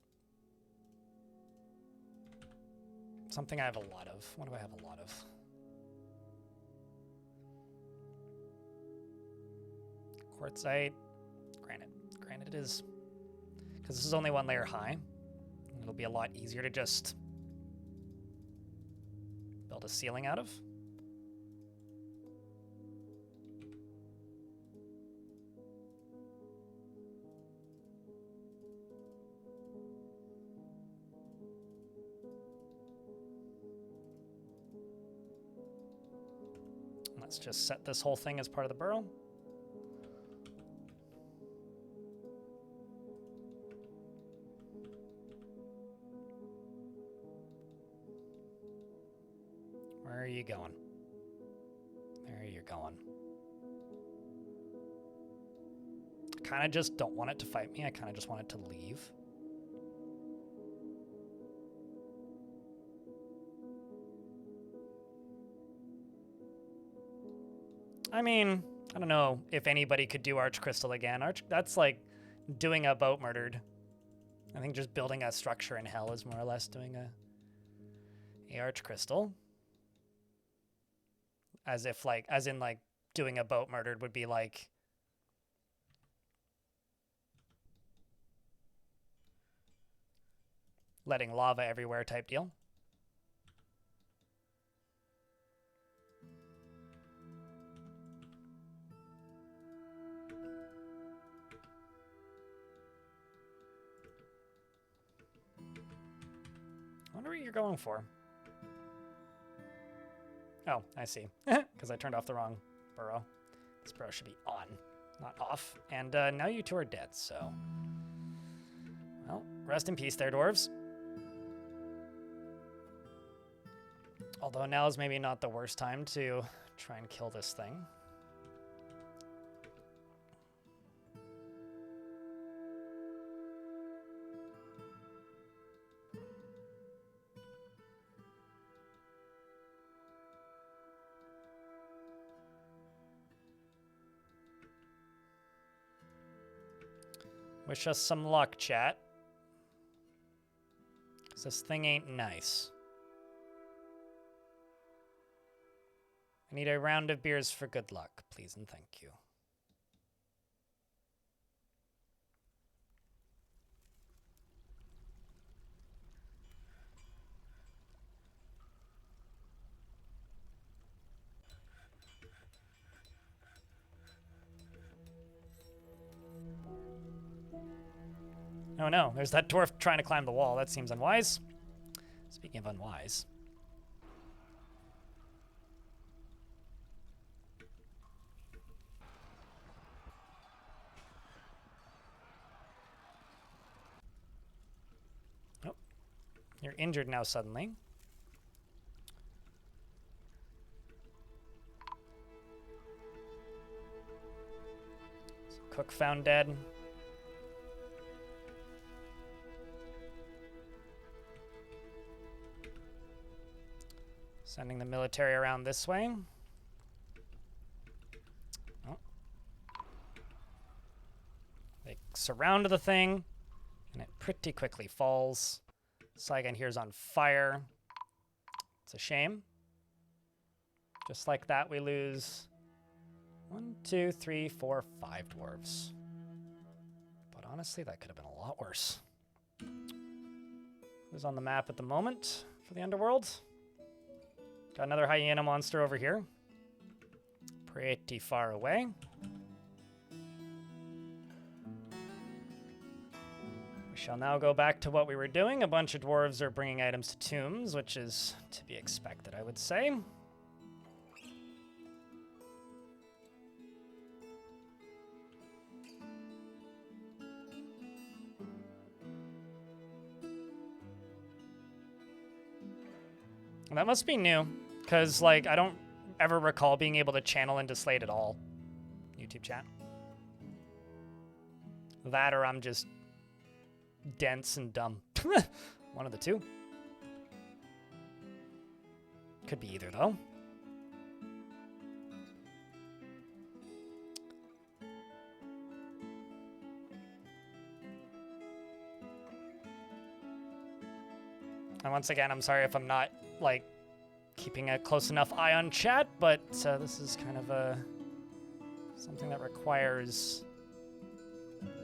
Something I have a lot of. What do I have a lot of? Quartzite, granite. Granite it is. Because this is only 1 layer high. It'll be a lot easier to just build a ceiling out of. Let's just set this whole thing as part of the burrow. Where are you going? There you're going. I kind of just don't want it to fight me. I kind of just want it to leave. I mean, I don't know if anybody could do Arch Crystal again. That's like doing a boat murdered. I think just building a structure in hell is more or less doing a Arch Crystal. As in doing a boat murdered would be like letting lava everywhere type deal. I wonder what you're going for. Oh, I see. Because I turned off the wrong burrow. This burrow should be on, not off. And now you two are dead, so... Well, rest in peace there, dwarves. Although now is maybe not the worst time to try and kill this thing. Wish us some luck, chat. 'Cause this thing ain't nice. I need a round of beers for good luck, please and thank you. Oh no, there's that dwarf trying to climb the wall. That seems unwise. Speaking of unwise. Oh, you're injured now suddenly. So Cook found dead. Sending the military around this way. Oh. They surround the thing, and it pretty quickly falls. Saigon here's on fire. It's a shame. Just like that, we lose 1, 2, 3, 4, 5 dwarves. But honestly, that could have been a lot worse. Who's on the map at the moment for the underworld? Got another hyena monster over here. Pretty far away. We shall now go back to what we were doing. A bunch of dwarves are bringing items to tombs, which is to be expected, I would say. And that must be new. Because, like, I don't ever recall being able to channel into Slate at all. YouTube chat. That or I'm just dense and dumb. One of the two. Could be either, though. once again, I'm sorry if I'm not, like, keeping a close enough eye on chat, but this is kind of something that requires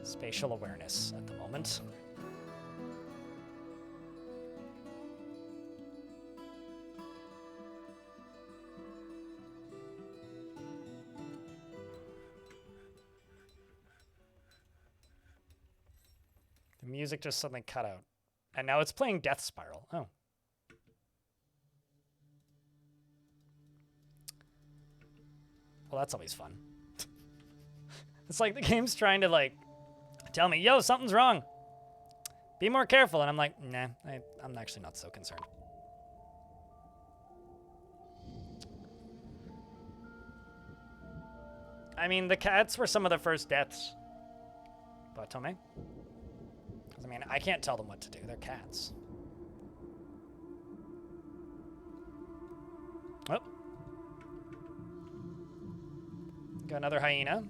spatial awareness at the moment. The music just suddenly cut out. And now it's playing Death Spiral. Oh. Well, that's always fun. It's like the game's trying to, like, tell me, yo, something's wrong. Be more careful. And I'm like, nah, I'm actually not so concerned. I mean, the cats were some of the first deaths. But Tomei? Because, I mean, I can't tell them what to do. They're cats. Oh. Got another hyena.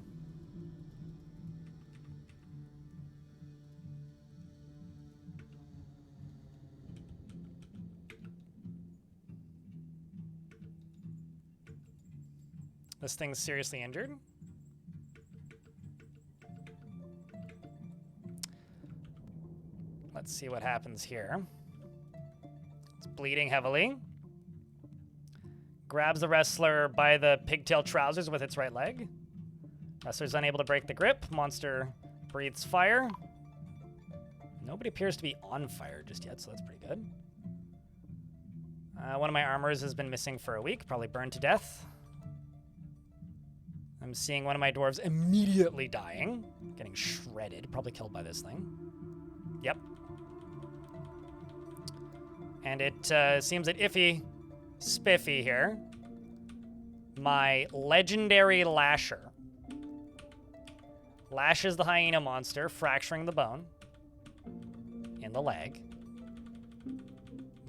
This thing's seriously injured. Let's see what happens here. It's bleeding heavily. Grabs the wrestler by the pigtail trousers with its right leg. Wrestler's unable to break the grip. Monster breathes fire. Nobody appears to be on fire just yet, so that's pretty good. One of my armors has been missing for a week, probably burned to death. I'm seeing one of my dwarves immediately dying, getting shredded, probably killed by this thing. Yep. And it seems that Iffy Spiffy here, my legendary lasher, lashes the hyena monster, fracturing the bone in the leg.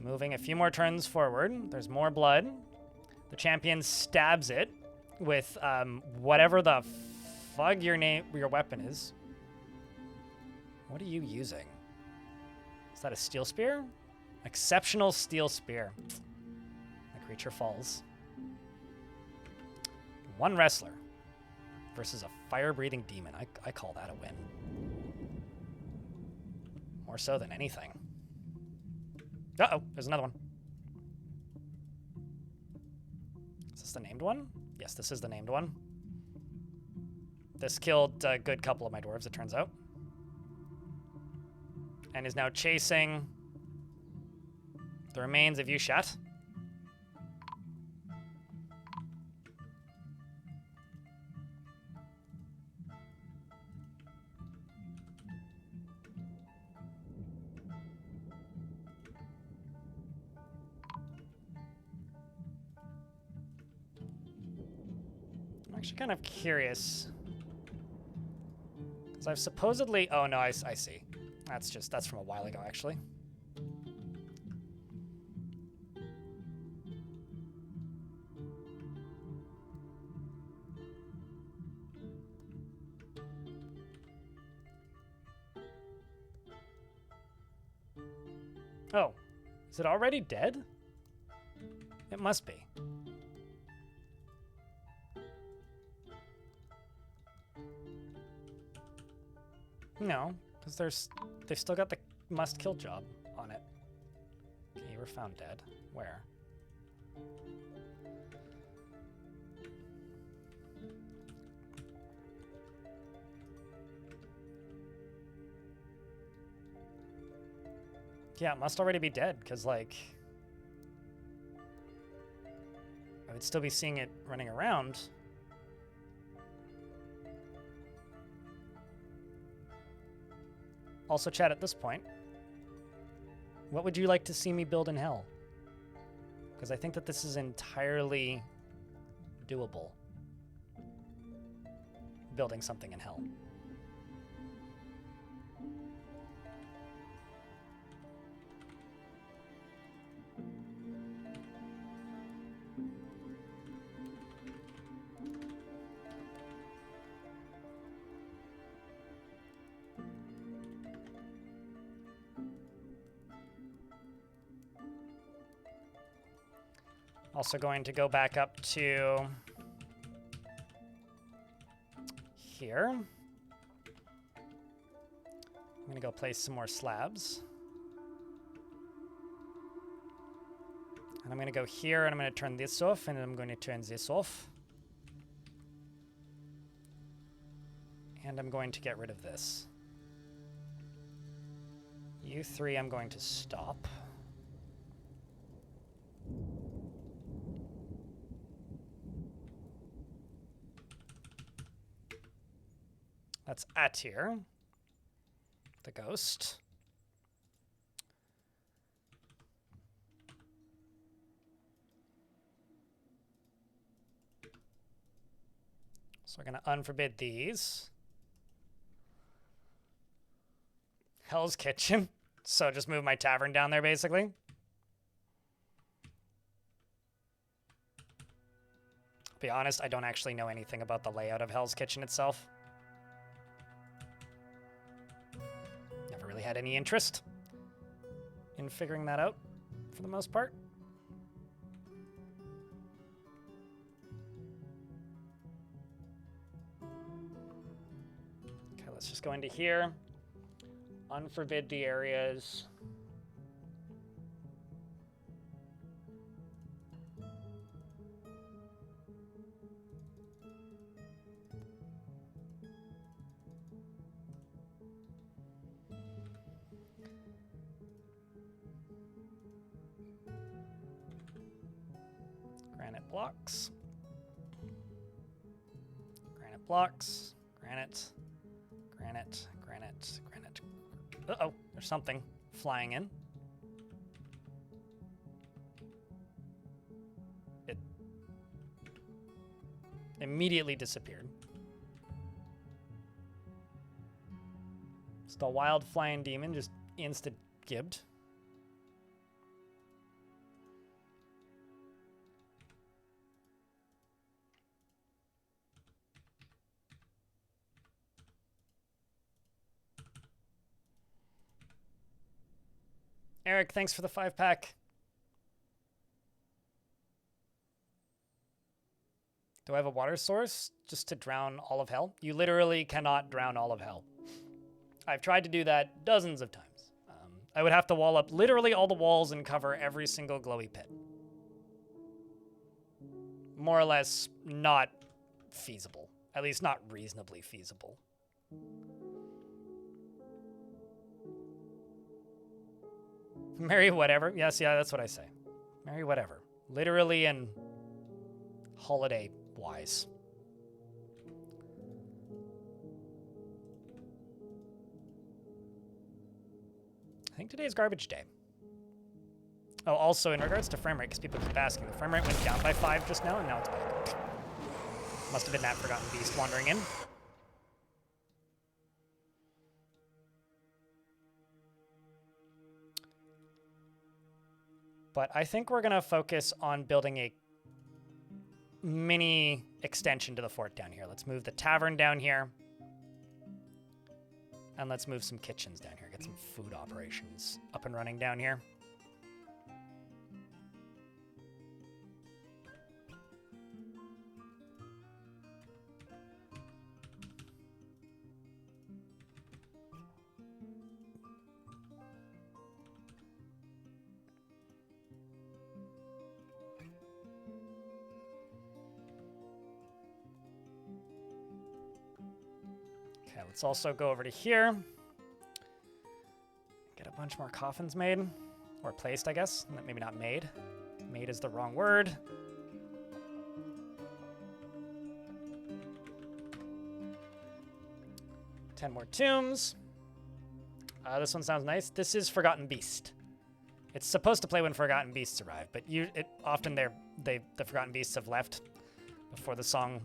Moving a few more turns forward. There's more blood. The champion stabs it with whatever the fuck your weapon is. What are you using? Is that a steel spear? Exceptional steel spear. The creature falls. One wrestler versus a fire-breathing demon. I call that a win. More so than anything. Uh-oh, there's another one. Is this the named one? Yes, this is the named one. This killed a good couple of my dwarves, it turns out. And is now chasing the remains of Yushat. I'm actually kind of curious. Because I've supposedly... Oh, no, I see. That's from a while ago, actually. Oh, is it already dead? It must be. No, because they've still got the must kill job on it. Okay, you were found dead. Where? Yeah, it must already be dead, because, like, I would still be seeing it running around. Also, chat, at this point, what would you like to see me build in hell? Because I think that this is entirely doable. Building something in hell. Also going to go back up to here. I'm going to go place some more slabs. And I'm going to go here and I'm going to turn this off and then I'm going to turn this off. And I'm going to get rid of this. You three I'm going to stop. That's Atir, the ghost. So we're going to unforbid these. Hell's Kitchen. So just move my tavern down there, basically. To be honest, I don't actually know anything about the layout of Hell's Kitchen itself. Never really had any interest in figuring that out, for the most part. Okay, let's just go into here. Unforbid the areas. Granite blocks. Granite blocks. Granite. Granite. Granite. Granite. Uh-oh, there's something flying in. It immediately disappeared. Just a wild flying demon just insta-gibbed. Eric, thanks for the 5-pack. Do I have a water source just to drown all of hell? You literally cannot drown all of hell. I've tried to do that dozens of times. I would have to wall up literally all the walls and cover every single glowy pit. More or less not feasible. At least not reasonably feasible. Merry whatever. Yes, yeah, that's what I say. Merry whatever. Literally and holiday-wise. I think today's garbage day. Oh, also in regards to frame rate, because people keep asking, the frame rate went down by 5 just now, and now it's back. Must have been that Forgotten Beast wandering in. But I think we're going to focus on building a mini extension to the fort down here. Let's move the tavern down here. And let's move some kitchens down here. Get some food operations up and running down here. Okay, let's also go over to here. Get a bunch more coffins made. Or placed, I guess. Maybe not made. Made is the wrong word. Ten more tombs. This one sounds nice. This is Forgotten Beast. It's supposed to play when Forgotten Beasts arrive, but often the Forgotten Beasts have left before the song,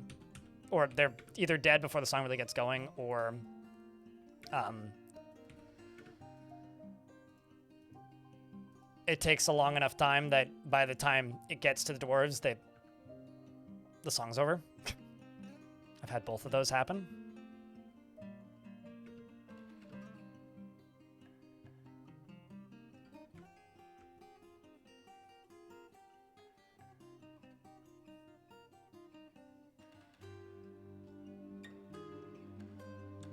or they're either dead before the song really gets going, or it takes a long enough time that by the time it gets to the dwarves, the song's over. I've had both of those happen.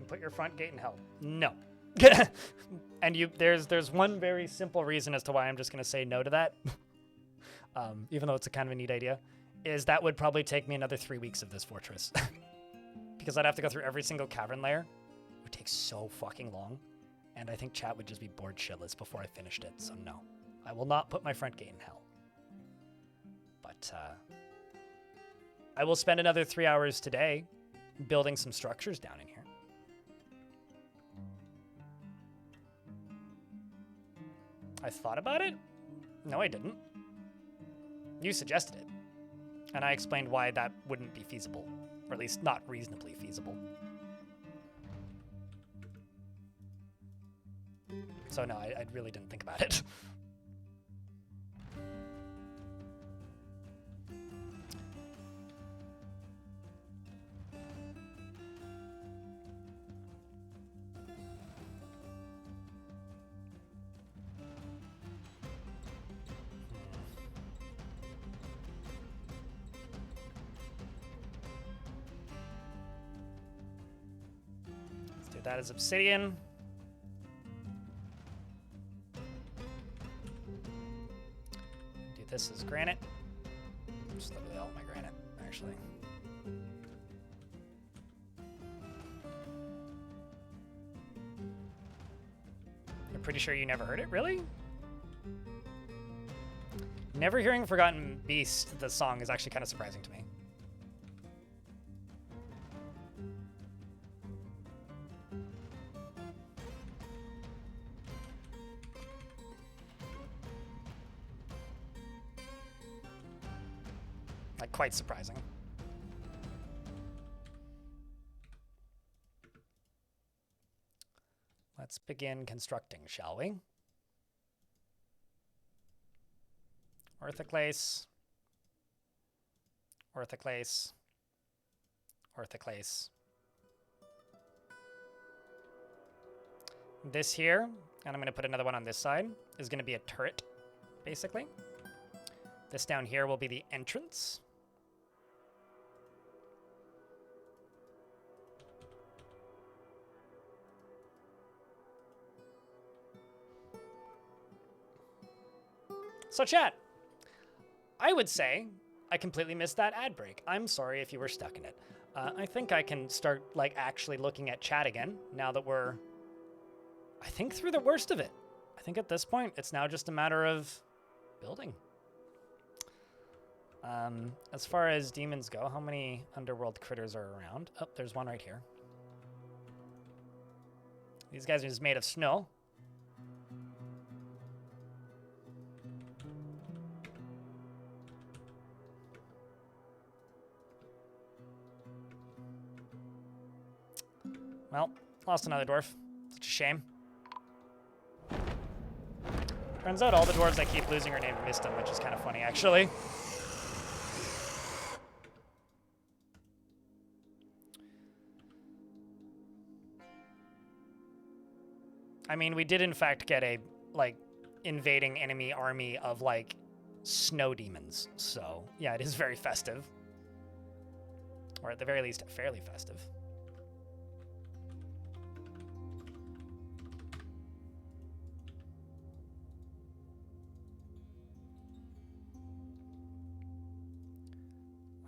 and put your front gate in hell. No. And there's one very simple reason as to why I'm just gonna say no to that. Even though it's a kind of a neat idea, is that would probably take me another 3 weeks of this fortress. Because I'd have to go through every single cavern layer. It would take so fucking long. And I think chat would just be bored shitless before I finished it, so no. I will not put my front gate in hell. But, I will spend another 3 hours today building some structures down in here. I thought about it? No, I didn't. You suggested it. And I explained why that wouldn't be feasible. Or at least not reasonably feasible. So no, I really didn't think about it. Let's do that as obsidian. This is granite. Just literally all my granite, actually. You're pretty sure you never heard it? Really? Never hearing Forgotten Beast, the song, is actually kind of surprising to me. Quite surprising. Let's begin constructing, shall we? Orthoclase. Orthoclase. Orthoclase. This here, and I'm going to put another one on this side, is going to be a turret, basically. This down here will be the entrance. So chat, I would say I completely missed that ad break. I'm sorry if you were stuck in it. I think I can start like actually looking at chat again now that we're, I think, through the worst of it. I think at this point, it's now just a matter of building. As far as demons go, how many underworld critters are around? Oh, there's one right here. These guys are just made of snow. Well, lost another dwarf. Such a shame. Turns out all the dwarves I keep losing are named Mistum, which is kind of funny, actually. I mean, we did in fact get a, like, invading enemy army of, like, snow demons. So, yeah, it is very festive. Or at the very least, fairly festive.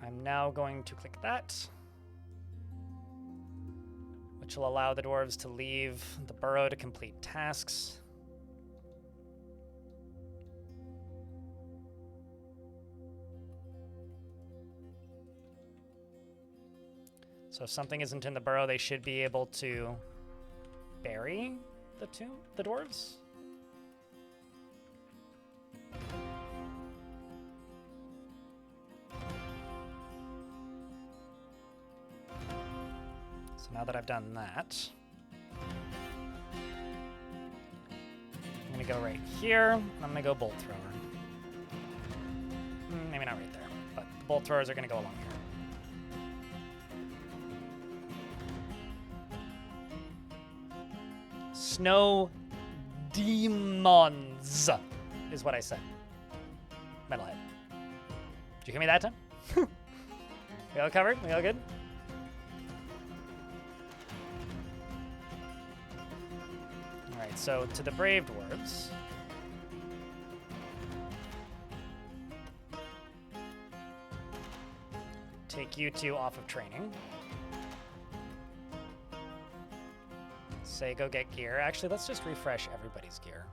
I'm now going to click that, which will allow the dwarves to leave the burrow to complete tasks. So if something isn't in the burrow, they should be able to bury the dwarves. So now that I've done that, I'm going to go right here, and I'm going to go bolt thrower. Maybe not right there, but the bolt throwers are going to go along here. Snow demons is what I said. Metalhead. Did you hear me that time? We all covered? We all good? so to the brave dwarves. Take you two off of training. Say go get gear. Actually, let's just refresh everybody's gear.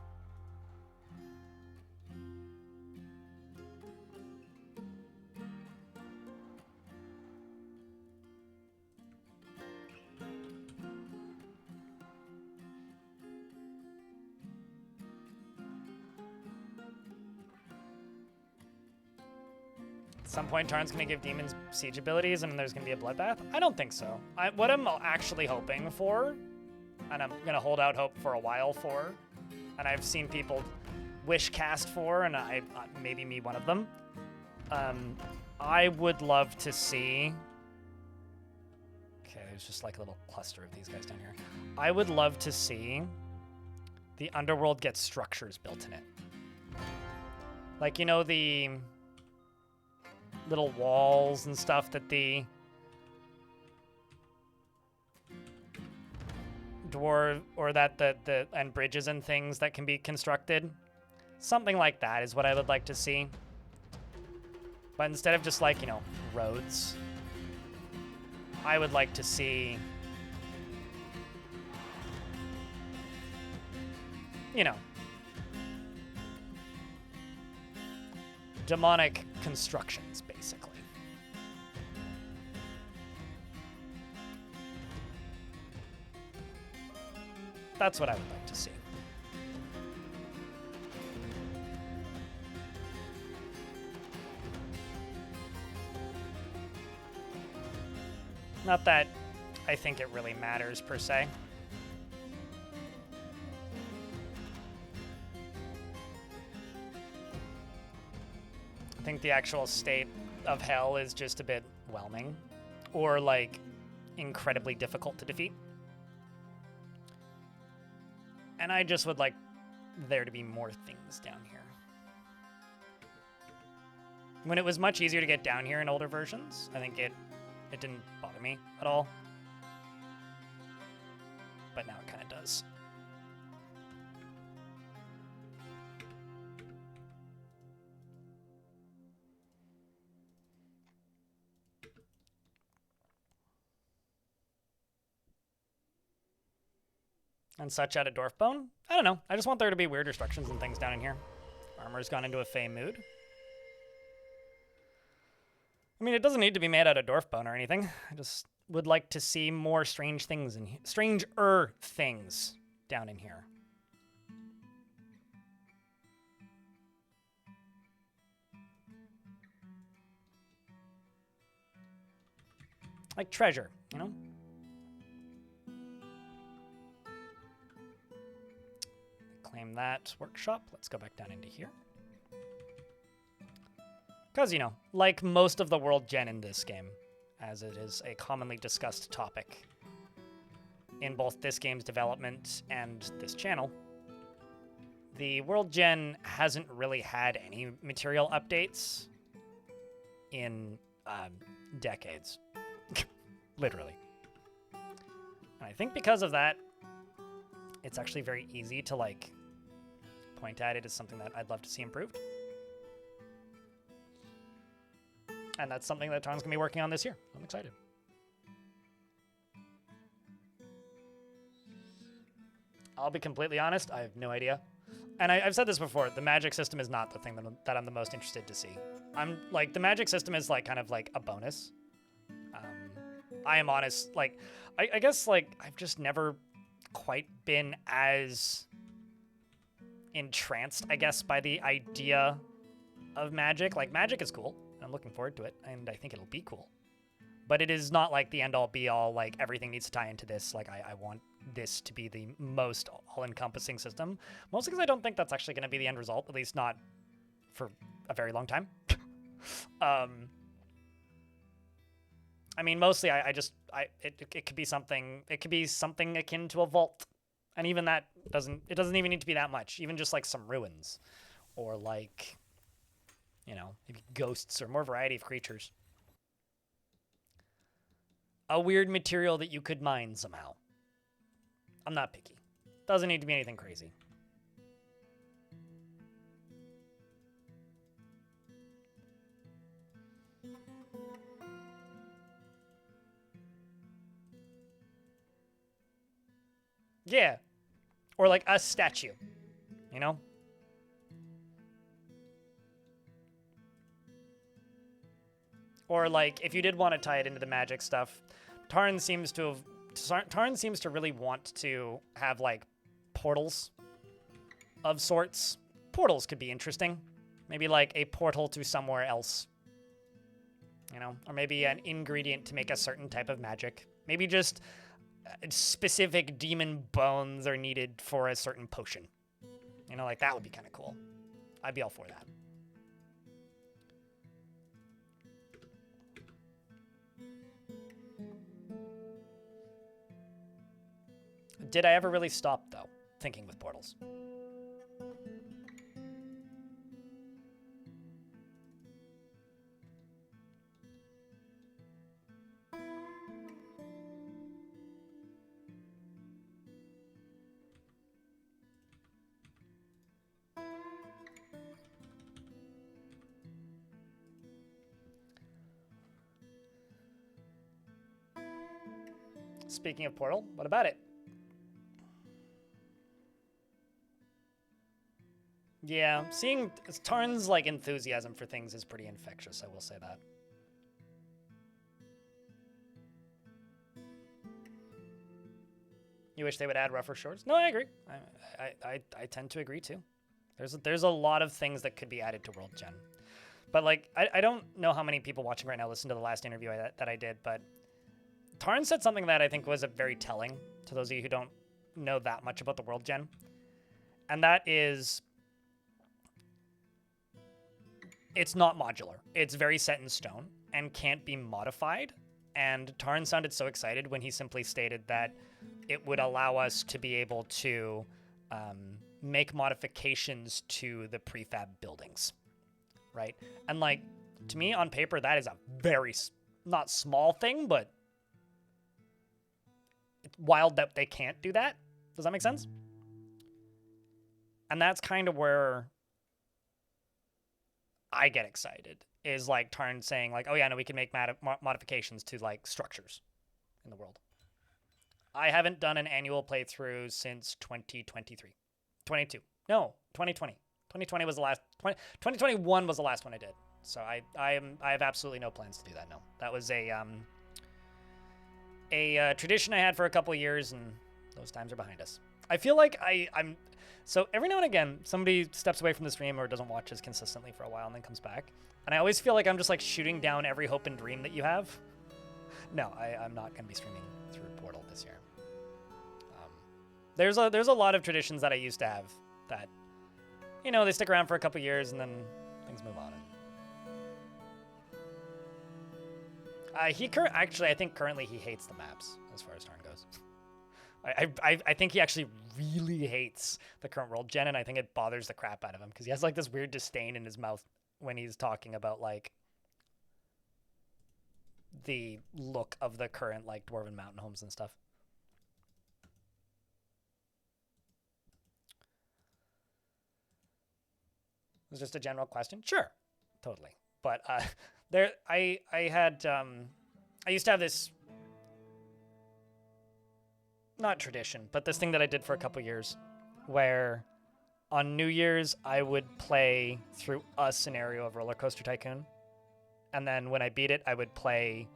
At some point, Tarn's going to give demons siege abilities and there's going to be a bloodbath? I don't think so. What I'm actually hoping for, and I'm going to hold out hope for a while for, and I've seen people wish cast for, and maybe me one of them, I would love to see... Okay, there's just like a little cluster of these guys down here. I would love to see the underworld get structures built in it. Like, you know, the little walls and stuff that the dwarf, or that and bridges and things that can be constructed. Something like that is what I would like to see. But instead of just like, you know, roads, I would like to see, you know, demonic constructions, basically. That's what I would like to see. Not that I think it really matters, per se. I think the actual state of hell is just a bit whelming, or like incredibly difficult to defeat. And I just would like there to be more things down here. When it was much easier to get down here in older versions, I think it didn't bother me at all. But now it kind of does. And such out of Dwarf Bone? I don't know. I just want there to be weird restrictions and things down in here. Armor's gone into a Fey mood. I mean, it doesn't need to be made out of Dwarf Bone or anything. I just would like to see more strange things in here. Stranger things down in here. Like treasure, you know? Claim that workshop. Let's go back down into here. Because, you know, like most of the world gen in this game, as it is a commonly discussed topic in both this game's development and this channel, the world gen hasn't really had any material updates in decades. Literally. And I think because of that, it's actually very easy to, like, point at it as something that I'd love to see improved. And that's something that Tom's going to be working on this year. I'm excited. I'll be completely honest, I have no idea. And I've said this before, the magic system is not the thing that I'm the most interested to see. I'm, like, the magic system is, like, kind of, like, a bonus. I am honest, like, I guess, like, I've just never quite been as entranced, I guess, by the idea of magic. Like, magic is cool. I'm looking forward to it, and I think it'll be cool. But it is not like the end-all, be-all, like, everything needs to tie into this. Like, I want this to be the most all-encompassing system. Mostly because I don't think that's actually going to be the end result, at least not for a very long time. I mean, mostly it could be something akin to a vault. And even that doesn't even need to be that much. Even just like some ruins or like, you know, maybe ghosts or more variety of creatures. A weird material that you could mine somehow. I'm not picky. Doesn't need to be anything crazy. Yeah. Or like a statue, you know? Or like if you did want to tie it into the magic stuff, Tarn seems to really want to have like portals of sorts. Portals could be interesting. Maybe like a portal to somewhere else. You know, or maybe an ingredient to make a certain type of magic. Maybe just specific demon bones are needed for a certain potion. You know, like that would be kind of cool. I'd be all for that. Did I ever really stop, though, thinking with portals? Speaking of portal, what about it? Yeah, seeing Tarn's like enthusiasm for things is pretty infectious, I will say that. You wish they would add rougher shores? No, I agree. I tend to agree too. There's a lot of things that could be added to World Gen. But like I don't know how many people watching right now listen to the last interview that I did, but Tarn said something that I think was very telling to those of you who don't know that much about the World Gen. And that is, it's not modular. It's very set in stone and can't be modified. And Tarn sounded so excited when he simply stated that it would allow us to be able to make modifications to the prefab buildings, right? And like, to me, on paper, that is a very, not small thing, but it's wild that they can't do that. Does that make sense? And that's kind of where I get excited, is like Tarn saying like, oh yeah, no, we can make modifications to like structures in the world. I haven't done an annual playthrough since 2023. 22. No, 2020. 2020 was the last, 2021 was the last one I did. So I have absolutely no plans to do that, no. That was a tradition I had for a couple of years, and those times are behind us. I feel like I'm so every now and again somebody steps away from the stream or doesn't watch as consistently for a while and then comes back, and I always feel like I'm just like shooting down every hope and dream that you have. No, I'm not going to be streaming through Portal this year. There's a lot of traditions that I used to have that, you know, they stick around for a couple of years and then things move on. Actually, I think currently he hates the maps as far as Tarn goes. I think he actually really hates the current World Gen, and I think it bothers the crap out of him because he has like this weird disdain in his mouth when he's talking about like the look of the current like Dwarven mountain homes and stuff. It was just a general question. Sure, totally. But I used to have this, not tradition, but this thing that I did for a couple years where on New Year's I would play through a scenario of Roller Coaster Tycoon, and then when I beat it I would play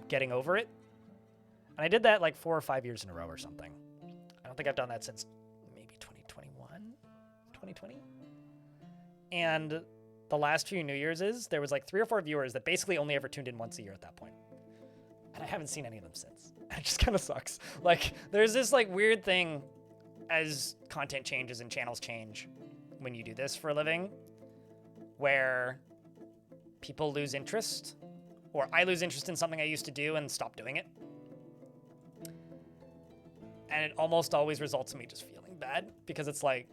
Getting Over It, and I did that like 4 or 5 years in a row or something. I don't think I've done that since maybe 2020. And the last few New Year's there was like 3 or 4 viewers that basically only ever tuned in once a year at that point. And I haven't seen any of them since. It just kind of sucks. Like, there's this like weird thing as content changes and channels change when you do this for a living, where people lose interest, or I lose interest in something I used to do and stop doing it. And it almost always results in me just feeling bad, because it's like,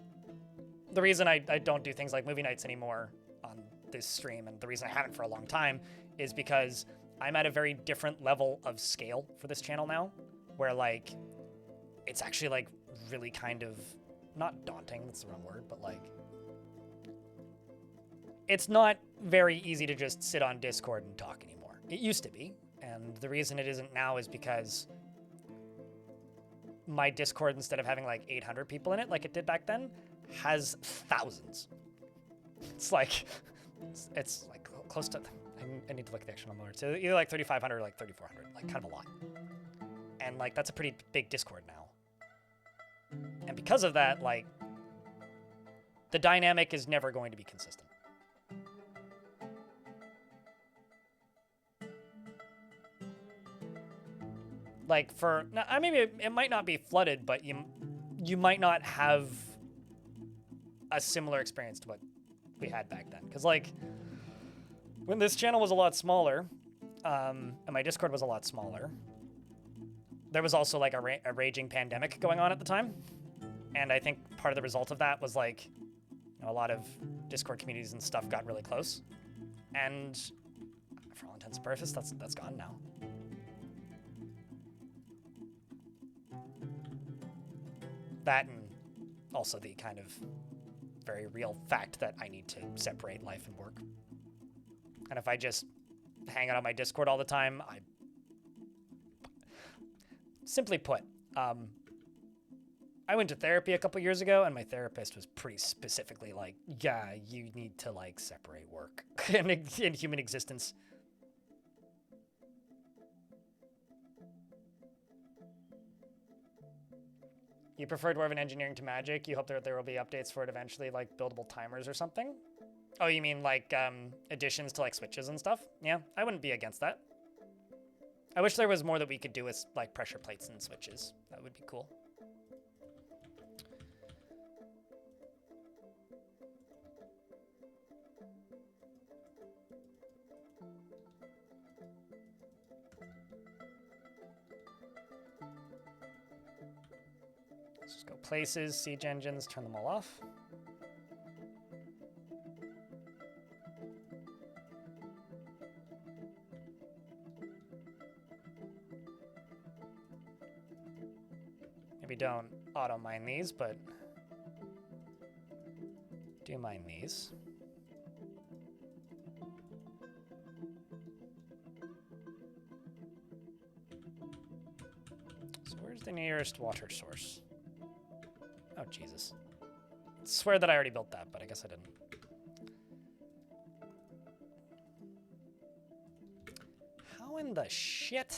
the reason I don't do things like movie nights anymore on this stream, and the reason I haven't for a long time, is because I'm at a very different level of scale for this channel now, where like it's actually like really kind of, not daunting, that's the wrong word, but like, it's not very easy to just sit on Discord and talk anymore. It used to be, and the reason it isn't now is because my Discord, instead of having like 800 people in it like it did back then, has thousands. It's like, it's like close to, I need to look at the actual number. It's either like 3,500 or like 3,400, like kind of a lot. And like, that's a pretty big Discord now. And because of that, like, the dynamic is never going to be consistent. Like for, I mean, it might not be flooded, but you might not have a similar experience to what we had back then. Because like, when this channel was a lot smaller, and my Discord was a lot smaller, there was also like a raging pandemic going on at the time. And I think part of the result of that was like, you know, a lot of Discord communities and stuff got really close. And for all intents and purposes, that's gone now. That, and also the kind of very real fact that I need to separate life and work. And if I just hang out on my Discord all the time, simply put, I went to therapy a couple years ago, and my therapist was pretty specifically like, yeah, you need to like separate work and human existence. You prefer Dwarven engineering to magic? You hope that there will be updates for it eventually, like buildable timers or something? Oh, you mean like additions to like switches and stuff? Yeah, I wouldn't be against that. I wish there was more that we could do with like pressure plates and switches. That would be cool. Let's just go places, siege engines, turn them all off. Maybe don't auto mine these, but do mine these. So where's the nearest water source? Oh, Jesus. I swear that I already built that, but I guess I didn't. How in the shit?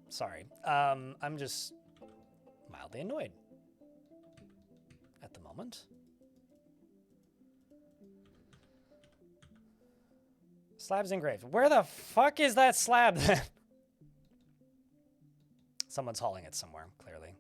Sorry. I'm just mildly annoyed at the moment. Slab's engraved. Where the fuck is that slab then? Someone's hauling it somewhere, clearly.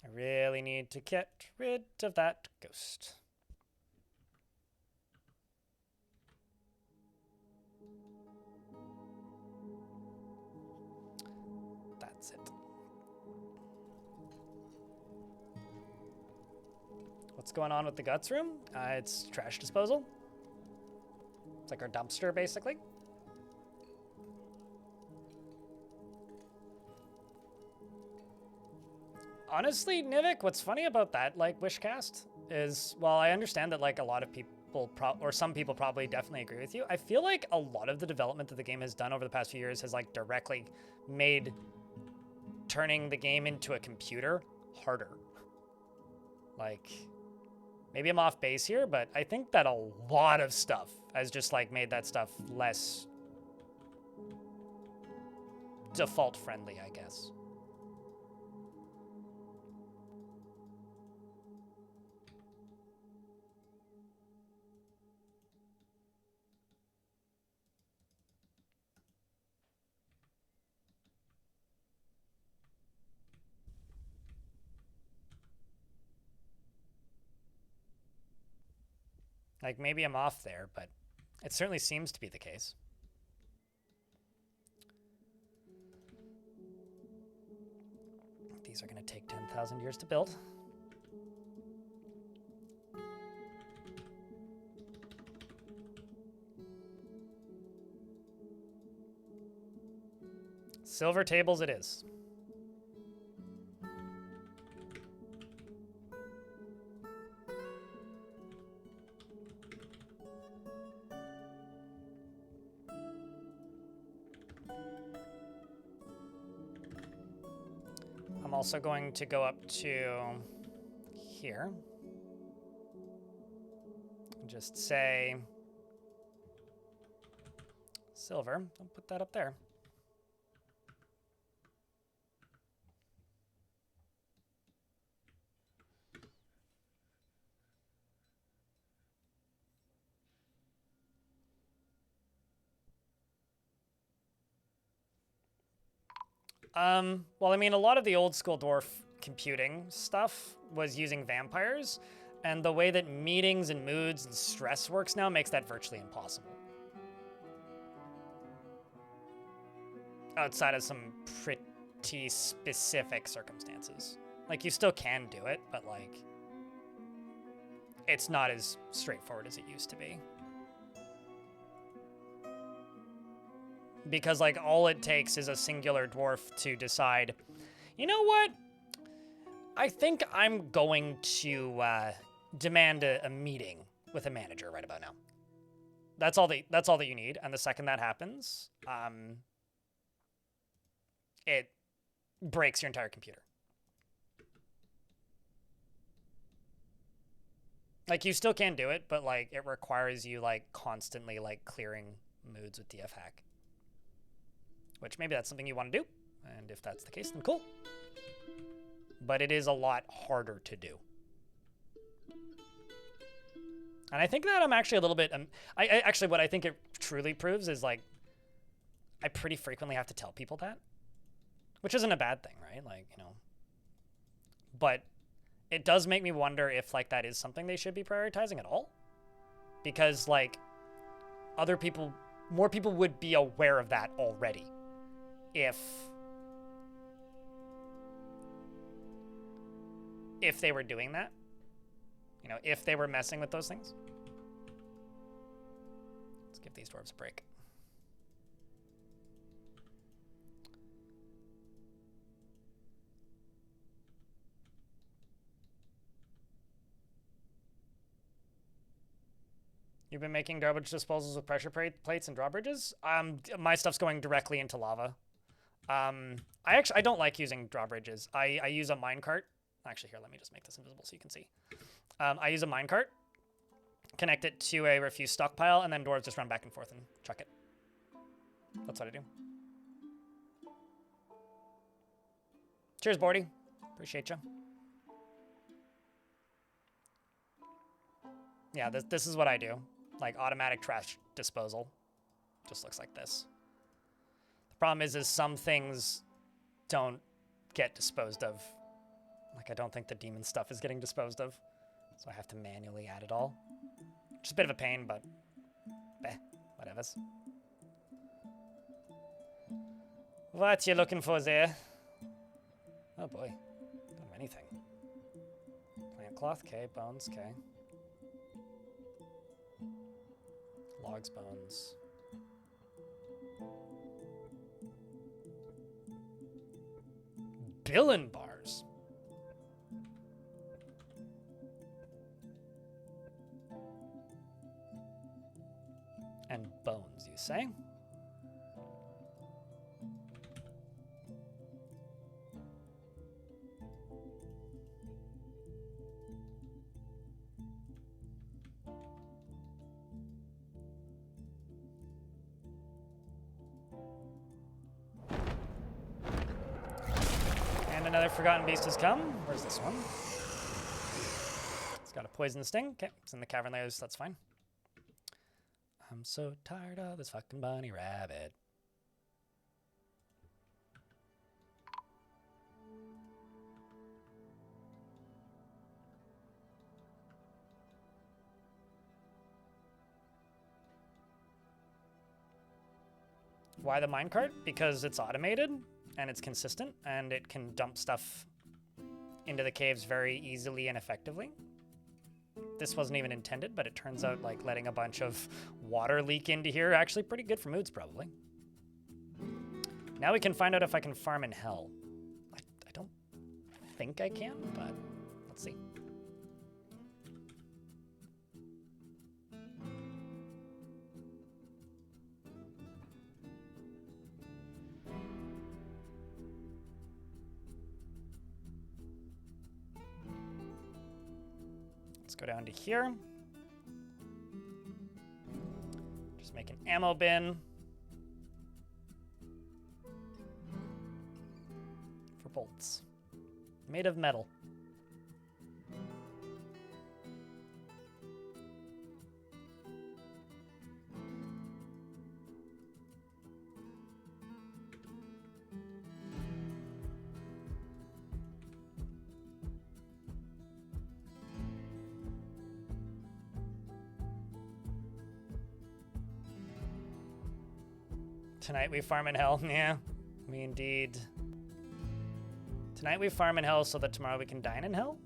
I really need to get rid of that ghost. That's it. What's going on with the guts room? It's trash disposal. It's like our dumpster, basically. Honestly, Nivik, what's funny about that, like, Wishcast is, well, I understand that, like, a lot of people, or some people probably definitely agree with you. I feel like a lot of the development that the game has done over the past few years has, like, directly made turning the game into a computer harder. Like, maybe I'm off base here, but I think that a lot of stuff has just, like, made that stuff less default friendly, I guess. Like, maybe I'm off there, but it certainly seems to be the case. These are going to take 10,000 years to build. Silver tables it is. I'm also going to go up to here. Just say silver. I'll put that up there. Well, I mean, a lot of the old school dwarf computing stuff was using vampires, and the way that meetings and moods and stress works now makes that virtually impossible. Outside of some pretty specific circumstances. Like, you still can do it, but, like, it's not as straightforward as it used to be. Because, like, all it takes is a singular dwarf to decide, you know what? I think I'm going to demand a meeting with a manager right about now. That's all that you need. And the second that happens, it breaks your entire computer. Like, you still can do it, but, like, it requires you, like, constantly, like, clearing moods with DF hack. Which maybe that's something you want to do. And if that's the case, then cool. But it is a lot harder to do. And I think that I'm actually a little bit... I actually, what I think it truly proves is, like, I pretty frequently have to tell people that. Which isn't a bad thing, right? Like, you know. But it does make me wonder if, like, that is something they should be prioritizing at all. Because, like, other people... More people would be aware of that already. If they were doing that, you know, if they were messing with those things. Let's give these dwarves a break. You've been making garbage disposals with pressure plates and drawbridges? My stuff's going directly into lava. I don't like using drawbridges. I use a minecart. Actually, here, let me just make this invisible so you can see. I use a minecart, connect it to a refuse stockpile, and then dwarves just run back and forth and chuck it. That's what I do. Cheers, Bordy. Appreciate you. Yeah, this is what I do. Like, automatic trash disposal. Just looks like this. The problem is some things don't get disposed of. Like, I don't think the demon stuff is getting disposed of. So I have to manually add it all. Just a bit of a pain, but... whatevers. What you looking for there? Oh boy. Don't have anything. Plant cloth, okay. Bones, okay. Logs, bones. Billin bars. And bones, you say? And another forgotten beast has come. Where's this one? It's got a poison sting. Okay, it's in the cavern layers. That's fine. I'm so tired of this fucking bunny rabbit. Why the minecart? Because it's automated and it's consistent and it can dump stuff into the caves very easily and effectively. This wasn't even intended, but it turns out like letting a bunch of water leak into here actually pretty good for moods probably. Now we can find out if I can farm in hell. I don't think I can, but let's see. Let's go down to here. Just make an ammo bin. For bolts. Made of metal. Tonight we farm in hell. Yeah, we indeed. Tonight we farm in hell so that tomorrow we can dine in hell?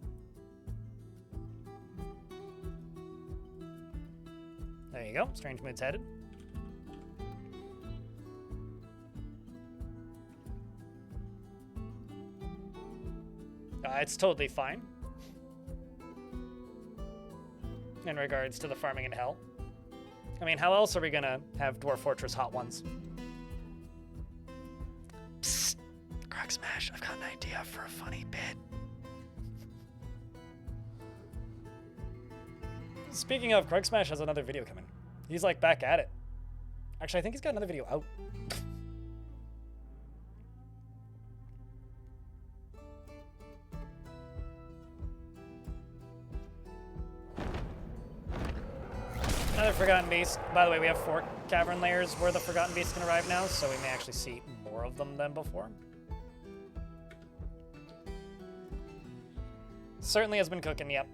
There you go. Strange mood's headed. It's totally fine. In regards to the farming in hell. I mean, how else are we gonna have Dwarf Fortress hot ones? Psst, Crack Smash, I've got an idea for a funny bit. Speaking of, Craig Smash has another video coming. He's like back at it. Actually, I think he's got another video out. Another Forgotten Beast. By the way, we have 4 cavern layers where the Forgotten Beast can arrive now, so we may actually see more of them than before. Certainly has been cooking, yep.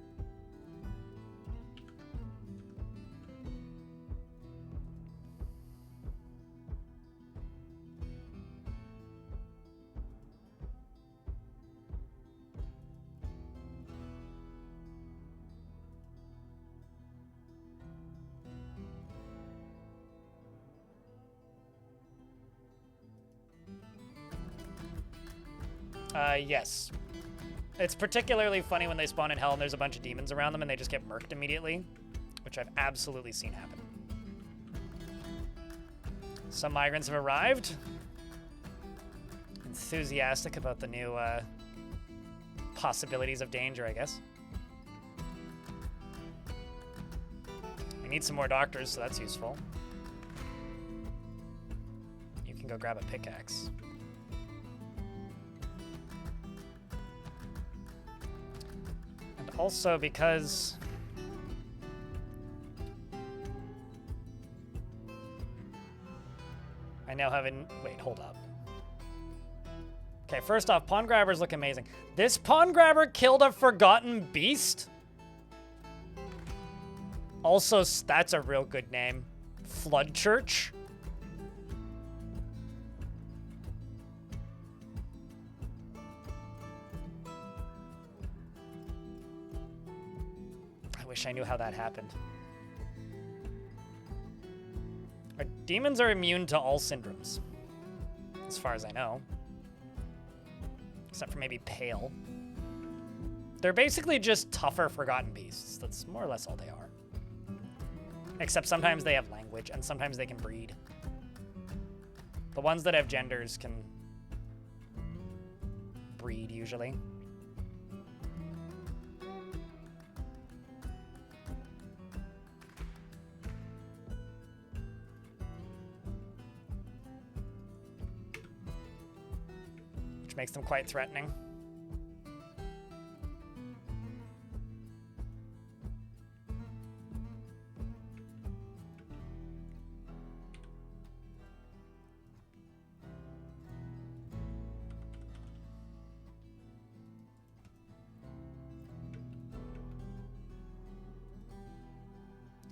Yes. It's particularly funny when they spawn in hell and there's a bunch of demons around them and they just get murked immediately, which I've absolutely seen happen. Some migrants have arrived. Enthusiastic about the new possibilities of danger, I guess. We need some more doctors, so that's useful. You can go grab a pickaxe. Also, because I now have an... Wait, hold up. Okay, first off, Pawn Grabbers look amazing. This Pawn Grabber killed a Forgotten Beast? Also, that's a real good name. Flood Church? I wish I knew how that happened. Our demons are immune to all syndromes, as far as I know. Except for maybe Pale. They're basically just tougher Forgotten Beasts. That's more or less all they are. Except sometimes they have language, and sometimes they can breed. The ones that have genders can breed, usually. Which makes them quite threatening.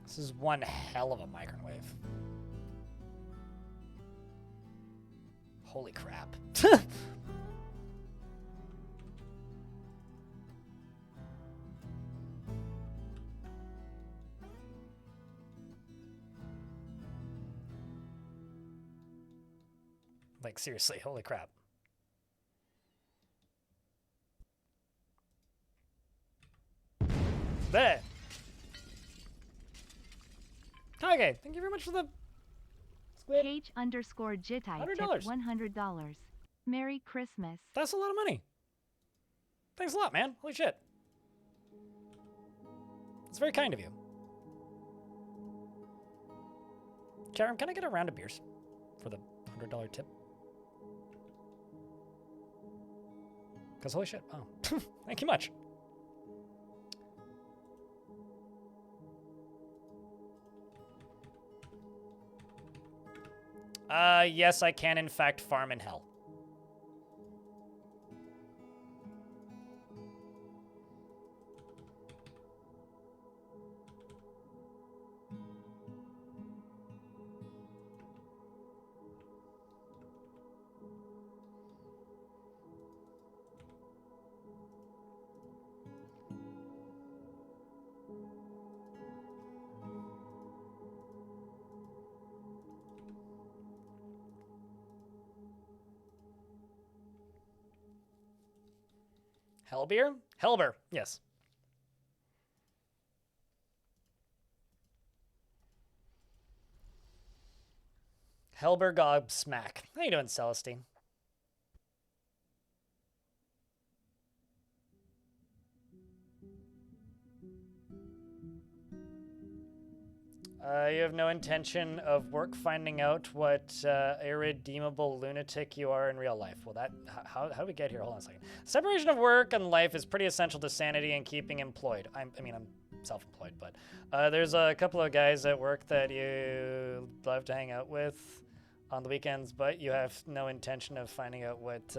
This is one hell of a microwave. Holy crap. Like, seriously, holy crap. There. Okay, thank you very much for the squid. H_Jitai tipped $100. $100. Merry Christmas. That's a lot of money. Thanks a lot, man. Holy shit. It's very kind of you. Chatham, can I get a round of beers for the $100 tip? Because holy shit. Oh, thank you much. Yes, I can in fact farm in hell. Hellbeer? Hellber, yes. Hellber Gobsmack. How you doing, Celestine? You have no intention of finding out what irredeemable lunatic you are in real life. Well, how do we get here? Hold on a second. Separation of work and life is pretty essential to sanity and keeping employed. I'm self-employed, but there's a couple of guys at work that you love to hang out with on the weekends, but you have no intention of finding out what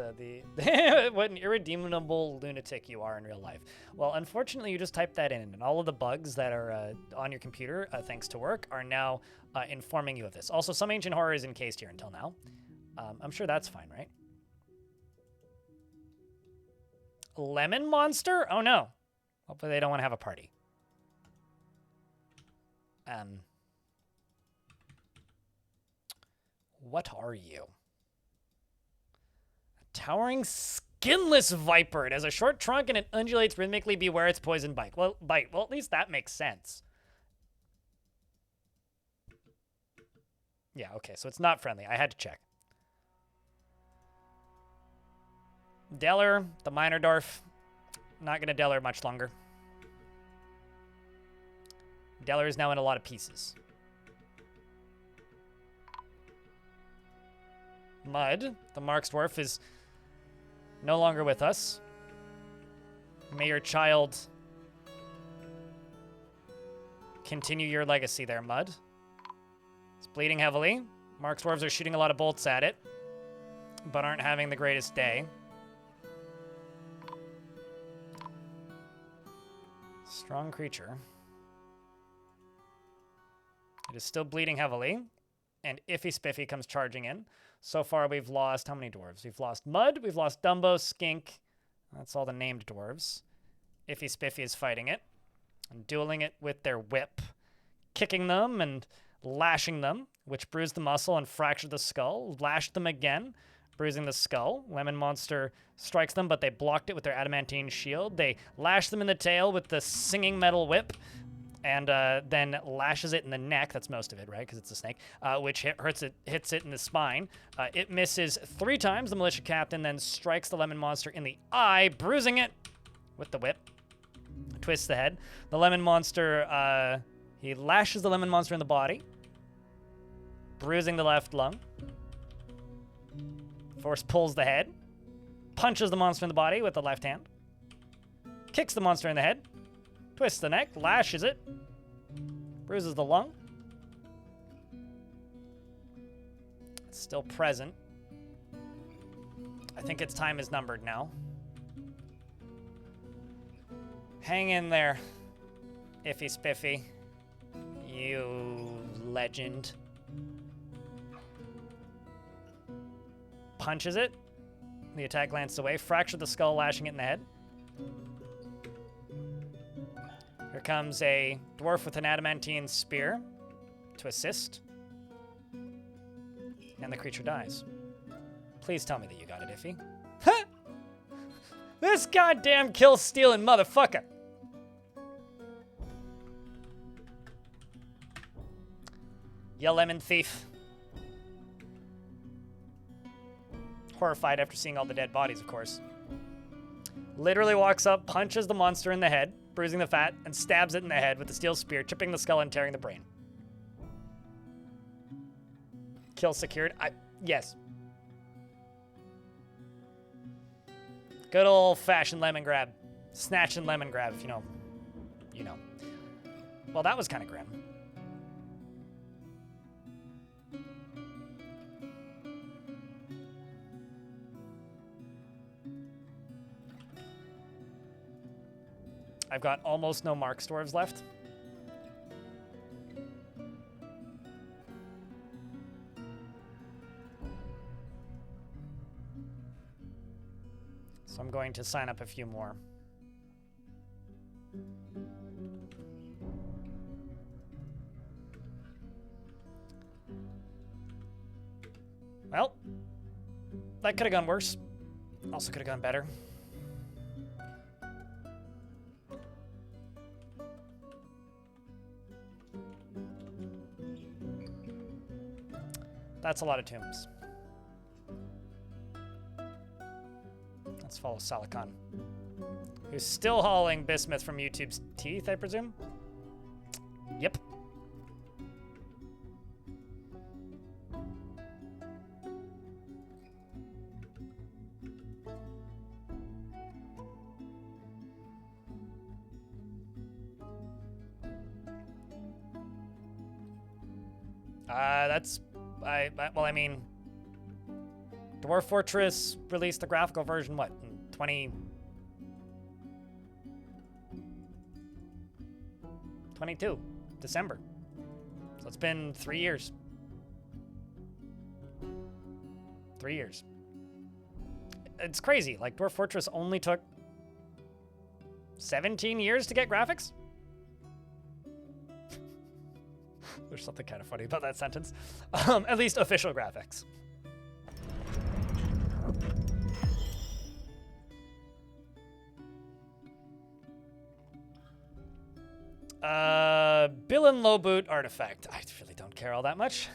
what an irredeemable lunatic you are in real life. Well, unfortunately, you just typed that in, and all of the bugs that are on your computer, thanks to work, are now informing you of this. Also, some ancient horror is encased here until now. I'm sure that's fine, right? Lemon monster? Oh no. Hopefully they don't want to have a party. What are you? A towering skinless viper. It has a short trunk and it undulates rhythmically. Beware its poison bite. Well, at least that makes sense. Yeah, okay, so it's not friendly. I had to check. Deller, the minor dwarf. Not gonna Deller much longer. Deller is now in a lot of pieces. Mud, the Mark's dwarf, is no longer with us. May your child continue your legacy there, Mud. It's bleeding heavily. Mark's dwarves are shooting a lot of bolts at it, but aren't having the greatest day. Strong creature. It is still bleeding heavily, and Iffy Spiffy comes charging in. So far, we've lost how many dwarves? We've lost Mud, we've lost Dumbo, Skink. That's all the named dwarves. Iffy Spiffy is fighting it and dueling it with their whip, kicking them and lashing them, which bruised the muscle and fractured the skull. Lashed them again, bruising the skull. Lemon Monster strikes them, but they blocked it with their adamantine shield. They lash them in the tail with the singing metal whip, and then lashes it in the neck. That's most of it, right? Because it's a snake, which hits it in the spine. It misses 3 times. The militia captain then strikes the Lemon Monster in the eye, bruising it with the whip. Twists the head. The Lemon Monster, he lashes the Lemon Monster in the body, bruising the left lung. Force pulls the head, punches the monster in the body with the left hand, kicks the monster in the head, twists the neck, lashes it, bruises the lung. It's still present. I think its time is numbered now. Hang in there, Iffy Spiffy, you legend. punches it. The attack glanced away, fractured the skull, lashing it in the head. Here comes a dwarf with an adamantine spear to assist. And the creature dies. Please tell me that you got it, Iffy. This goddamn kill-stealing motherfucker! Ya lemon thief. Horrified after seeing all the dead bodies, of course. Literally walks up, punches the monster in the head, bruising the fat, and stabs it in the head with the steel spear, chipping the skull and tearing the brain. Kill secured. Yes. Good old-fashioned lemon grab. Snatch and lemon grab, if you know. You know. Well, that was kind of grim. I've got almost no Mark Dwarves left. So I'm going to sign up a few more. Well, that could have gone worse. Also could have gone better. That's a lot of tombs. Let's follow Salakan, who's still hauling bismuth from YouTube's teeth, I presume? Yep. Well, I mean, Dwarf Fortress released the graphical version, what, in 2022, December. So it's been 3 years. 3 years. It's crazy. Like, Dwarf Fortress only took 17 years to get graphics? There's something kind of funny about that sentence. At least official graphics. Bill and Low Boot artifact. I really don't care all that much.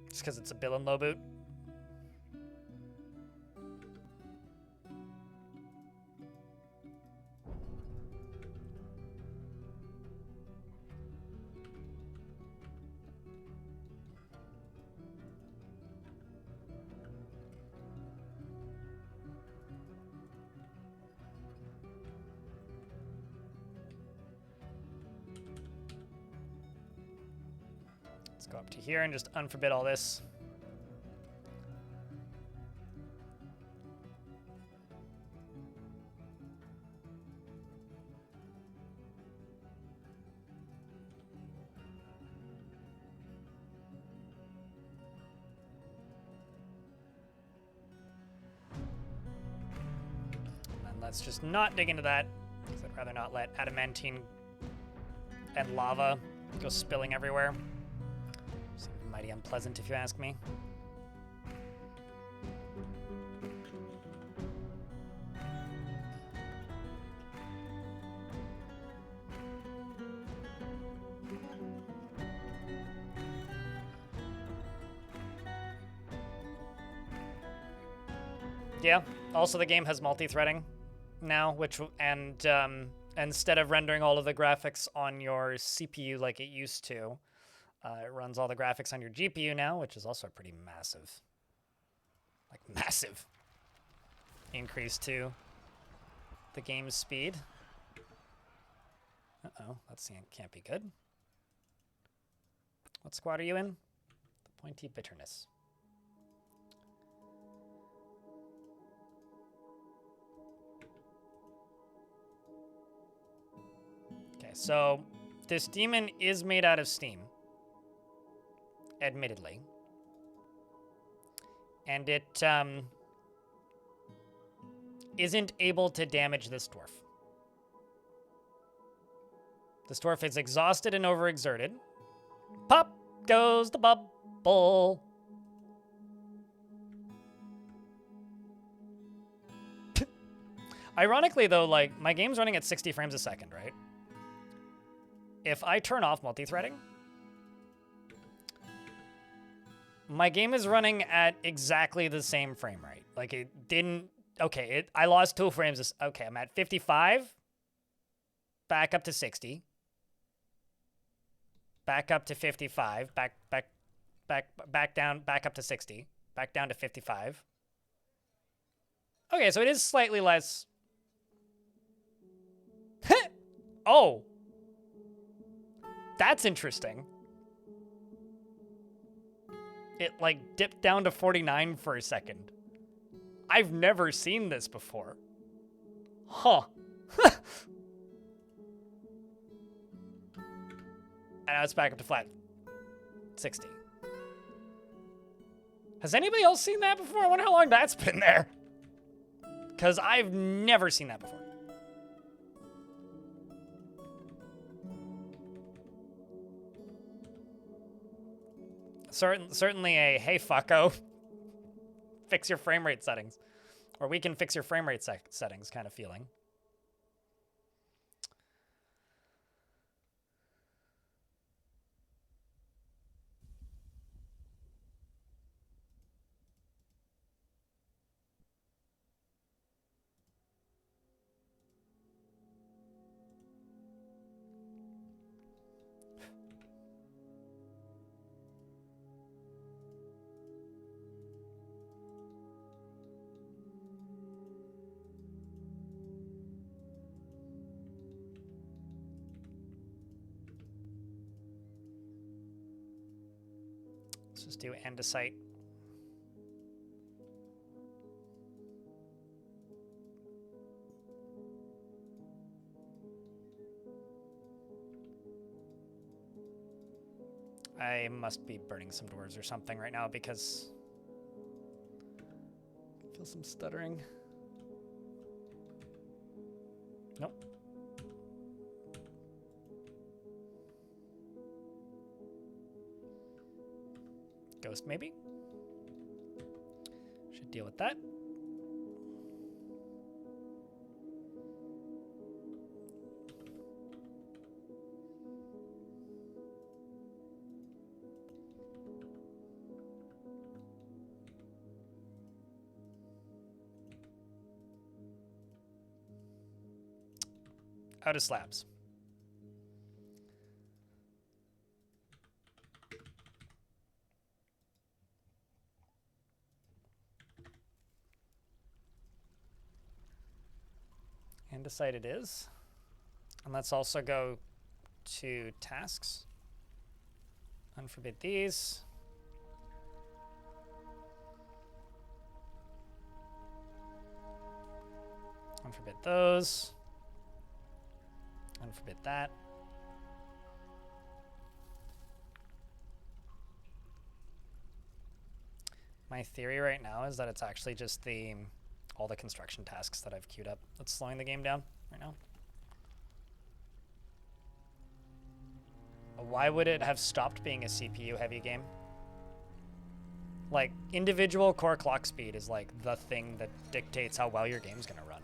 Just because it's a Bill and Low Boot. Let's go up to here and just unforbid all this. And let's just not dig into that, because I'd rather not let adamantine and lava go spilling everywhere. Seems mighty unpleasant, if you ask me. Yeah. Also, the game has multi-threading now, which instead of rendering all of the graphics on your CPU like it used to, it runs all the graphics on your GPU now, which is also a pretty massive, massive increase to the game's speed. Uh-oh, that can't be good. What squad are you in? The Pointy Bitterness. Okay, so This demon is made out of steam. Admittedly. And it isn't able to damage this dwarf. This dwarf is exhausted and overexerted. Pop goes the bubble. Ironically, though, like, my game's running at 60 frames a second, right? If I turn off multi-threading, my game is running at exactly the same frame rate. Like, it didn't... Okay, I lost 2 frames. Okay, I'm at 55. Back up to 60. Back up to 55. Back down, back up to 60. Back down to 55. Okay, so it is slightly less... Oh! That's interesting. It, like, dipped down to 49 for a second. I've never seen this before. Huh. And now it's back up to flat 60. Has anybody else seen that before? I wonder how long that's been there. Because I've never seen that before. Certainly a, hey, fucko, fix your frame rate settings. Or we can fix your frame rate settings kind of feeling. Let's just do andesite. I must be burning some dwarves or something right now because I feel some stuttering. Nope. Ghost, maybe? Should deal with that. Out of slabs. Andesite it is. And let's also go to tasks. Unforbid these. Unforbid those. Unforbid that. My theory right now is that it's actually just all the construction tasks that I've queued up that's slowing the game down right now. Why would it have stopped being a CPU heavy game? Like, individual core clock speed is like the thing that dictates how well your game's gonna run.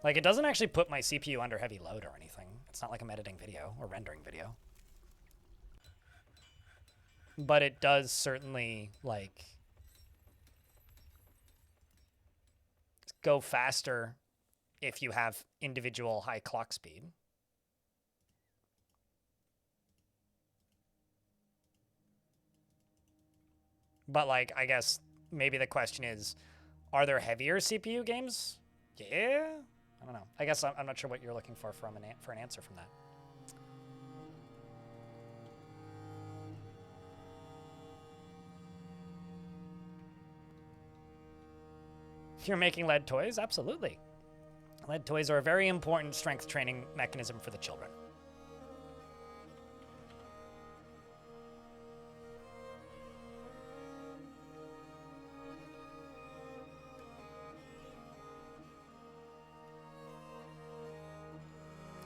Like, it doesn't actually put my CPU under heavy load or anything. It's not like I'm editing video or rendering video. But it does certainly, like, go faster if you have individual high clock speed. But, like, I guess maybe the question is, are there heavier CPU games? Yeah? I don't know. I guess I'm not sure what you're looking for an answer from that. You're making lead toys? Absolutely. Lead toys are a very important strength training mechanism for the children.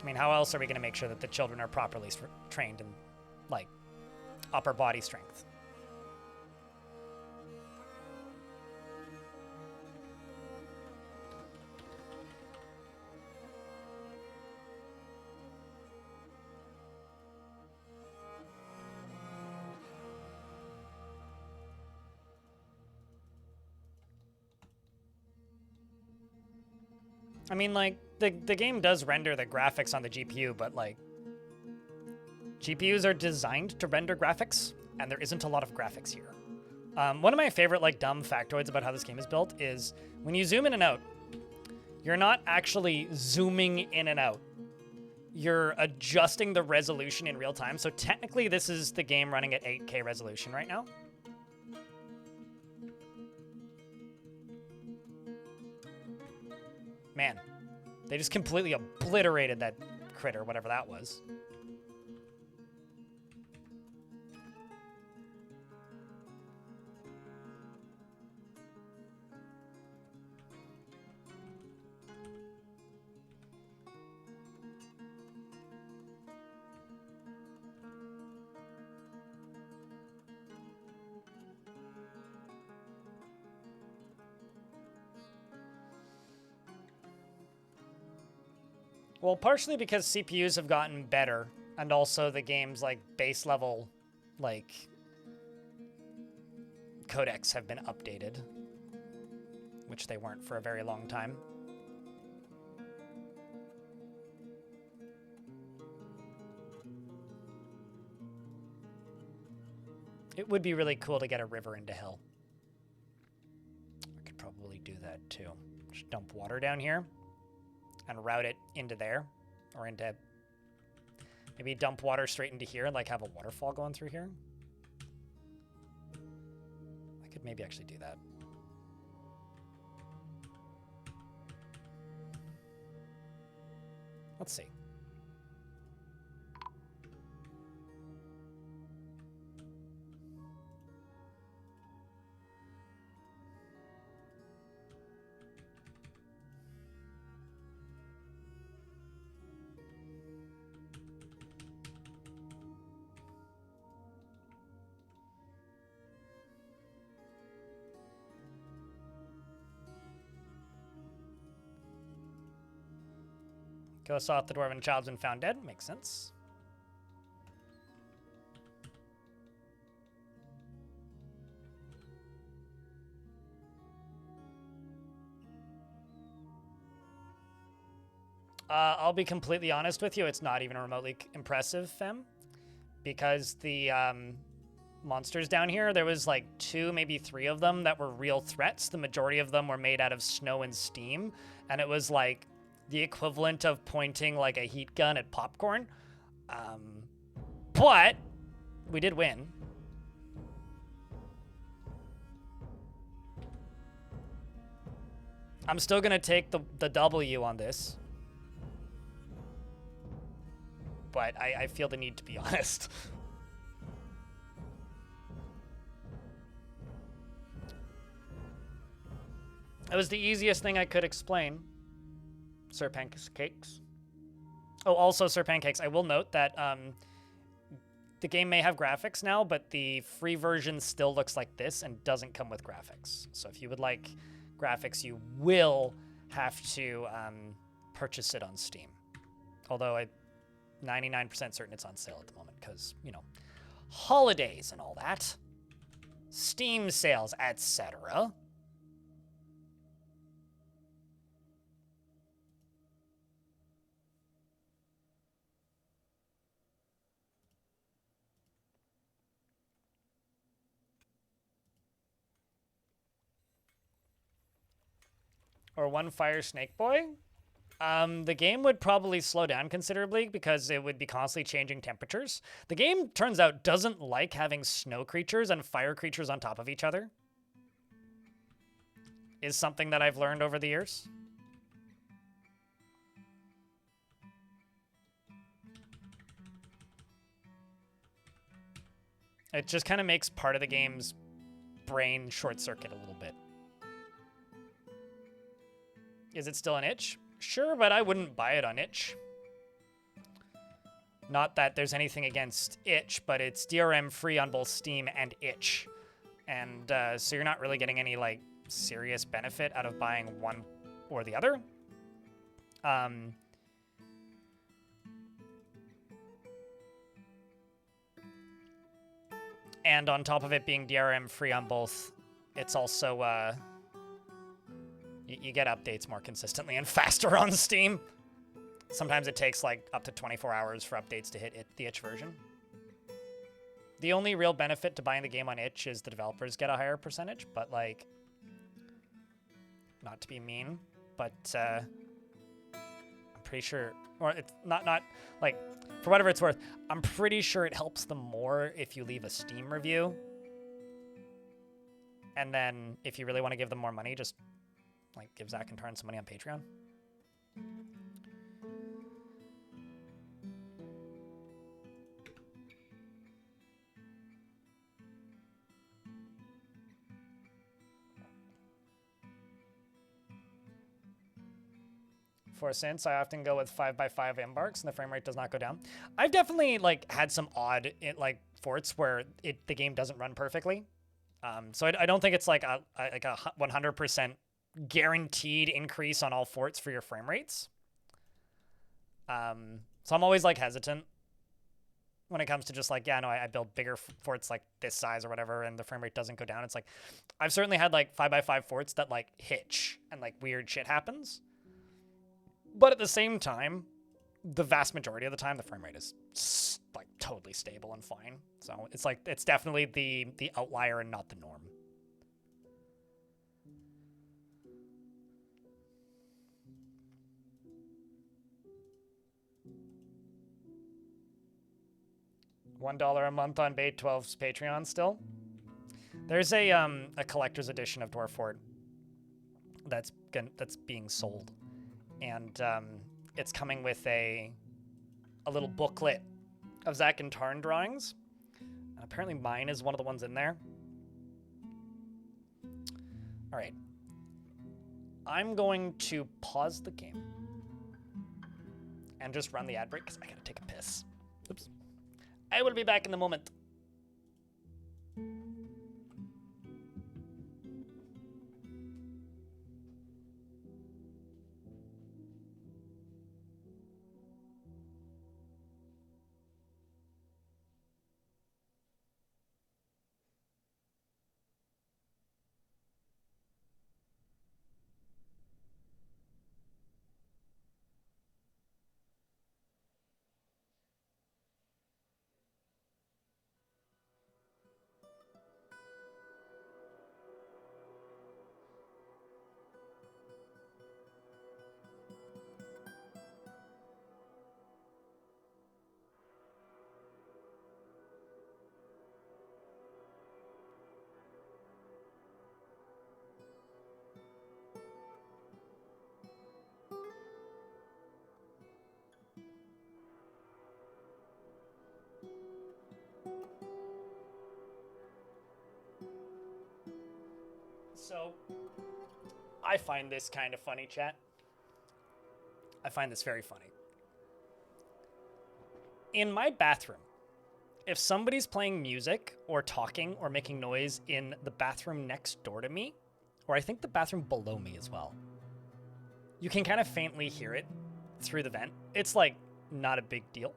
mean, how else are we going to make sure that the children are properly trained in, like, upper body strength? I mean, like, the game does render the graphics on the GPU, but, like, GPUs are designed to render graphics, and there isn't a lot of graphics here. One of my favorite, like, dumb factoids about how this game is built is when you zoom in and out, you're not actually zooming in and out. You're adjusting the resolution in real time. So technically, this is the game running at 8K resolution right now. Man, they just completely obliterated that critter, whatever that was. Well, partially because CPUs have gotten better, and also the game's, like, base level, like, codecs have been updated, which they weren't for a very long time. It would be really cool to get a river into Hill. I could probably do that too. Just dump water down here and route it into there, or into, maybe dump water straight into here and, like, have a waterfall going through here. I could maybe actually do that. Let's see. Ghost off the dwarven child's been found dead. Makes sense. I'll be completely honest with you. It's not even remotely impressive, Fem. Because the monsters down here, there was like 2, maybe 3 of them that were real threats. The majority of them were made out of snow and steam. And it was like the equivalent of pointing like a heat gun at popcorn. But we did win. I'm still gonna take the W on this. But I feel the need to be honest. It was the easiest thing I could explain. Sir Pancakes. Oh, also, Sir Pancakes, I will note that the game may have graphics now, but the free version still looks like this and doesn't come with graphics. So if you would like graphics, you will have to purchase it on Steam. Although I'm 99% certain it's on sale at the moment because, you know, holidays and all that. Steam sales, etc. Or one fire snake boy? The game would probably slow down considerably because it would be constantly changing temperatures. The game, turns out, doesn't like having snow creatures and fire creatures on top of each other. Is something that I've learned over the years. It just kind of makes part of the game's brain short circuit a little bit. Is it still an itch? Sure, but I wouldn't buy it on itch. Not that there's anything against itch, but it's DRM free on both Steam and itch. And so you're not really getting any like serious benefit out of buying one or the other. And on top of it being DRM free on both, it's also you get updates more consistently and faster on Steam. Sometimes it takes like up to 24 hours for updates to hit the itch version. The only real benefit to buying the game on itch is the developers get a higher percentage, but like, not to be mean, but I'm pretty sure, or it's not like, for whatever it's worth, I'm pretty sure it helps them more if you leave a Steam review. And then if you really want to give them more money, just like give Zach and Tarn some money on Patreon. For since I often go with 5x5 embarks and the frame rate does not go down. I've definitely like had some odd like forts where the game doesn't run perfectly. So I don't think it's like a 100% guaranteed increase on all forts for your frame rates. So I'm always like hesitant when it comes to just like, yeah, no, I build bigger forts like this size or whatever and the frame rate doesn't go down. It's like, I've certainly had like 5x5 forts that like hitch and like weird shit happens. But at the same time, the vast majority of the time, the frame rate is like totally stable and fine. So it's like, it's definitely the outlier and not the norm. $1 a month on Bait 12's Patreon still. There's a collector's edition of Dwarf Fort that's being sold. And it's coming with a little booklet of Zach and Tarn drawings. And apparently mine is one of the ones in there. All right. I'm going to pause the game and just run the ad break because I gotta take a piss. Oops. I will be back in a moment. So, I find this kind of funny, chat. I find this very funny. In my bathroom, if somebody's playing music or talking or making noise in the bathroom next door to me, or I think the bathroom below me as well, you can kind of faintly hear it through the vent. It's like not a big deal,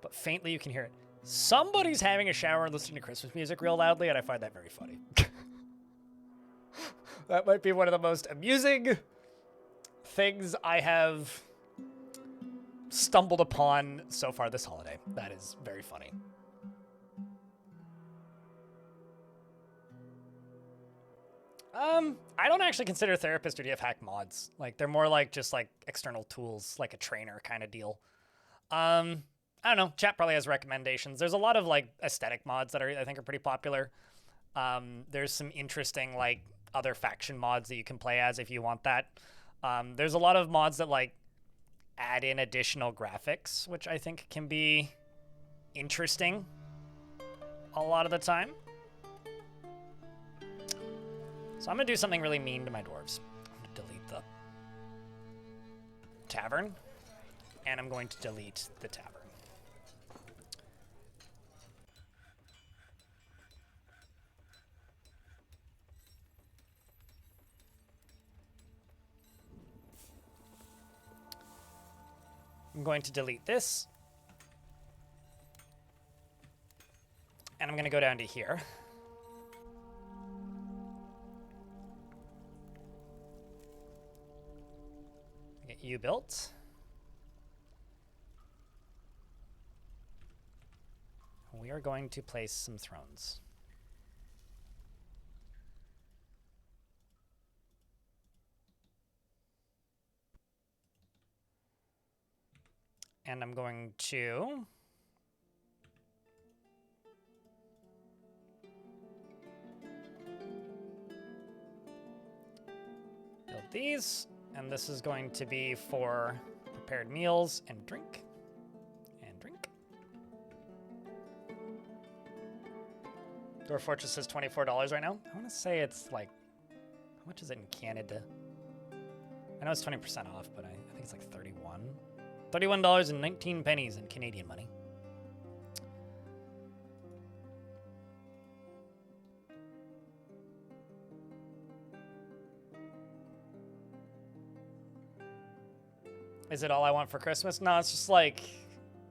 but faintly you can hear it. Somebody's having a shower and listening to Christmas music real loudly, and I find that very funny. That might be one of the most amusing things I have stumbled upon so far this holiday. That is very funny. I don't actually consider Therapist or DF Hack mods. Like, they're more like just like external tools, like a trainer kind of deal. I don't know. Chat probably has recommendations. There's a lot of like aesthetic mods that I think are pretty popular. There's some interesting like other faction mods that you can play as if you want that. There's a lot of mods that like add in additional graphics, which I think can be interesting a lot of the time. So I'm gonna do something really mean to my dwarves. I'm gonna delete the tavern, and I'm going to delete the tavern. I'm going to delete this. And I'm going to go down to here. Get you built. We are going to place some thrones. And I'm going to build these, and this is going to be for prepared meals and drink. And drink. Dwarf Fortress is $24 right now. I want to say it's like, how much is it in Canada? I know it's 20% off, but I think it's like 31. $31.19 in Canadian money. Is it all I want for Christmas? No, it's just like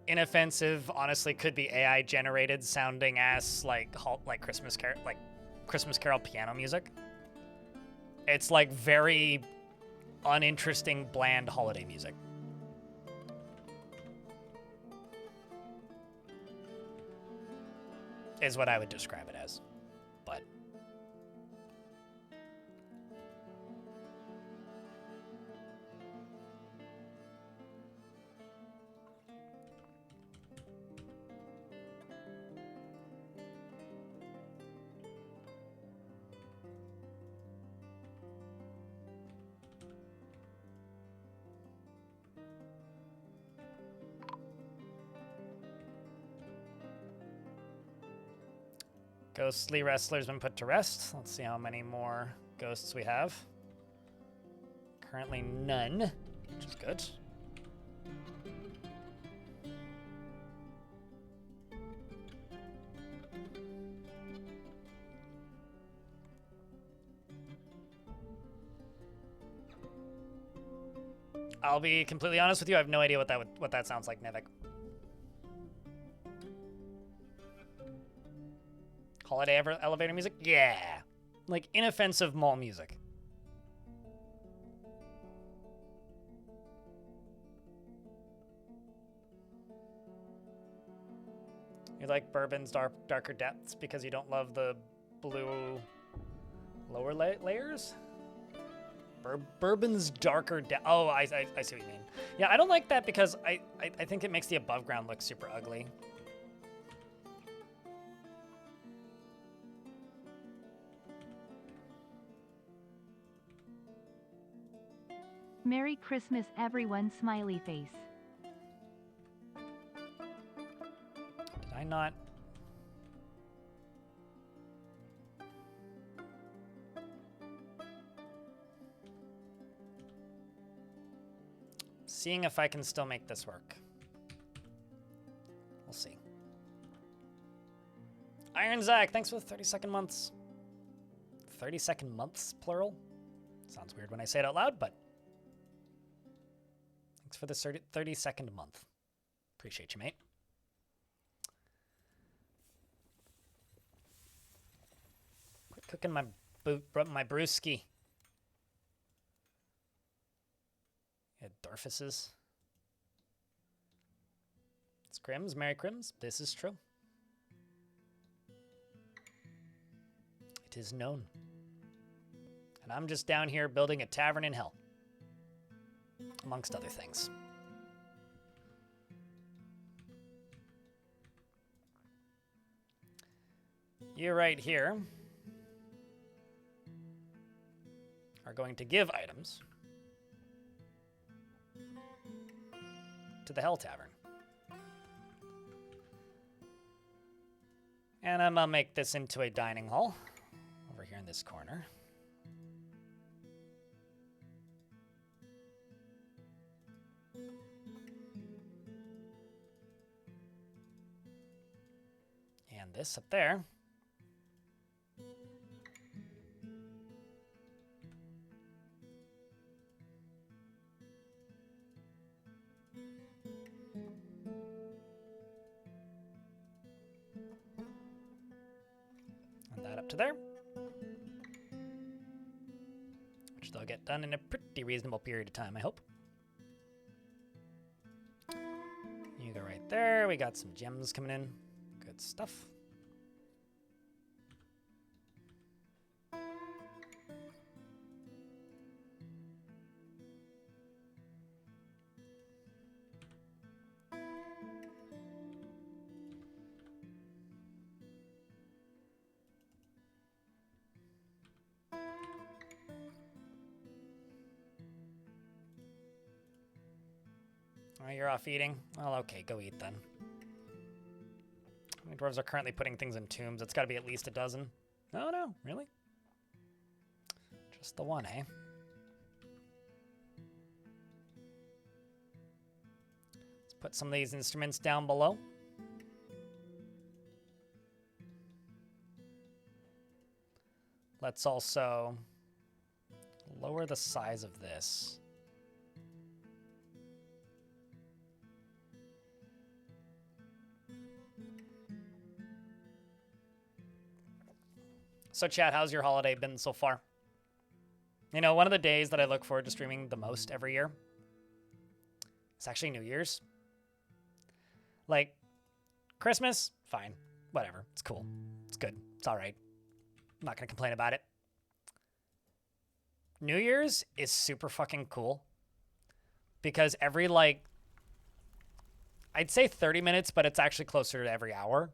inoffensive, honestly could be AI generated sounding ass like Christmas Carol piano music. It's like very uninteresting, bland holiday music. Is what I would describe it as. But Ghostly Wrestler's been put to rest. Let's see how many more ghosts we have. Currently none, which is good. I'll be completely honest with you, I have no idea what that sounds like, Nevik. Holiday elevator music? Yeah. Like inoffensive mall music. You like Bourbon's darker depths because you don't love the blue lower layers? Bourbon's darker depths. Oh, I see what you mean. Yeah, I don't like that because I think it makes the above ground look super ugly. Merry Christmas everyone, smiley face. Did I not? Seeing if I can still make this work. We'll see. Iron Zach, thanks for the 30-second months. 30-second months, plural? Sounds weird when I say it out loud, but thanks for the 30-second month. Appreciate you, mate. Quit cooking my brewski. Yeah, Dwarfuses. It's Crims, Merry Crims. This is true. It is known. And I'm just down here building a tavern in hell. Amongst other things. You right here are going to give items to the Hell Tavern. And I'm gonna make this into a dining hall over here in this corner. And this up there. up to there. Which they'll get done in a pretty reasonable period of time, I hope. You go right there. We got some gems coming in. Good stuff. Oh, you're off eating? Well, okay, go eat then. How many dwarves are currently putting things in tombs? It's got to be at least a dozen. Oh, no, really? Just the one, eh? Let's put some of these instruments down below. Let's also lower the size of this. So chat, how's your holiday been so far? You know, one of the days that I look forward to streaming the most every year, it's actually New Year's. Like, Christmas, fine, whatever, it's cool, it's good, it's all right. I'm not gonna complain about it. New Year's is super fucking cool because every, like, I'd say 30 minutes, but it's actually closer to every hour.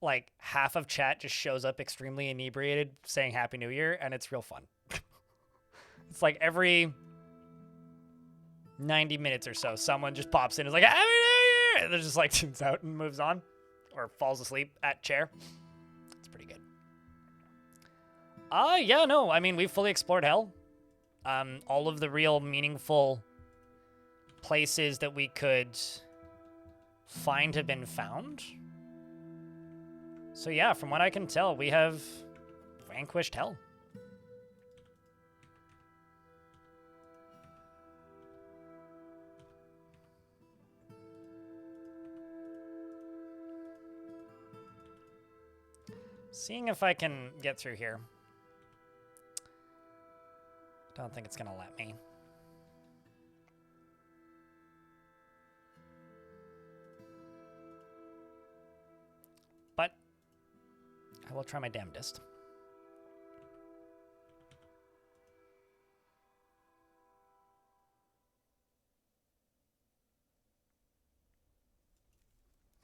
Like, half of chat just shows up extremely inebriated saying Happy New Year, and it's real fun. It's like every 90 minutes or so, someone just pops in and is like, Happy New Year! And they're just like, tunes out and moves on. Or falls asleep at chair. It's pretty good. Yeah, no, I mean, we've fully explored hell. All of the real meaningful places that we could find have been found. So yeah, from what I can tell, we have vanquished hell. Seeing if I can get through here. Don't think it's gonna let me. But I will try my damnedest.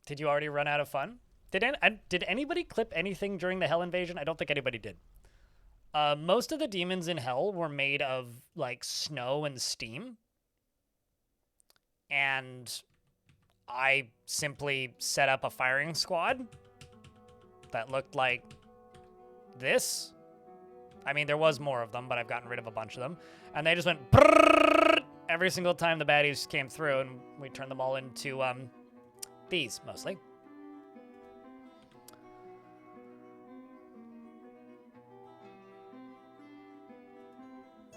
Did you already run out of fun? Did anybody clip anything during the hell invasion? I don't think anybody did. Most of the demons in hell were made of, like, snow and steam. And I simply set up a firing squad that looked like this. I mean, there was more of them, but I've gotten rid of a bunch of them. And they just went brrrr every single time the baddies came through, and we turned them all into these, mostly.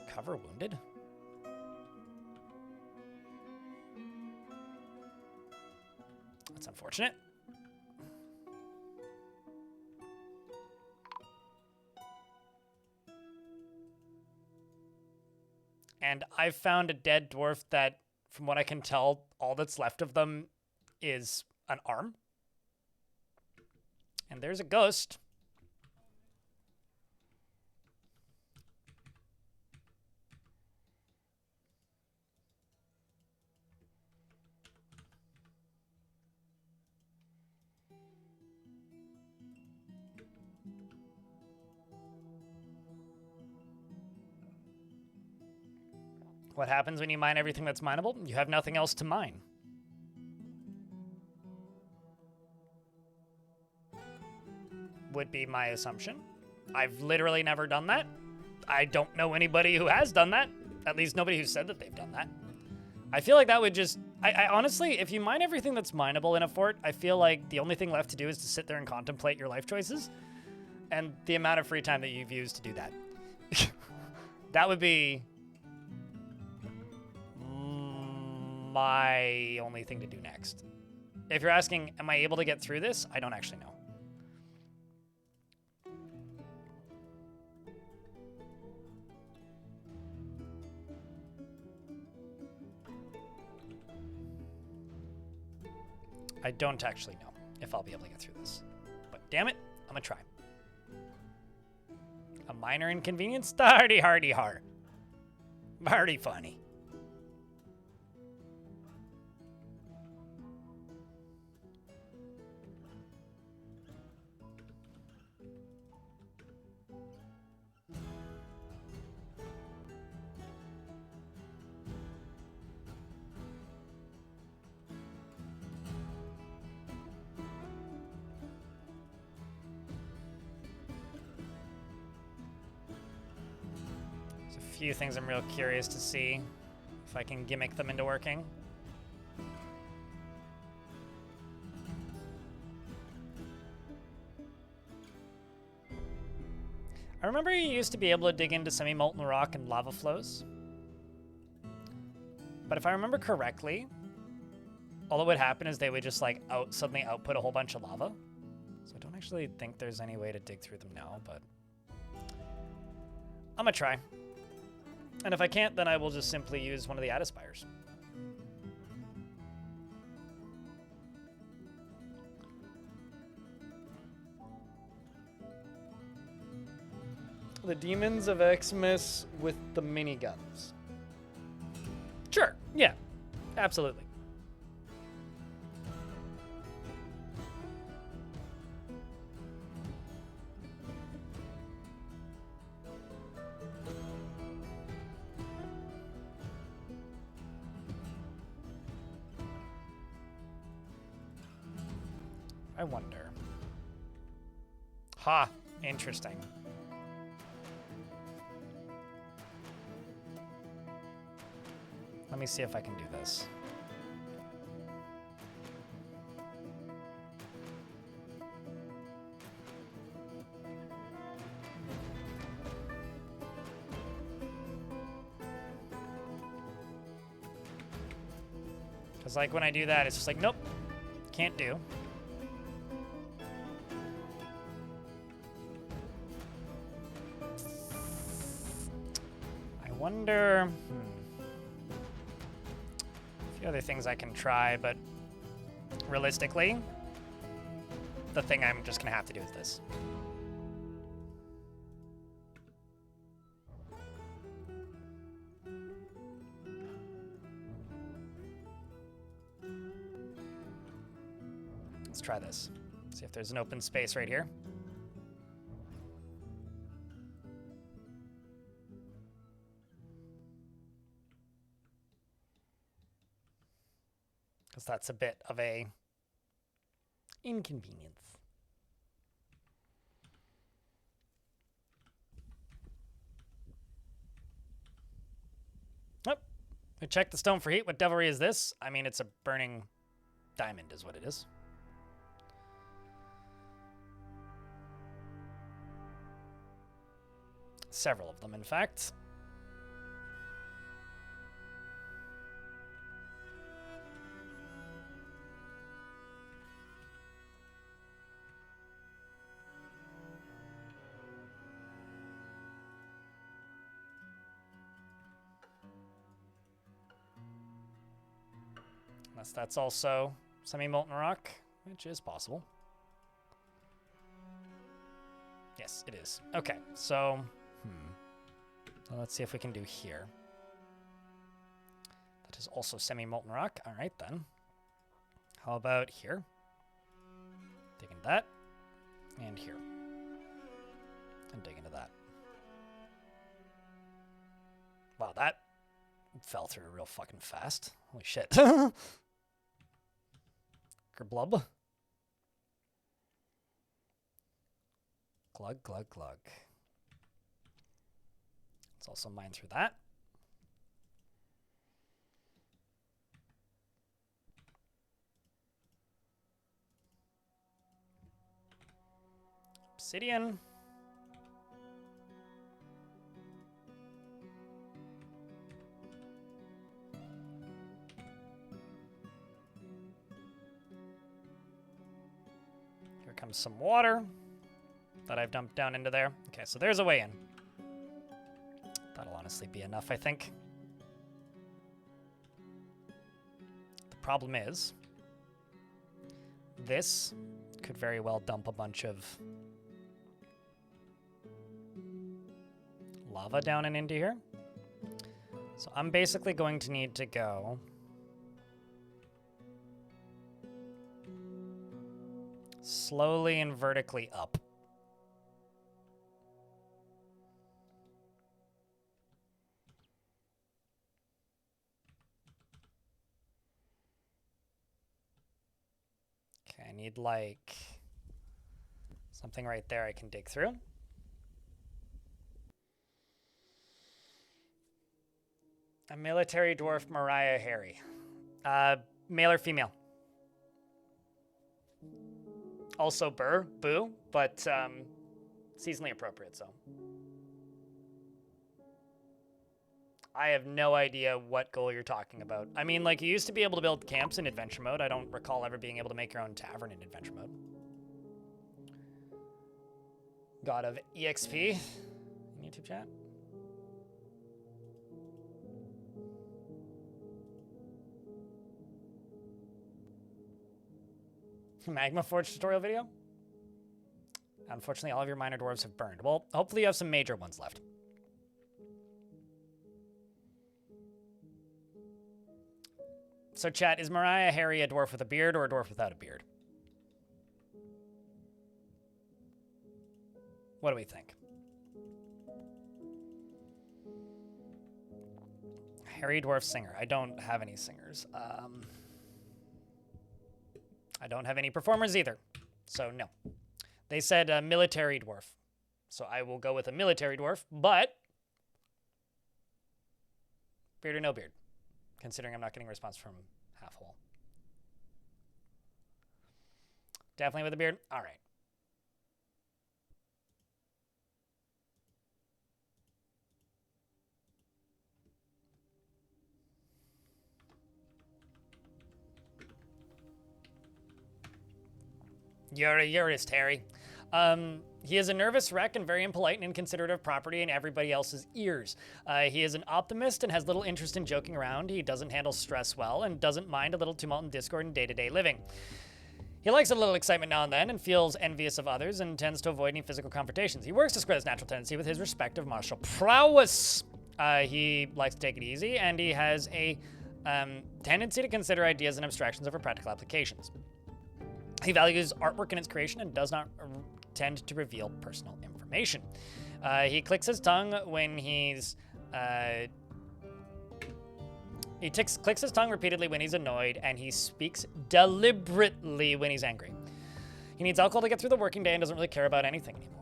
Cover wounded? That's unfortunate. And I've found a dead dwarf that, from what I can tell, all that's left of them is an arm. And there's a ghost. What happens when you mine everything that's mineable? You have nothing else to mine. Would be my assumption. I've literally never done that. I don't know anybody who has done that. At least nobody who said that they've done that. I feel like that would just... I honestly, if you mine everything that's mineable in a fort, I feel like the only thing left to do is to sit there and contemplate your life choices. And the amount of free time that you've used to do that. That would be... my only thing to do next. If you're asking, am I able to get through this? I don't actually know. I don't actually know if I'll be able to get through this. But damn it, I'm gonna try. A minor inconvenience? Hardy hardy har. Hardy funny. Few things I'm real curious to see if I can gimmick them into working. I remember you used to be able to dig into semi-molten rock and lava flows. But if I remember correctly, all that would happen is they would just like suddenly output a whole bunch of lava. So I don't actually think there's any way to dig through them now, but I'm gonna try. And if I can't, then I will just simply use one of the Addespires. The Demons of Xmas with the miniguns. Sure, yeah, absolutely. I wonder. Ha, interesting. Let me see if I can do this. Because like when I do that, it's just like, nope, can't do. I wonder, a few other things I can try, but realistically, the thing I'm just gonna have to do is this. Let's try this. See if there's an open space right here. Because that's a bit of a inconvenience. Oh, we checked the stone for heat. What devilry is this? I mean, it's a burning diamond is what it is. Several of them, in fact. Unless that's also semi-molten rock, which is possible. Yes, it is. Okay, so... Well, let's see if we can do here. That is also semi-molten rock. All right, then. How about here? Dig into that. And here. And dig into that. Wow, that fell through real fucking fast. Holy shit. Gerblub. Glug, glug, glug. Let's also mine through that. Obsidian. Here comes some water that I've dumped down into there. Okay, so there's a way in. That'll honestly be enough, I think. The problem is, this could very well dump a bunch of lava down and into here. So I'm basically going to need to go slowly and vertically up. Okay, I need like something right there I can dig through. A military dwarf Mariah Harry. Male or female? Also boo, but seasonally appropriate, so. I have no idea what goal you're talking about. I mean, like, you used to be able to build camps in adventure mode. I don't recall ever being able to make your own tavern in adventure mode. God of EXP. YouTube chat. Magma Forge tutorial video? Unfortunately, all of your minor dwarves have burned. Well, hopefully you have some major ones left. So chat, is Mariah Harry a dwarf with a beard or a dwarf without a beard? What do we think? Harry dwarf singer. I don't have any singers. I don't have any performers either. So no. They said military dwarf. So I will go with a military dwarf, but beard or no beard, considering I'm not getting a response from Half Whole. Definitely with a beard? All right. You're a Eurist, Harry. He is a nervous wreck and very impolite and inconsiderate of property and everybody else's ears. He is an optimist and has little interest in joking around. He doesn't handle stress well and doesn't mind a little tumult and discord in day-to-day living. He likes a little excitement now and then and feels envious of others and tends to avoid any physical confrontations. He works to square his natural tendency with his respective martial prowess. He likes to take it easy, and he has a tendency to consider ideas and abstractions over practical applications. He values artwork in its creation and does not tend to reveal personal information. He clicks his tongue when he's... clicks his tongue repeatedly when he's annoyed, and he speaks deliberately when he's angry. He needs alcohol to get through the working day and doesn't really care about anything anymore.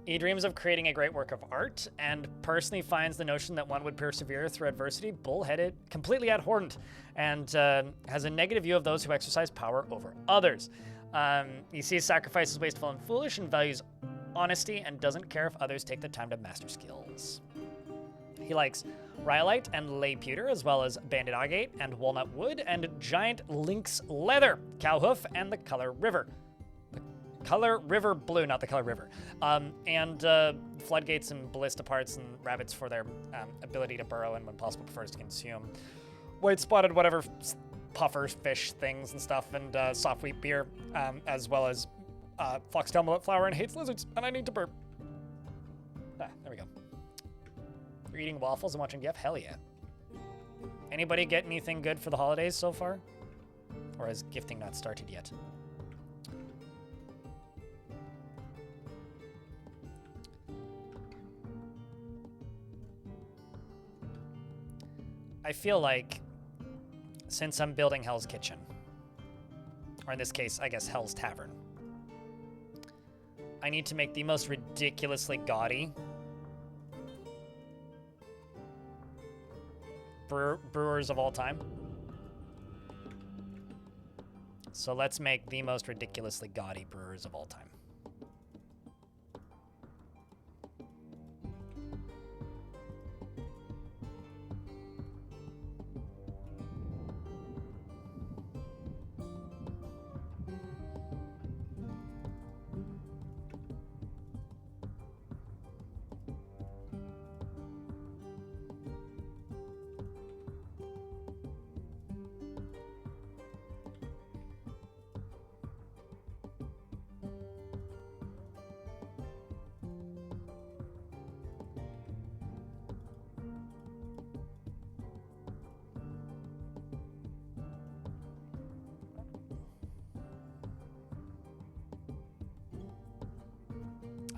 He dreams of creating a great work of art and personally finds the notion that one would persevere through adversity bullheaded, completely abhorrent, and has a negative view of those who exercise power over others. He sees sacrifice as wasteful and foolish and values honesty and doesn't care if others take the time to master skills. He likes rhyolite and lay pewter, as well as banded agate and walnut wood and giant lynx leather, cow hoof, and the color river. Color river blue, not the color river. And floodgates and ballista parts and rabbits for their ability to burrow and, when possible, prefers to consume white spotted whatever puffers, fish things and stuff, and soft wheat beer, as well as foxtail millet flour, and hates lizards. And I need to burp. There we go. You're eating waffles and watching GIF? Hell yeah. Anybody get anything good for the holidays so far? Or has gifting not started yet? I feel like, since I'm building Hell's Kitchen, or in this case, I guess Hell's Tavern, I need to make the most ridiculously gaudy brewers of all time. So let's make the most ridiculously gaudy brewers of all time.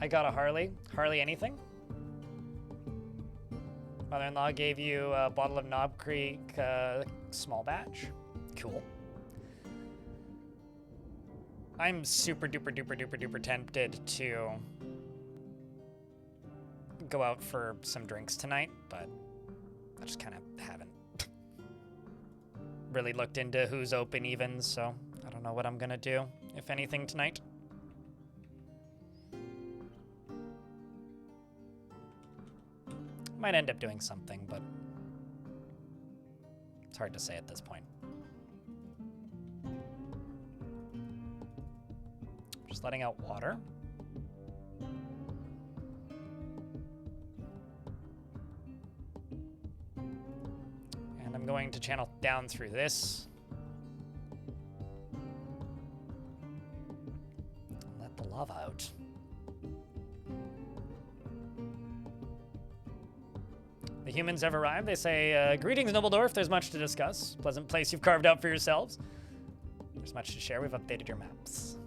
I got a Harley. Harley anything? Mother-in-law gave you a bottle of Knob Creek small batch. Cool. I'm super duper duper duper duper tempted to go out for some drinks tonight, but I just kind of haven't really looked into who's open even, so I don't know what I'm gonna do, if anything, tonight. Might end up doing something, but it's hard to say at this point. Just letting out water. And I'm going to channel down through this. Let the lava out. The humans have arrived. They say, greetings, Noble Dwarf. There's much to discuss. Pleasant place you've carved out for yourselves. There's much to share. We've updated your maps.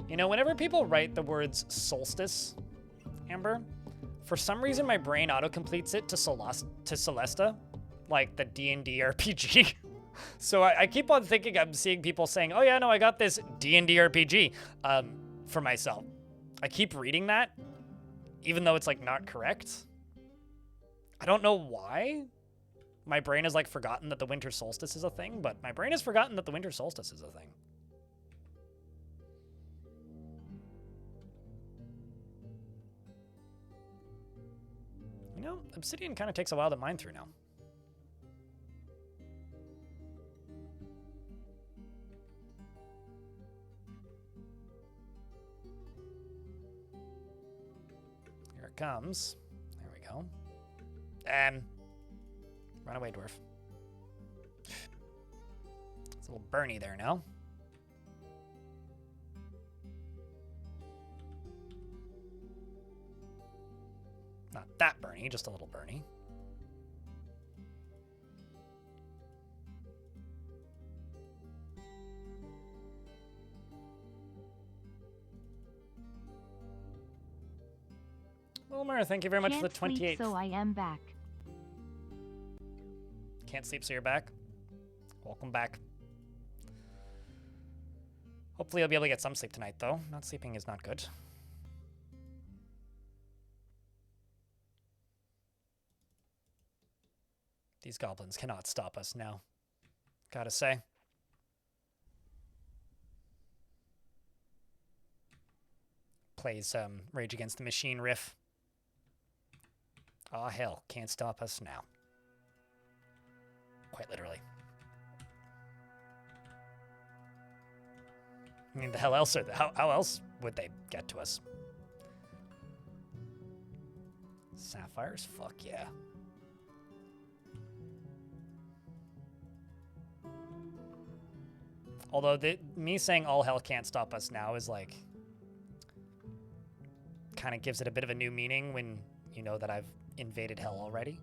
You know, whenever people write the words solstice, Amber, for some reason my brain auto-completes it to Celesta, like the D&D RPG. So I keep on thinking I'm seeing people saying, oh yeah, no, I got this D&D RPG for myself. I keep reading that, even though it's like not correct. I don't know why. My brain has like forgotten that the winter solstice is a thing, but my brain has forgotten that the winter solstice is a thing. You know, obsidian kind of takes a while to mine through now. Here it comes. There we go. Run away, dwarf. It's a little Bernie there now. Not that Bernie, just a little Bernie. Wilmer, thank you very much for the 28th. Sleep, so I am back. Can't sleep, so you're back. Welcome back. Hopefully you'll be able to get some sleep tonight, though. Not sleeping is not good. These goblins cannot stop us now. Gotta say. Plays Rage Against the Machine riff. Aw, hell, can't stop us now. Quite literally. I mean, the hell else how else would they get to us? Sapphires? Fuck yeah. Although me saying all hell can't stop us now is like kind of gives it a bit of a new meaning when you know that I've invaded hell already.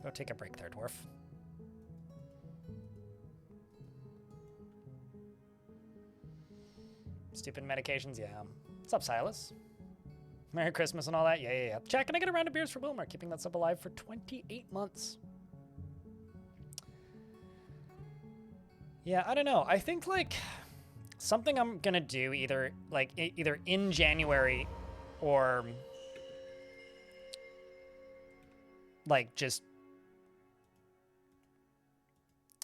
Go take a break there, dwarf. Stupid medications, yeah. What's up, Silas? Merry Christmas and all that. Yeah. Chat, can I get a round of beers for Wilmar? Keeping that sub alive for 28 months. Yeah, I don't know. I think, like, something I'm gonna do either in January or, like, just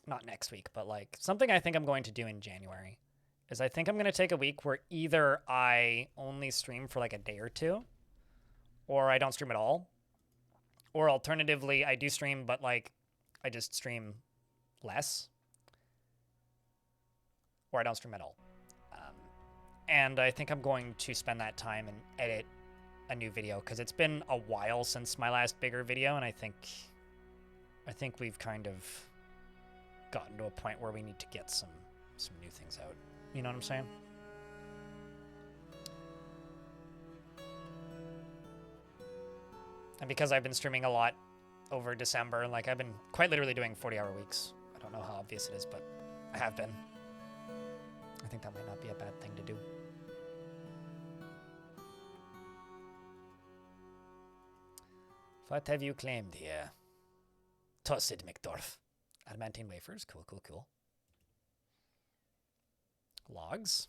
not next week, but, like, something I think I'm going to do in January is I think I'm going to take a week where either I only stream for like a day or two, or I don't stream at all, or alternatively, I do stream, but like I just stream less, or I don't stream at all. And I think I'm going to spend that time and edit a new video because it's been a while since my last bigger video, and I think we've kind of gotten to a point where we need to get some new things out. You know what I'm saying? And because I've been streaming a lot over December, like I've been quite literally doing 40-hour weeks. I don't know how obvious it is, but I have been. I think that might not be a bad thing to do. What have you claimed here? Toasted McDwarf. Adamantine wafers. Cool, cool, cool. Logs.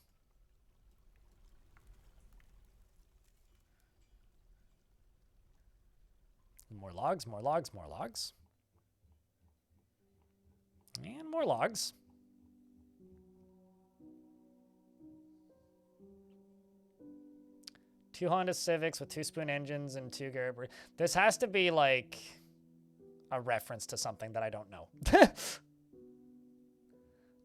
More logs, more logs, more logs. And more logs. Two Honda Civics with 2-spoon engines and 2 Gerber. This has to be like a reference to something that I don't know.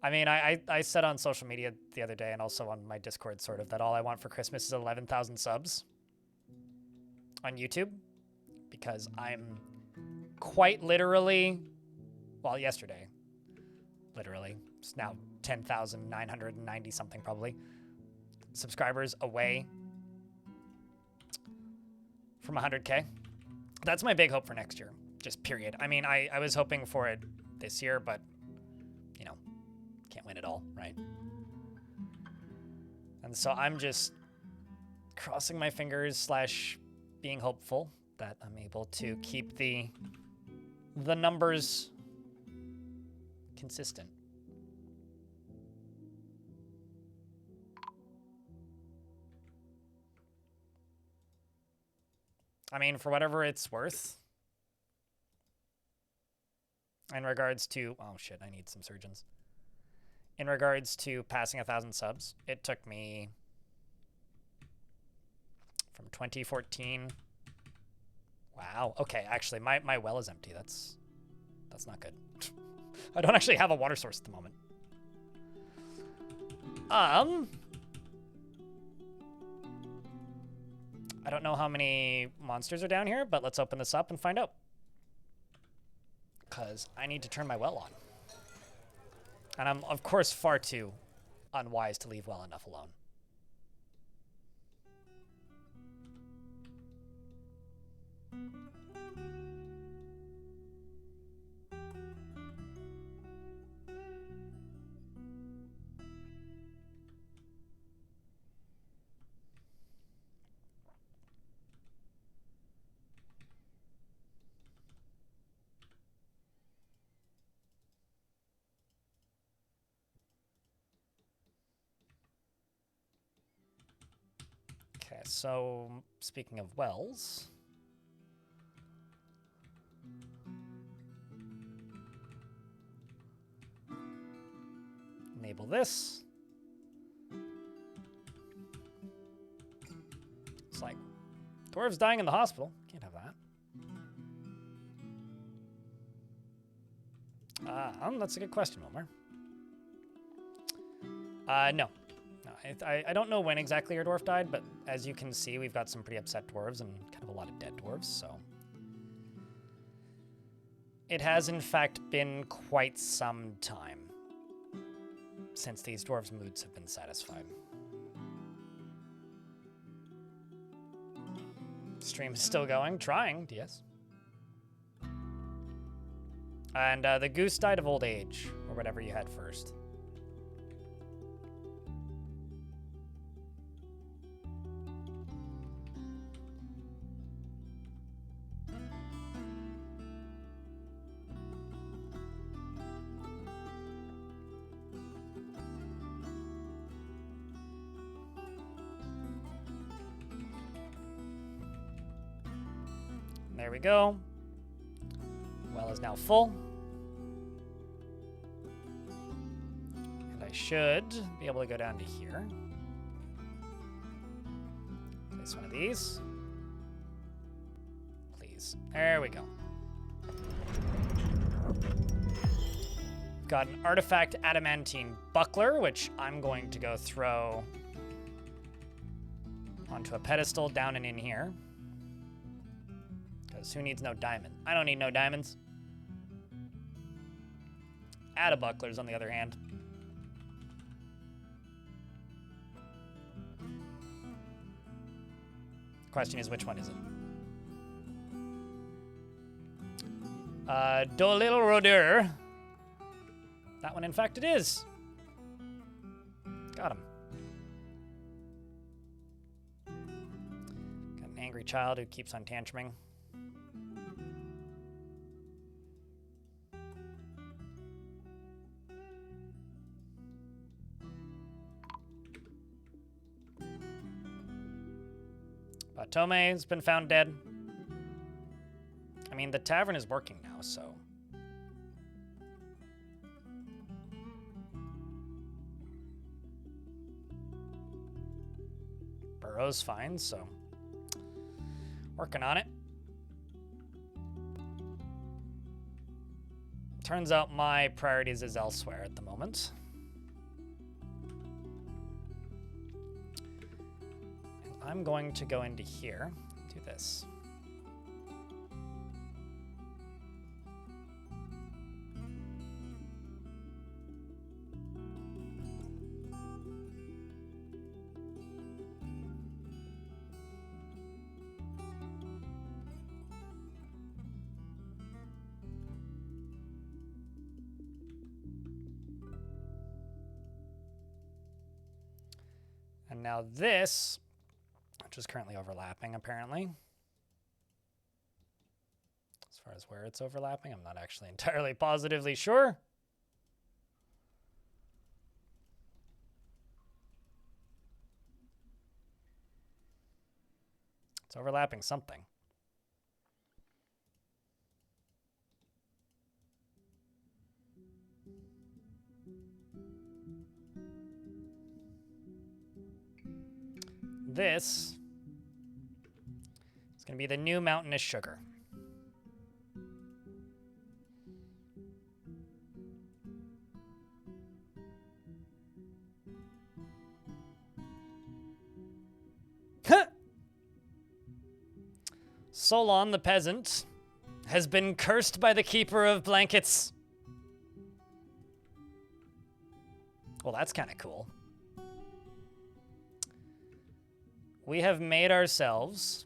I mean, I said on social media the other day and also on my Discord sort of that all I want for Christmas is 11,000 subs on YouTube because I'm quite literally, well, yesterday, literally, it's now 10,990 something probably, subscribers away from 100K. That's my big hope for next year, just period. I mean, I was hoping for it this year, but, you know, can't win it all, right? And so I'm just crossing my fingers / being hopeful that I'm able to keep the numbers consistent. I mean, for whatever it's worth, in regards to, oh shit, I need some surgeons. In regards to passing 1,000 subs, it took me from 2014. Wow. Okay, actually, my well is empty. That's not good. I don't actually have a water source at the moment. I don't know how many monsters are down here, but let's open this up and find out. Because I need to turn my well on. And I'm, of course, far too unwise to leave well enough alone. Okay, so speaking of wells, enable this. It's like, Dwarf's dying in the hospital. Can't have that. That's a good question, Omar. No. I don't know when exactly your dwarf died, but as you can see, we've got some pretty upset dwarves and kind of a lot of dead dwarves, so. It has, in fact, been quite some time since these dwarves' moods have been satisfied. Stream is still going, trying, yes. And the goose died of old age, or whatever you had first. There we go. Well is now full. And I should be able to go down to here. Place one of these. Please. There we go. Got an artifact adamantine buckler, which I'm going to go throw onto a pedestal down and in here. Who needs no diamond? I don't need no diamonds. Attabucklers, on the other hand. Question is, which one is it? Dolil Roder. That one, in fact, it is. Got him. Got an angry child who keeps on tantruming. Batome has been found dead. I mean, the tavern is working now, so... Burrow's fine, so... Working on it. Turns out my priorities is elsewhere at the moment. I'm going to go into here, do this. And now this, which is currently overlapping, apparently. As far as where it's overlapping, I'm not actually entirely positively sure. It's overlapping something. This is going to be the new mountainous sugar. Solon the peasant has been cursed by the keeper of blankets. Well, that's kind of cool. We have made ourselves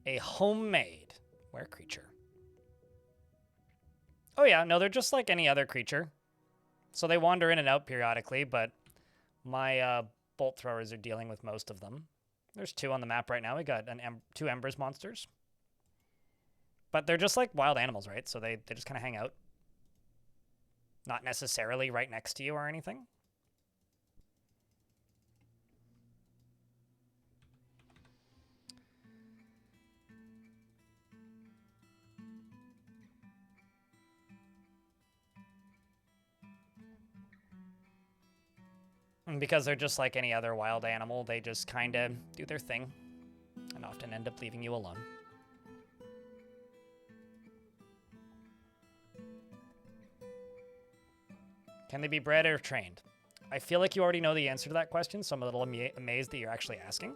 a homemade were creature. Oh yeah, no, they're just like any other creature. So they wander in and out periodically, but my bolt throwers are dealing with most of them. There's 2 on the map right now. We got 2 Embers monsters. But they're just like wild animals, right? So they just kind of hang out. Not necessarily right next to you or anything. And because they're just like any other wild animal, they just kind of do their thing and often end up leaving you alone. Can they be bred or trained? I feel like you already know the answer to that question, so I'm a little amazed that you're actually asking.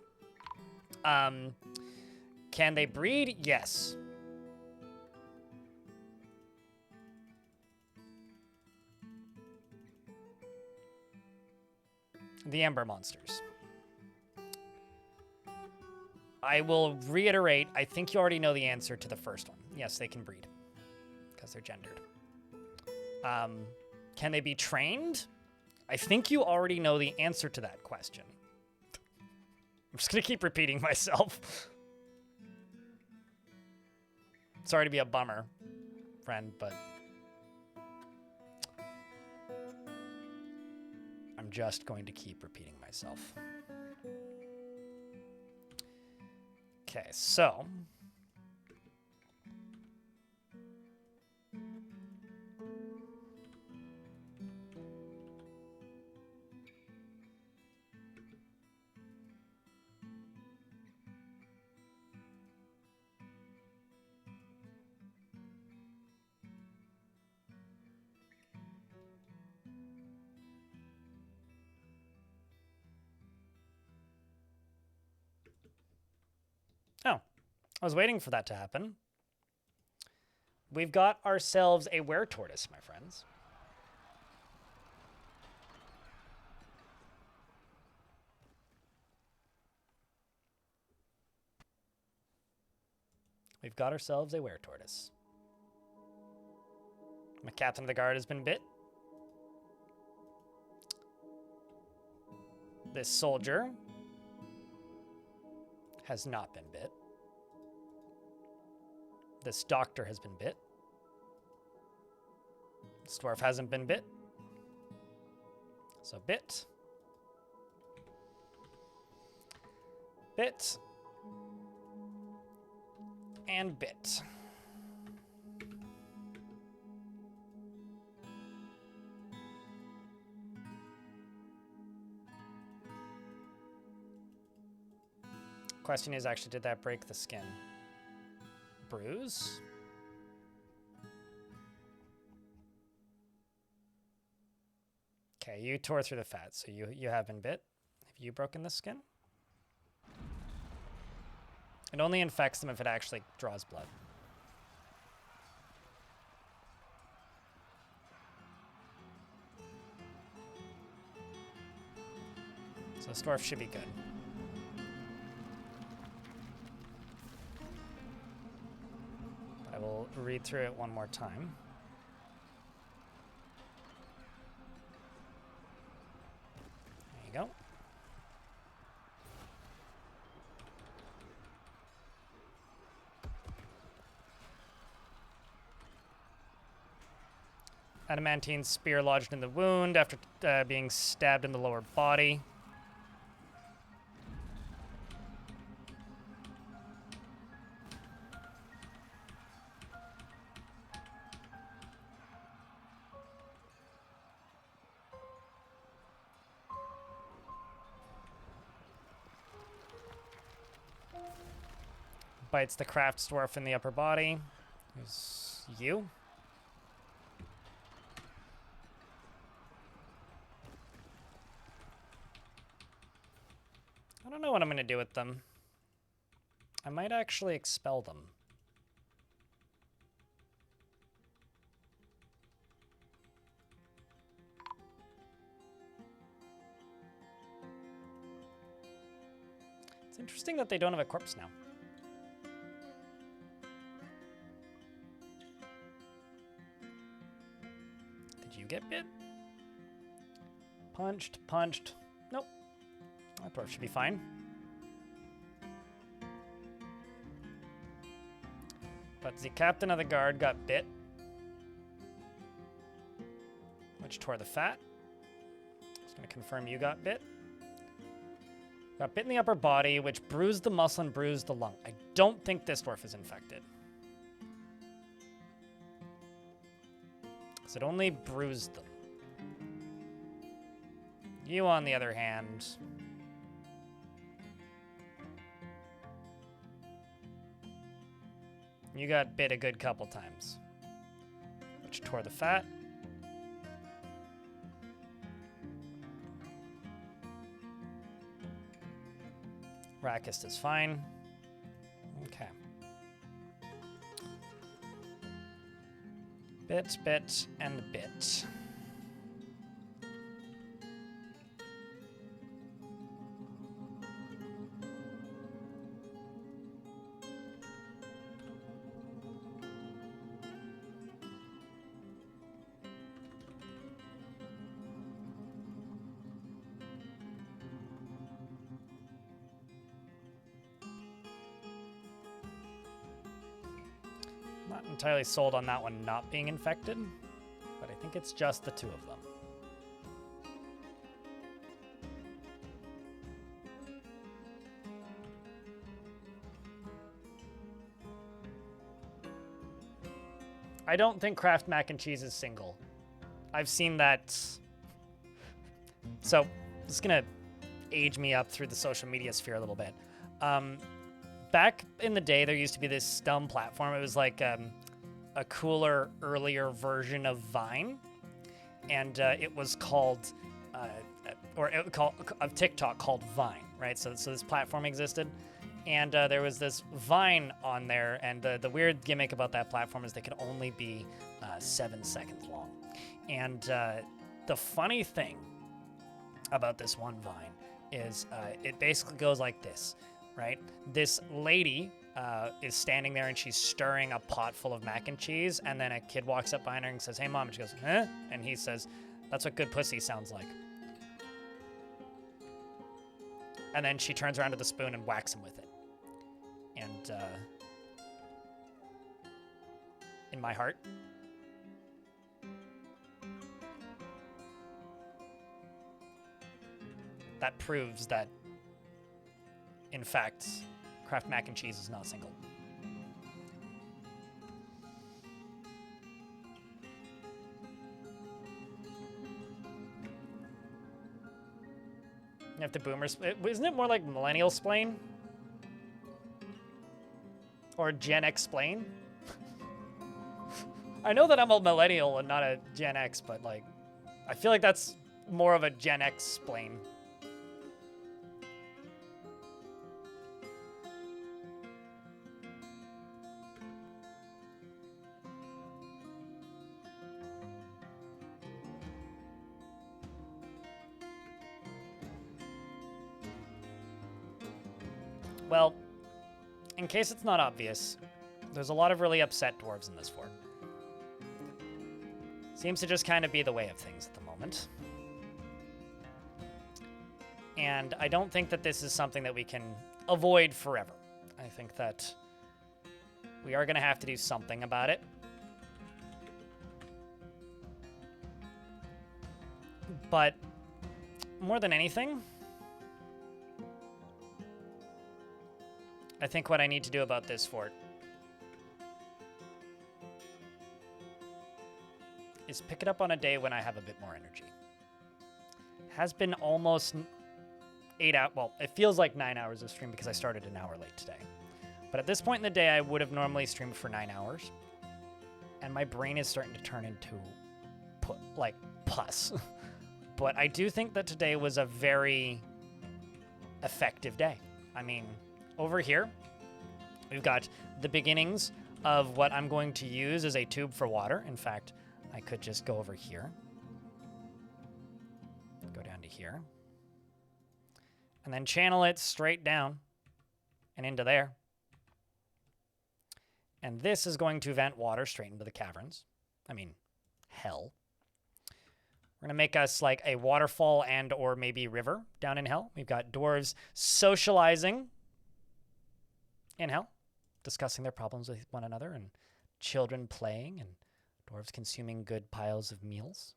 Can they breed? Yes. The Ember monsters. I will reiterate, I think you already know the answer to the first one. Yes, they can breed, because they're gendered. Can they be trained? I think you already know the answer to that question. I'm just going to keep repeating myself. Sorry to be a bummer, friend, but... I'm just going to keep repeating myself. Okay, so... Oh, I was waiting for that to happen. We've got ourselves a were-tortoise, my friends. We've got ourselves a were-tortoise. My captain of the guard has been bit. This soldier has not been bit. This doctor has been bit. This dwarf hasn't been bit. So bit. Bit. And bit. Question is actually, did that break the skin? Bruise? Okay, you tore through the fat, so you have been bit. Have you broken the skin? It only infects them if it actually draws blood. So this dwarf should be good. I will read through it one more time. There you go. Adamantine spear lodged in the wound after being stabbed in the lower body. Bites the craft dwarf in the upper body. Who's you? I don't know what I'm going to do with them. I might actually expel them. It's interesting that they don't have a corpse now. Did you get bit? Punched, punched. Nope. That dwarf should be fine. But the captain of the guard got bit, which tore the fat. Just going to confirm you got bit. Got bit in the upper body, which bruised the muscle and bruised the lung. I don't think this dwarf is infected. Because it only bruised them. You, on the other hand... You got bit a good couple times, which tore the fat. Rakist is fine. Okay. Bit, bit, and bit. Not entirely sold on that one not being infected, but I think it's just the two of them. I don't think Kraft mac and cheese is single. I've seen that. So this is gonna age me up through the social media sphere a little bit. Back in the day, there used to be this dumb platform. It was like a cooler, earlier version of Vine, and it was called, of TikTok called Vine, right? So this platform existed, And there was this vine on there, and the weird gimmick about that platform is they could only be 7 seconds long. And the funny thing about this one vine is it basically goes like this, right? This lady is standing there and she's stirring a pot full of mac and cheese, and then a kid walks up behind her and says, "Hey, Mom," and she goes, "Huh?" And he says, "That's what good pussy sounds like." And then she turns around to the spoon and whacks him with it. And in my heart, that proves that, in fact, Kraft mac and cheese is not single. You have to boomers. Isn't it more like millennial splain? Or Gen X splain? I know that I'm a millennial and not a Gen X, but like, I feel like that's more of a Gen X splain. Well, in case it's not obvious, there's a lot of really upset dwarves in this fort. Seems to just kind of be the way of things at the moment. And I don't think that this is something that we can avoid forever. I think that we are going to have to do something about it. But more than anything, I think what I need to do about this fort is pick it up on a day when I have a bit more energy. It has been almost 8 hours. Well, it feels like 9 hours of stream because I started an hour late today. But at this point in the day, I would have normally streamed for 9 hours. And my brain is starting to turn into pus. But I do think that today was a very effective day. I mean, over here, we've got the beginnings of what I'm going to use as a tube for water. In fact, I could just go over here, go down to here, and then channel it straight down and into there. And this is going to vent water straight into the caverns. I mean, hell. We're going to make us like a waterfall and or maybe river down in hell. We've got dwarves socializing in hell, discussing their problems with one another, and children playing, and dwarves consuming good piles of meals.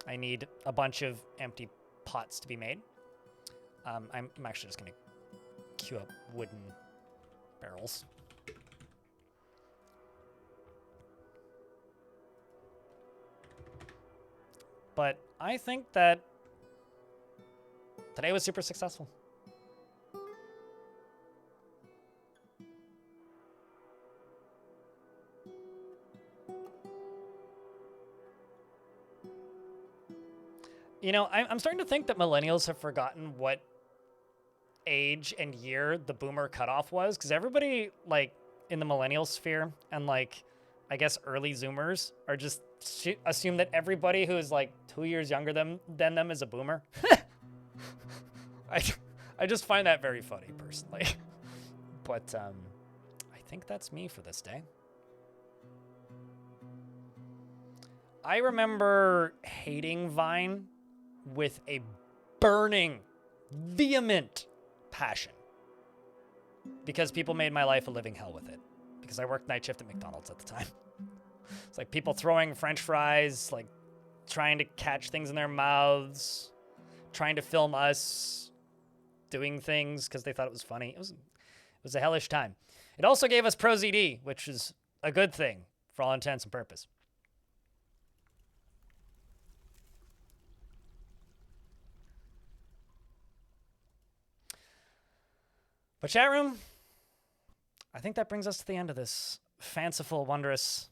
I need a bunch of empty pots to be made. I'm actually just going to queue up wooden barrels. But I think that today was super successful. You know, I'm starting to think that millennials have forgotten what age and year the boomer cutoff was, because everybody, like, in the millennial sphere and, like, I guess early Zoomers are just assume that everybody who is, like, 2 years younger than them is a boomer. I just find that very funny, personally. But I think that's me for this day. I remember hating Vine with a burning, vehement passion because people made my life a living hell with it, because I worked night shift at McDonald's at the time. It's like people throwing French fries, like trying to catch things in their mouths, trying to film us doing things because they thought it was funny. It was a hellish time. It also gave us ProZD, which is a good thing for all intents and purposes. But chat room, I think that brings us to the end of this fanciful, wondrous,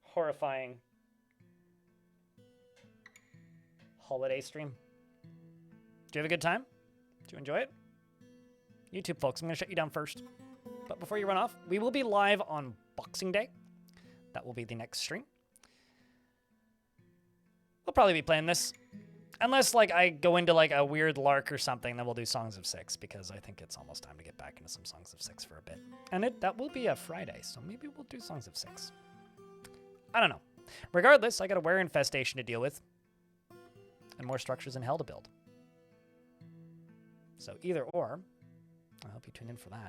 horrifying holiday stream. Did you have a good time? Did you enjoy it? YouTube folks, I'm going to shut you down first. But before you run off, we will be live on Boxing Day. That will be the next stream. We'll probably be playing this. Unless, like, I go into, like, a weird lark or something, then we'll do Songs of Six, because I think it's almost time to get back into some Songs of Six for a bit. And that will be a Friday, so maybe we'll do Songs of Six. I don't know. Regardless, I got a Were Infestation to deal with. And more Structures in Hell to build. So either or, I hope you tune in for that.